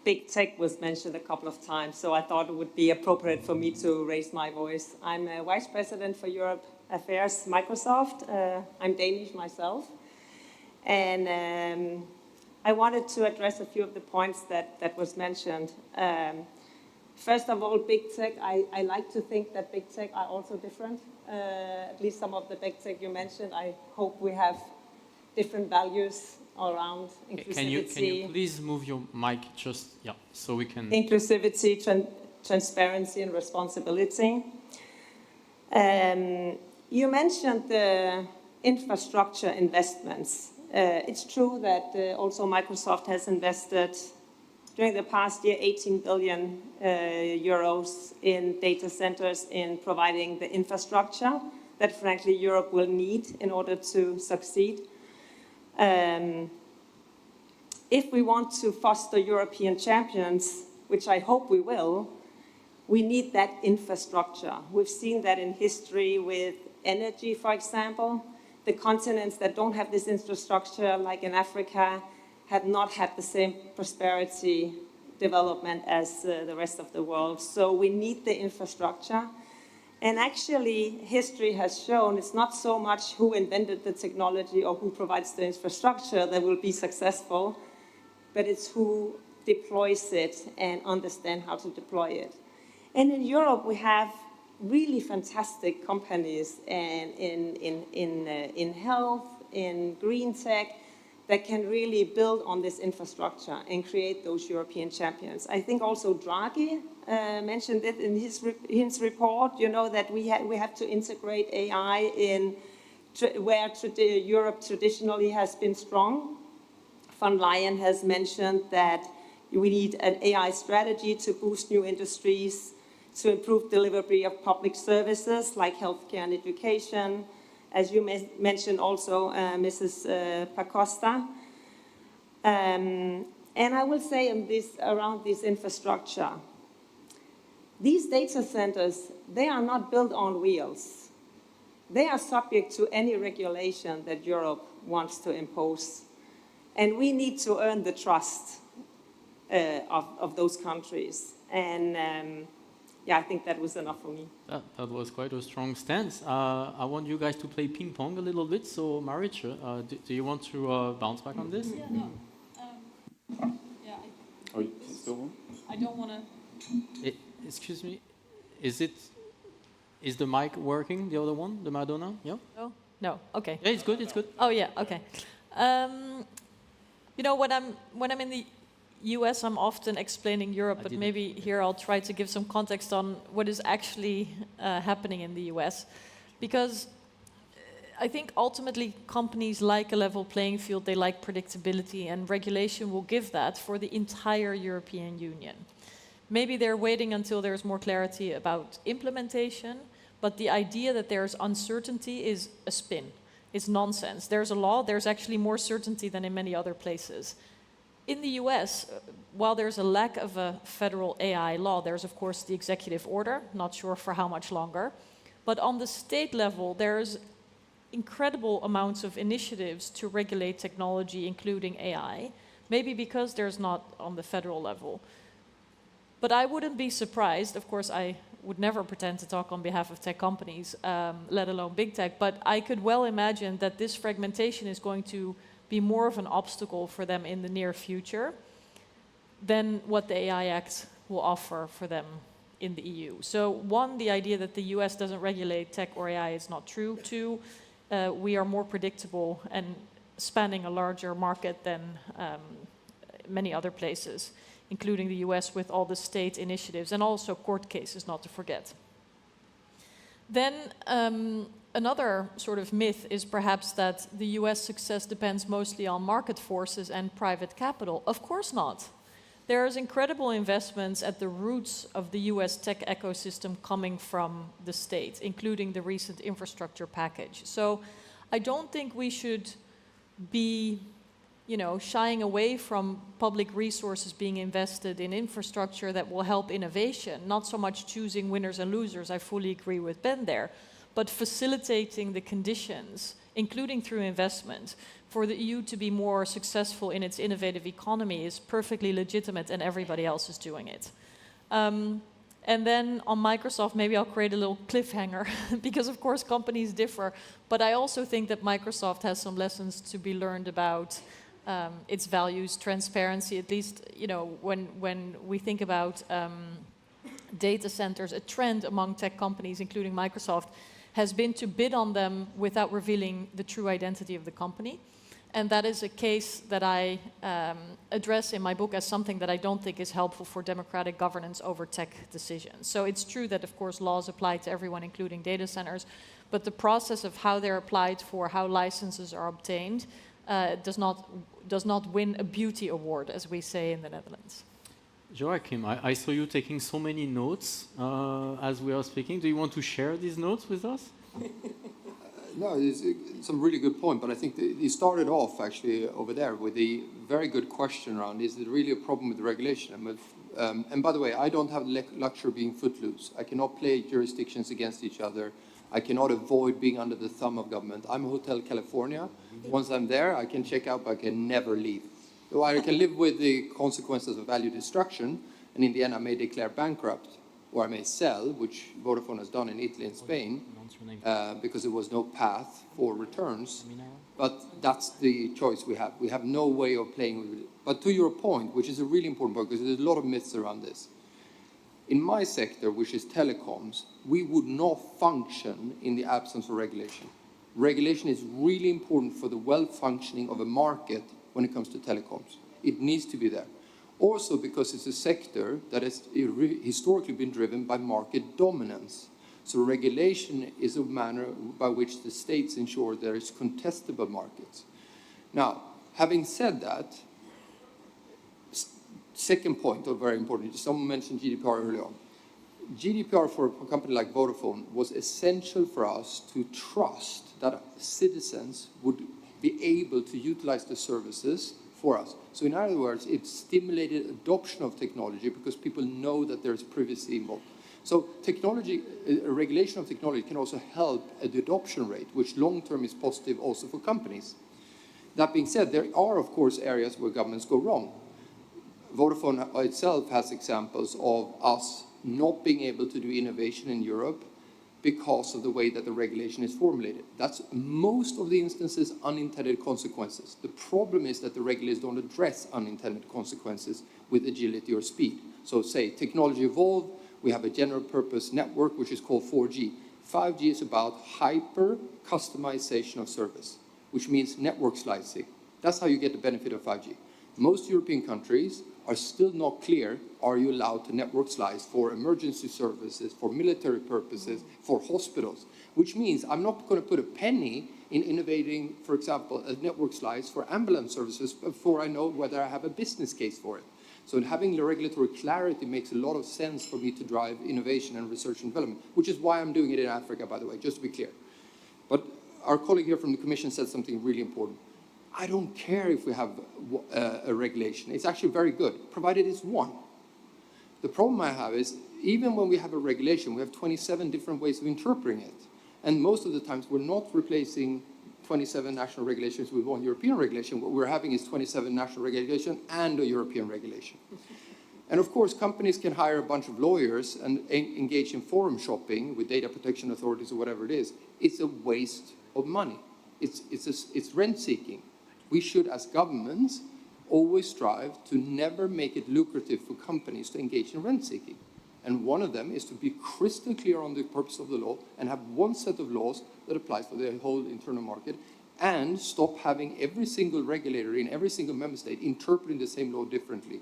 big tech was mentioned a couple of times, so I thought it would be appropriate for me to raise my voice. I'm a Vice President for Europe Affairs, Microsoft. I'm Danish myself. And I wanted to address a few of the points that was mentioned. First of all, big tech, I like to think that big tech are also different. At least some of the big tech you mentioned, I hope we have different values around inclusivity. Can you please move your mic just, so we can... Inclusivity, transparency, and responsibility. You mentioned the infrastructure investments. It's true that also Microsoft has invested during the past year 18 billion euros in data centers, in providing the infrastructure that, frankly, Europe will need in order to succeed. If we want to foster European champions, which I hope we will, we need that infrastructure. We've seen that in history with energy, for example. The continents that don't have this infrastructure, like in Africa, have not had the same prosperity development as the rest of the world. So we need the infrastructure. And actually, history has shown it's not so much who invented the technology or who provides the infrastructure that will be successful. but it's who deploys it and understand how to deploy it. And in Europe, we have really fantastic companies in health, in green tech, that can really build on this infrastructure and create those European champions. I think also Draghi mentioned it in his report, that we have to integrate AI in where Europe traditionally has been strong. Von Leyen has mentioned that we need an AI strategy to boost new industries, to improve delivery of public services like healthcare and education, as you mentioned also, Mrs. Pacosta. And I will say around this infrastructure, these data centers, they are not built on wheels. They are subject to any regulation that Europe wants to impose. And we need to earn the trust of those countries. And I think that was enough for me. That was quite a strong stance. I want you guys to play ping pong a little bit. So, Marietje, do you want to bounce back on this? Yeah, no. I don't want to. Excuse me. Is the mic working? The other one, the Madonna? Yeah. No. No. Okay. Yeah, it's good. It's good. Oh yeah. Okay. When I'm in the US, I'm often explaining Europe, but maybe here I'll try to give some context on what is actually happening in the US. Because I think ultimately companies like a level playing field, they like predictability, and regulation will give that for the entire European Union. Maybe they're waiting until there's more clarity about implementation, but the idea that there's uncertainty is a spin. It's nonsense. There's a law, there's actually more certainty than in many other places. In the US, while there's a lack of a federal AI law, there's of course the executive order, not sure for how much longer. But on the state level, there's incredible amounts of initiatives to regulate technology, including AI, maybe because there's not on the federal level. But I wouldn't be surprised, of course I would never pretend to talk on behalf of tech companies, let alone big tech, but I could well imagine that this fragmentation is going to be more of an obstacle for them in the near future than what the AI Act will offer for them in the EU. So one, the idea that the US doesn't regulate tech or AI is not true. Two, we are more predictable and spanning a larger market than many other places, including the US with all the state initiatives and also court cases, not to forget. Then another sort of myth is perhaps that the US success depends mostly on market forces and private capital. Of course not. There's incredible investments at the roots of the US tech ecosystem coming from the state, including the recent infrastructure package. So I don't think we should be shying away from public resources being invested in infrastructure that will help innovation, not so much choosing winners and losers, I fully agree with Ben there, but facilitating the conditions, including through investment, for the EU to be more successful in its innovative economy is perfectly legitimate and everybody else is doing it. And then on Microsoft, maybe I'll create a little cliffhanger because of course companies differ, but I also think that Microsoft has some lessons to be learned about its values, transparency, at least, when we think about data centers, a trend among tech companies, including Microsoft, has been to bid on them without revealing the true identity of the company. And that is a case that I address in my book as something that I don't think is helpful for democratic governance over tech decisions. So it's true that, of course, laws apply to everyone, including data centers, but the process of how they're applied for, how licenses are obtained, does not win a beauty award, as we say in the Netherlands. Joachim, I saw you taking so many notes as we are speaking. Do you want to share these notes with us? No, it's some really good point, but I think he started off actually over there with the very good question around, is it really a problem with the regulation? And by the way, I don't have the luxury of being footloose. I cannot play jurisdictions against each other. I cannot avoid being under the thumb of government. I'm Hotel California. Once I'm there, I can check out, but I can never leave. So I can live with the consequences of value destruction, and in the end, I may declare bankrupt. or I may sell, which Vodafone has done in Italy and Spain, because there was no path for returns. But that's the choice we have. We have no way of playing with it. But to your point, which is a really important point, because there's a lot of myths around this. In my sector, which is telecoms, we would not function in the absence of regulation. Regulation is really important for the well-functioning of a market when it comes to telecoms. It needs to be there. Also because it's a sector that has historically been driven by market dominance. So regulation is a manner by which the states ensure there is contestable markets. Now, having said that, second point, or very important, someone mentioned GDPR earlier on. GDPR for a company like Vodafone was essential for us to trust that citizens would be able to utilize the services for us. So in other words, it stimulated adoption of technology because people know that there's privacy involved. So technology, regulation of technology can also help the adoption rate, which long-term is positive also for companies. That being said, there are, of course, areas where governments go wrong. Vodafone itself has examples of us not being able to do innovation in Europe because of the way that the regulation is formulated. That's most of the instances unintended consequences. The problem is that the regulators don't address unintended consequences with agility or speed. So say technology evolved, we have a general purpose network which is called 4G. 5G is about hyper customization of service, which means network slicing. That's how you get the benefit of 5G. Most European countries are still not clear, are you allowed to network slice for emergency services, for military purposes, for hospitals, which means I'm not going to put a penny in innovating, for example, a network slice for ambulance services before I know whether I have a business case for it. So having the regulatory clarity makes a lot of sense for me to drive innovation and research and development, which is why I'm doing it in Africa, by the way, just to be clear. But our colleague here from the Commission said something really important. I don't care if we have a regulation. It's actually very good, provided it's one. The problem I have is, even when we have a regulation, we have 27 different ways of interpreting it. And most of the times, we're not replacing 27 national regulations with one European regulation. What we're having is 27 national regulations and a European regulation. And of course, companies can hire a bunch of lawyers and engage in forum shopping with data protection authorities or whatever it is. It's a waste of money. It's rent-seeking. We should, as governments, always strive to never make it lucrative for companies to engage in rent-seeking. And one of them is to be crystal clear on the purpose of the law and have one set of laws that applies for the whole internal market, and stop having every single regulator in every single member state interpreting the same law differently.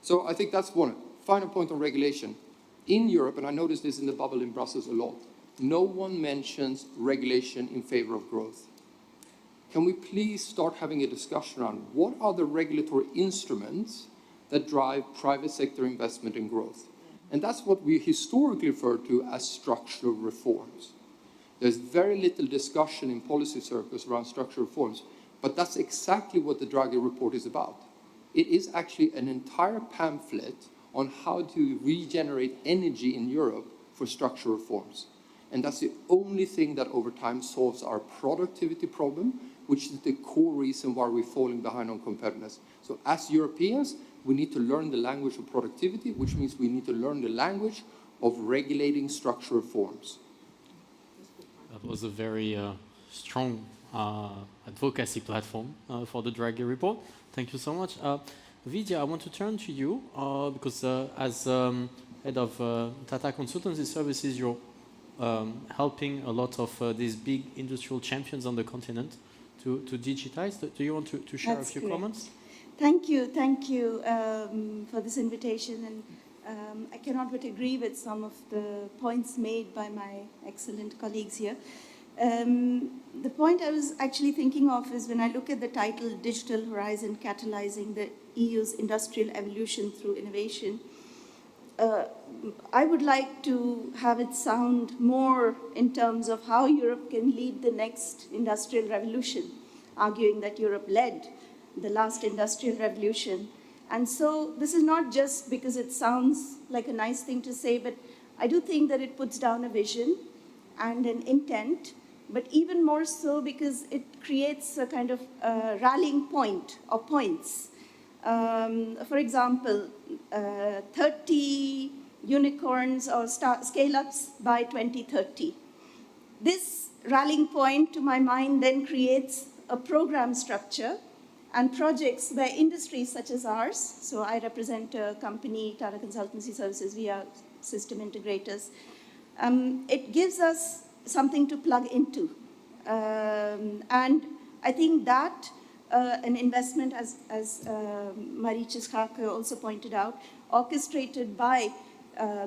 So I think that's one. Final point on regulation. In Europe, and I noticed this in the bubble in Brussels a lot, no one mentions regulation in favor of growth. Can we please start having a discussion around what are the regulatory instruments that drive private sector investment and growth? And that's what we historically refer to as structural reforms. There's very little discussion in policy circles around structural reforms, but that's exactly what the Draghi report is about. It is actually an entire pamphlet on how to regenerate energy in Europe for structural reforms. And that's the only thing that over time solves our productivity problem, which is the core reason why we're falling behind on competitiveness. So as Europeans, we need to learn the language of productivity, which means we need to learn the language of regulating structural reforms. That was a very strong advocacy platform for the Draghi report. Thank you so much. Vidya, I want to turn to you because as head of Tata Consultancy Services, you're helping a lot of these big industrial champions on the continent to digitize. Do you want to share a few comments? Thank you for this invitation, and I cannot but agree with some of the points made by my excellent colleagues here. The point I was actually thinking of is when I look at the title Digital Horizon Catalyzing the EU's Industrial Evolution Through Innovation, I would like to have it sound more in terms of how Europe can lead the next industrial revolution, arguing that Europe led the last industrial revolution. And so this is not just because it sounds like a nice thing to say, but I do think that it puts down a vision and an intent, but even more so because it creates a kind of rallying point or points. For example, 30 unicorns or scale-ups by 2030. This rallying point, to my mind, then creates a program structure and projects where industries such as ours, so I represent a company, Tata Consultancy Services, we are system integrators, it gives us something to plug into. And I think that an investment, as Marietje Schaake also pointed out, orchestrated by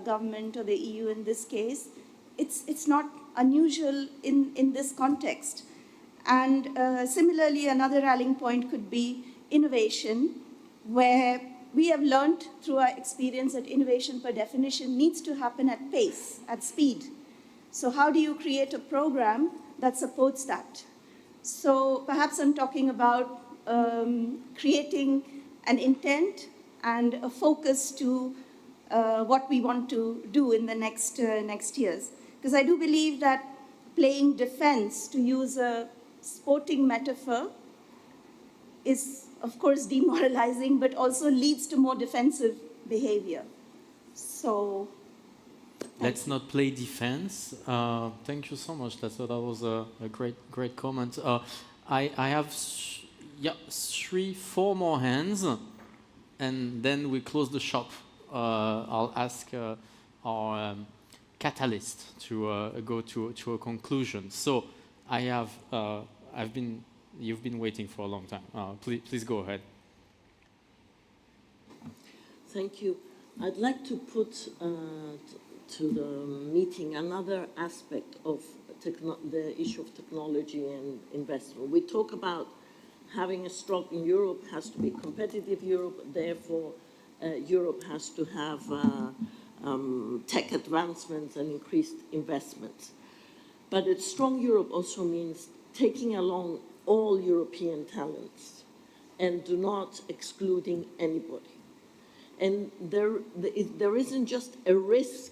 government or the EU in this case, it's not unusual in this context. And similarly, another rallying point could be innovation, where we have learned through our experience that innovation per definition needs to happen at pace, at speed. So how do you create a program that supports that? So perhaps I'm talking about creating an intent and a focus to what we want to do in the next years. Because I do believe that playing defense, to use a sporting metaphor, is of course demoralizing, but also leads to more defensive behavior. So let's not play defense. Thank you so much. That was a great comment. I have 4 more hands, and then we close the shop. I'll ask our catalyst to go to a conclusion. So you've been waiting for a long time. Please go ahead. Thank you. I'd like to put to the meeting another aspect of the issue of technology and investment. We talk about having a strong Europe has to be competitive Europe, therefore Europe has to have tech advancements and increased investments. But a strong Europe also means taking along all European talents and do not excluding anybody. And there isn't just a risk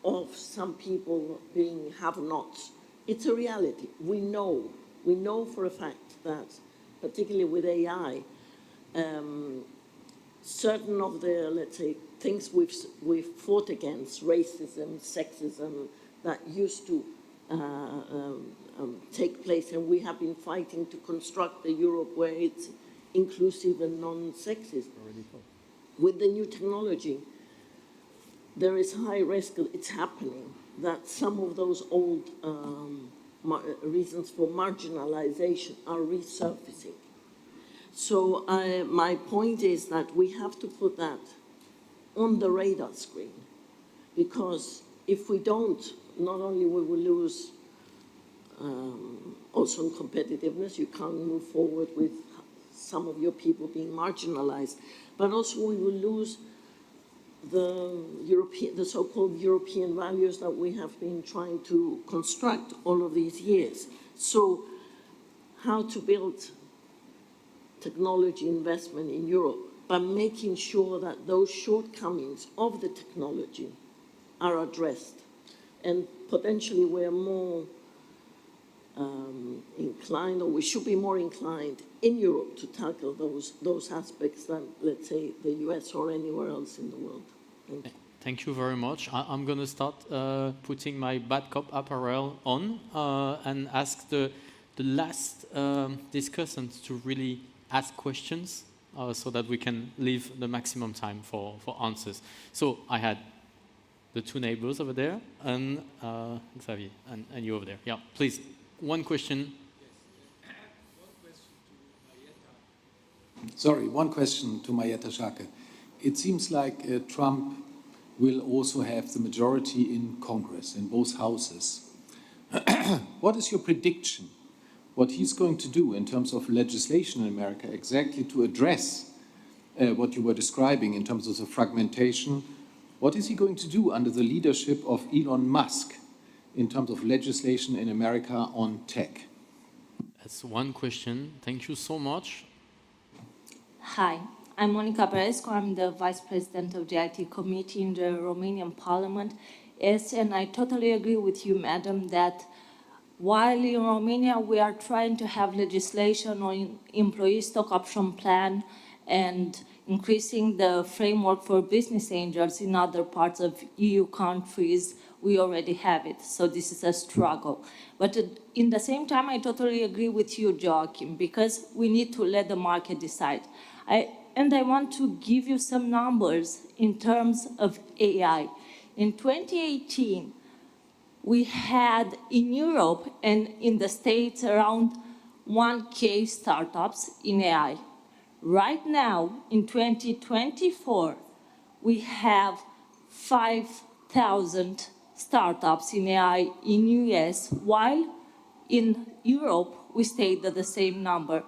of some people being have-nots. It's a reality. We know for a fact that, particularly with AI, certain of the, let's say, things we've fought against, racism, sexism, that used to take place, and we have been fighting to construct a Europe where it's inclusive and non-sexist. With the new technology, there is high risk, it's happening, that some of those old reasons for marginalization are resurfacing. So my point is that we have to put that on the radar screen, because if we don't, not only we will lose also in competitiveness, you can't move forward with some of your people being marginalized, but also we will lose the so-called European values that we have been trying to construct all of these years. So how to build technology investment in Europe by making sure that those shortcomings of the technology are addressed, and potentially we're more inclined, or we should be more inclined in Europe to tackle those aspects than, let's say, the US or anywhere else in the world. Thank you. Thank you very much. I'm going to start putting my bad cop apparel on and ask the last discussants to really ask questions so that we can leave the maximum time for answers. So I had the 2 neighbors over there and Xavier and you over there. Yeah, please. One question. Sorry, one question to Marietje Schaake. It seems like Trump will also have the majority in Congress, in both houses. What is your prediction? What he's going to do in terms of legislation in America exactly to address what you were describing in terms of the fragmentation? What is he going to do under the leadership of Elon Musk in terms of legislation in America on tech? That's one question. Thank you so much. Hi, I'm Monica Perescu. I'm the Vice President of the IT Committee in the Romanian Parliament. Yes, and I totally agree with you, Madam, that while in Romania we are trying to have legislation on employee stock option plan and increasing the framework for business angels in other parts of EU countries, we already have it. So this is a struggle. But in the same time, I totally agree with you, Joachim, because we need to let the market decide. And I want to give you some numbers in terms of AI. In 2018, we had in Europe and in the States around 1K startups in AI. Right now, in 2024, we have 5,000 startups in AI in US, while in Europe, we stayed at the same number,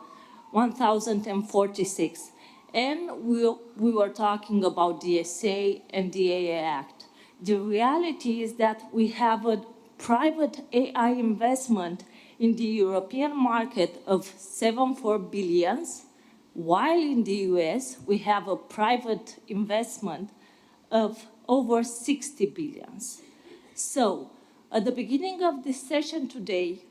1,046. And we were talking about the DSA and the AI Act. The reality is that we have a private AI investment in the European market of 7.4 billion, while in the US, we have a private investment of over 60 billion. So, at the beginning of this session today,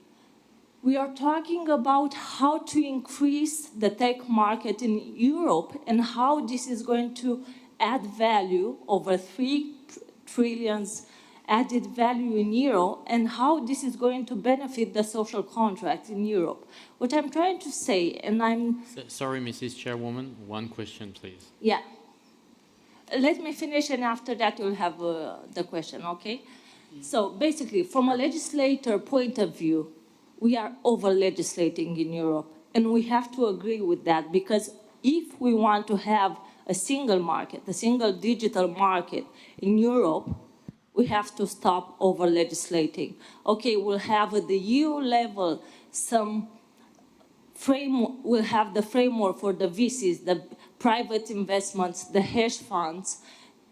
we are talking about how to increase the tech market in Europe and how this is going to add value, over 3 trillion added value in Euro, and how this is going to benefit the social contract in Europe. What I'm trying to say, and I'm... Sorry, Mrs. Chairwoman, one question, please. Yeah. Let me finish, and after that you'll have the question, okay? So basically, from a legislator point of view, we are over-legislating in Europe, and we have to agree with that, because if we want to have a single market, a single digital market in Europe, we have to stop over-legislating. Okay, we'll have at the EU level some framework, we'll have the framework for the VCs, the private investments, the hedge funds,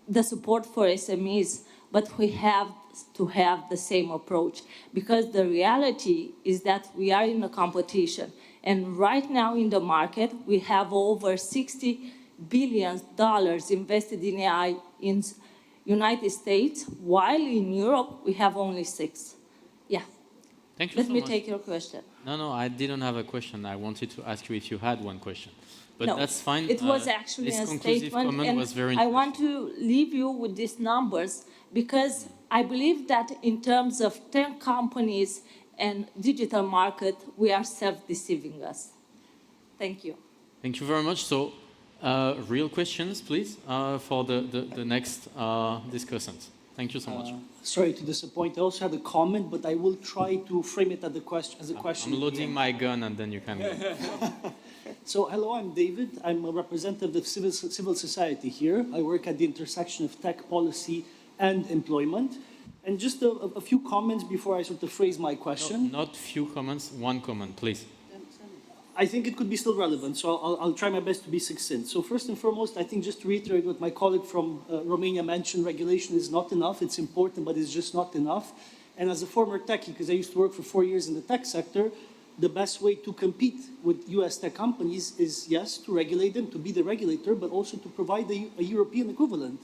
the support for SMEs, but we have to have the same approach, because the reality is that we are in a competition. And right now in the market, we have over $60 billion invested in AI in United States, while in Europe, we have only 6. Yeah. Thank you Let so me much. take your question. No, I didn't have a question. I wanted to ask you if you had one question. But No, that's fine. It was actually this a conclusive statement, comment and was very I want to leave you with these numbers, because I believe that in terms of 10 companies and digital market, we are self-deceiving us. Thank you. Thank you very much. So, real questions, please, for the next discussants. Thank you so much. Sorry to disappoint. I also had a comment, but I will try to frame it as a question. I'm loading my gun, and then you can go. So, hello, I'm David. I'm a representative of civil society here. I work at the intersection of tech policy and employment. And just a few comments before I sort of phrase my question. No, not few comments, one comment, please. I think it could be still relevant, so I'll try my best to be succinct. So first and foremost, I think just to reiterate what my colleague from Romania mentioned, regulation is not enough. It's important, but it's just not enough. And as a former techie, because I used to work for 4 years in the tech sector, the best way to compete with US tech companies is, yes, to regulate them, to be the regulator, but also to provide a European equivalent,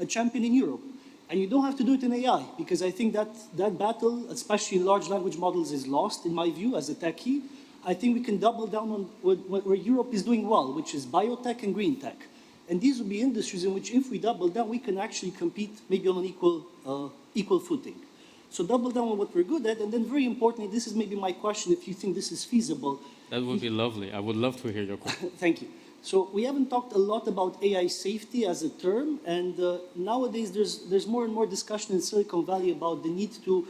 a champion in Europe. And you don't have to do it in AI, because I think that battle, especially in large language models, is lost, in my view, as a techie. I think we can double down on where Europe is doing well, which is biotech and green tech. And these will be industries in which, if we double down, we can actually compete maybe on an equal footing. So double down on what we're good at, and then very importantly, this is maybe my question, if you think this is feasible. That would be lovely. I would love to hear your question. Thank you. So we haven't talked a lot about AI safety as a term, and nowadays there's more and more discussion in Silicon Valley about the need to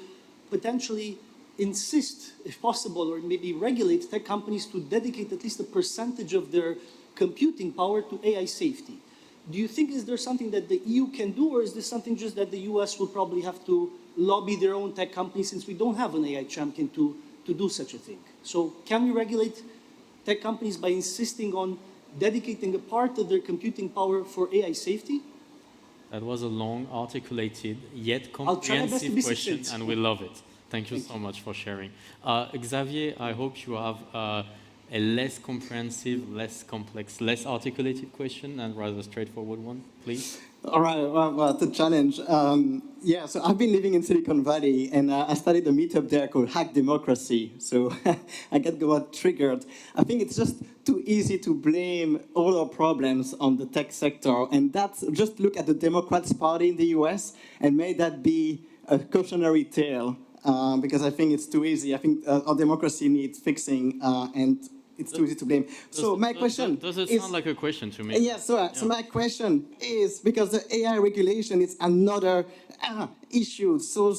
potentially insist, if possible, or maybe regulate tech companies to dedicate at least a percentage of their computing power to AI safety. Do you think is there something that the EU can do, or is this something just that the US will probably have to lobby their own tech companies, since we don't have an AI champion to do such a thing? So can we regulate tech companies by insisting on dedicating a part of their computing power for AI safety? That was a long, articulated, yet comprehensive question, and we love it. Thank you so much for sharing. Xavier, I hope you have a less comprehensive, less complex, less articulated question and rather straightforward one, please? All right, well, it's a challenge. Yeah, so I've been living in Silicon Valley, and I started a meetup there called Hack Democracy. So I got triggered. I think it's just too easy to blame all our problems on the tech sector, and that's just look at the Democrats Party in the US and may that be a cautionary tale, because I think it's too easy. I think our democracy needs fixing, and it's too easy to blame. So my question does it is, sound like a question to me? yeah, so my question is, because the AI regulation is another issue, so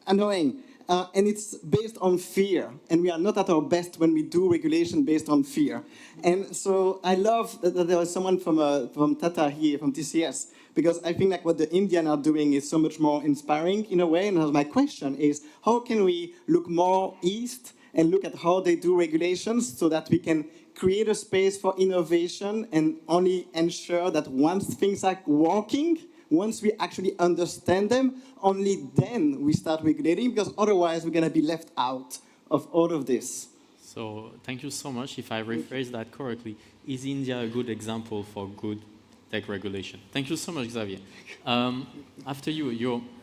annoying, and it's based on fear, and we are not at our best when we do regulation based on fear. And so I love that there was someone from Tata here, from TCS, because I think like what the Indians are doing is so much more inspiring in a way, and my question is, how can we look more east and look at how they do regulations so that we can create a space for innovation and only ensure that once things are working, once we actually understand them, only then we start regulating, because otherwise we're going to be left out of all of this. So thank you so much. If I rephrase that correctly, is India a good example for good tech regulation? Thank you so much, Xavier. After you,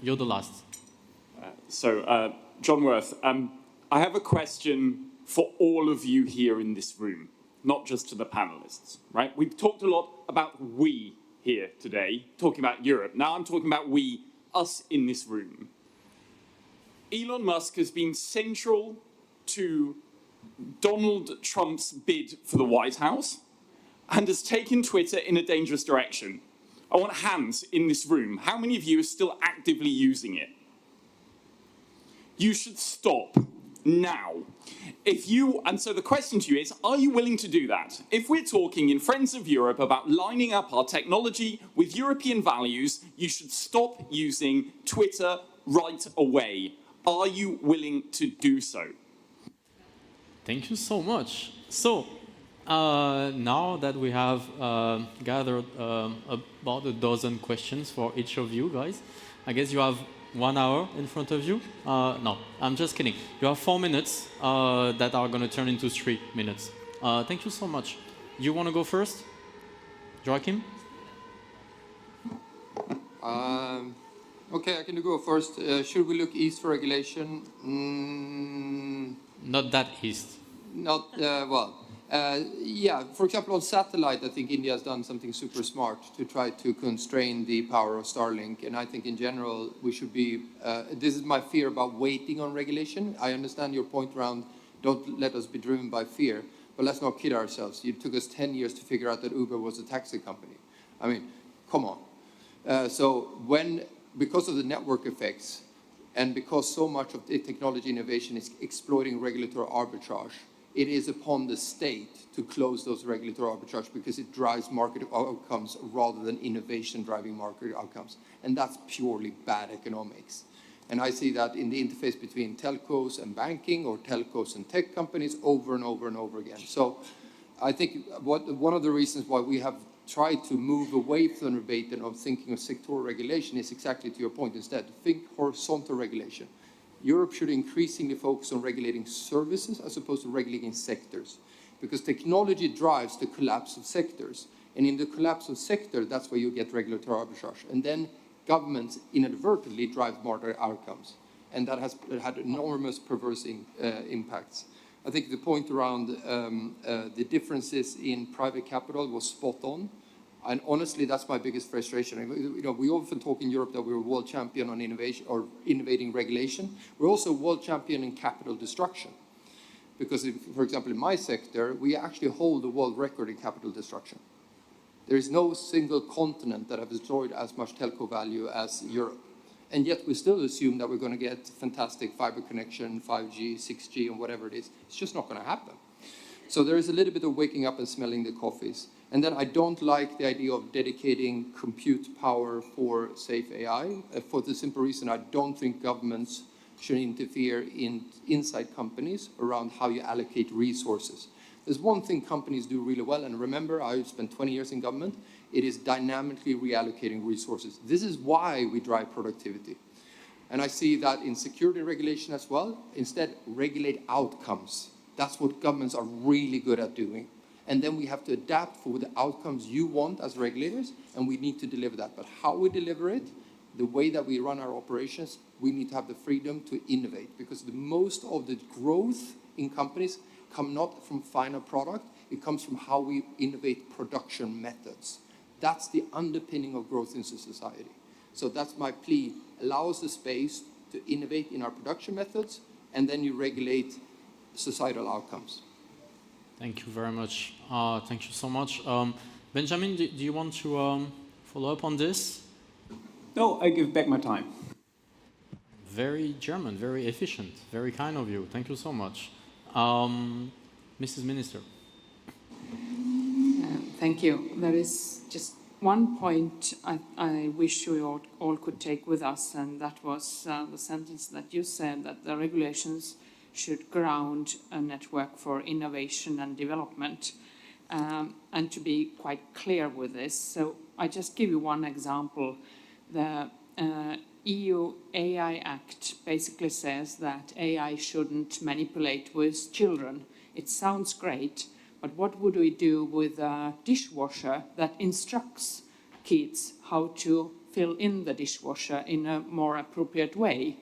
you're the last. John Worth, I have a question for all of you here in this room, not just to the panelists, right? We've talked a lot about we here today, talking about Europe. Now I'm talking about we, us in this room. Elon Musk has been central to Donald Trump's bid for the White House and has taken Twitter in a dangerous direction. I want hands in this room. How many of you are still actively using it? You should stop. Now, and so the question to you is, are you willing to do that? If we're talking in Friends of Europe about lining up our technology with European values, you should stop using Twitter right away. Are you willing to do so? Thank you so much. So, now that we have gathered about a dozen questions for each of you guys, I guess you have 1 hour in front of you? No, I'm just kidding. You have 4 minutes that are going to turn into 3 minutes. Thank you so much. You want to go first? Joachim? Okay, I can go first. Should we look east for regulation? Not that east. Not, yeah, for example, on satellite, I think India has done something super smart to try to constrain the power of Starlink. And I think in general, we should be, this is my fear about waiting on regulation. I understand your point around don't let us be driven by fear, but let's not kid ourselves. It took us 10 years to figure out that Uber was a taxi company. I mean, come on. So because of the network effects and because so much of the technology innovation is exploiting regulatory arbitrage, it is upon the state to close those regulatory arbitrage because it drives market outcomes rather than innovation driving market outcomes. And that's purely bad economics. And I see that in the interface between telcos and banking or telcos and tech companies over and over and over again. So I think one of the reasons why we have tried to move away from the debate and of thinking of sectoral regulation is exactly to your point. Instead, think horizontal regulation. Europe should increasingly focus on regulating services as opposed to regulating sectors, because technology drives the collapse of sectors. And in the collapse of sector, that's where you get regulatory arbitrage. And then governments inadvertently drive market outcomes. And that has had enormous perverse impacts. I think the point around the differences in private capital was spot on. And honestly, that's my biggest frustration. You know, we often talk in Europe that we're a world champion on innovation or innovating regulation. We're also a world champion in capital destruction. Because, for example, in my sector, we actually hold the world record in capital destruction. There is no single continent that has destroyed as much telco value as Europe. And yet we still assume that we're going to get fantastic fiber connection, 5G, 6G, and whatever it is. It's just not going to happen. So there is a little bit of waking up and smelling the coffees. And then I don't like the idea of dedicating compute power for safe AI, for the simple reason I don't think governments should interfere inside companies around how you allocate resources. There's one thing companies do really well, and remember, I spent 20 years in government, it is dynamically reallocating resources. This is why we drive productivity. And I see that in security regulation as well. Instead, regulate outcomes. That's what governments are really good at doing. And then we have to adapt for the outcomes you want as regulators, and we need to deliver that. But how we deliver it, the way that we run our operations, we need to have the freedom to innovate, because the most of the growth in companies come not from final product, it comes from how we innovate production methods. That's the underpinning of growth in society. So that's my plea. Allow us the space to innovate in our production methods, and then you regulate societal outcomes. Thank you very much. Thank you so much. Benjamin, do you want to follow up on this? No, I give back my time. Very German, very efficient, very kind of you. Thank you so much. Mrs. Minister. Thank you. There is just one point I wish we all could take with us, and that was the sentence that you said, that the regulations should ground a network for innovation and development, and to be quite clear with this. So I just give you one example. The EU AI Act basically says that AI shouldn't manipulate with children. It sounds great, but what would we do with a dishwasher that instructs kids how to fill in the dishwasher in a more appropriate way?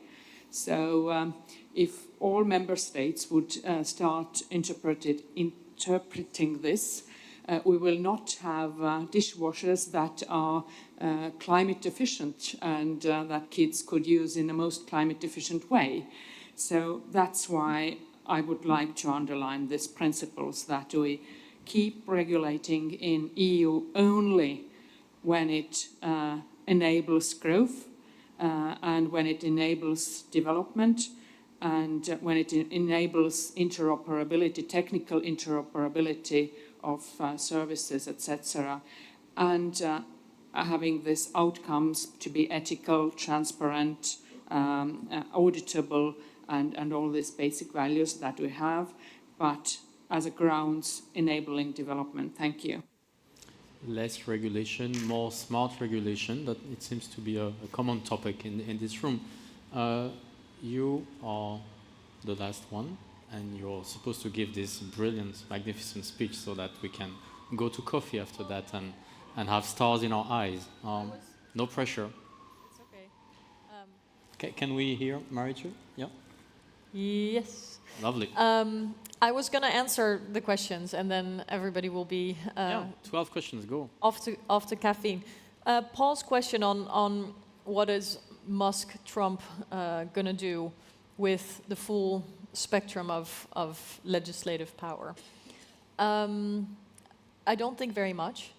So if all member states would start interpreting this, we will not have dishwashers that are climate efficient and that kids could use in the most climate efficient way. So that's why I would like to underline these principles, that we keep regulating in EU only when it enables growth and when it enables development and when it enables interoperability, technical interoperability of services, etc. And having these outcomes to be ethical, transparent, auditable, and all these basic values that we have, but as a grounds enabling development. Thank you. Less regulation, more smart regulation. That it seems to be a common topic in this room. You are the last one, and you're supposed to give this brilliant, magnificent speech so that we can go to coffee after that and have stars in our eyes. No pressure. It's okay. Can we hear Marichu? Yeah? Yes. Lovely. I was going to answer the questions, and then everybody will be 12 questions, go. Off to caffeine. Paul's question on what is Musk, Trump going to do with the full spectrum of legislative power. I don't think very much,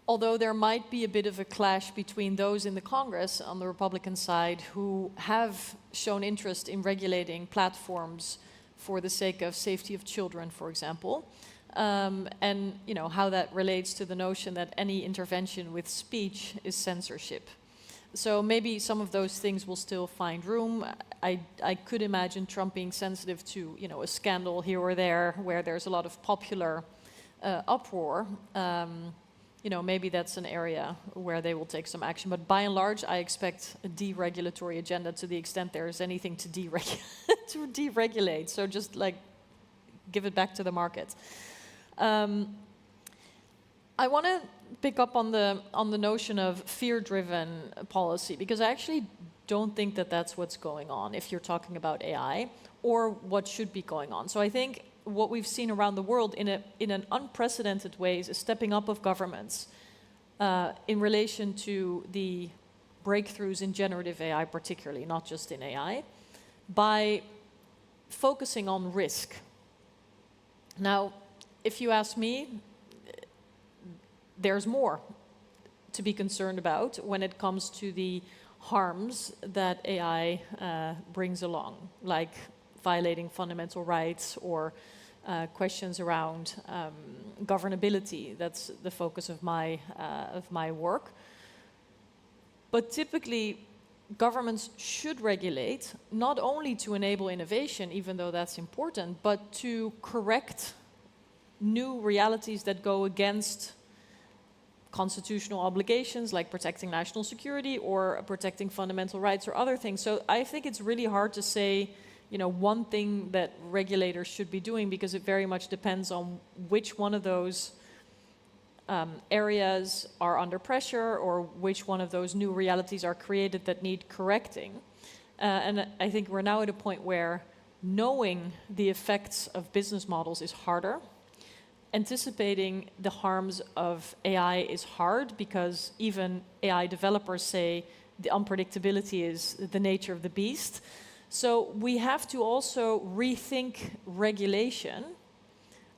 although there might be a bit of a clash between those in the Congress on the Republican side who have shown interest in regulating platforms for the sake of safety of children, for example, and you know how that relates to the notion that any intervention with speech is censorship. So maybe some of those things will still find room. I could imagine Trump being sensitive to, you know, a scandal here or there where there's a lot of popular uproar. You know, maybe that's an area where they will take some action. But by and large, I expect a deregulatory agenda to the extent there is anything to deregulate. So just like give it back to the market. I want to pick up on the notion of fear-driven policy, because I actually don't think that that's what's going on if you're talking about AI, or what should be going on. So I think what we've seen around the world in an unprecedented way is a stepping up of governments in relation to the breakthroughs in generative AI particularly, not just in AI, by focusing on risk. Now, if you ask me, there's more to be concerned about when it comes to the harms that AI brings along, like violating fundamental rights or questions around governability. That's the focus of my work. But typically, governments should regulate not only to enable innovation, even though that's important, but to correct new realities that go against constitutional obligations, like protecting national security or protecting fundamental rights or other things. So I think it's really hard to say, one thing that regulators should be doing, because it very much depends on which one of those areas are under pressure or which one of those new realities are created that need correcting. And I think we're now at a point where knowing the effects of business models is harder. Anticipating the harms of AI is hard, because even AI developers say the unpredictability is the nature of the beast. So we have to also rethink regulation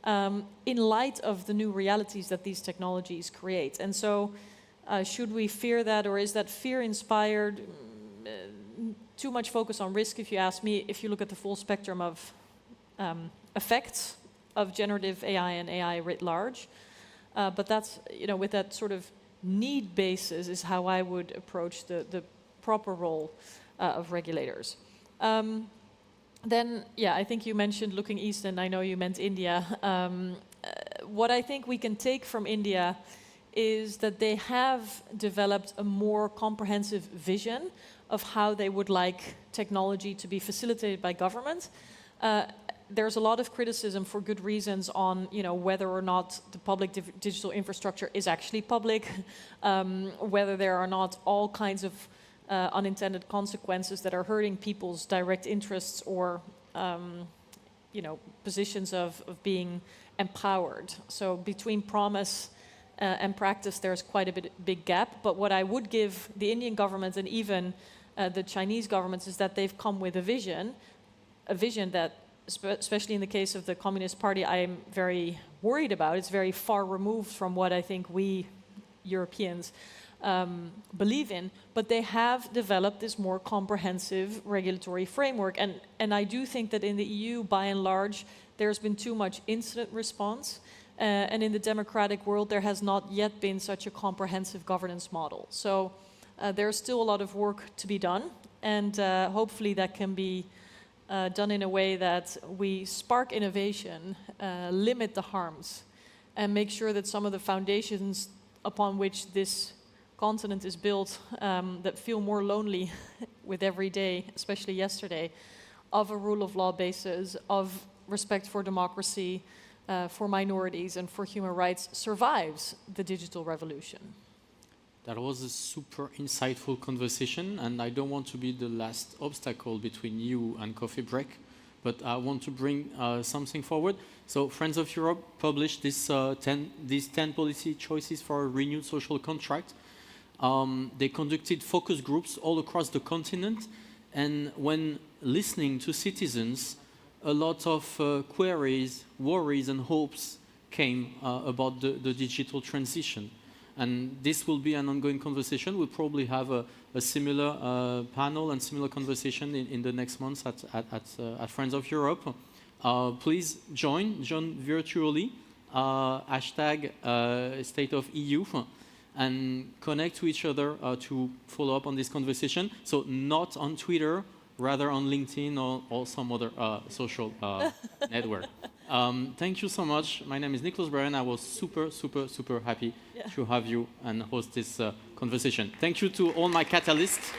in light of the new realities that these technologies create. And so should we fear that, or is that fear inspired? Too much focus on risk, if you ask me, if you look at the full spectrum of effects of generative AI and AI writ large. But that's, with that sort of need basis is how I would approach the proper role of regulators. Then, I think you mentioned looking east, and I know you meant India. What I think we can take from India is that they have developed a more comprehensive vision of how they would like technology to be facilitated by government. There's a lot of criticism, for good reasons, on whether or not the public digital infrastructure is actually public, whether there are not all kinds of unintended consequences that are hurting people's direct interests or positions of being empowered. So between promise and practice, there's quite a big gap. But what I would give the Indian government and even the Chinese governments is that they've come with a vision that, especially in the case of the Communist Party, I'm very worried about. It's very far removed from what I think we Europeans believe in, but they have developed this more comprehensive regulatory framework. And I do think that in the EU, by and large, there's been too much incident response. And in the democratic world, there has not yet been such a comprehensive governance model. So there's still a lot of work to be done. And hopefully that can be done in a way that we spark innovation, limit the harms, and make sure that some of the foundations upon which this continent is built that feel more lonely with every day, especially yesterday, of a rule of law basis, of respect for democracy, for minorities and for human rights, survives the digital revolution. That was a super insightful conversation, and I don't want to be the last obstacle between you and coffee break, but I want to bring something forward. So Friends of Europe published these 10 policy choices for a renewed social contract. They conducted focus groups all across the continent, and when listening to citizens, a lot of queries, worries and hopes came about the digital transition. And this will be an ongoing conversation. We'll probably have a similar panel and similar conversation in the next months at Friends of Europe. Please join virtually, hashtag State of EU, and connect to each other to follow up on this conversation. So not on Twitter, rather on LinkedIn or some other social network. Thank you so much. My name is Nicholas Bryan. I was super happy to have you and host this conversation. Thank you to all my catalysts.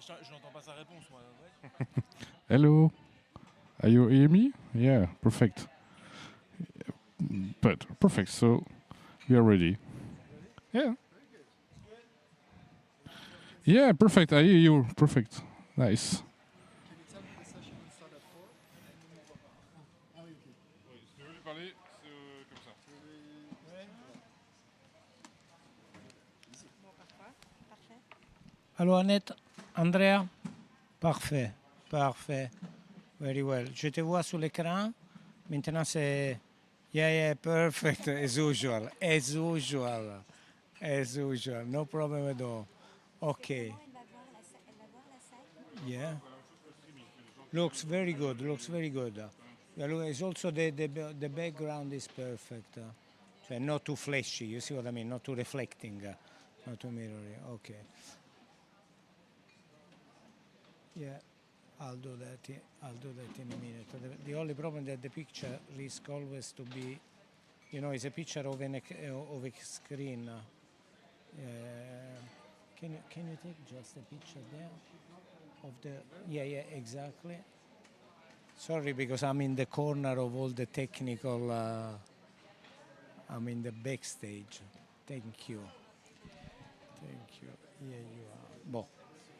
je n'entends pas sa réponse, moi. Hello. Are you hear me? Yeah, perfect. But perfect. So we are ready. Yeah. Yeah, perfect. I hear you. Perfect. Nice. Allô Annette, Andrea? Parfait, parfait. Very well. Je te vois sur l'écran. Maintenant c'est... Yeah, yeah, perfect. As usual. As usual. As usual. No problem at all. Okay. Yeah. Looks very good. Looks very good. It's also the background is perfect. Cioè not too flashy. You see what I mean? Not too reflecting. Not too mirroring. Okay. Yeah. I'll do that. I'll do that in a minute. The only problem that the picture risk always to be, you know, it's a picture of a screen. Can you take just a picture there of the? Yeah, exactly. Sorry, because I'm in the corner of all the technical. I'm in the backstage. Thank you. Thank you. Yeah, you are. Bon,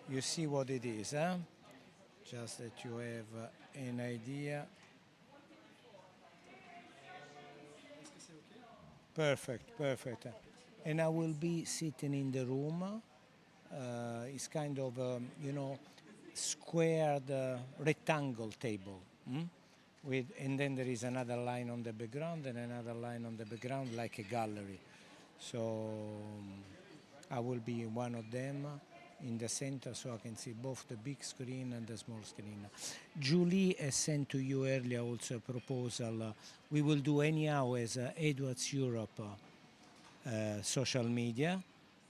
you see what it is, huh? Just that you have an idea. Perfect, perfect. And I will be sitting in the room. It's kind of, you know, squared rectangle table. And then there is another line on the background and another line on the background like a gallery. So I will be one of them in the center so I can see both the big screen and the small screen. Julie has sent to you earlier also a proposal. We will do anyhow as Edwards Europe social media.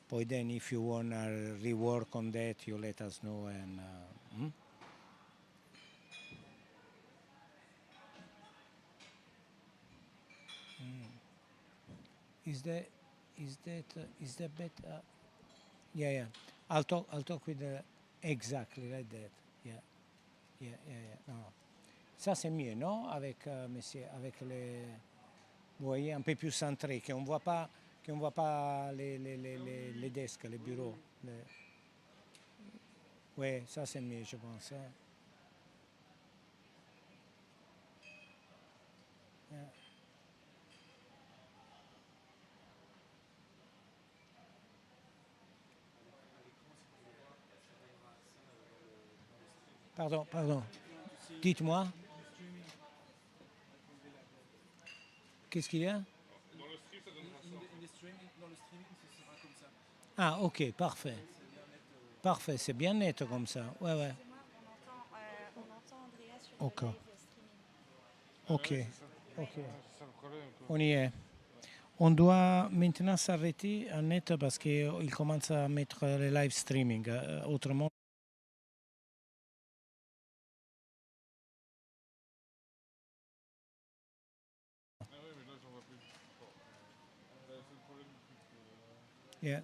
Poi then if you want to rework on that, you let us know. And Is that better? Yeah. I'll talk with exactly like that. Yeah. No. Ça c'est mieux, non? Avec monsieur, avec les, vous voyez, un peu plus centré, qu'on voit pas les desks, les bureaux. Ouais, ça c'est mieux, je pense. Yeah. Pardon. Dites-moi. Qu'est-ce qu'il y a? Dans le stream, ça donnera ça. Dans le streaming, ce sera comme ça. Ah, ok, parfait. Parfait, c'est bien net comme ça. Ouais. On entend Andrea sur le Ok. live streaming. On y est. On doit maintenant s'arrêter net parce qu'il commence à mettre le live streaming. Autrement, yeah.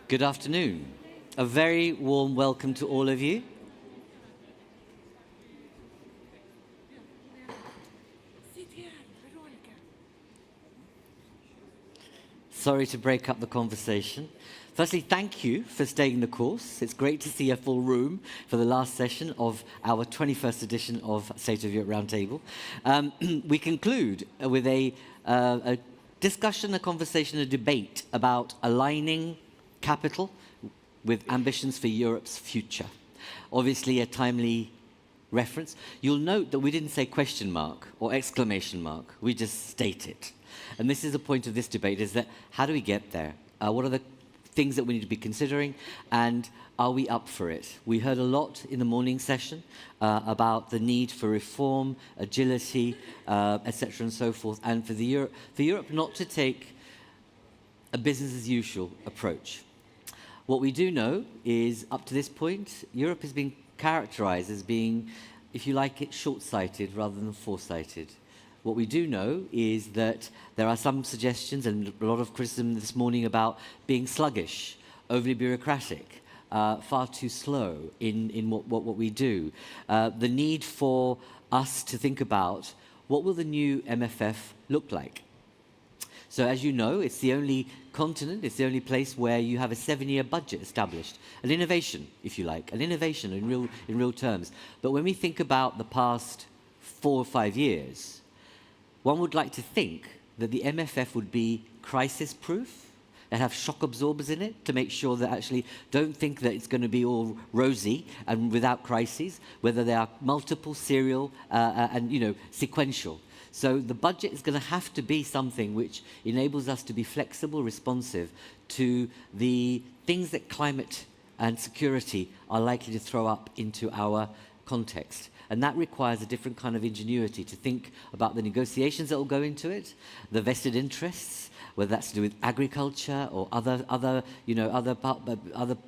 Good afternoon. A very warm welcome to all of you. Sorry to break up the conversation. Firstly, thank you for staying the course. It's great to see a full room for the last session of our 21st edition of State of Europe Roundtable. We conclude with a discussion, a conversation, a debate about aligning capital with ambitions for Europe's future. Obviously, a timely reference. You'll note that we didn't say question mark or exclamation mark. We just state it. And this is the point of this debate, is that how do we get there? What are the things that we need to be considering, and are we up for it? We heard a lot in the morning session about the need for reform, agility, etc. and so forth, and for Europe not to take a business as usual approach. What we do know is, up to this point, Europe has been characterized as being, if you like it, short-sighted rather than foresighted. What we do know is that there are some suggestions and a lot of criticism this morning about being sluggish, overly bureaucratic, far too slow in what we do. The need for us to think about what will the new MFF look like. So as you know, it's the only continent, it's the only place where you have a 7-year budget established. An innovation, if you like, an innovation in real terms. But when we think about the past 4 or 5 years, one would like to think that the MFF would be crisis-proof, and have shock absorbers in it to make sure that actually don't think that it's going to be all rosy and without crises, whether they are multiple, serial, and sequential. So the budget is going to have to be something which enables us to be flexible, responsive to the things that climate and security are likely to throw up into our context. And that requires a different kind of ingenuity to think about the negotiations that will go into it, the vested interests, whether that's to do with agriculture or other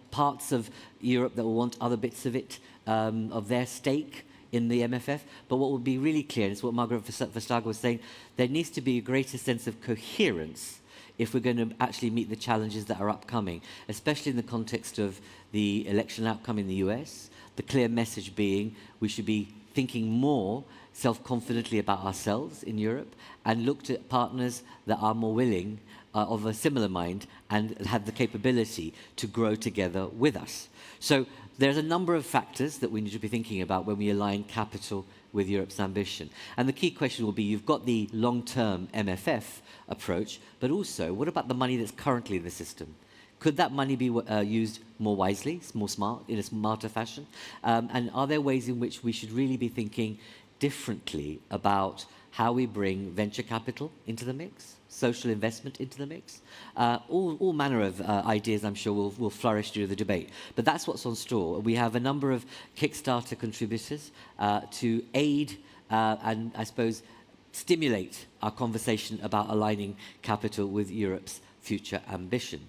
parts of Europe that will want other bits of it, of their stake in the MFF. But what will be really clear, and it's what Margaret Vestager was saying, there needs to be a greater sense of coherence if we're going to actually meet the challenges that are upcoming, especially in the context of the election outcome in the US. The clear message being we should be thinking more self-confidently about ourselves in Europe and look to partners that are more willing, of a similar mind, and have the capability to grow together with us. So there's a number of factors that we need to be thinking about when we align capital with Europe's ambition. And the key question will be, you've got the long-term MFF approach, but also, what about the money that's currently in the system? Could that money be used more wisely, more smart, in a smarter fashion? And are there ways in which we should really be thinking differently about how we bring venture capital into the mix, social investment into the mix? All manner of ideas, I'm sure, will flourish during the debate. But that's what's on store. We have a number of Kickstarter contributors to aid and, I suppose, stimulate our conversation about aligning capital with Europe's future ambition.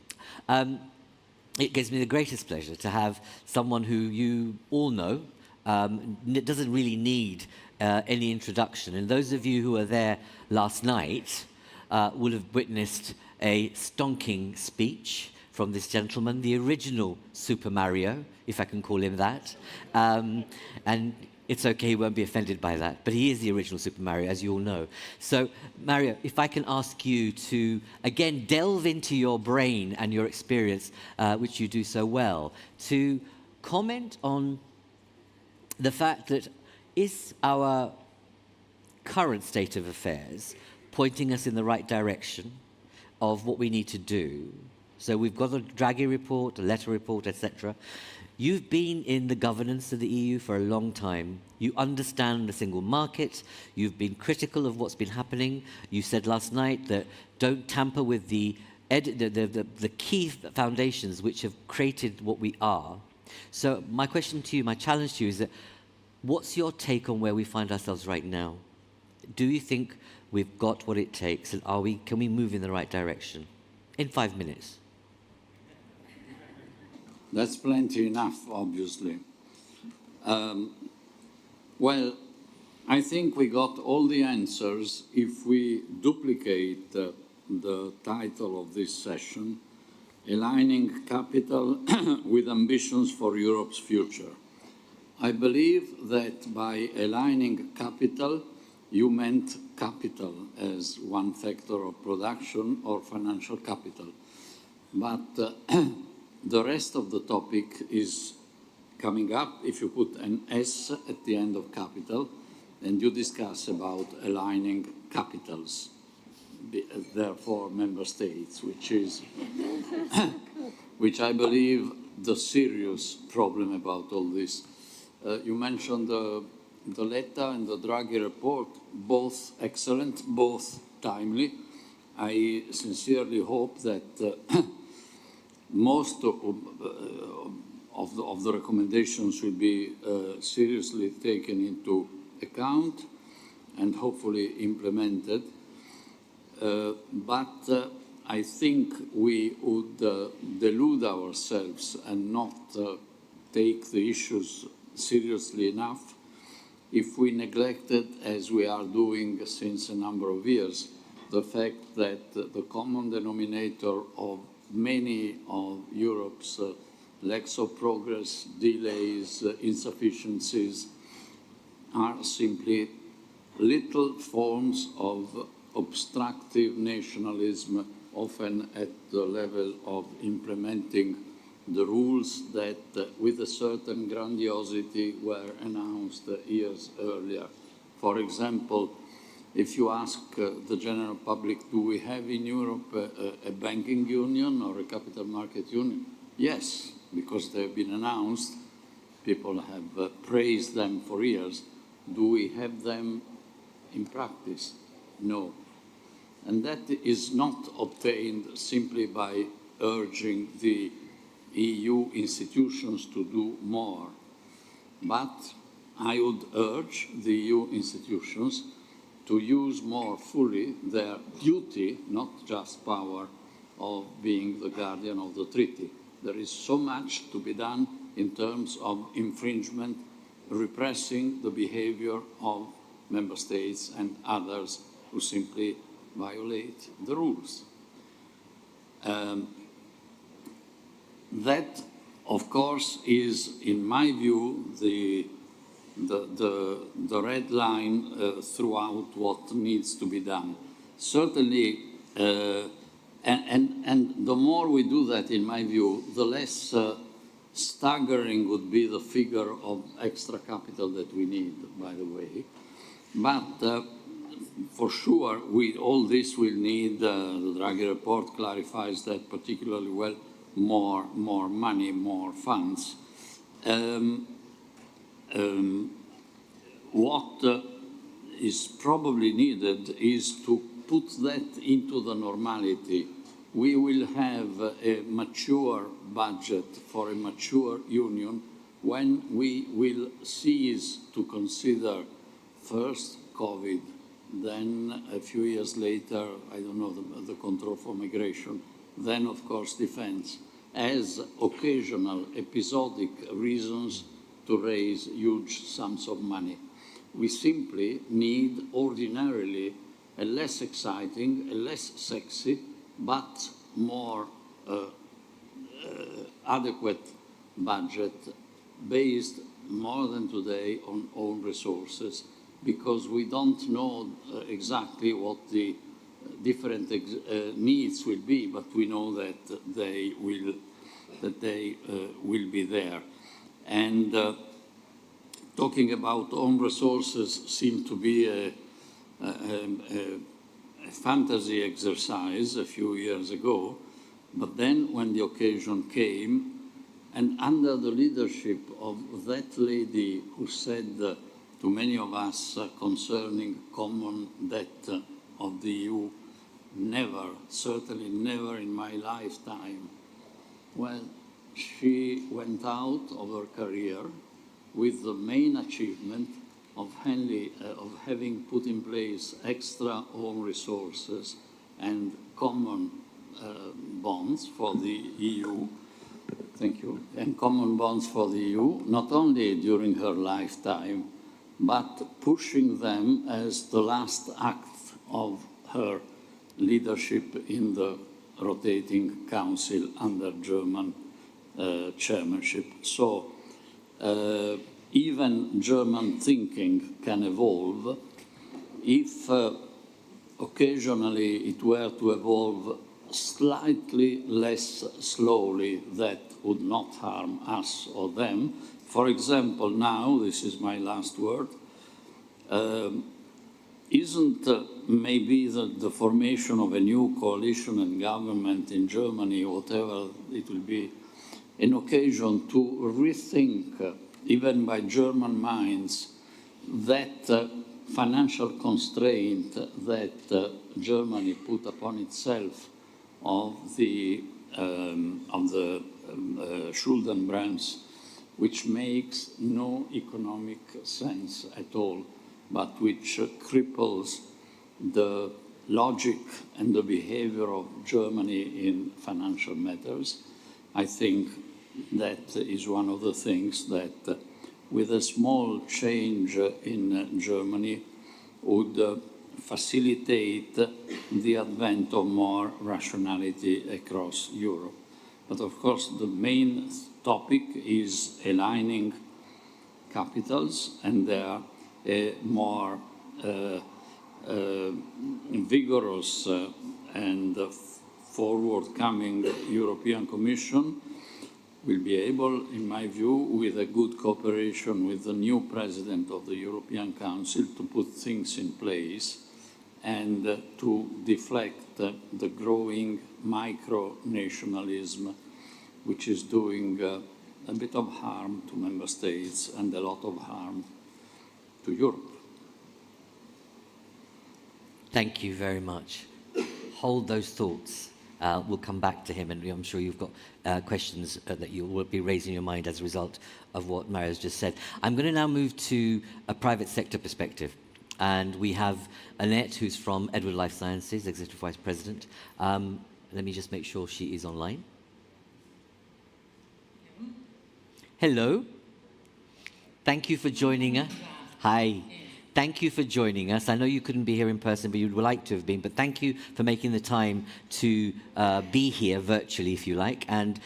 It gives me the greatest pleasure to have someone who you all know, doesn't really need any introduction. And those of you who were there last night will have witnessed a stonking speech from this gentleman, the original Super Mario, if I can call him that. And it's okay, he won't be offended by that, but he is the original Super Mario, as you all know. So, Mario, if I can ask you to, again, delve into your brain and your experience, which you do so well, to comment on the fact that is our current state of affairs pointing us in the right direction of what we need to do? So we've got a Draghi report, a letter report, etc. You've been in the governance of the EU for a long time. You understand the single market. You've been critical of what's been happening. You said last night that don't tamper with the key foundations which have created what we are. So my question to you, my challenge to you is that what's your take on where we find ourselves right now? Do you think we've got what it takes, and can we move in the right direction? In 5 minutes. That's plenty enough, obviously. Well, I think we got all the answers if we duplicate the title of this session aligning capital with ambitions for Europe's future. I believe that by aligning capital, you meant capital as one factor of production or financial capital. But the rest of the topic is coming up if you put an S at the end of capital and you discuss about aligning capitals, therefore member states, which I believe the serious problem about all this. You mentioned the Letta and the Draghi report, both excellent, both timely. I sincerely hope that most of the recommendations will be seriously taken into account and hopefully implemented. But I think we would delude ourselves and not take the issues seriously enough if we neglected, as we are doing since a number of years, the fact that the common denominator of many of Europe's lacks of progress, delays, insufficiencies are simply little forms of obstructive nationalism, often at the level of implementing the rules that, with a certain grandiosity, were announced years earlier. For example, if you ask the general public, do we have in Europe a banking union or a capital market union? Yes, because they've been announced. People have praised them for years. Do we have them in practice? No. And that is not obtained simply by urging the EU institutions to do more. But I would urge the EU institutions to use more fully their duty, not just power, of being the guardian of the treaty. There is so much to be done in terms of infringement, repressing the behavior of member states and others who simply violate the rules. That, of course, is, in my view, the red line throughout what needs to be done. Certainly, and the more we do that, in my view, the less staggering would be the figure of extra capital that we need, by the way. But for sure, all this will need, the Draghi report clarifies that particularly well, more money, more funds. What is probably needed is to put that into the normality. We will have a mature budget for a mature union when we will cease to consider first COVID, then a few years later, I don't know, the control for migration, then of course defense, as occasional, episodic reasons to raise huge sums of money. We simply need ordinarily a less exciting, a less sexy, but more adequate budget based more than today on own resources, because we don't know exactly what the different needs will be, but we know that they will be there. And talking about own resources seemed to be a fantasy exercise a few years ago, but then when the occasion came, and under the leadership of that lady who said to many of us concerning common debt of the EU, never, certainly never in my lifetime. Well, she went out of her career with the main achievement of having put in place extra own resources and common bonds for the EU. Thank you. And common bonds for the EU, not only during her lifetime, but pushing them as the last act of her leadership in the rotating council under German chairmanship. So even German thinking can evolve if occasionally it were to evolve slightly less slowly. That would not harm us or them. For example, now, this is my last word, isn't maybe the formation of a new coalition and government in Germany, whatever it will be, an occasion to rethink, even by German minds, that financial constraint that Germany put upon itself of the Schuldenbremse, which makes no economic sense at all, but which cripples the logic and the behavior of Germany in financial matters. I think that is one of the things that, with a small change in Germany, would facilitate the advent of more rationality across Europe. But of course, the main topic is aligning capitals, and there a more vigorous and forward-coming European Commission will be able, in my view, with a good cooperation with the new President of the European Council, to put things in place and to deflect the growing micro-nationalism, which is doing a bit of harm to member states and a lot of harm to Europe. Thank you very much. Hold those thoughts. We'll come back to him, and I'm sure you've got questions that you will be raising in your mind as a result of what Mario's just said. I'm going to now move to a private sector perspective. And we have Annette, who's from Edward Life Sciences, Executive Vice President. Let me just make sure she is online. Hello. Thank you for joining us. Hi. Thank you for joining us. I know you couldn't be here in person, but you'd like to have been. But thank you for making the time to be here virtually, if you like, and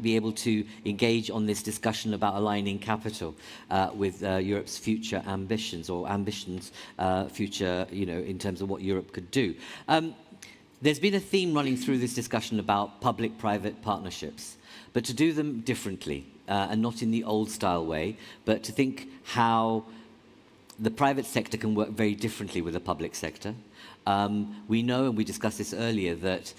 be able to engage on this discussion about aligning capital with Europe's future ambitions, or ambitions future, in terms of what Europe could do. There's been a theme running through this discussion about public-private partnerships, but to do them differently, and not in the old-style way, but to think how the private sector can work very differently with the public sector. We know, and we discussed this earlier, that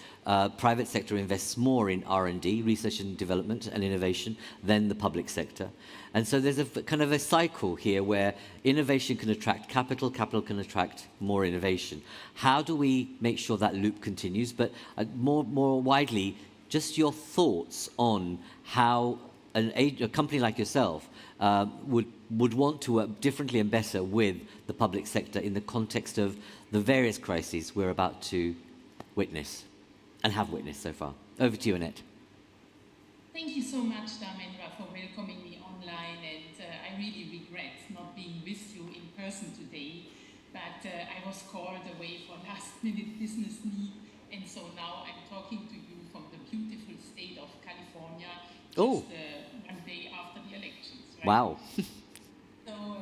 private sector invests more in R&D, research and development and innovation, than the public sector. And so there's a kind of a cycle here where innovation can attract capital, capital can attract more innovation. How do we make sure that loop continues? But more widely, just your thoughts on how a company like yourself would want to work differently and better with the public sector in the context of the various crises we're about to witness and have witnessed so far. Over to you, Annette. Thank you so much, Dharmendra, for welcoming me online, and I really regret not being with you in person today, but I was called away for last-minute business need, and so now I'm talking to you from the beautiful state of California, just one day after the elections. Right? Wow. So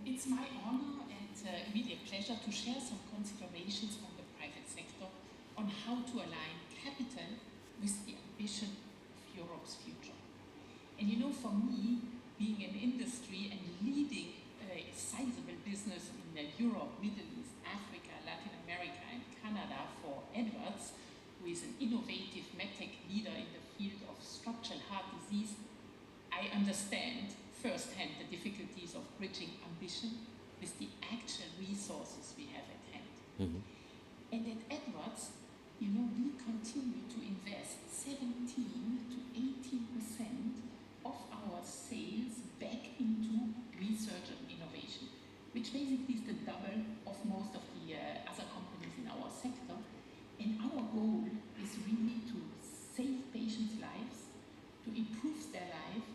it's my honor and immediate pleasure to share some considerations from the private sector on how to align capital with the ambition of Europe's future. And for me, being in industry and leading a sizable business in Europe, Middle East, Africa, Latin America, and Canada for Edwards, who is an innovative medtech leader in the field of structural heart disease, I understand firsthand the difficulties of bridging ambition with the actual resources we have at hand. Mm-hmm. And at Edwards, we continue to invest 17 to 18% of our sales back into research and innovation, which basically is the double of most of the other companies in our sector. And our goal is really to save patients' lives, to improve their life,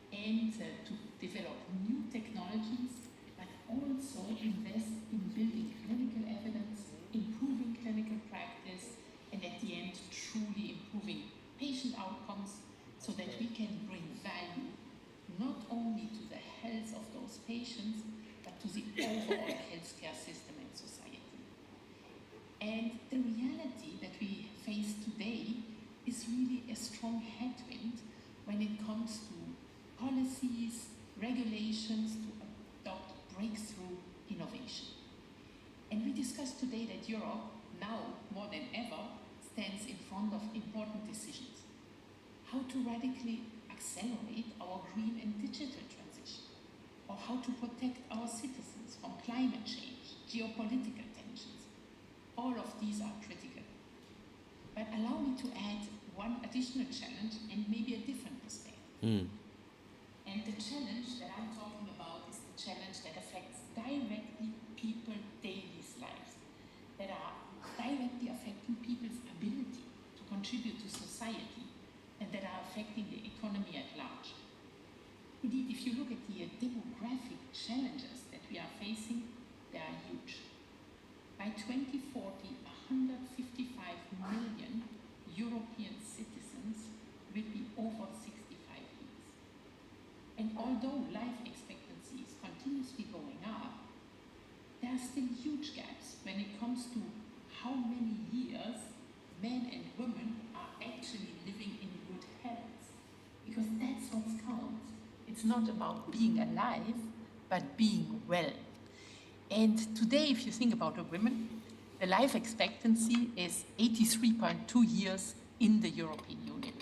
and to develop new technologies, but also invest in building clinical evidence, improving clinical practice, patient outcomes so that we can bring value not only to the health of those patients, but to the overall healthcare system and society. And the reality that we face today is really a strong headwind when it comes to policies, regulations to adopt breakthrough innovation. And we discussed today that Europe, now more than ever, stands in front of important decisions. How to radically accelerate our green and digital transition, or how to protect our citizens from climate change, geopolitical tensions. All of these are critical. But allow me to add one additional challenge and maybe a different perspective. And the challenge that I'm talking about is the challenge that affects directly people's daily lives, that are directly affecting people's ability to contribute to society, and that are affecting the economy at large. Indeed, if you look at the demographic challenges that we are facing, they are huge. By 2040, 155 million European citizens will be over 65 years. And although life expectancy is continuously going up, there are still huge gaps when it comes to how many years men and women are actually living in good health. Because that's what counts. It's not about being alive, but being well. And today, if you think about a woman, the life expectancy is 83.2 years in the European Union.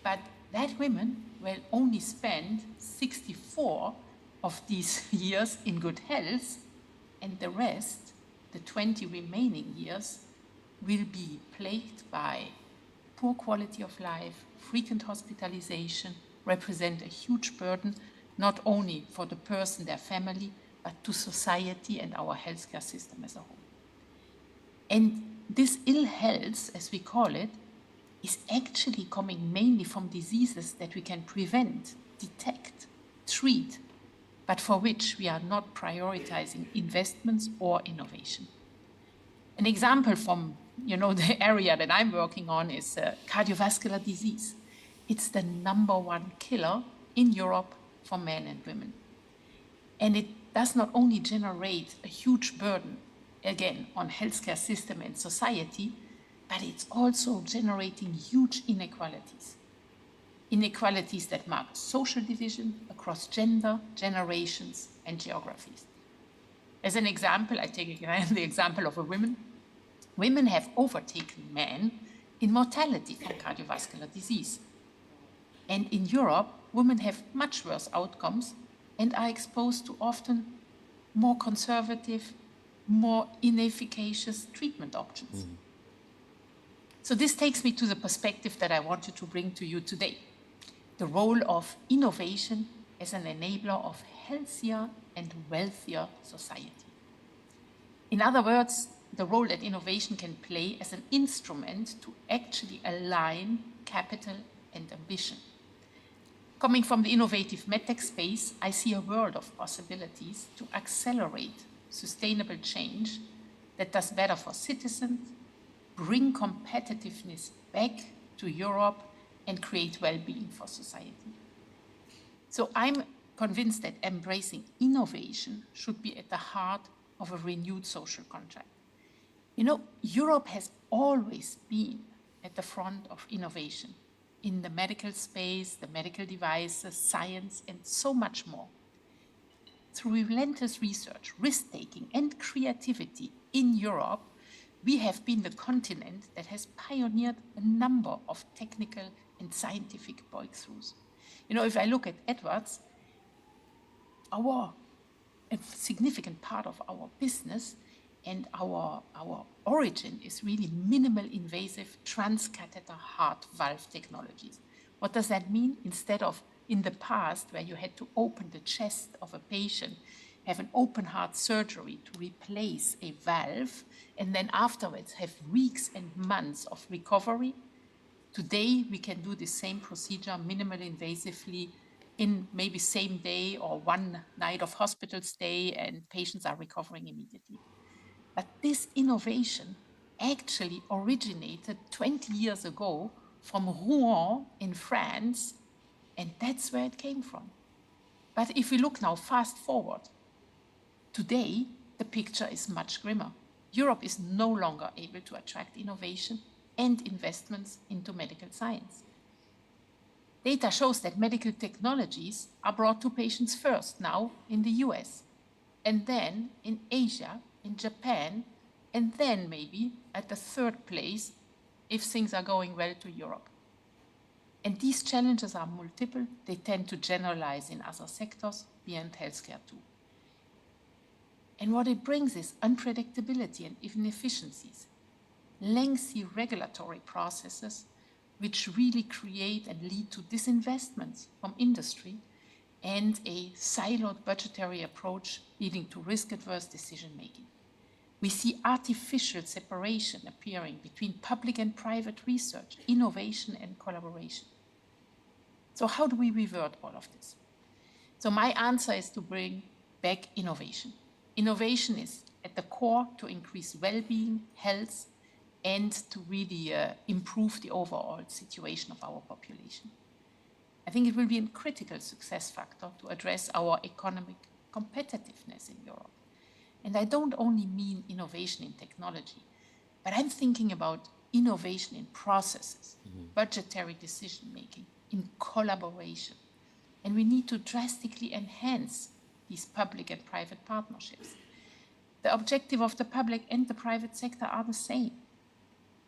But that women will only spend 64 of these years in good health, and the rest, the 20 remaining years, will be plagued by poor quality of life, frequent hospitalization, represent a huge burden, not only for the person, their family, but to society and our healthcare system as a whole. And this ill health, as we call it, is actually coming mainly from diseases that we can prevent, detect, treat, but for which we are not prioritizing investments or innovation. An example from the area that I'm working on is cardiovascular disease. It's the #1 killer in Europe for men and women. And it does not only generate a huge burden, again, on healthcare system and society, but it's also generating huge inequalities. Inequalities that mark social division across gender, generations, and geographies. As an example, I take again the example of a woman. Women have overtaken men in mortality from cardiovascular disease. And in Europe, women have much worse outcomes and are exposed to often more conservative, more inefficacious treatment options. So this takes me to the perspective that I wanted to bring to you today. The role of innovation as an enabler of healthier and wealthier society. In other words, the role that innovation can play as an instrument to actually align capital and ambition. Coming from the innovative medtech space, I see a world of possibilities to accelerate sustainable change that does better for citizens, bring competitiveness back to Europe, and create well-being for society. So I'm convinced that embracing innovation should be at the heart of a renewed social contract. Europe has always been at the front of innovation in the medical space, the medical devices, science, and so much more. Through relentless research, risk-taking, and creativity in Europe, we have been the continent that has pioneered a number of technical and scientific breakthroughs. If I look at Edwards, a significant part of our business and our origin is really minimal invasive transcatheter heart valve technologies. What does that mean? Instead of in the past where you had to open the chest of a patient, have an open heart surgery to replace a valve, and then afterwards have weeks and months of recovery, today we can do the same procedure minimally invasively in maybe same day or one night of hospital stay, and patients are recovering immediately. But this innovation actually originated 20 years ago from Rouen in France, and that's where it came from. But if we look now fast forward, today the picture is much grimmer. Europe is no longer able to attract innovation and investments into medical science. Data shows that medical technologies are brought to patients first now in the US, and then in Asia, in Japan, and then maybe at the third place, if things are going well, to Europe. And these challenges are multiple. They tend to generalize in other sectors beyond healthcare too. And what it brings is unpredictability and inefficiencies, lengthy regulatory processes, which really create and lead to disinvestments from industry, and a siloed budgetary approach leading to risk-averse decision-making. We see artificial separation appearing between public and private research, innovation and collaboration. So how do we revert all of this? So my answer is to bring back innovation. Innovation is at the core to increase well-being, health, and to really improve the overall situation of our population. I think it will be a critical success factor to address our economic competitiveness in Europe. And I don't only mean innovation in technology, but I'm thinking about innovation in processes, budgetary decision-making, in collaboration. And we need to drastically enhance these public and private partnerships. The objective of the public and the private sector are the same.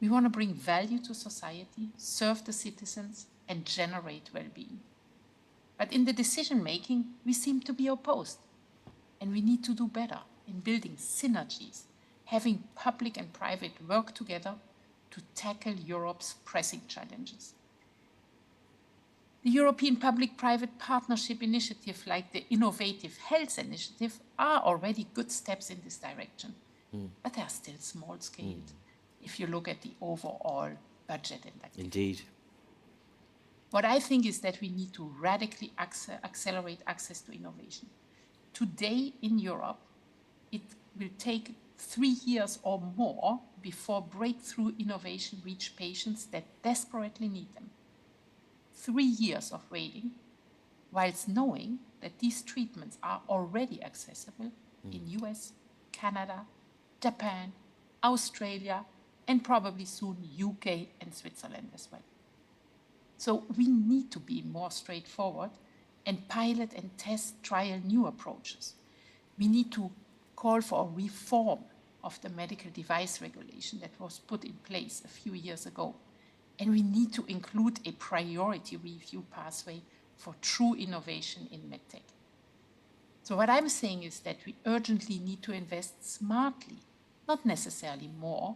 We want to bring value to society, serve the citizens, and generate well-being. But in the decision-making, we seem to be opposed. And we need to do better in building synergies, having public and private work together to tackle Europe's pressing challenges. The European Public-Private Partnership Initiative, like the Innovative Health Initiative, are already good steps in this direction, but they are still small-scaled if you look at the overall budget and activity. Indeed. What I think is that we need to radically accelerate access to innovation. Today in Europe, it will take 3 years or more before breakthrough innovation reach patients that desperately need them. 3 years of waiting, whilst knowing that these treatments are already accessible in US, Canada, Japan, Australia, and probably soon UK and Switzerland as well. So we need to be more straightforward and pilot and test trial new approaches. We need to call for a reform of the medical device regulation that was put in place a few years ago. And we need to include a priority review pathway for true innovation in medtech. So what I'm saying is that we urgently need to invest smartly, not necessarily more,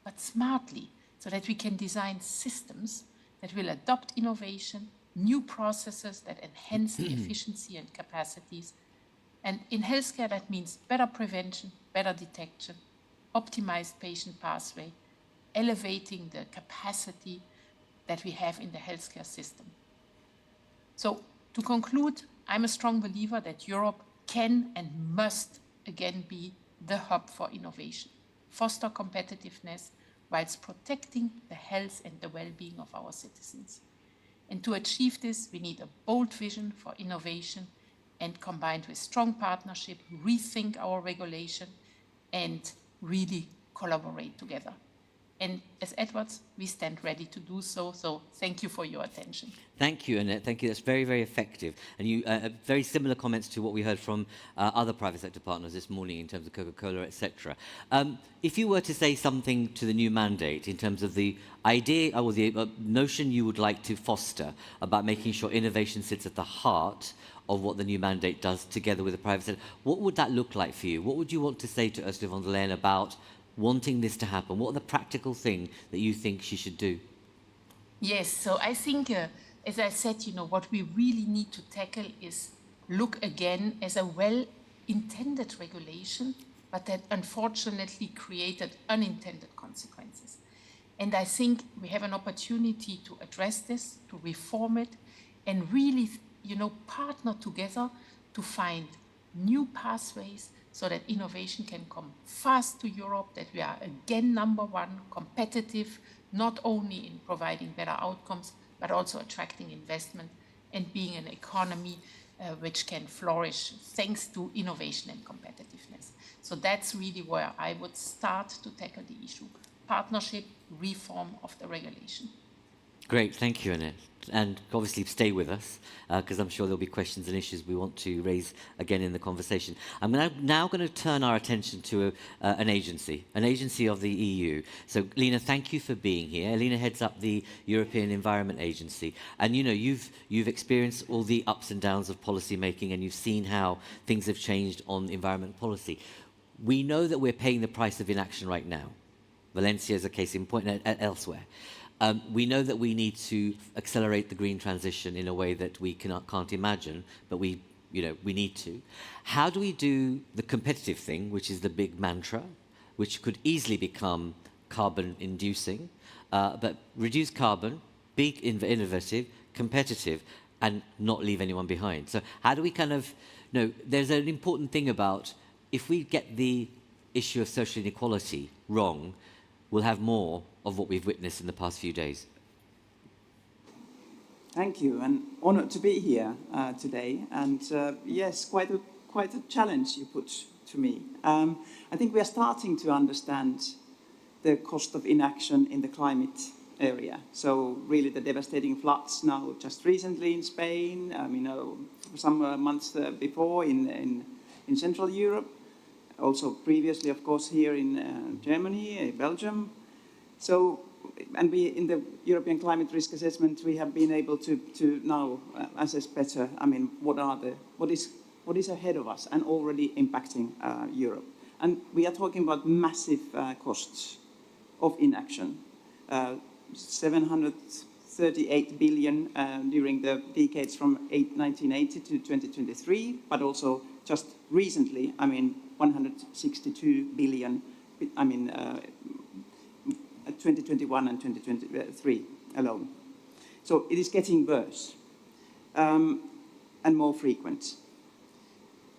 but smartly, so that we can design systems that will adopt innovation, new processes that enhance the efficiency and capacities. And in healthcare, that means better prevention, better detection, optimized patient pathway, elevating the capacity that we have in the healthcare system. So to conclude, I'm a strong believer that Europe can and must again be the hub for innovation, foster competitiveness, whilst protecting the health and the well-being of our citizens. And to achieve this, we need a bold vision for innovation, and combined with strong partnership, rethink our regulation and really collaborate together. And as Edwards, we stand ready to do so. So thank you for your attention. Thank you, Annette. Thank you. That's very, very effective. And you, very similar comments to what we heard from other private sector partners this morning in terms of Coca-Cola, etc. If you were to say something to the new mandate in terms of the idea or the notion you would like to foster about making sure innovation sits at the heart of what the new mandate does together with the private sector, what would that look like for you? What would you want to say to Ursula von der Leyen about wanting this to happen? What are the practical things that you think she should do? Yes, so I think, as I said, what we really need to tackle is look again as a well-intended regulation, but that unfortunately created unintended consequences. And I think we have an opportunity to address this, to reform it, and really, partner together to find new pathways, so that innovation can come fast to Europe, that we are again #1, competitive, not only in providing better outcomes, but also attracting investment and being an economy which can flourish thanks to innovation and competitiveness. So that's really where I would start to tackle the issue. Partnership, reform of the regulation. Great, thank you, Annette. And obviously stay with us, because I'm sure there'll be questions and issues we want to raise again in the conversation. I'm now going to turn our attention to an agency of the EU. So, Lena, thank you for being here. Lena heads up the European Environment Agency. And, you know, you've experienced all the ups and downs of policy making, and you've seen how things have changed on environment policy. We know that we're paying the price of inaction right now. Valencia is a case in point, and elsewhere. We know that we need to accelerate the green transition in a way that we can't imagine, but we need to. How do we do the competitive thing, which is the big mantra, which could easily become carbon-inducing, but reduce carbon, be innovative, competitive, and not leave anyone behind? So how do we there's an important thing about, if we get the issue of social inequality wrong, we'll have more of what we've witnessed in the past few days. Thank you, and honored to be here today. And yes, quite a challenge you put to me. I think we are starting to understand the cost of inaction in the climate area. So really the devastating floods now just recently in Spain, some months before in Central Europe, also previously, of course, here in Germany, Belgium. So, and we, in the European Climate Risk Assessment, we have been able to now assess better, what is ahead of us and already impacting Europe. And we are talking about massive costs of inaction. 738 billion during the decades from 1980 to 2023, but also just recently, 162 billion, 2021 and 2023 alone. So it is getting worse and more frequent.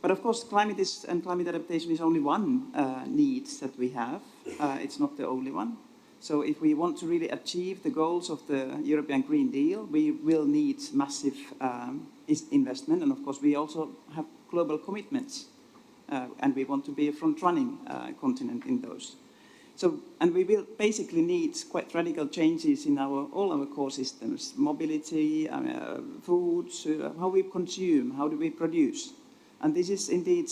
But of course, climate adaptation is only one need that we have. It's not the only one. So if we want to really achieve the goals of the European Green Deal, we will need massive investment. And of course, we also have global commitments. And we want to be a front-running continent in those. So, and we will basically need quite radical changes in all our core systems: mobility, food, how we consume, how do we produce. And this is indeed,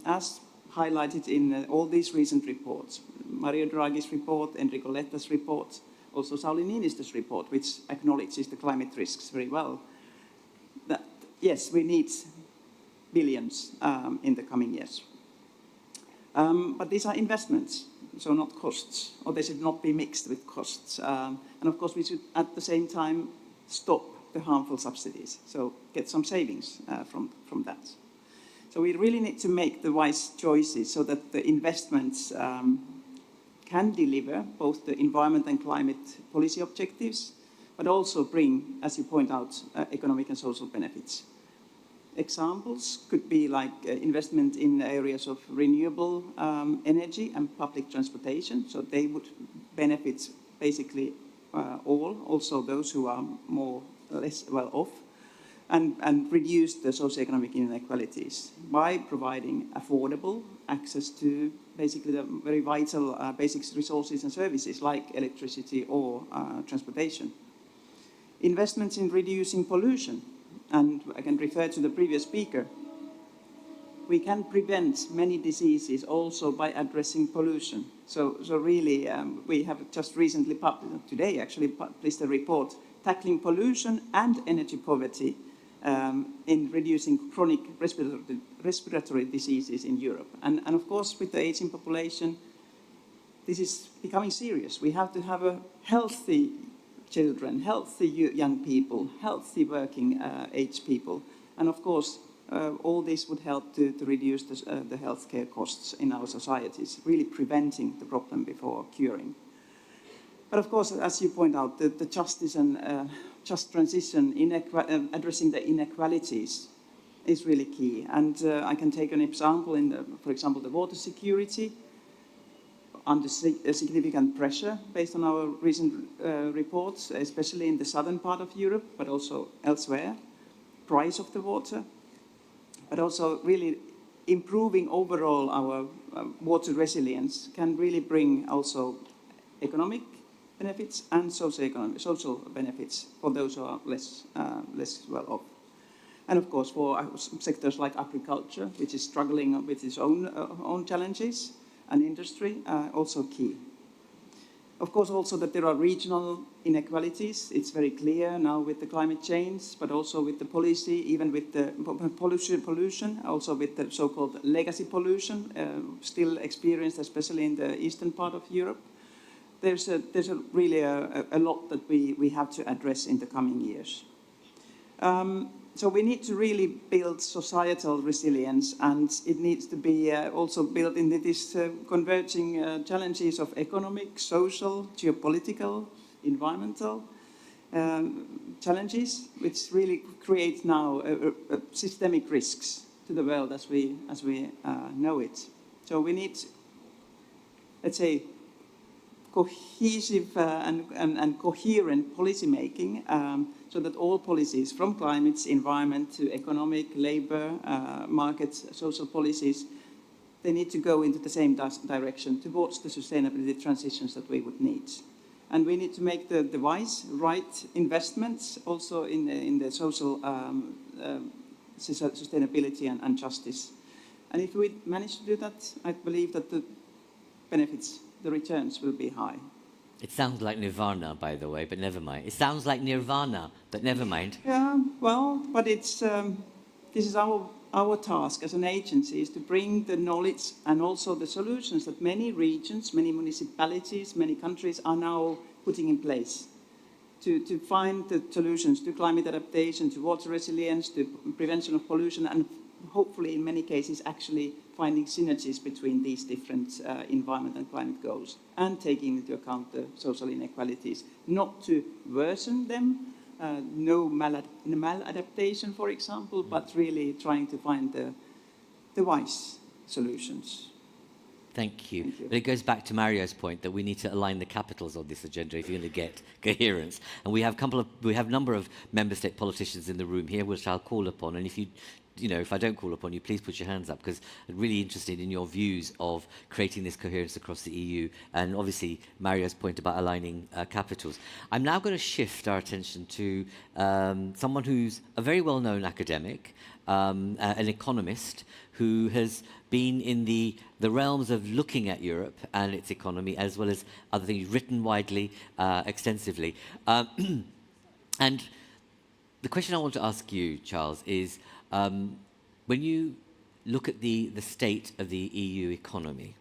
as highlighted in all these recent reports, Mario Draghi's report, Enrico Letta's report, also Sauli Niinistö's report, which acknowledges the climate risks very well, that yes, we need billions in the coming years. But these are investments, so not costs, or they should not be mixed with costs. And of course, we should at the same time stop the harmful subsidies, so get some savings from that. So we really need to make the wise choices so that the investments can deliver both the environment and climate policy objectives, but also bring, as you point out, economic and social benefits. Examples could be like investment in areas of renewable energy and public transportation, so they would benefit basically all, also those who are less well off, and reduce the socioeconomic inequalities by providing affordable access to basically the very vital basic resources and services like electricity or transportation. Investments in reducing pollution, and I can refer to the previous speaker. We can prevent many diseases also by addressing pollution. So really, we have just recently, today actually, published a report tackling pollution and energy poverty in reducing chronic respiratory diseases in Europe. And of course, with the aging population, this is becoming serious. We have to have a healthy children, healthy young people, healthy working age people. And of course, all this would help to reduce the healthcare costs in our societies, really preventing the problem before curing. But of course, as you point out, the justice and just transition, addressing the inequalities, is really key. And I can take an example for example, the water security under significant pressure based on our recent reports, especially in the southern part of Europe, but also elsewhere, price of the water, but also really improving overall our water resilience can really bring also economic benefits and social benefits for those who are less well off. And of course, for sectors like agriculture, which is struggling with its own challenges, and industry, also key. Of course, also that there are regional inequalities. It's very clear now with the climate change, but also with the policy, even with the pollution, also with the so-called legacy pollution, still experienced, especially in the eastern part of Europe. There's really a lot that we have to address in the coming years. So we need to really build societal resilience, and it needs to be also built in these converging challenges of economic, social, geopolitical, environmental challenges, which really create now systemic risks to the world as we know it. So we need, let's say, cohesive and coherent policy making, so that all policies, from climate, environment to economic, labor, markets, social policies, they need to go into the same direction towards the sustainability transitions that we would need. And we need to make the wise, right investments also in the social sustainability and justice. And if we manage to do that, I believe that the benefits, the returns will be high. It sounds like nirvana, by the way, but never mind. It sounds like nirvana, but never mind. Yeah, well, but it's this is our task as an agency, is to bring the knowledge and also the solutions that many regions, many municipalities, many countries are now putting in place to find the solutions to climate adaptation, to water resilience, to prevention of pollution, and hopefully in many cases actually finding synergies between these different environment and climate goals, and taking into account the social inequalities, not to worsen them, no maladaptation, for example, but really trying to find the wise solutions. Thank you. But it goes back to Mario's point that we need to align the capitals on this agenda if you're going to get coherence. And we have a number of member state politicians in the room here, which I'll call upon. And if I don't call upon you, please put your hands up, because I'm really interested in your views of creating this coherence across the EU, and obviously Mario's point about aligning capitals. I'm now going to shift our attention to someone who's a very well-known academic, an economist, who has been in the realms of looking at Europe and its economy, as well as other things, written widely, extensively. And the question I want to ask you, Charles, is when you look at the state of the EU economy,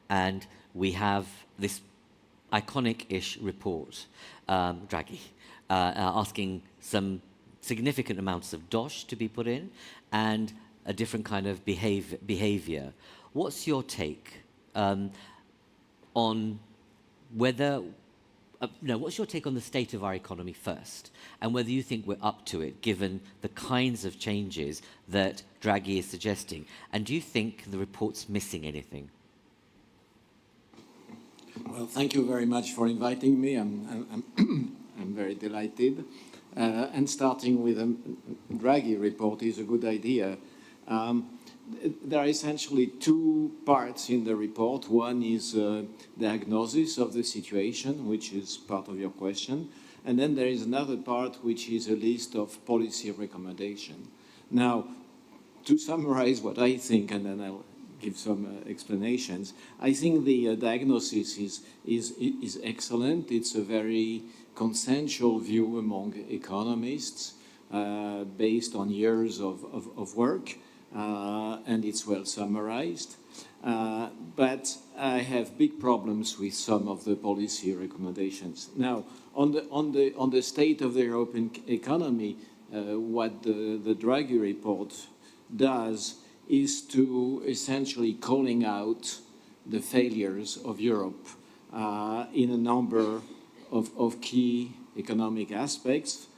and we have this iconic-ish report, Draghi, asking some significant amounts of dosh to be put in, and a different kind of behavior. What's your take on whether... what's your take on the state of our economy first, and whether you think we're up to it, given the kinds of changes that Draghi is suggesting? And do you think the report's missing anything? Well, thank you very much for inviting me. I'm very delighted. And starting with a Draghi report is a good idea. There are essentially two parts in the report. One is diagnosis of the situation, which is part of your question. And then there is another part, which is a list of policy recommendations. Now, to summarize what I think, and then I'll give some explanations, I think the diagnosis is excellent. It's a very consensual view among economists based on years of work. And it's well summarized. But I have big problems with some of the policy recommendations. Now, on the state of the European economy, what the Draghi report does is to essentially calling out the failures of Europe in a number of key economic aspects.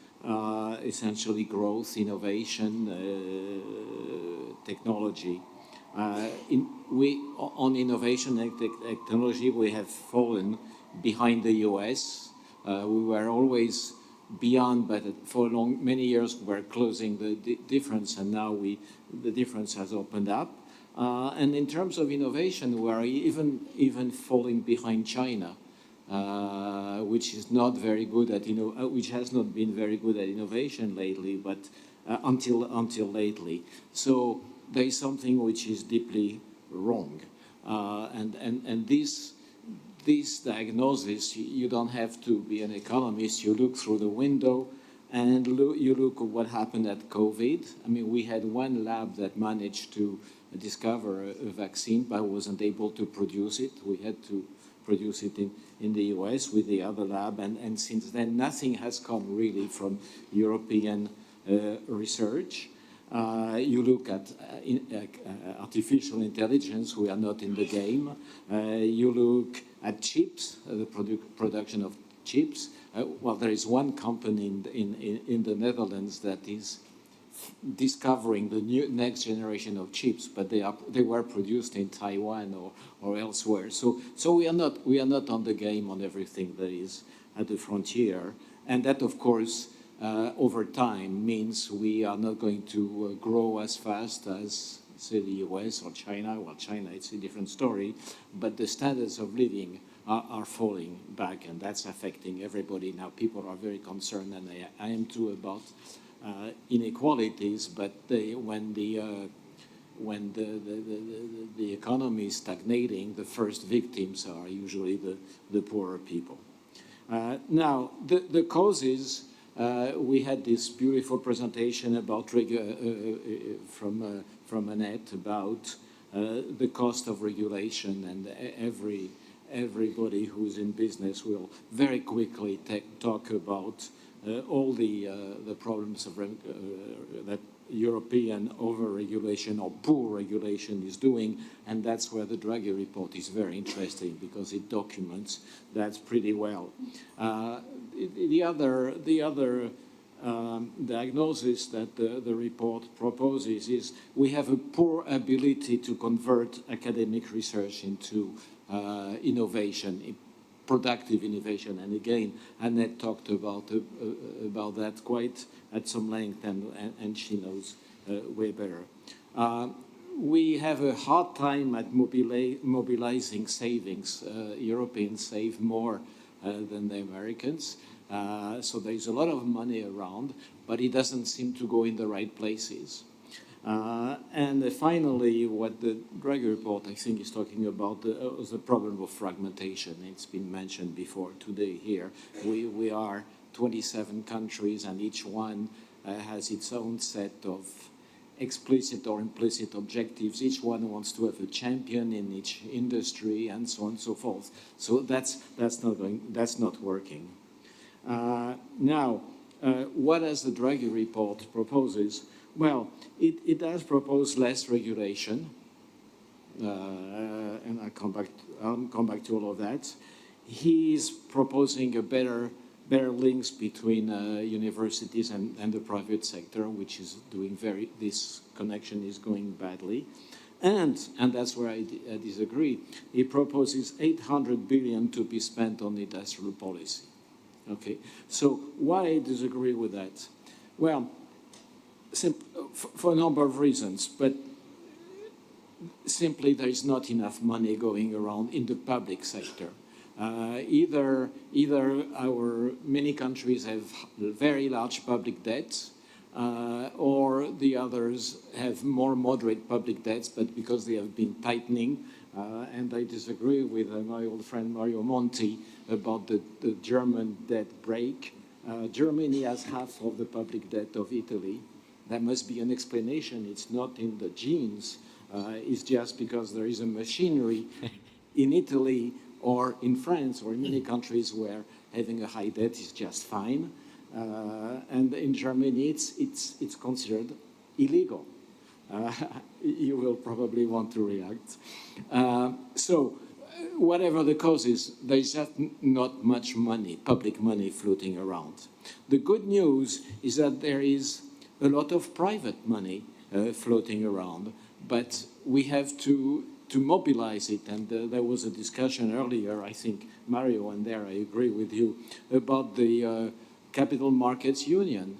essentially growth, innovation, technology. On innovation and technology, we have fallen behind the US. We were always beyond, but for many years we were closing the difference, and now the difference has opened up. And in terms of innovation, we are even falling behind China, which is not very good at which has not been very good at innovation lately, but until lately. So there is something which is deeply wrong, and this diagnosis, you don't have to be an economist. You look through the window, and you look at what happened at COVID. I mean, we had one lab that managed to discover a vaccine, but wasn't able to produce it. We had to produce it in the US with the other lab, and since then nothing has come really from European research. You look at artificial intelligence, we are not in the game. You look at chips, the production of chips. Well, there is one company in the Netherlands that is discovering the next generation of chips, but they were produced in Taiwan or elsewhere. So we are not on the game on everything that is at the frontier, and that of course over time means we are not going to grow as fast as, say, the US or China. Well, China, it's a different story, but the standards of living are falling back, and that's affecting everybody. Now people are very concerned, and I am too, about inequalities, but when the economy is stagnating, the first victims are usually the poorer people. Now, the causes, we had this beautiful presentation about from Annette about the cost of regulation, and everybody who's in business will very quickly talk about all the problems of that European over-regulation or poor regulation is doing, and that's where the Draghi report is very interesting, because it documents that pretty well. The other diagnosis that the report proposes is we have a poor ability to convert academic research into innovation, productive innovation, and again, Annette talked about that quite at some length, and she knows way better. We have a hard time at mobilizing savings. Europeans save more than the Americans, so there is a lot of money around, but it doesn't seem to go in the right places. And finally, what the Draghi report, I think, is talking about is the problem of fragmentation. It's been mentioned before today here. We are 27 countries, and each one has its own set of explicit or implicit objectives. Each one wants to have a champion in each industry, and so on and so forth. So that's not working. Now, what does the Draghi report proposes? Well, it does propose less regulation, and I'll come back to all of that. He's proposing a better links between universities and the private sector, which is doing this connection is going badly. And that's where I disagree. He proposes 800 billion to be spent on industrial policy. Okay, so why I disagree with that? Well, for a number of reasons, but simply there is not enough money going around in the public sector. Either many countries have very large public debts, or the others have more moderate public debts, but because they have been tightening, and I disagree with my old friend Mario Monti about the German debt break. Germany has half of the public debt of Italy. There must be an explanation. It's not in the genes. It's just because there is a machinery in Italy or in France or in many countries where having a high debt is just fine. And in Germany, it's considered illegal. You will probably want to react. So whatever the cause is, there's just not much money, public money floating around. The good news is that there is a lot of private money floating around, but we have to mobilize it. And there was a discussion earlier, I think, Mario, and there I agree with you, about the Capital Markets Union.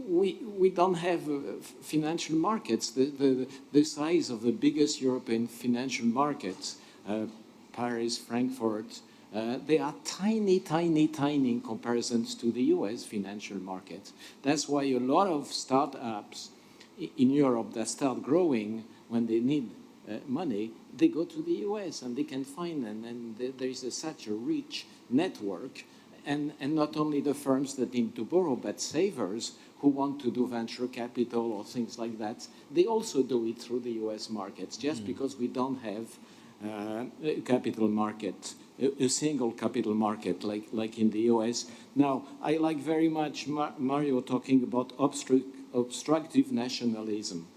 We don't have financial markets. The size of the biggest European financial markets, Paris, Frankfurt, they are tiny, tiny, tiny in comparison to the US financial markets. That's why a lot of startups in Europe that start growing when they need money, they go to the US and they can find them. And there is such a rich network. And not only the firms that need to borrow, but savers who want to do venture capital or things like that, they also do it through the US markets, just because we don't have a capital market, a single capital market like in the US. Now, I like very much Mario talking about obstructive nationalism.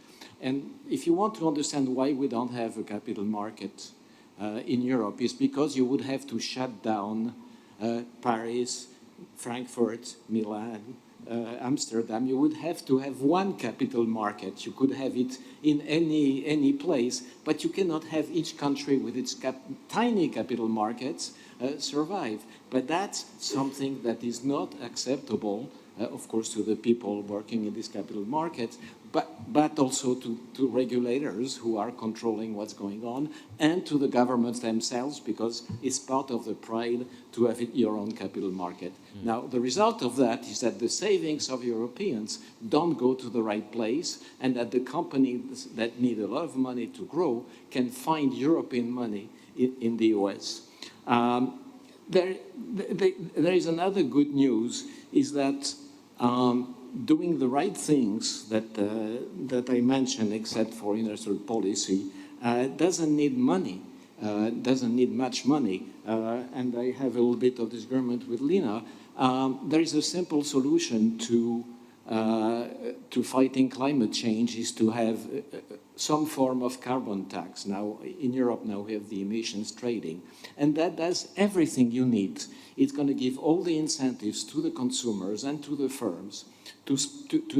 And if you want to understand why we don't have a capital market in Europe, it's because you would have to shut down Paris, Frankfurt, Milan, Amsterdam. You would have to have one capital market. You could have it in any place, but you cannot have each country with its tiny capital markets survive. But that's something that is not acceptable, of course, to the people working in this capital market, but also to regulators who are controlling what's going on, and to the governments themselves, because it's part of the pride to have your own capital market. Now, the result of that is that the savings of Europeans don't go to the right place, and that the companies that need a lot of money to grow can find European money in the US. There is another good news, is that doing the right things that I mentioned, except for industrial policy, doesn't need money, doesn't need much money. And I have a little bit of disagreement with Lina. There is a simple solution to fighting climate change, is to have some form of carbon tax. Now, in Europe now we have the emissions trading, and that does everything you need. It's going to give all the incentives to the consumers and to the firms to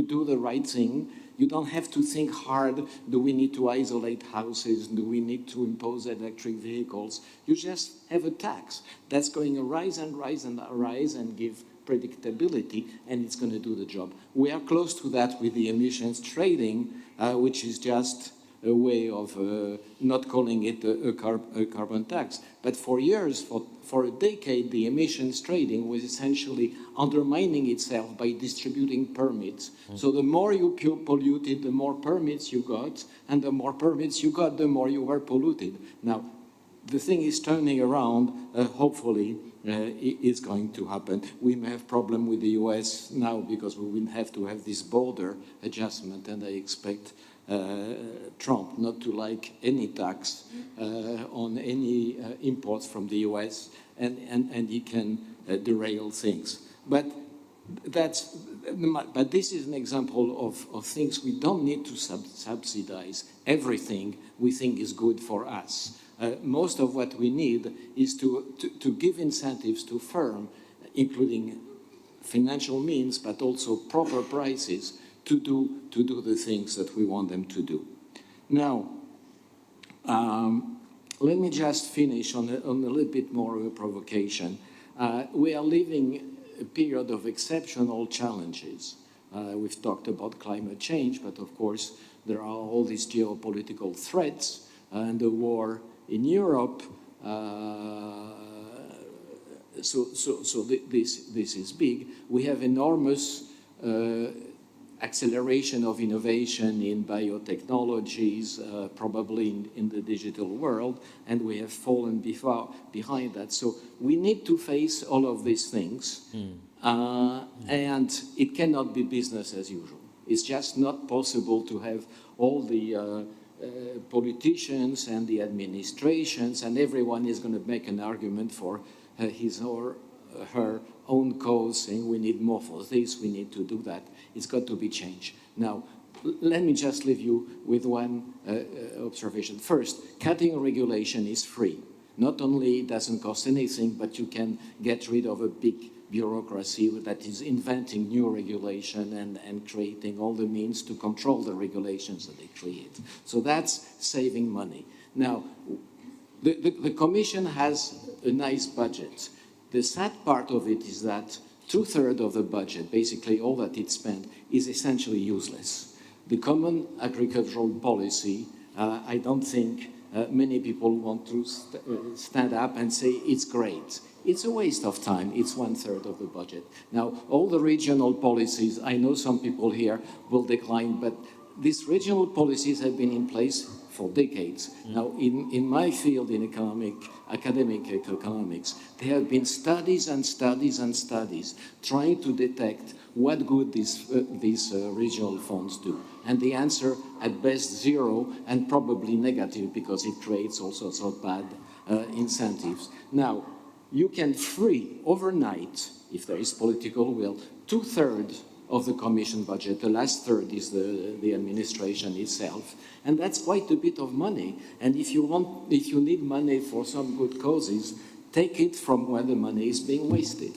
do the right thing. You don't have to think hard, do we need to isolate houses? Do we need to impose electric vehicles? You just have a tax that's going to rise and rise and rise and give predictability, and it's going to do the job. We are close to that with the emissions trading, which is just a way of not calling it a carbon tax. But for years, for a decade, the emissions trading was essentially undermining itself by distributing permits. So the more you polluted, the more permits you got, and the more permits you got, the more you were polluted. Now, the thing is turning around, hopefully. It's going to happen. We may have problem with the US now because we will have to have this border adjustment, and I expect Trump not to like any tax on any imports from the US, and he can derail things. But this is an example of things we don't need to subsidize everything we think is good for us. Most of what we need is to give incentives to firms, including financial means, but also proper prices, to do the things that we want them to do. Now, let me just finish on a little bit more of a provocation. We are living a period of exceptional challenges. We've talked about climate change, but of course there are all these geopolitical threats and the war in Europe. So this is big. We have enormous acceleration of innovation in biotechnologies, probably in the digital world, and we have fallen behind that. So we need to face all of these things, and it cannot be business as usual. It's just not possible to have all the politicians and the administrations, and everyone is going to make an argument for his or her own cause, saying we need more for this, we need to do that. It's got to be changed. Now, let me just leave you with one observation. First, cutting regulation is free. Not only it doesn't cost anything, but you can get rid of a big bureaucracy that is inventing new regulation and creating all the means to control the regulations that they create. So that's saving money. Now, the Commission has a nice budget. The sad part of it is that 2/3 of the budget, basically all that it spent, is essentially useless. The common agricultural policy, I don't think many people want to stand up and say it's great. It's a waste of time. It's 1/3 of the budget. Now, all the regional policies, I know some people here will decline, but these regional policies have been in place for decades. Now, in my field, in academic economics, there have been studies and studies and studies trying to detect what good these regional funds do. And the answer, at best, zero, and probably negative, because it creates all sorts of bad incentives. Now, you can free overnight, if there is political will, 2/3 of the Commission budget. The last third is the administration itself. And that's quite a bit of money. And if you need money for some good causes, take it from where the money is being wasted.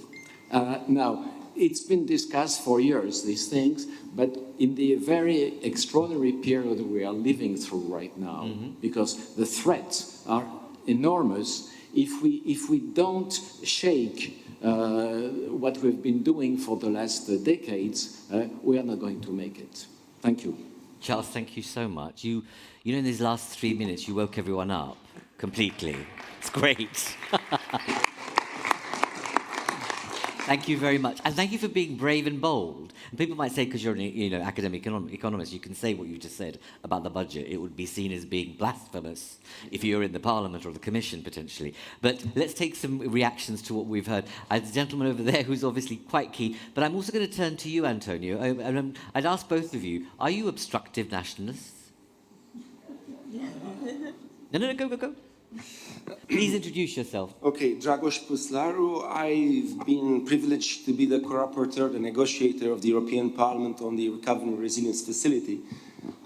Now, it's been discussed for years, these things, but in the very extraordinary period we are living through right now, because the threats are enormous, if we don't shake what we've been doing for the last decades, we are not going to make it. Thank you. Charles, thank you so much. You know, in these last 3 minutes, you woke everyone up completely. It's great. Thank you very much. And thank you for being brave and bold. And people might say, because you're an academic economist, you can say what you just said about the budget. It would be seen as being blasphemous if you're in the Parliament or the Commission, potentially. But let's take some reactions to what we've heard. There's a gentleman over there who's obviously quite keen. But I'm also going to turn to you, Antonio. I'd ask both of you, are you obstructive nationalists? No, go. Please introduce yourself. Okay, Dragos Puslaru. I've been privileged to be the co-rapporteur, the negotiator of the European Parliament on the Recovery and Resilience Facility.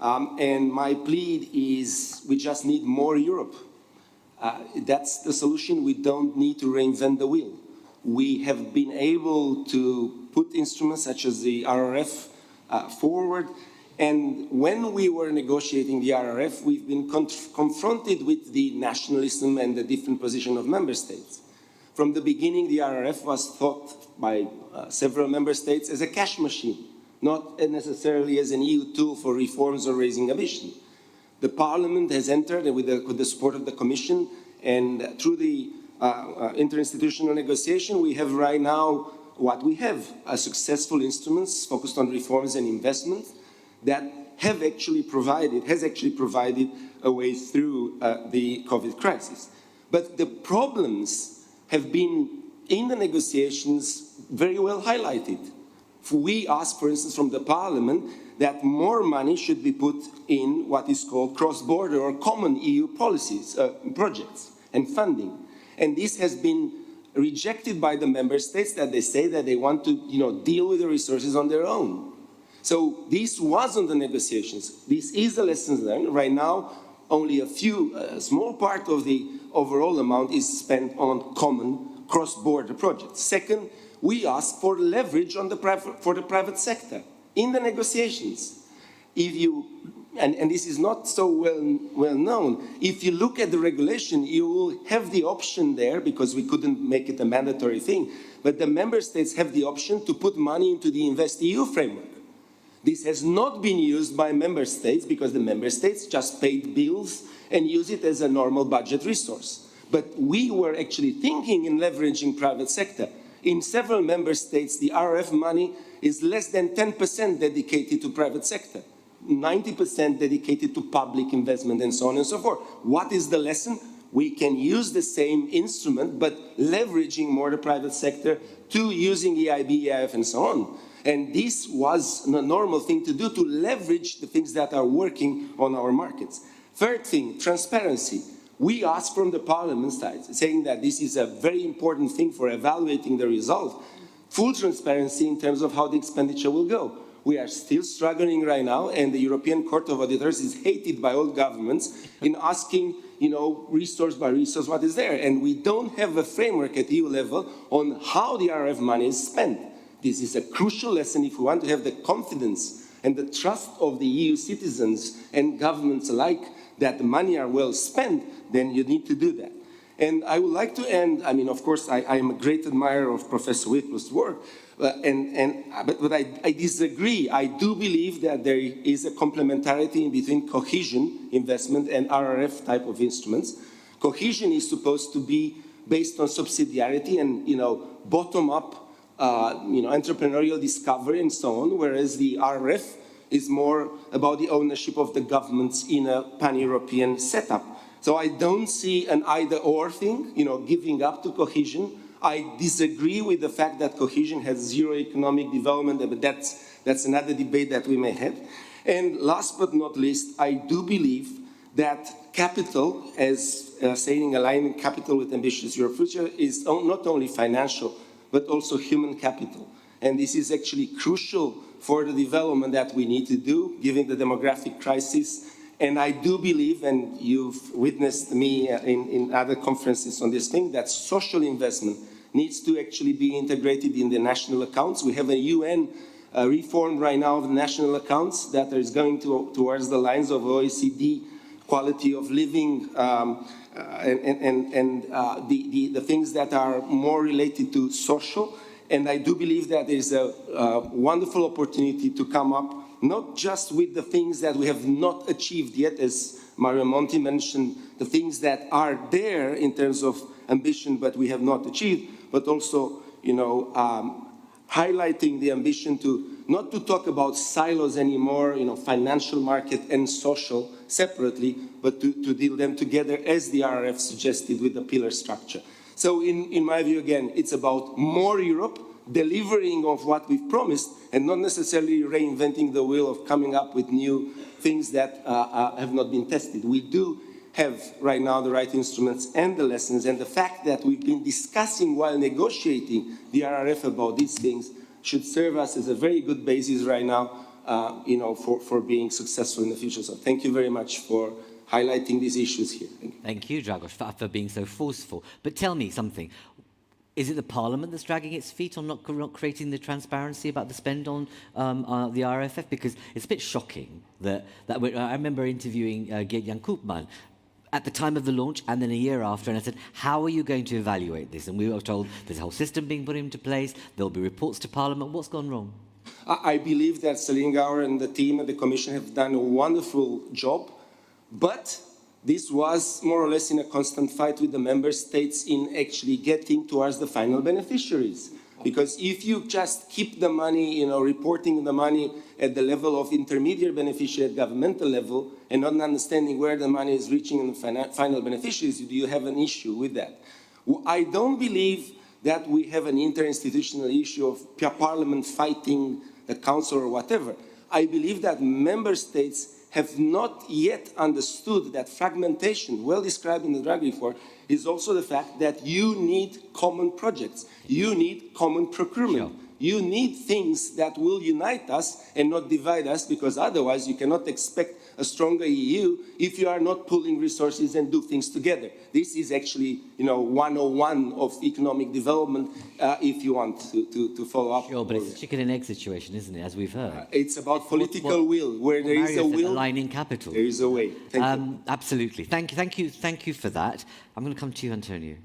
And my plea is we just need more Europe. That's the solution. We don't need to reinvent the wheel. We have been able to put instruments such as the RRF forward. And when we were negotiating the RRF, we've been confronted with the nationalism and the different position of member states. From the beginning, the RRF was thought by several member states as a cash machine, not necessarily as an EU tool for reforms or raising ambition. The Parliament has entered with the support of the Commission, and through the interinstitutional negotiation, we have right now what we have, successful instruments focused on reforms and investment, that has actually provided a way through the COVID crisis. But the problems have been, in the negotiations, very well highlighted. We asked, for instance, from the Parliament that more money should be put in what is called cross-border or common EU policies, projects and funding. And this has been rejected by the member states, that they say that they want to deal with the resources on their own. So this wasn't the negotiations. This is the lessons learned. Right now, only a small part of the overall amount is spent on common cross-border projects. Second, we asked for leverage on for the private sector in the negotiations. And this is not so well known, if you look at the regulation, you will have the option there, because we couldn't make it a mandatory thing, but the member states have the option to put money into the InvestEU framework. This has not been used by member states because the member states just paid bills and use it as a normal budget resource. But we were actually thinking in leveraging private sector. In several member states, the RRF money is less than 10% dedicated to private sector, 90% dedicated to public investment, and so on and so forth. What is the lesson? We can use the same instrument, but leveraging more the private sector to using EIB, EIF, and so on. And this was a normal thing to do, to leverage the things that are working on our markets. Third thing, transparency. We asked from the Parliament side, saying that this is a very important thing for evaluating the result, full transparency in terms of how the expenditure will go. We are still struggling right now, and the European Court of Auditors is hated by all governments in asking, resource by resource what is there. And we don't have a framework at EU level on how the RRF money is spent. This is a crucial lesson if we want to have the confidence and the trust of the EU citizens and governments alike that the money are well spent, then you need to do that. And I would like to end, of course, I am a great admirer of Professor Whitlow's work, but I disagree. I do believe that there is a complementarity between cohesion investment and RRF type of instruments. Cohesion is supposed to be based on subsidiarity and, bottom-up, entrepreneurial discovery and so on, whereas the RRF is more about the ownership of the governments in a pan-European setup. So I don't see an either-or thing, giving up to cohesion. I disagree with the fact that cohesion has zero economic development, but that's another debate that we may have. And last but not least, I do believe that capital, as saying aligning capital with ambitious Europe future, is not only financial, but also human capital. And this is actually crucial for the development that we need to do, given the demographic crisis. And I do believe, and you've witnessed me in other conferences on this thing, that social investment needs to actually be integrated in the national accounts. We have a UN reform right now of the national accounts that is going towards the lines of OECD quality of living the things that are more related to social. And I do believe that there is a wonderful opportunity to come up not just with the things that we have not achieved yet, as Mario Monti mentioned, the things that are there in terms of ambition but we have not achieved, but also, highlighting the ambition to not to talk about silos anymore, financial market and social separately, but to deal them together as the RRF suggested with the pillar structure. So in my view, again, it's about more Europe, delivering of what we've promised, and not necessarily reinventing the wheel of coming up with new things that have not been tested. We do have right now the right instruments and the lessons, and the fact that we've been discussing while negotiating the RRF about these things should serve us as a very good basis right now, for being successful in the future. So thank you very much for highlighting these issues here. Thank you, Dragos, for being so forceful. But tell me something. Is it the Parliament that's dragging its feet on not creating the transparency about the spend on the RFF? Because it's a bit shocking that I remember interviewing Gert-Jan Koopman at the time of the launch and then a year after, and I said, how are you going to evaluate this? And we were told there's a whole system being put into place, there'll be reports to Parliament. What's gone wrong? I believe that Celine Gauer and the team at the Commission have done a wonderful job, but this was more or less in a constant fight with the member states in actually getting towards the final beneficiaries. Because if you just keep the money, reporting the money at the level of intermediate beneficiary at governmental level and not understanding where the money is reaching in the final beneficiaries, you have an issue with that. I don't believe that we have an interinstitutional issue of Parliament fighting the Council or whatever. I believe that member states have not yet understood that fragmentation, well described in the drug report, is also the fact that you need common projects. You need common procurement. Sure. You need things that will unite us and not divide us, because otherwise you cannot expect a stronger EU if you are not pooling resources and do things together. This is actually, 101 of economic development, if you want to follow up. Sure, but it's a chicken and egg situation, isn't it, as we've heard? It's about political will. Where there is a will, aligning capital. There is a way. Thank you. Absolutely. Thank you for that. I'm going to come to you, Antonio.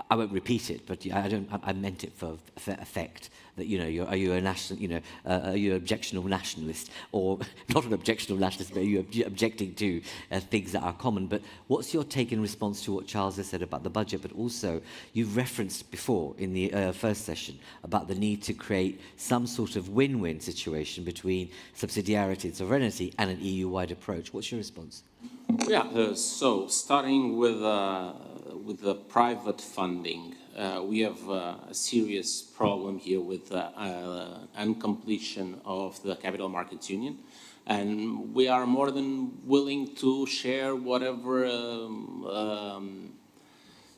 I won't repeat it, but I meant it for effect. That are you a national? Are you an objectionable nationalist, or not an objectionable nationalist? But are you objecting to things that are common? But what's your take in response to what Charles has said about the budget? But also, you've referenced before in the first session about the need to create some sort of win-win situation between subsidiarity and sovereignty and an EU-wide approach. What's your response? Yeah. So starting with the private funding. We have a serious problem here with uncompletion of the Capital Markets Union, and we are more than willing to share whatever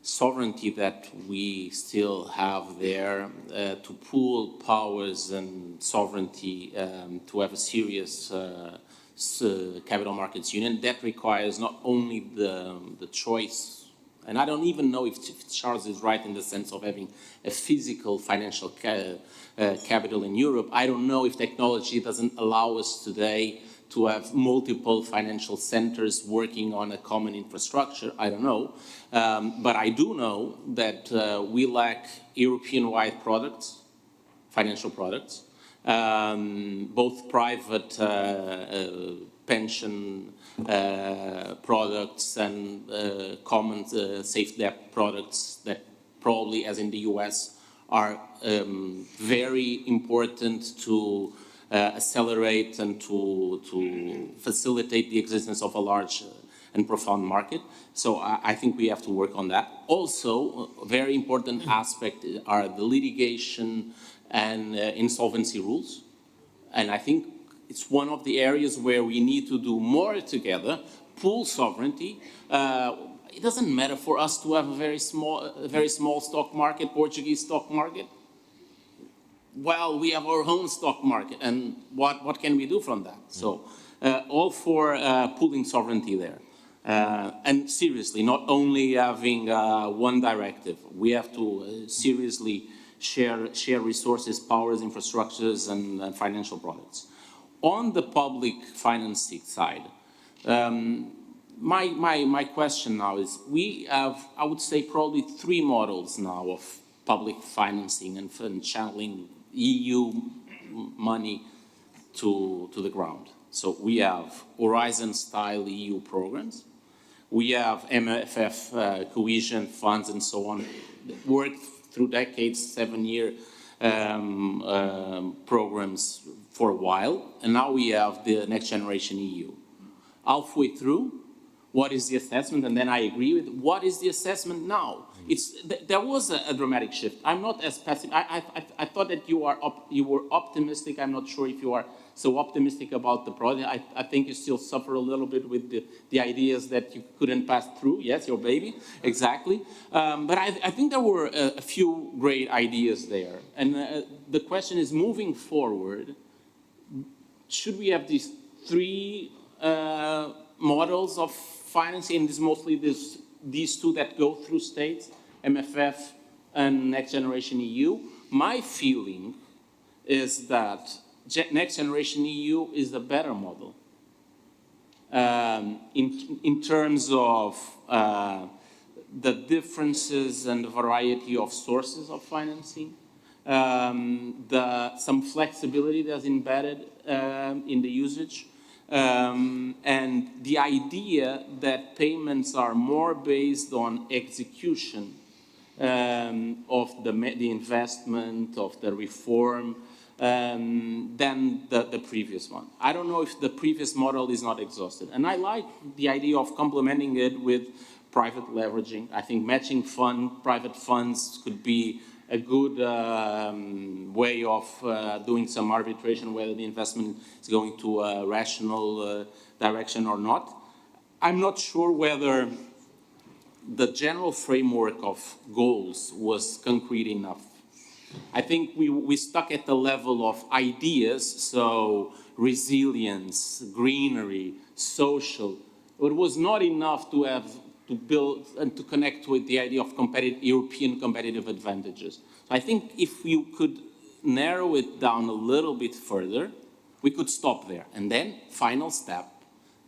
sovereignty that we still have there to pool powers and sovereignty to have a serious capital markets union. That requires not only the choice, and I don't even know if Charles is right in the sense of having a physical financial capital in Europe. I don't know if technology doesn't allow us today to have multiple financial centers working on a common infrastructure. I don't know. But I do know that we lack European-wide products, financial products, both private pension products and common safe debt products that probably, as in the US, are very important to accelerate and to facilitate the existence of a large and profound market. So I think we have to work on that. Also, a very important aspect are the litigation and insolvency rules. And I think it's one of the areas where we need to do more together, pool sovereignty. It doesn't matter for us to have a very small stock market, Portuguese stock market. Well, we have our own stock market, and what can we do from that? So all for pooling sovereignty there. And seriously, not only having one directive, we have to seriously share resources, powers, infrastructures, and financial products. On the public financing side, my question now is, we have, I would say, probably 3 models now of public financing and channeling EU money to the ground. So we have Horizon-style EU programs. We have MFF cohesion funds and so on, that worked through decades, 7-year programs for a while. And now we have the Next Generation EU. Halfway through, what is the assessment? And then I agree with, what is the assessment now? There was a dramatic shift. I'm not as pessimistic. I thought that you were optimistic. I'm not sure if you are so optimistic about the project. I think you still suffer a little bit with the ideas that you couldn't pass through. Yes, your baby, exactly. But I think there were a few great ideas there. And the question is, moving forward, should we have these 3 models of financing, and mostly these 2 that go through states, MFF and Next Generation EU? My feeling is that Next Generation EU is the better model in terms of the differences and the variety of sources of financing, some flexibility that's embedded in the usage, and the idea that payments are more based on execution of the investment, of the reform, than the previous one. I don't know if the previous model is not exhausted. And I like the idea of complementing it with private leveraging. I think matching private funds could be a good way of doing some arbitration, whether the investment is going to a rational direction or not. I'm not sure whether the general framework of goals was concrete enough. I think we stuck at the level of ideas, so resilience, greenery, social. It was not enough to have to build and to connect with the idea of European competitive advantages. So I think if you could narrow it down a little bit further, we could stop there. And then, final step,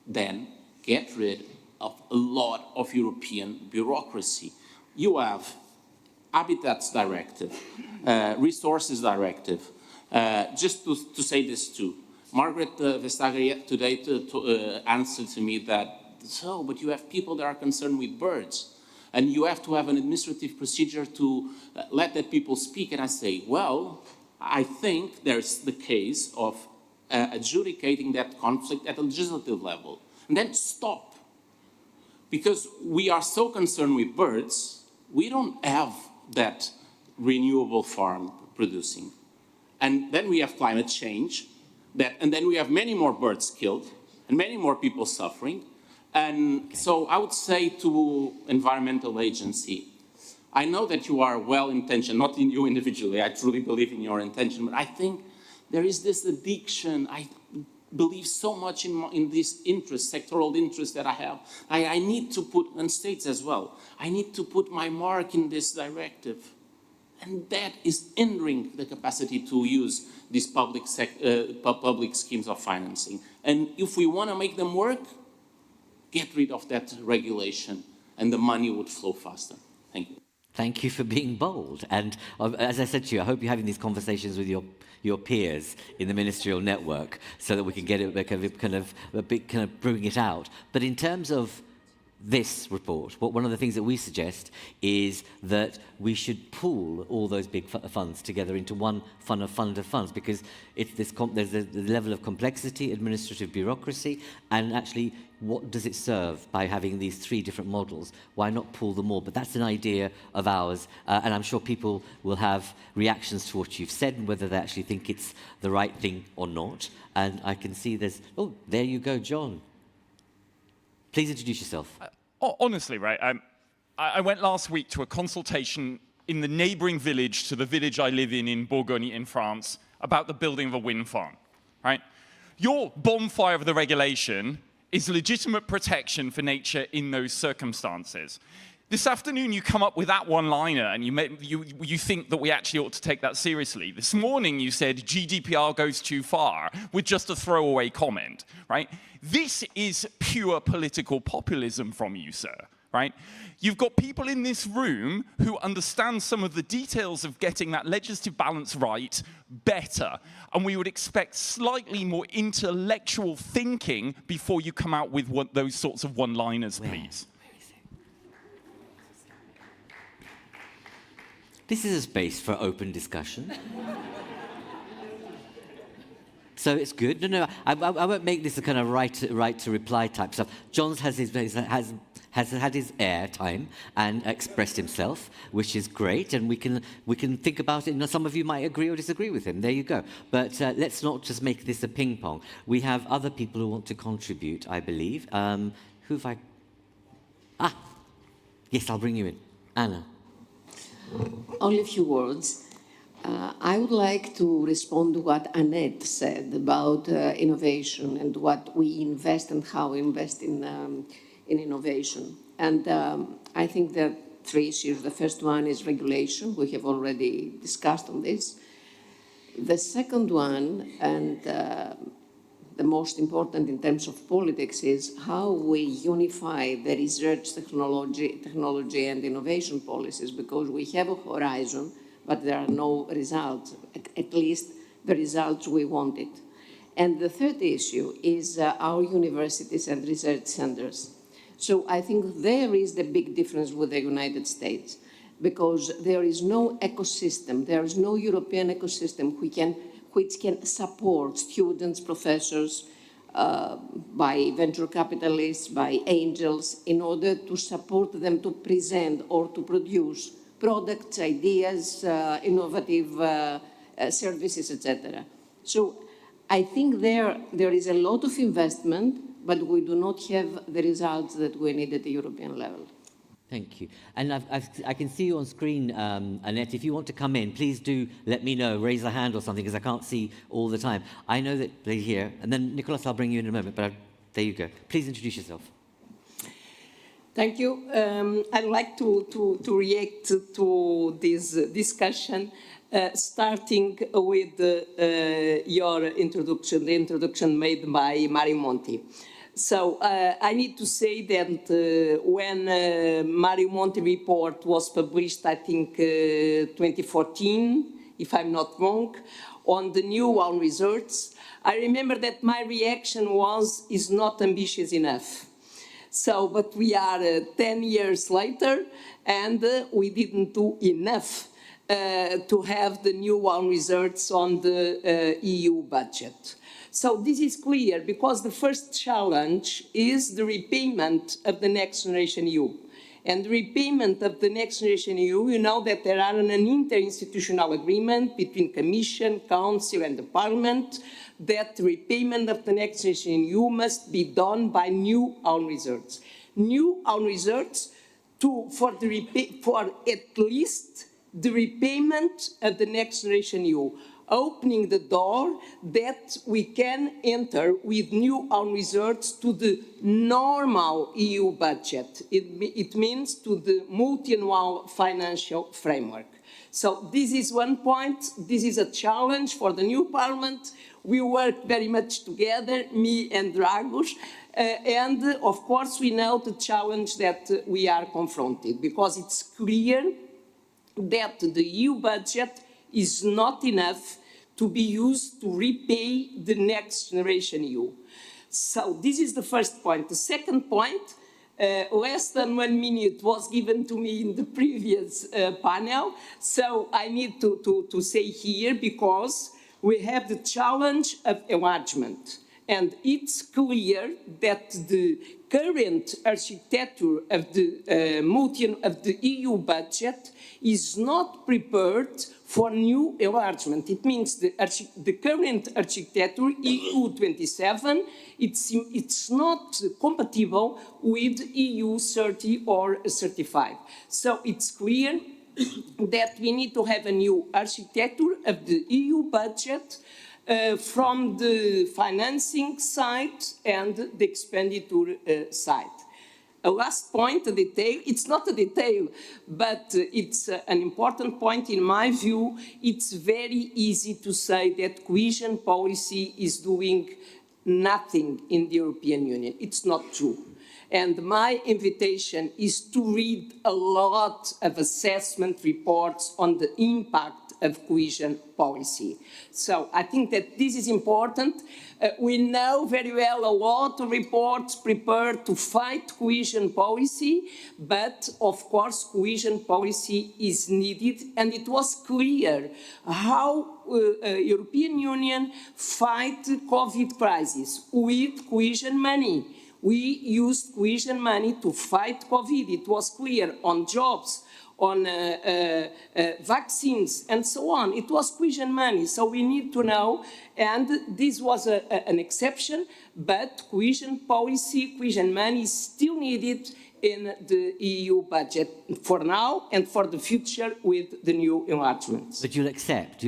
then get rid of a lot of European bureaucracy. You have Habitats Directive, Resources Directive. Just to say this too, Margaret Vestager today answered to me that, but you have people that are concerned with birds, and you have to have an administrative procedure to let that people speak. And I say, well, I think there's the case of adjudicating that conflict at a legislative level, and then stop. Because we are so concerned with birds, we don't have that renewable farm producing. And then we have climate change, and then we have many more birds killed, and many more people suffering. And so I would say to environmental agency, I know that you are well-intentioned, not in you individually, I truly believe in your intention, but I think there is this addiction. I believe so much in this interest, sectoral interest that I have. I need to put, and states as well, I need to put my mark in this directive. And that is hindering the capacity to use these public schemes of financing. And if we want to make them work, get rid of that regulation and the money would flow faster. Thank you. Thank you for being bold. And as I said to you, I hope you're having these conversations with your peers in the ministerial network so that we can get it kind of bring it out. But in terms of this report, one of the things that we suggest is that we should pool all those big funds together into one fund of funds, because there's a level of complexity, administrative bureaucracy, and actually what does it serve by having these three different models? Why not pool them all? But that's an idea of ours, and I'm sure people will have reactions to what you've said and whether they actually think it's the right thing or not. And I can see there you go, John. Please introduce yourself. Honestly, right, I went last week to a consultation in the neighboring village to the village I live in Bourgogne in France, about the building of a wind farm, right? Your bonfire of the regulation is legitimate protection for nature in those circumstances. This afternoon, you come up with that one-liner, and you think that we actually ought to take that seriously. This morning, you said GDPR goes too far, with just a throwaway comment, right? This is pure political populism from you, sir, right? You've got people in this room who understand some of the details of getting that legislative balance right better, and we would expect slightly more intellectual thinking before you come out with those sorts of one-liners, please. This is a space for open discussion. So it's good. No, I won't make this a kind of right to reply type stuff. John's has had his air time and expressed himself, which is great, and we can think about it. Now, some of you might agree or disagree with him. There you go. But let's not just make this a ping pong. We have other people who want to contribute, I believe. Who have I? Yes, I'll bring you in. Anna. Only a few words. I would like to respond to what Annette said about innovation and what we invest and how we invest in innovation. And I think there are three issues. The first one is regulation. We have already discussed on this. The second one, and the most important in terms of politics, is how we unify the research, technology and innovation policies, because we have a horizon, but there are no results, at least the results we wanted. And the third issue is our universities and research centers. So I think there is the big difference with the United States, because there is no ecosystem, there is no European ecosystem which can support students, professors, by venture capitalists, by angels, in order to support them to present or to produce products, ideas, innovative services, etc. So I think there is a lot of investment, but we do not have the results that we need at the European level. Thank you. And I can see you on screen, Annette. If you want to come in, please do let me know, raise a hand or something, because I can't see all the time. I know that they're here. And then, Nicholas, I'll bring you in a moment, but there you go. Please introduce yourself. Thank you. I'd like to react to this discussion, starting with your introduction, the introduction made by Mario Monti. So I need to say that when Mario Monti report was published, I think 2014, if I'm not wrong, on the new own research, I remember that my reaction was, is not ambitious enough. So, but we are 10 years later, and we didn't do enough to have the new own research on the EU budget. So this is clear, because the first challenge is the repayment of the Next Generation EU. And the repayment of the Next Generation EU, you know that there are an interinstitutional agreement between Commission, Council and the Parliament that the repayment of the Next Generation EU must be done by new own research. New own research for at least the repayment of the Next Generation EU, opening the door that we can enter with new own reserves to the normal EU budget. It means to the multi-annual financial framework. So this is one point. This is a challenge for the new parliament. We work very much together, me and Dragos, and of course we know the challenge that we are confronted, because it's clear that the EU budget is not enough to be used to repay the Next Generation EU. So this is the first point. The second point, less than 1 minute was given to me in the previous panel, so I need to say here, because we have the challenge of enlargement. And it's clear that the current architecture of the EU budget is not prepared for new enlargement. It means the current architecture, EU 27, it's not compatible with EU 30 or 35. So it's clear that we need to have a new architecture of the EU budget from the financing side and the expenditure side. A last point, a detail. It's not a detail, but it's an important point in my view. It's very easy to say that cohesion policy is doing nothing in the European Union. It's not true. And my invitation is to read a lot of assessment reports on the impact of cohesion policy. So I think that this is important. We know very well a lot of reports prepared to fight cohesion policy, but of course cohesion policy is needed, and it was clear how European Union fight COVID crisis with cohesion money. We used cohesion money to fight COVID. It was clear on jobs, on vaccines, and so on. It was cohesion money, so we need to know, and this was an exception, but cohesion policy, cohesion money is still needed in the EU budget for now and for the future with the new enlargements. But you'll accept,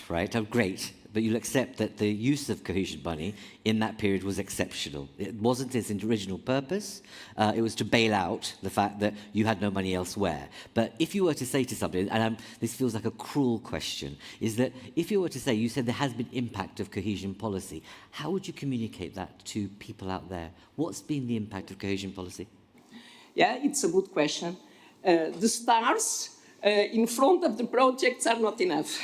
right? Oh, great. But you'll accept that the use of cohesion money in that period was exceptional. It wasn't its original purpose. It was to bail out the fact that you had no money elsewhere. But if you were to say to somebody, and this feels like a cruel question, is that if you were to say, you said there has been impact of cohesion policy, how would you communicate that to people out there? What's been the impact of cohesion policy? Yeah, it's a good question. The stars in front of the projects are not enough.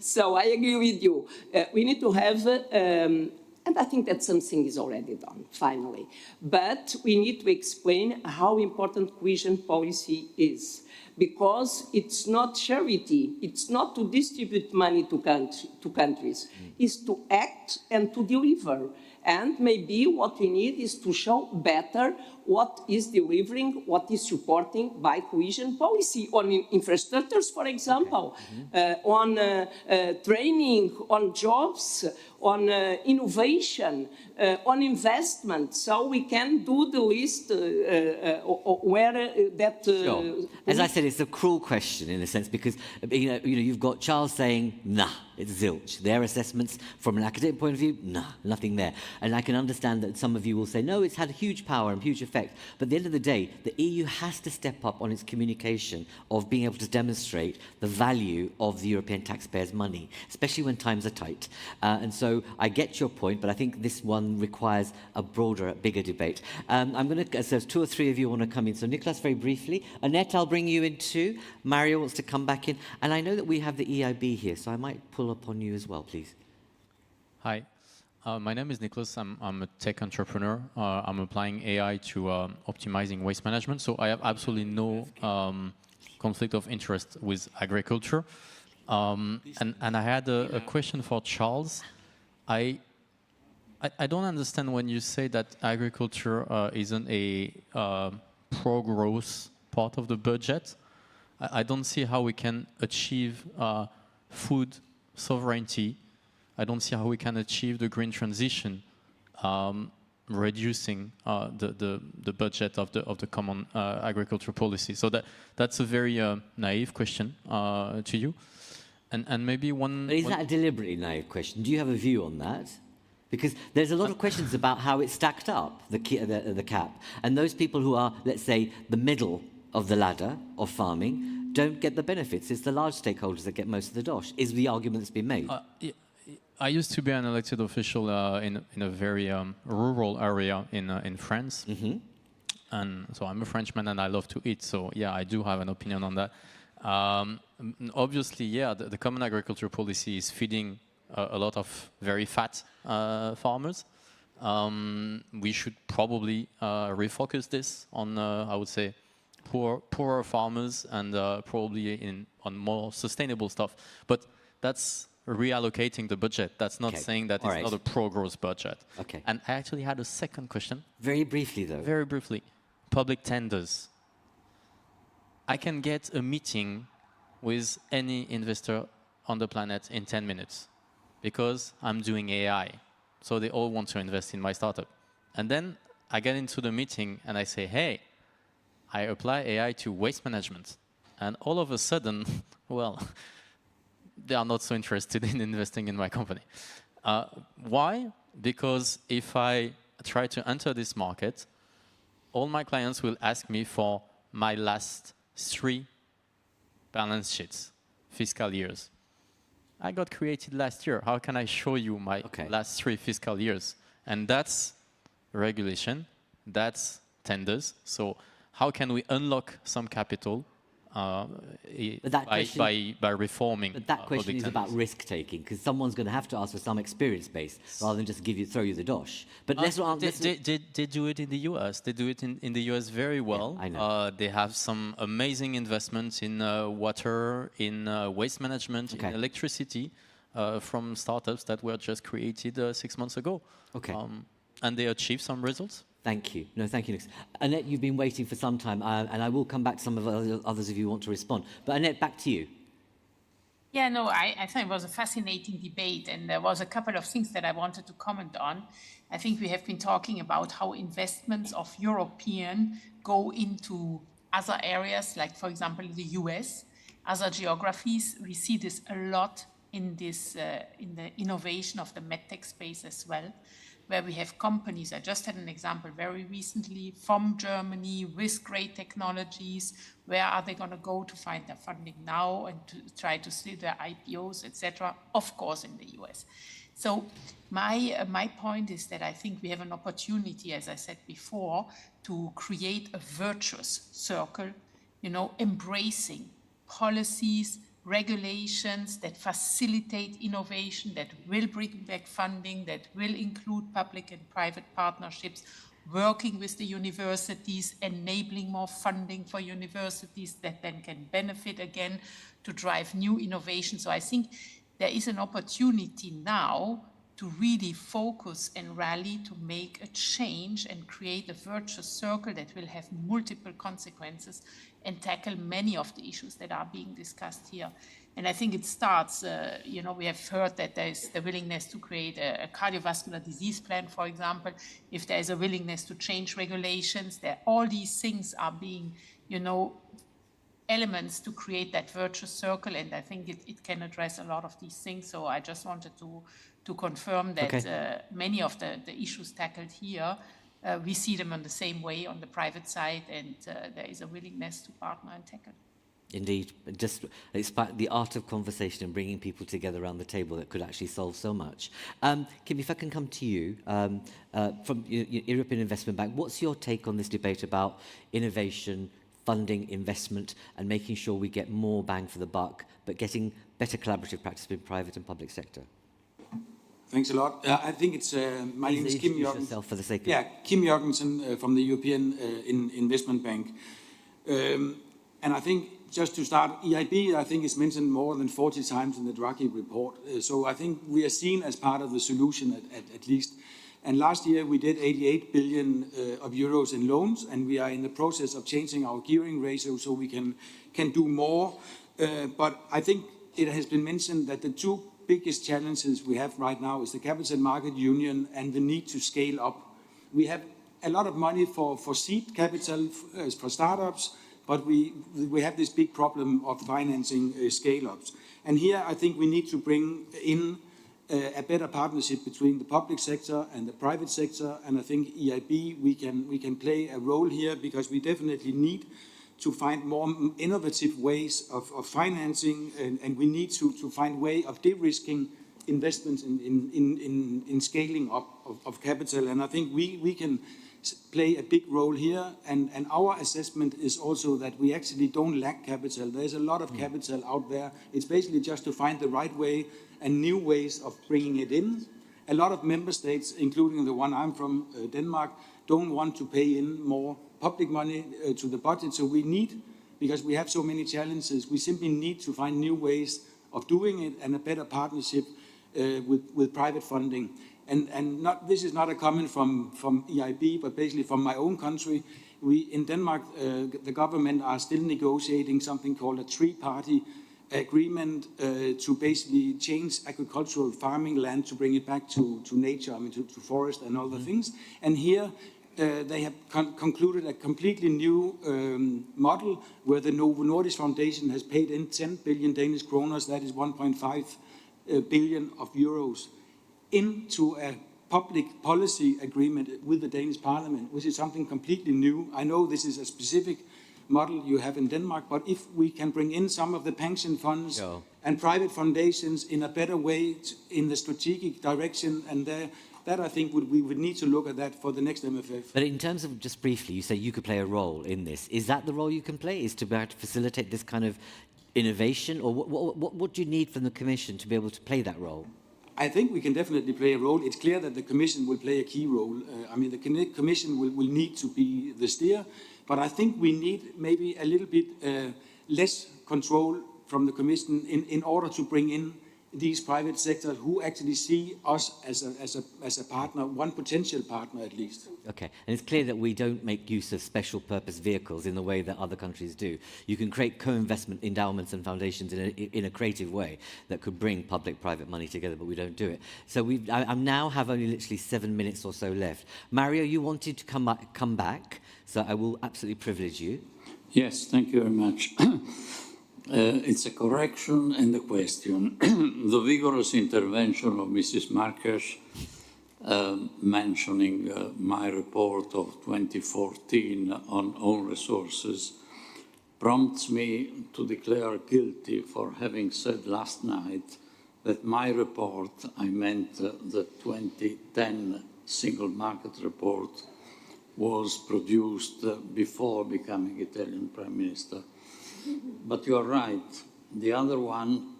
So I agree with you. We need to have, and I think that something is already done, finally. But we need to explain how important cohesion policy is. Because it's not charity, it's not to distribute money to countries, it's to act and to deliver. And maybe what we need is to show better what is delivering, what is supporting by cohesion policy on infrastructures, for example, on training, on jobs, on innovation, on investment. So we can do the list where that... Sure. As I said, it's a cruel question in a sense because you've got Charles saying, nah, it's zilch. Their assessments from an academic point of view, nah, nothing there. And I can understand that some of you will say, no, it's had a huge power and huge effect. But at the end of the day, the EU has to step up on its communication of being able to demonstrate the value of the European taxpayers' money, especially when times are tight. And so I get your point, but I think this one requires a broader, bigger debate. I'm going to, so 2 or 3 of you want to come in. So Nicholas, very briefly. Annette, I'll bring you in too. Mario wants to come back in. And I know that we have the EIB here, so I might pull upon you as well, please. Hi. My name is Nicholas. I'm a tech entrepreneur. I'm applying AI to optimizing waste management. So I have absolutely no conflict of interest with agriculture. And I had a question for Charles. I don't understand when you say that agriculture isn't a pro-growth part of the budget. I don't see how we can achieve food sovereignty. I don't see how we can achieve the green transition reducing the budget of the common agriculture policy. So that's a very naive question to you. And maybe one... But is that a deliberately naive question? Do you have a view on that? Because there's a lot of questions about how it's stacked up, the cap. And those people who are, let's say, the middle of the ladder of farming don't get the benefits. It's the large stakeholders that get most of the dosh, is the argument that's been made. I used to be an elected official in a very rural area in France. And so I'm a Frenchman and I love to eat. So yeah, I do have an opinion on that. Obviously, yeah, the common agriculture policy is feeding a lot of very fat farmers. We should probably refocus this on, I would say, poorer farmers and probably on more sustainable stuff. But that's reallocating the budget. That's not saying that it's not a pro-growth budget. Okay. And I actually had a second question. Very briefly, though. Very briefly. Public tenders. I can get a meeting with any investor on the planet in 10 minutes because I'm doing AI. So they all want to invest in my startup. And then I get into the meeting and I say, hey, I apply AI to waste management. And all of a sudden, well, they are not so interested in investing in my company. Why? Because if I try to enter this market, all my clients will ask me for my last 3 balance sheets, fiscal years. I got created last year. How can I show you my last 3 fiscal years? And that's regulation, that's tenders. So how can we unlock some capital by reforming? But that question is about risk-taking, because someone's going to have to ask for some experience base rather than just throw you the dosh. But they do it in the US. They do it in the US very well. Yeah, I know. They have some amazing investments in water, in waste management, in electricity from startups that were just created 6 months ago. Okay. And they achieve some results. Thank you. No, thank you, Nick. Annette, you've been waiting for some time, and I will come back to some of the others if you want to respond. But Annette, back to you. Yeah, no, I thought it was a fascinating debate, and there was a couple of things that I wanted to comment on. I think we have been talking about how investments of European go into other areas, like, for example, the US, other geographies. We see this a lot in this in the innovation of the medtech space as well, where we have companies. I just had an example very recently from Germany with great technologies. Where are they going to go to find their funding now and to try to see their IPOs, etc.? Of course, in the US. So my point is that I think we have an opportunity, as I said before, to create a virtuous circle, you know, embracing policies, regulations that facilitate innovation, that will bring back funding, that will include public and private partnerships, working with the universities, enabling more funding for universities that then can benefit again to drive new innovation. So I think there is an opportunity now to really focus and rally to make a change and create a virtuous circle that will have multiple consequences and tackle many of the issues that are being discussed here. And I think it starts, you know, we have heard that there is the willingness to create a cardiovascular disease plan, for example. If there is a willingness to change regulations, that all these things are being, you know, elements to create that virtuous circle. And I think it can address a lot of these things. So I just wanted to confirm that many of the issues tackled here, we see them in the same way on the private side, and there is a willingness to partner and tackle. Indeed, just it's the art of conversation and bringing people together around the table that could actually solve so much. Kim, if I can come to you, from European Investment Bank, what's your take on this debate about innovation, funding, investment, and making sure we get more bang for the buck, but getting better collaborative practice between private and public sector? Thanks a lot. I think it's, my name is Kim Jørgensen. For the sake of Kim Jørgensen from the European Investment Bank. And I think, just to start, EIB, I think, is mentioned more than 40 times in the Draghi report. So I think we are seen as part of the solution at least. And last year we did 88 billion of euros in loans, and we are in the process of changing our gearing ratio so we can do more. But I think it has been mentioned that the two biggest challenges we have right now is the capital market union and the need to scale up. We have a lot of money for seed capital, for startups, but we have this big problem of financing scale-ups. And here I think we need to bring in a better partnership between the public sector and the private sector, and I think EIB, we can play a role here, because we definitely need to find more innovative ways of financing, and we need to find way of de-risking investments in scaling up of capital. And I think we can play a big role here, and our assessment is also that we actually don't lack capital. There's a lot of capital out there. It's basically just to find the right way and new ways of bringing it in. A lot of member states, including the one I'm from, Denmark, don't want to pay in more public money to the budget. So we need, because we have so many challenges, we simply need to find new ways of doing it, and a better partnership with private funding. And this is not a comment from EIB, but basically from my own country. In Denmark, the government are still negotiating something called a three-party agreement to basically change agricultural farming land to bring it back to nature, I mean to forest and other things. And here they have concluded a completely new model where the Novo Nordisk Foundation has paid in 10 billion Danish kroners, that is 1.5 billion of euros, into a public policy agreement with the Danish Parliament, which is something completely new. I know this is a specific model you have in Denmark, but if we can bring in some of the pension funds and private foundations in a better way in the strategic direction, and that I think we would need to look at that for the next MFF. But in terms of, just briefly, you say you could play a role in this. Is that the role you can play, is to be able to facilitate this kind of innovation? Or what do you need from the Commission to be able to play that role? I think we can definitely play a role. It's clear that the Commission will play a key role. I mean, the Commission will need to be the steer, but I think we need maybe a little bit less control from the Commission in order to bring in these private sectors who actually see us as a partner, one potential partner at least. Okay, and it's clear that we don't make use of special purpose vehicles in the way that other countries do. You can create co-investment endowments and foundations in a creative way that could bring public-private money together, but we don't do it. So I now have only literally 7 minutes or so left. Mario, you wanted to come back, so I will absolutely privilege you. Yes, thank you very much. It's a correction and a question. The vigorous intervention of Mrs. Marques mentioning my report of 2014 on own resources prompts me to declare guilty for having said last night that my report, I meant the 2010 single market report, was produced before becoming Italian Prime Minister. But you are right, the other one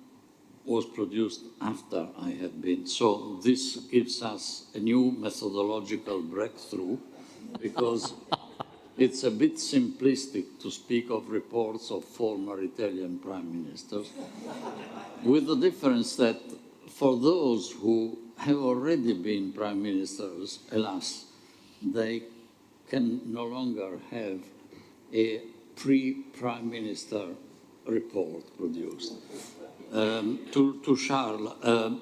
was produced after I had been. So this gives us a new methodological breakthrough, because it's a bit simplistic to speak of reports of former Italian prime ministers, with the difference that for those who have already been prime ministers, alas, they can no longer have a pre-prime minister report produced. To Charles,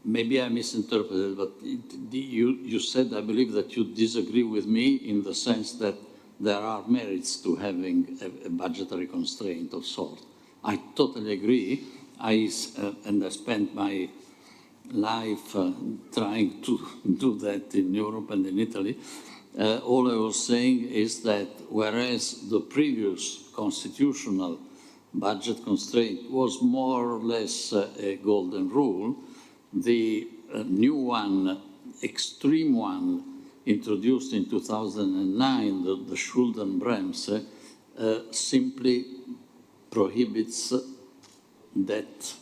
maybe I misinterpreted, but you said, I believe, that you disagree with me in the sense that there are merits to having a budgetary constraint of sort. I totally agree. And I spent my life trying to do that in Europe and in Italy. All I was saying is that whereas the previous constitutional budget constraint was more or less a golden rule, the new one, extreme one, introduced in 2009, the Schuldenbremse, simply prohibits debt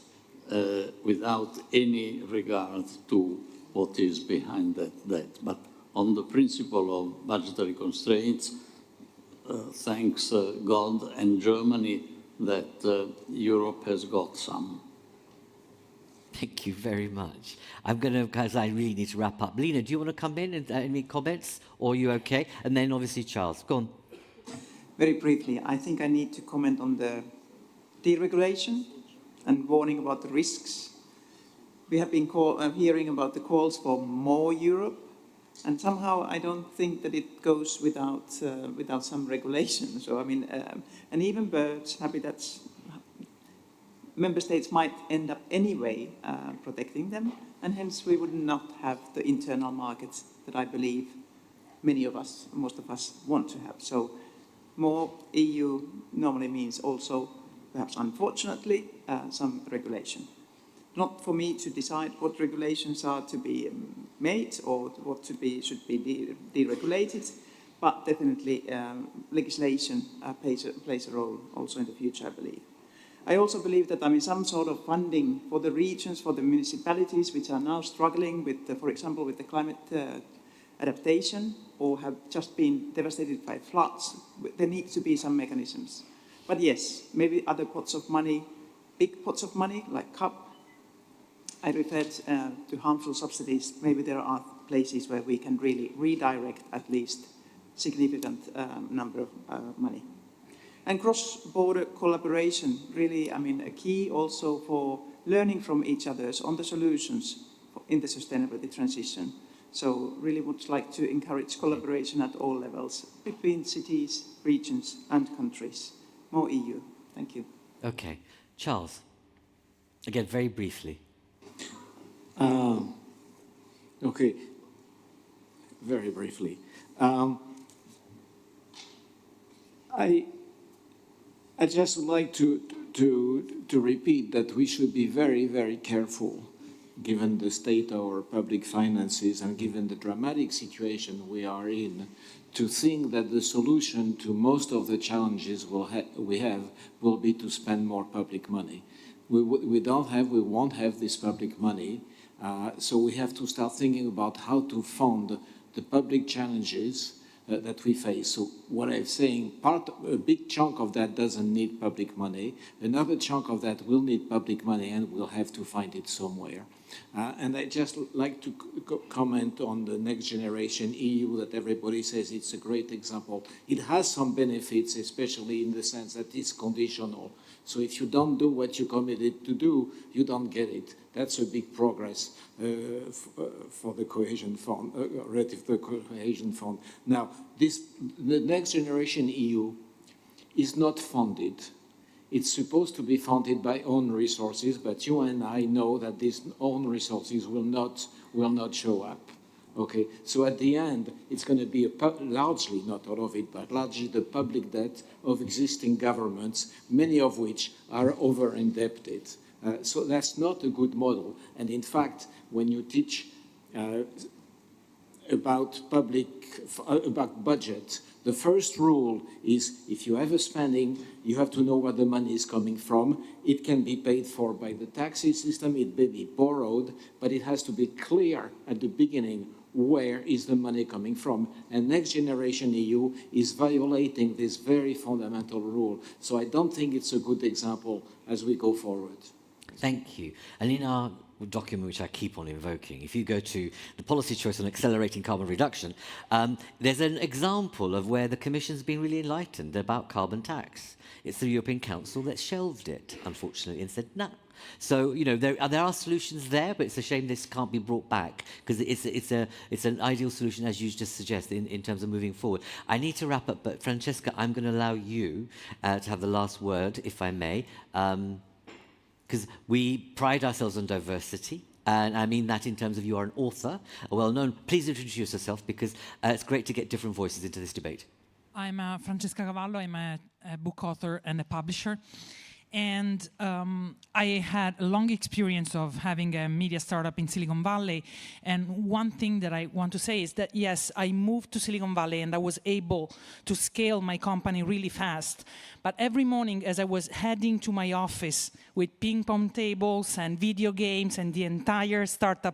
without any regard to what is behind that debt. But on the principle of budgetary constraints, thanks God and Germany that Europe has got some. Thank you very much. I'm going to, because I really need to wrap up. Lena, do you want to come in and any comments, or are you okay? And then obviously Charles, go on. Very briefly, I think I need to comment on the deregulation and warning about the risks. We have been hearing about the calls for more Europe, And somehow I don't think that it goes without some regulation. So I mean, and even birds, habitats, member states might end up anyway protecting them, and hence we would not have the internal markets that I believe many of us, most of us, want to have. So more EU normally means also, perhaps unfortunately, some regulation. Not for me to decide what regulations are to be made or what should be deregulated, but definitely legislation plays a role also in the future, I believe. I also believe that some sort of funding for the regions, for the municipalities which are now struggling with, for example, with the climate adaptation or have just been devastated by floods, there needs to be some mechanisms. But yes, maybe other pots of money, big pots of money like CAP. I referred to harmful subsidies. Maybe there are places where we can really redirect at least significant number of money. And cross-border collaboration, really, a key also for learning from each other on the solutions in the sustainability transition. So really would like to encourage collaboration at all levels between cities, regions and countries. More EU. Thank you. Okay. Charles, again, very briefly. Okay, very briefly. I just would like to repeat that we should be very, very careful, given the state of our public finances and given the dramatic situation we are in, to think that the solution to most of the challenges we have will be to spend more public money. We won't have this public money, so we have to start thinking about how to fund the public challenges that we face. So what I'm saying, a big chunk of that doesn't need public money. Another chunk of that will need public money, and we'll have to find it somewhere. And I just like to comment on the Next Generation EU that everybody says it's a great example. It has some benefits, especially in the sense that it's conditional. So if you don't do what you committed to do, you don't get it. That's a big progress for the cohesion fund, relative to the cohesion fund. Now, the Next Generation EU is not funded. It's supposed to be funded by own resources, but you and I know that these own resources will not show up. Okay, so at the end, it's going to be largely, not all of it, but largely the public debt of existing governments, many of which are over-indebted. So that's not a good model. And in fact, when you teach about budget, the first rule is if you have a spending, you have to know where the money is coming from. It can be paid for by the tax system, it may be borrowed, but it has to be clear at the beginning where is the money coming from. And Next Generation EU is violating this very fundamental rule. So I don't think it's a good example as we go forward. Thank you. And in our document, which I keep on invoking, if you go to the policy choice on accelerating carbon reduction, there's an example of where the Commission's been really enlightened about carbon tax. It's the European Council that shelved it, unfortunately, and said, no. So, you know, there are solutions there, but it's a shame this can't be brought back, because it's an ideal solution, as you just suggested, in terms of moving forward. I need to wrap up, but Francesca, I'm going to allow you to have the last word, if I may. Because we pride ourselves on diversity, and I mean that in terms of you are an author, a well-known. Please introduce yourself, because it's great to get different voices into this debate. I'm Francesca Cavallo. I'm a book author and a publisher. And I had a long experience of having a media startup in Silicon Valley. And one thing that I want to say is that, yes, I moved to Silicon Valley and I was able to scale my company really fast. But every morning as I was heading to my office with ping pong tables and video games and the entire starter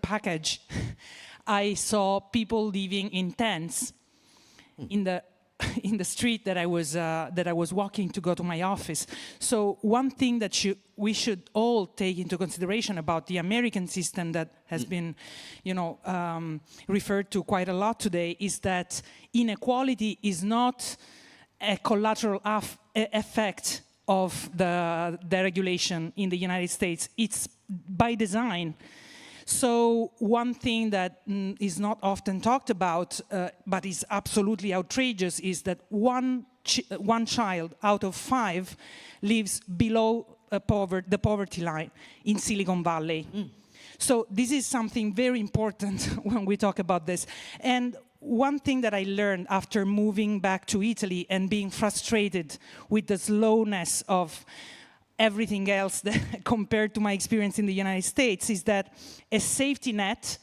package, I saw people living in tents in the street that I was walking to go to my office. So one thing that we should all take into consideration about the American system that has been, referred to quite a lot today is that inequality is not a collateral effect of the regulation in the United States. It's by design. So one thing that is not often talked about, but is absolutely outrageous, is that one child out of 5 lives below the poverty line in Silicon Valley. So this is something very important when we talk about this. And one thing that I learned after moving back to Italy and being frustrated with the slowness of everything else compared to my experience in the United States is that a safety net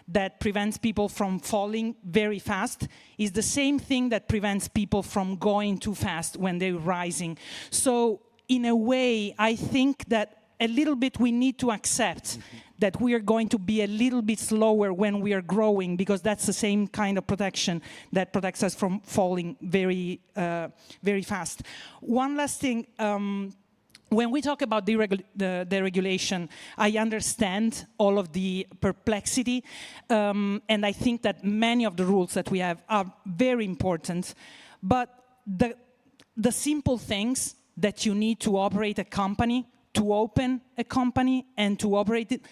that prevents people from falling very fast is the same thing that prevents people from going too fast when they're rising. So in a way, I think that a little bit we need to accept that we are going to be a little bit slower when we are growing, because that's the same kind of protection that protects us from falling very, very fast. One last thing. When we talk about deregulation, I understand all of the perplexity, and I think that many of the rules that we have are very important, but the simple things that you need to operate a company, to open a company and to operate it,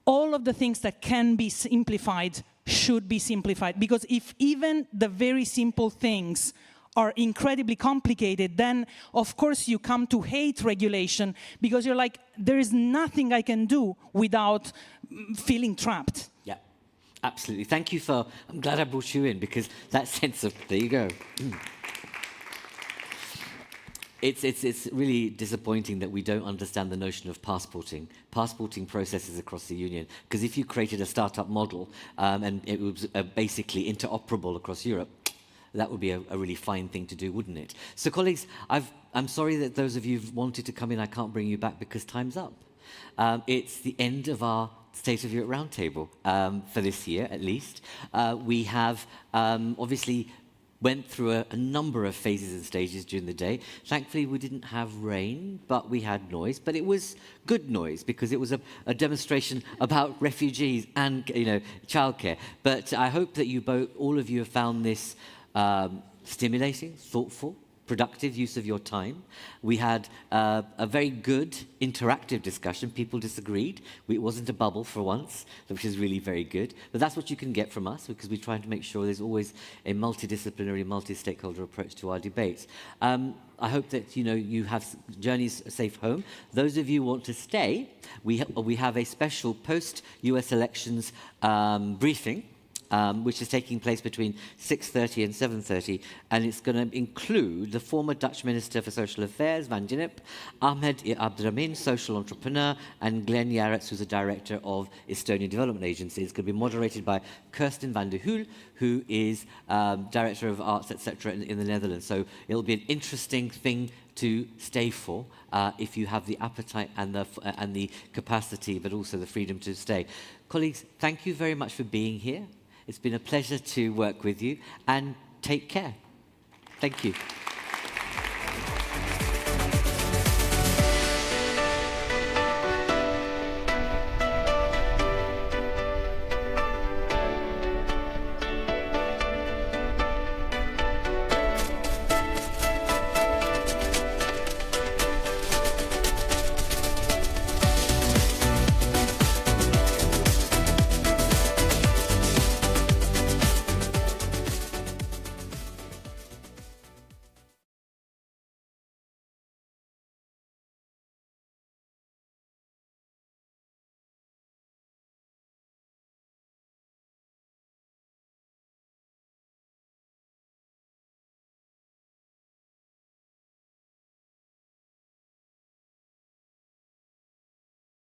all of the things that can be simplified should be simplified, because if even the very simple things are incredibly complicated, then of course you come to hate regulation, because you're like, there is nothing I can do without feeling trapped. Yeah, absolutely. Thank you for, I'm glad I brought you in, because that sense of, there you go. It's really disappointing that we don't understand the notion of passporting processes across the Union, because if you created a startup model and it was basically interoperable across Europe, that would be a really fine thing to do, wouldn't it? So, colleagues, I'm sorry that those of you who've wanted to come in, I can't bring you back because time's up. It's the end of our State of Europe Roundtable for this year, at least. We have obviously went through a number of phases and stages during the day. Thankfully, we didn't have rain, but we had noise. But it was good noise, because it was a demonstration about refugees and childcare. But I hope that all of you have found this stimulating, thoughtful, productive use of your time. We had a very good interactive discussion. People disagreed. It wasn't a bubble for once, which is really very good. But that's what you can get from us, because we try to make sure there's always a multidisciplinary, multi-stakeholder approach to our debates. I hope that you have journeys safe home. Those of you who want to stay, we have a special post-US elections briefing, which is taking place between 6:30 and 7:30, and it's going to include the former Dutch Minister for Social Affairs, Van Dynep, Ahmed Abdramin, social entrepreneur, and Glenn Jarretts, who's a director of Estonian Development Agency. It's going to be moderated by Kirsten van der Huul, who is director of arts, etc., in the Netherlands. So it'll be an interesting thing to stay for if you have the appetite and the capacity, but also the freedom to stay. Colleagues, thank you very much for being here. It's been a pleasure to work with you, and take care. Thank you.